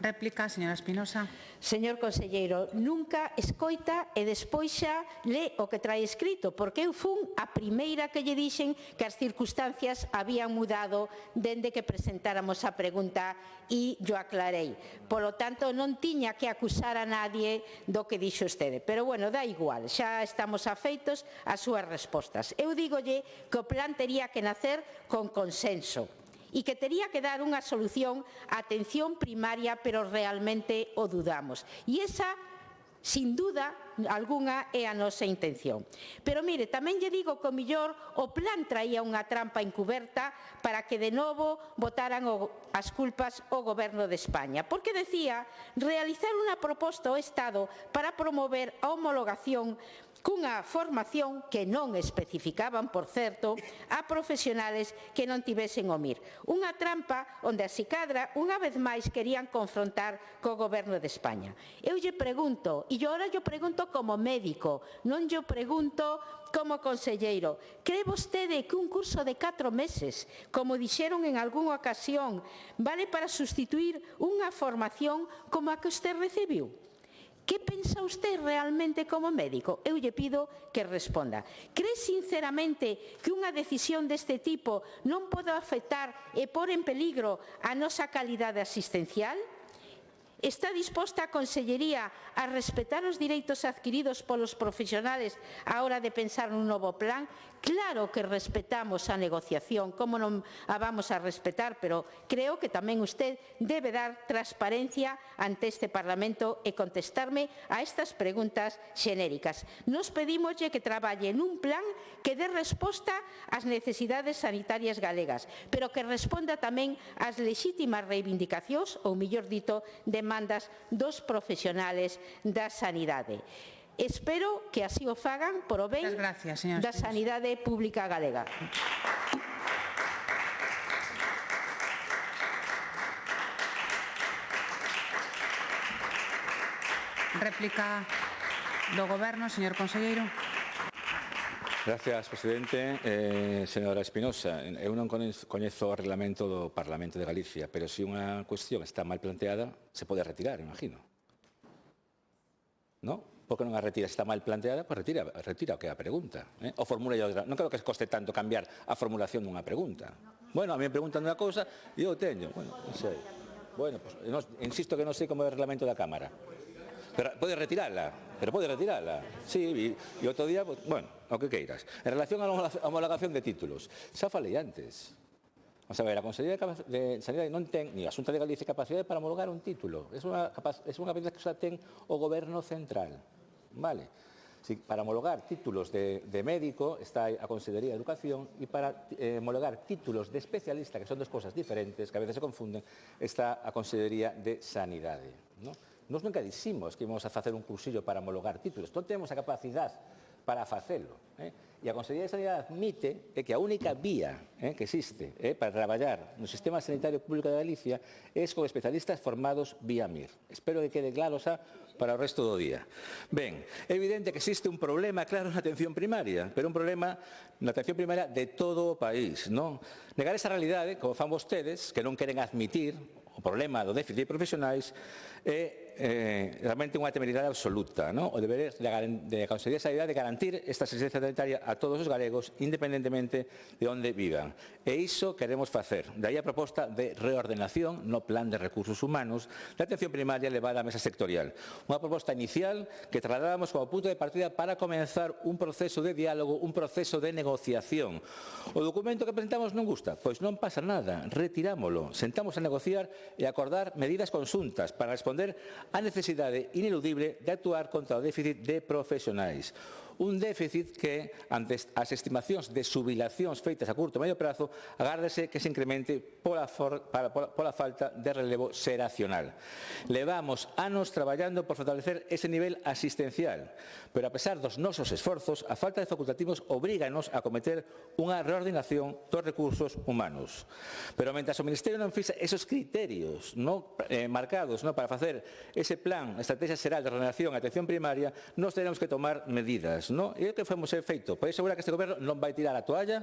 [SPEAKER 14] Réplica, señora Espinosa.
[SPEAKER 12] Señor conselleiro, nunca escoita e despois xa lé o que trae escrito, porque eu fun a primeira que lle dixen que as circunstancias habían mudado dende que presentáramos a pregunta e yo aclarei. Polo tanto, non tiña que acusar a nadie do que dixo vostede. Pero, bueno, dá igual, xa estamos afeitos ás súas respostas. Eu dígolle que o plan tería que nacer con consenso e que tería que dar unha solución á atención primaria, pero realmente o dudamos. E esa, sin duda algunha, é a nosa intención. Pero mire, tamén lle digo que o mellor o plan traía unha trampa encuberta para que de novo botaran as culpas ao Goberno de España, porque decía realizar unha proposta ao Estado para promover a homologación cunha formación que non especificaban, por certo, a profesionales que non tivesen o MIR. Unha trampa onde a Sicadra unha vez máis querían confrontar co Goberno de España. Eu lle pregunto, e agora lle pregunto como médico, non lle pregunto como conselleiro, cree vostede que un curso de 4 meses, como dixeron en algunha ocasión, vale para sustituir unha formación como a que usted recibiu? Que pensa usted realmente como médico? Eu lle pido que responda. Cree sinceramente que unha decisión deste tipo non pode afectar e pôr en peligro a nosa calidade asistencial? Está disposta a Consellería a respetar os direitos adquiridos polos profesionales á hora de pensar nun novo plan? Claro que respetamos a negociación, como non a vamos a respetar, pero creo que tamén usted debe dar transparencia ante este Parlamento e contestarme a estas preguntas xenéricas. Nos pedímoslle que traballe nun plan que dé resposta ás necesidades sanitarias galegas, pero que responda tamén ás lexítimas reivindicacións, ou mellor dito, demandas dos profesionales da sanidade. Espero que así o fagan por o ben da sanidade pública galega.
[SPEAKER 14] Réplica do Goberno, señor conselleiro.
[SPEAKER 13] Gracias, presidente. Señora Espinosa, eu non coñezo o reglamento do Parlamento de Galicia, pero se unha cuestión está mal planteada, se pode retirar, imagino. Non? Por que non a retira? Se está mal planteada, pois retira o que é a pregunta. O formula outra. Non creo que coste tanto cambiar a formulación dunha pregunta. Bueno, a mí me preguntan unha cousa e eu teño. Bueno, non sei. Bueno, pues, insisto que non sei como é o reglamento da Cámara. Pero pode retirala. Sí, e outro día, pues, bueno, o que queiras. En relación á homologación de títulos, xa falei antes. Vamos a ver, a Consellería de Sanidade non ten, ni a Xunta de Galicia, capacidade para homologar un título. É unha capacidade que xa ten o Goberno central. Vale. Para homologar títulos de médico está a Consellería de Educación e para homologar títulos de especialista, que son dos cosas diferentes, que a veces se confunden, está a Consellería de Sanidade. Nos nunca diximos que íbamos a facer un cursillo para homologar títulos. Non temos a capacidade para facelo. E a Consellería de Sanidade admite que a única vía que existe para traballar no sistema sanitario público de Galicia é con especialistas formados vía MIR. Espero que quede claro xa para o resto do día. Ben, é evidente que existe un problema claro na atención primaria, pero un problema na atención primaria de todo o país. Negar esa realidade, como fan vostedes, que non queren admitir o problema do déficit de profesionais, é realmente unha temeridade absoluta, non? O deber de Consellería de Sanidade de garantir esta asistencia sanitaria a todos os galegos, independentemente de onde vivan. E iso queremos facer. De aí a proposta de reordenación no Plan de Recursos Humanos da atención primaria levada á mesa sectorial. Unha proposta inicial que trasladamos como punto de partida para comenzar un proceso de diálogo, un proceso de negociación. O documento que presentamos non gusta? Pois non pasa nada, retirámolo. Sentamos a negociar e acordar medidas conxuntas para responder á necesidade ineludible de actuar contra o déficit de profesionais. Un déficit que, ante as estimacións de xubilacións feitas a curto e medio prazo, agárdese que se incremente pola falta de relevo xeracional. Levamos anos traballando por fortalecer ese nivel asistencial, pero a pesar dos nosos esforzos, a falta de facultativos obríganos a cometer unha reordenación dos recursos humanos. Pero mentre o Ministerio non fixa esos criterios marcados para facer ese plan, estrategia xeral de reordenación e atención primaria, nos teremos que tomar medidas. E o que fomos feito? Podes asegurar que este goberno non vai tirar a toalla.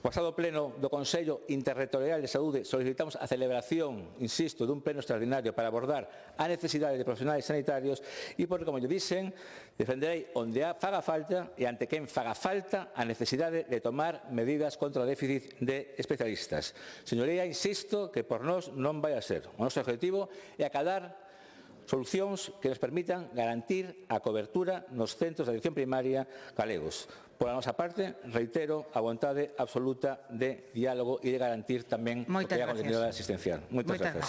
[SPEAKER 13] O pasado pleno do Consello Interterritorial de Saúde solicitamos a celebración, insisto, dun pleno extraordinario para abordar a necesidade de profesionais sanitarios e, porque, como lle dixen, defenderei onde faga falta e ante quen faga falta a necesidade de tomar medidas contra o déficit de especialistas. Señoría, insisto que por nós non vai a ser. O noso objetivo é acadar solucións que nos permitan garantir a cobertura nos centros de atención primaria galegos. Por a nosa parte, reitero a vontade absoluta de diálogo e de garantir tamén o que é a continuidade asistencial. Moitas gracias.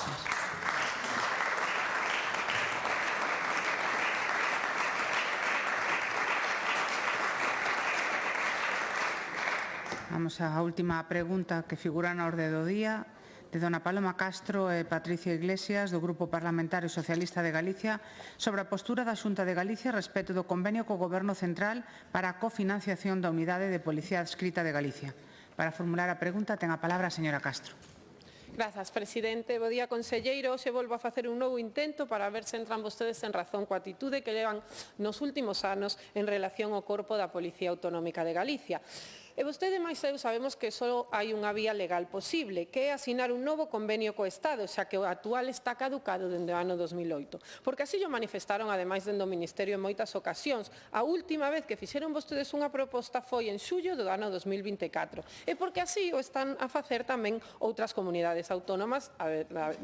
[SPEAKER 14] Vamos á última pregunta que figura na orde do día, de dona Paloma Castro e Patricia Iglesias, do Grupo Parlamentario Socialista de Galicia, sobre a postura da Xunta de Galicia respecto do convenio co Goberno Central para a cofinanciación da Unidade de Policía Adscrita de Galicia. Para formular a pregunta, ten a palabra a señora Castro.
[SPEAKER 5] Grazas, presidente. Bo día, conselleiro. Hoxe volvo a facer un novo intento para ver se entran vostedes en razón coa atitude que levan nos últimos anos en relación ao corpo da Policía Autonómica de Galicia. E vostede máis eu sabemos que só hai unha vía legal posible, que é asinar un novo convenio co Estado, xa que o actual está caducado dende o ano 2008. Porque así o manifestaron, ademais, dende o Ministerio en moitas ocasións. A última vez que fixeron vostedes unha proposta foi en xullo do ano 2024. E porque así o están a facer tamén outras comunidades autónomas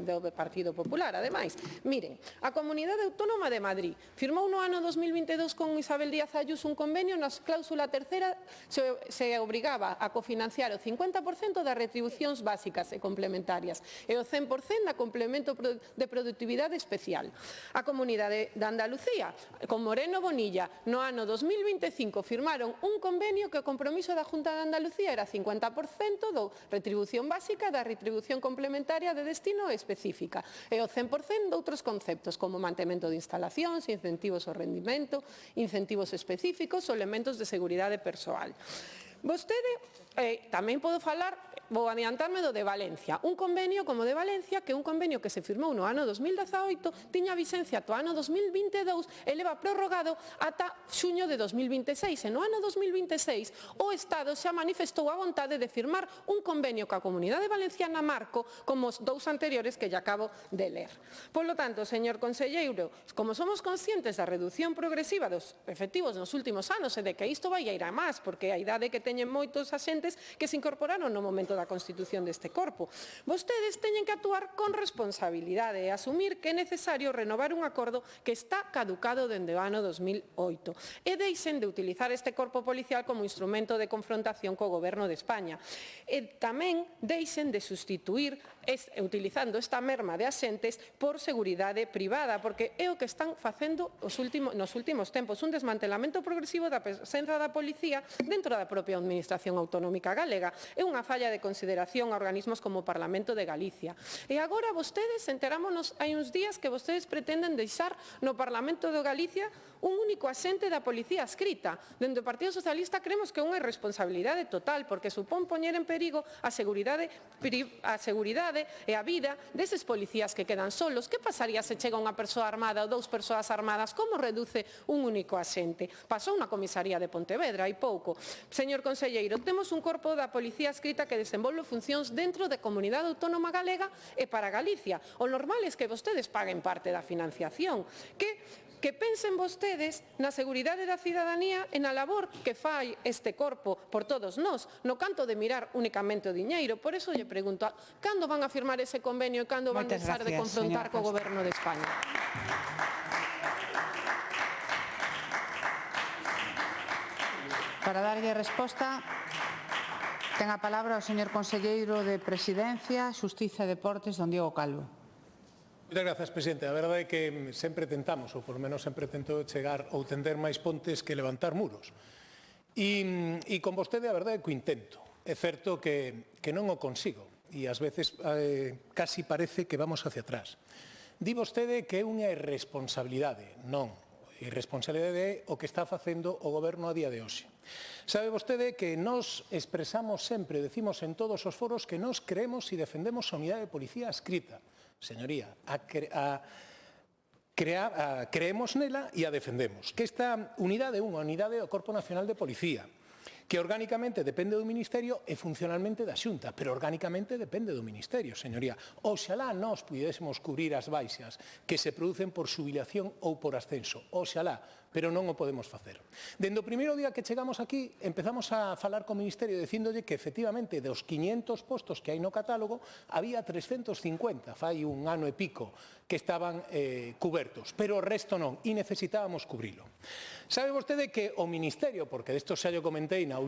[SPEAKER 5] do Partido Popular. Ademais, miren, a Comunidade Autónoma de Madrid firmou no ano 2022 con Isabel Díaz Ayuso un convenio nas cláusula terceira se obrigaba a cofinanciar o 50% das retribucións básicas e complementarias e o 100% da complemento de productividade especial. A Comunidade de Andalucía, con Moreno Bonilla, no ano 2025 firmaron un convenio que o compromiso da Xunta de Andalucía era 50% da retribución básica, da retribución complementaria de destino específica e o 100% de outros conceptos como mantemento de instalacións, incentivos ao rendimento, incentivos específicos ou elementos de seguridade persoal. Vostede, tamén podo falar, vou adiantarme do de Valencia. Un convenio como de Valencia, que é un convenio que se firmou no ano 2018, tiña vigencia ata o ano 2022 e leva prorrogado ata xuño de 2026. E no ano 2026 o Estado xa manifestou a vontade de firmar un convenio coa Comunidade Valenciana marco como os dous anteriores que lle acabo de ler. Por lo tanto, señor conselleiro, como somos conscientes da reducción progresiva dos efectivos nos últimos anos e de que isto vai a ir a máis, porque a idade que teñen moitos axentes que se incorporaron no momento da constitución deste corpo. Vostedes teñen que actuar con responsabilidade e asumir que é necesario renovar un acordo que está caducado dende o ano 2008 e deixen de utilizar este corpo policial como instrumento de confrontación co Goberno de España. E tamén deixen de sustituir utilizando esta merma de axentes por seguridade privada, porque é o que están facendo nos últimos tempos, un desmantelamento progresivo da presenza da policía dentro da propia Administración Autonómica Galega. É unha falla de consideración a organismos como o Parlamento de Galicia. E agora vostedes, enterámonos hai uns días que vostedes pretenden deixar no Parlamento de Galicia un único axente da policía adscrita. Dende o Partido Socialista creemos que é unha irresponsabilidade total, porque supón poñer en perigo a seguridade seguridade e a vida deses policías que quedan solos. Que pasaría se chega unha persoa armada ou dous persoas armadas? Como reduce un único axente? Pasou na comisaría de Pontevedra hai pouco. Señor conselleiro, temos un corpo da policía adscrita que desenvolve funcións dentro da Comunidade Autónoma Galega e para Galicia. O normal é que vostedes paguen parte da financiación. Que pensen vostedes na seguridade da cidadanía e na labor que fai este corpo por todos nós, no canto de mirar únicamente o diñeiro. Por eso lle pregunto, cando van a firmar ese convenio e cando van deixar de confrontar co Goberno de España?
[SPEAKER 14] Para darlle resposta, ten a palabra o señor conselleiro de Presidencia, Xustiza e Deportes, don Diego Calvo.
[SPEAKER 18] Moitas grazas, presidente. A verdade é que sempre tentamos, ou por menos sempre tento chegar ou tender máis pontes que levantar muros. E con vostede a verdade é que o intento. É certo que non o consigo e ás veces casi parece que vamos hacia atrás. Di vostede que é unha irresponsabilidade. Non. Irresponsabilidade é o que está facendo o Goberno a día de hoxe. Sabe vostede que nos expresamos sempre, decimos en todos os foros que nos creemos e defendemos a unidade de policía adscrita. Señoría, creemos nela e a defendemos. Que esta unidade é unha unidade do Corpo Nacional de Policía, que orgánicamente depende do Ministerio e funcionalmente da Xunta, pero orgánicamente depende do Ministerio, señoría. Oxalá nós pudésemos cubrir as baixas que se producen por xubilación ou por ascenso. Oxalá, pero non o podemos facer. Dende o primeiro día que chegamos aquí, empezamos a falar co Ministerio dicíndolle que efectivamente dos 500 postos que hai no catálogo había 350, fai un ano e pico, que estaban cubertos, pero o resto non, e necesitábamos cubrilo. Sabe vostede que o Ministerio, porque desto xa yo comentei na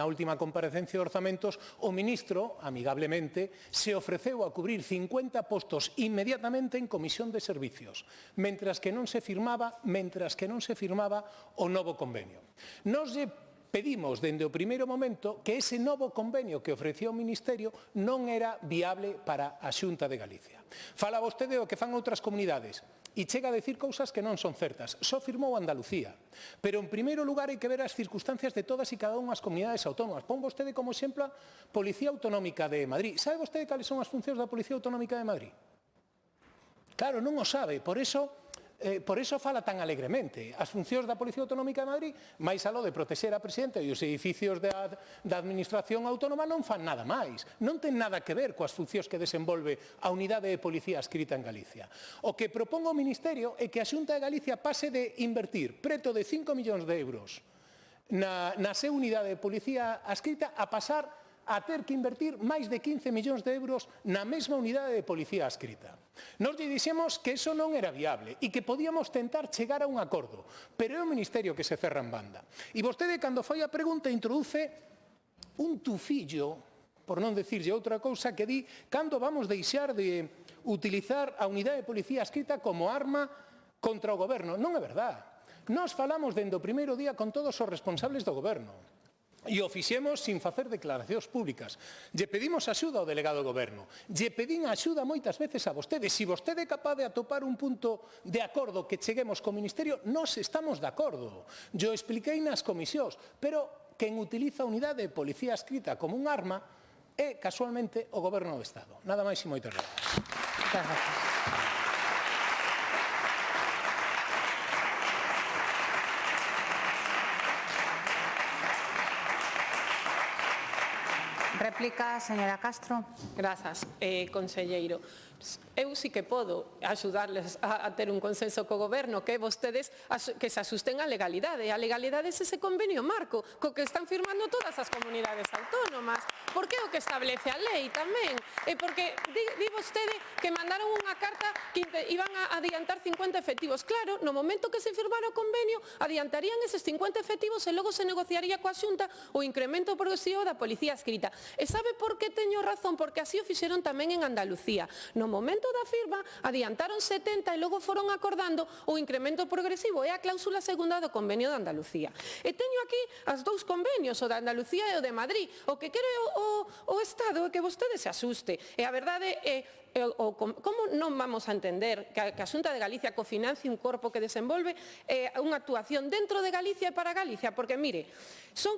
[SPEAKER 18] última comparecencia de orzamentos, o ministro, amigablemente, se ofreceu a cubrir 50 postos inmediatamente en comisión de servicios, mentras que non se firmaba o novo convenio. Nos lle pedimos dende o primeiro momento que ese novo convenio que ofrecía o Ministerio non era viable para a Xunta de Galicia. Fala vostede do que fan outras comunidades e chega a decir cousas que non son certas. Só firmou Andalucía. Pero, en primeiro lugar, hai que ver as circunstancias de todas e cada unha das comunidades autónomas. Pon vostede como exemplo a Policía Autonómica de Madrid. Sabe vostede cales son as funcións da Policía Autonómica de Madrid? Claro, non o sabe. Por eso fala tan alegremente. As funcións da Policía Autonómica de Madrid, máis aló de protexer a Presidenta e os edificios da Administración Autónoma, non fan nada máis. Non ten nada que ver coas funcións que desenvolve a unidade de policía adscrita en Galicia. O que propón o Ministerio é que a Xunta de Galicia pase de invertir preto de 5 millóns de euros na súa unidade de policía adscrita a pasar a ter que invertir máis de 15 millóns de euros na mesma unidade de policía adscrita. Nos lle dixemos que eso non era viable e que podíamos tentar chegar a un acordo, pero é o Ministerio que se cerra en banda. E vostede, cando foi a pregunta, introduce un tufillo, por non decirlle outra cousa, que di cando vamos deixar de utilizar a unidade de policía adscrita como arma contra o Goberno. Non é verdade. Nós falamos dende o primeiro día con todos os responsables do Goberno. E o fixemos sin facer declaracións públicas. Lle pedimos axuda ao delegado do Goberno. Lle pedín axuda moitas veces a vostede. Se vostede é capaz de atopar un punto de acordo que cheguemos co Ministerio, nós estamos de acordo. Yo expliquei nas comisións, pero quen utiliza a unidade de policía adscrita como un arma é, casualmente, o Goberno do Estado. Nada máis e moitas gracias.
[SPEAKER 14] Moitas gracias. Réplica, señora Castro.
[SPEAKER 5] Grazas, conselleiro. Eu sí que podo axudarles a ter un consenso co Goberno, que vostedes que se asusten á legalidade. A legalidade é ese convenio marco co que están firmando todas as comunidades autónomas. Porque é o que establece a lei tamén. E porque di vostede que mandaron unha carta que iban a adiantar 50 efectivos. Claro, no momento que se firmara o convenio, adiantarían eses 50 efectivos e logo se negociaría coa Xunta o incremento progresivo da policía adscrita. E sabe por que teño razón? Porque así o fixeron tamén en Andalucía. No momento da firma, adiantaron 70 e logo foron acordando o incremento progresivo. É a cláusula segunda do convenio de Andalucía. E teño aquí as dous convenios, o de Andalucía e o de Madrid. O que quere o Estado é que vostede se asuste. E a verdade é como non vamos a entender que a Xunta de Galicia cofinancie un corpo que desenvolve unha actuación dentro de Galicia e para Galicia? Porque, mire, son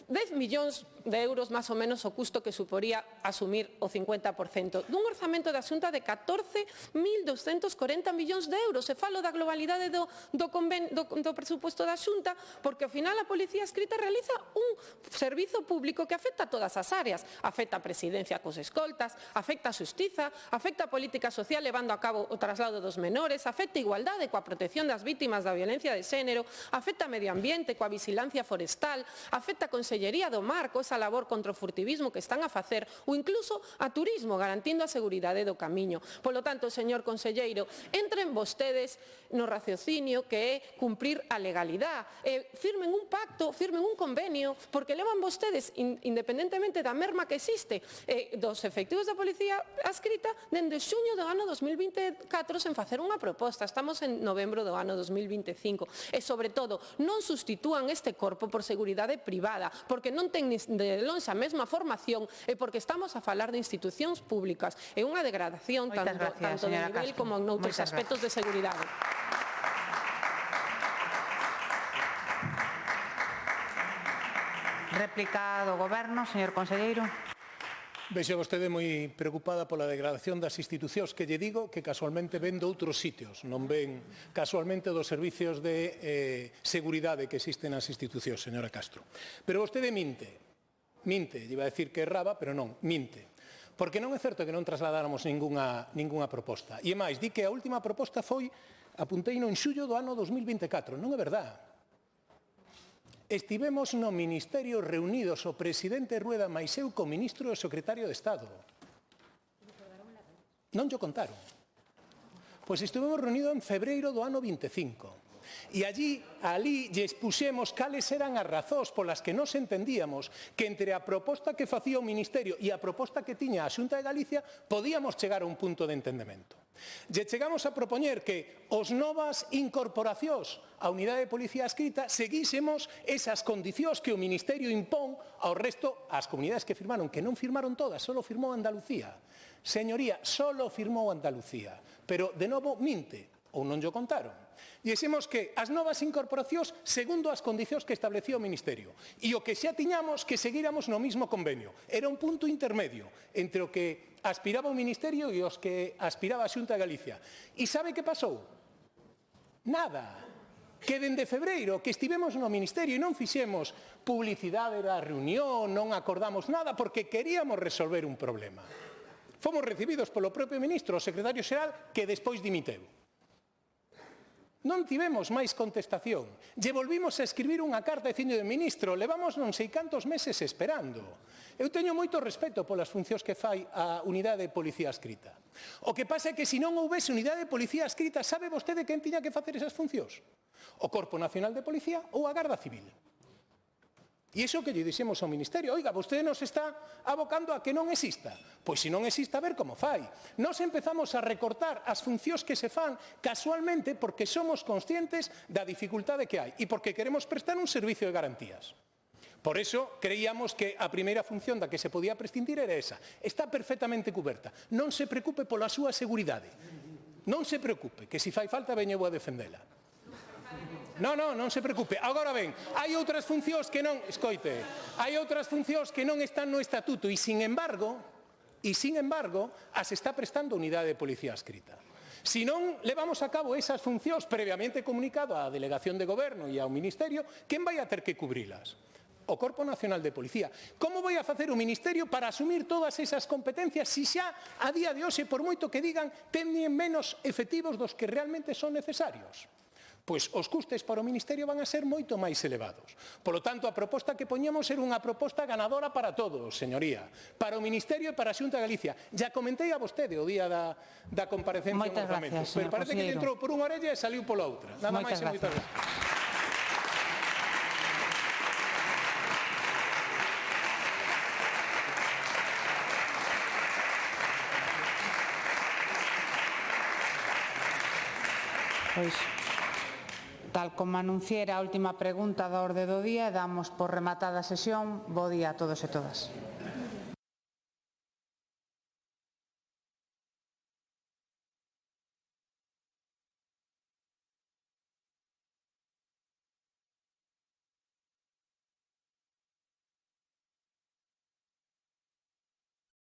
[SPEAKER 5] 10 millóns de euros máis ou menos o custo que suporía asumir o 50% dun orzamento da Xunta de 14.240 millóns de euros. Se falo da globalidade do presupuesto da Xunta, porque ao final a Policía Adscrita realiza un servizo público que afecta a todas as áreas. Afecta a Presidencia cos escoltas, afecta a Xustiza, afecta a política social levando a cabo o traslado dos menores, afecta a igualdade coa protección das vítimas da violencia de xénero, afecta a medio ambiente coa vigilancia forestal, afecta a Consellería do Mar coa esa labor contra o furtivismo que están a facer, ou incluso a turismo garantindo a seguridade do camiño. Polo tanto, señor conselleiro, entren vostedes no raciocinio que é cumprir a legalidade, firmen un pacto, firmen un convenio, porque levan vostedes, independentemente da merma que existe dos efectivos da Policía Adscrita, dende xuño do ano 2024 sen facer unha proposta. Estamos en novembro do ano 2025. E, sobre todo, non sustitúan este corpo por seguridade privada, porque non ten de longe a mesma formación e porque estamos a falar de institucións públicas. É unha degradación tanto de nivel como en outros aspectos de seguridade.
[SPEAKER 14] Réplica do Goberno, señor conselleiro.
[SPEAKER 18] Vexe vostede moi preocupada pola degradación das institucións, que lle digo que casualmente ven de outros sitios, non ven casualmente dos servicios de seguridade que existen nas institucións, señora Castro. Pero vostede minte, iba a decir que erraba, pero non, minte. Porque non é certo que non trasladáramos ningunha proposta. E máis, di que a última proposta foi, apunteino en xullo do ano 2024, non é verdade. Estivemos no Ministerio reunidos o presidente Rueda máis eu co ministro e o secretario de Estado. Non llo contaron. Pois estivemos reunidos en febreiro do ano 25. E ali lle expuxemos cales eran as razóns polas que nos entendíamos que entre a proposta que facía o Ministerio e a proposta que tiña a Xunta de Galicia podíamos chegar a un punto de entendemento. Lle chegamos a propoñer que os novas incorporacións á Unidade de Policía Adscrita seguísemos esas condicións que o Ministerio impón ao resto, ás comunidades que firmaron, que non firmaron todas, só firmou Andalucía. Señoría, só firmou Andalucía, pero de novo minte, ou non llo contaron. Dixemos que as novas incorporacións segundo as condicións que establecía o Ministerio e o que xa tiñamos que seguíramos no mismo convenio. Era un punto intermedio entre o que aspiraba o Ministerio e os que aspiraba a Xunta de Galicia. E sabe que pasou? Nada. Que dende febreiro que estivemos no Ministerio e non fixemos publicidade da reunión, non acordamos nada porque queríamos resolver un problema. Fomos recibidos polo propio Ministro, o Secretario Xeral, que despois dimiteu. Non tivemos máis contestación. Lle volvimos a escribir unha carta dicindo de ministro, levamos non sei cantos meses esperando. Eu teño moito respeto polas funcións que fai a Unidade de Policía Adscrita. O que pasa é que se non houvese Unidade de Policía Adscrita, sabe vostede quen tiña que facer esas funcións? O Corpo Nacional de Policía ou a Garda Civil. E iso que lle dixemos ao Ministerio, oiga, vostede nos está abocando a que non exista. Pois se non exista, a ver como fai. Nos empezamos a recortar as funcións que se fan casualmente porque somos conscientes da dificultade que hai e porque queremos prestar un servicio de garantías. Por eso creíamos que a primeira función da que se podía prescindir era esa. Está perfectamente cuberta. Non se preocupe pola súa seguridade. Non se preocupe, que se fai falta veño a defendela. Non se preocupe. Agora ben, hai outras funcións que non, escoite, hai outras funcións que non están no estatuto e, sin embargo, as está prestando a Unidade de Policía Adscrita. Se non levamos a cabo esas funcións previamente comunicado á Delegación de Goberno e ao Ministerio, quen vai a ter que cubrilas? O Corpo Nacional de Policía. Como vai a facer o Ministerio para asumir todas esas competencias se xa a día de hoxe, por moito que digan, teñen menos efectivos dos que realmente son necesarios? Pois os custes para o Ministerio van a ser moito máis elevados. Polo tanto, a proposta que poñemos era unha proposta ganadora para todos, señoría, para o Ministerio e para a Xunta de Galicia. Ya comentei a vostede o día da comparecencia en orzamento, pero parece que entrou por unha orella e saliu pola outra. Nada máis e moitas gracias.
[SPEAKER 14] Pois, tal como anunciera a última pregunta da orde do día, damos por rematada a sesión. Bo día a todos e todas.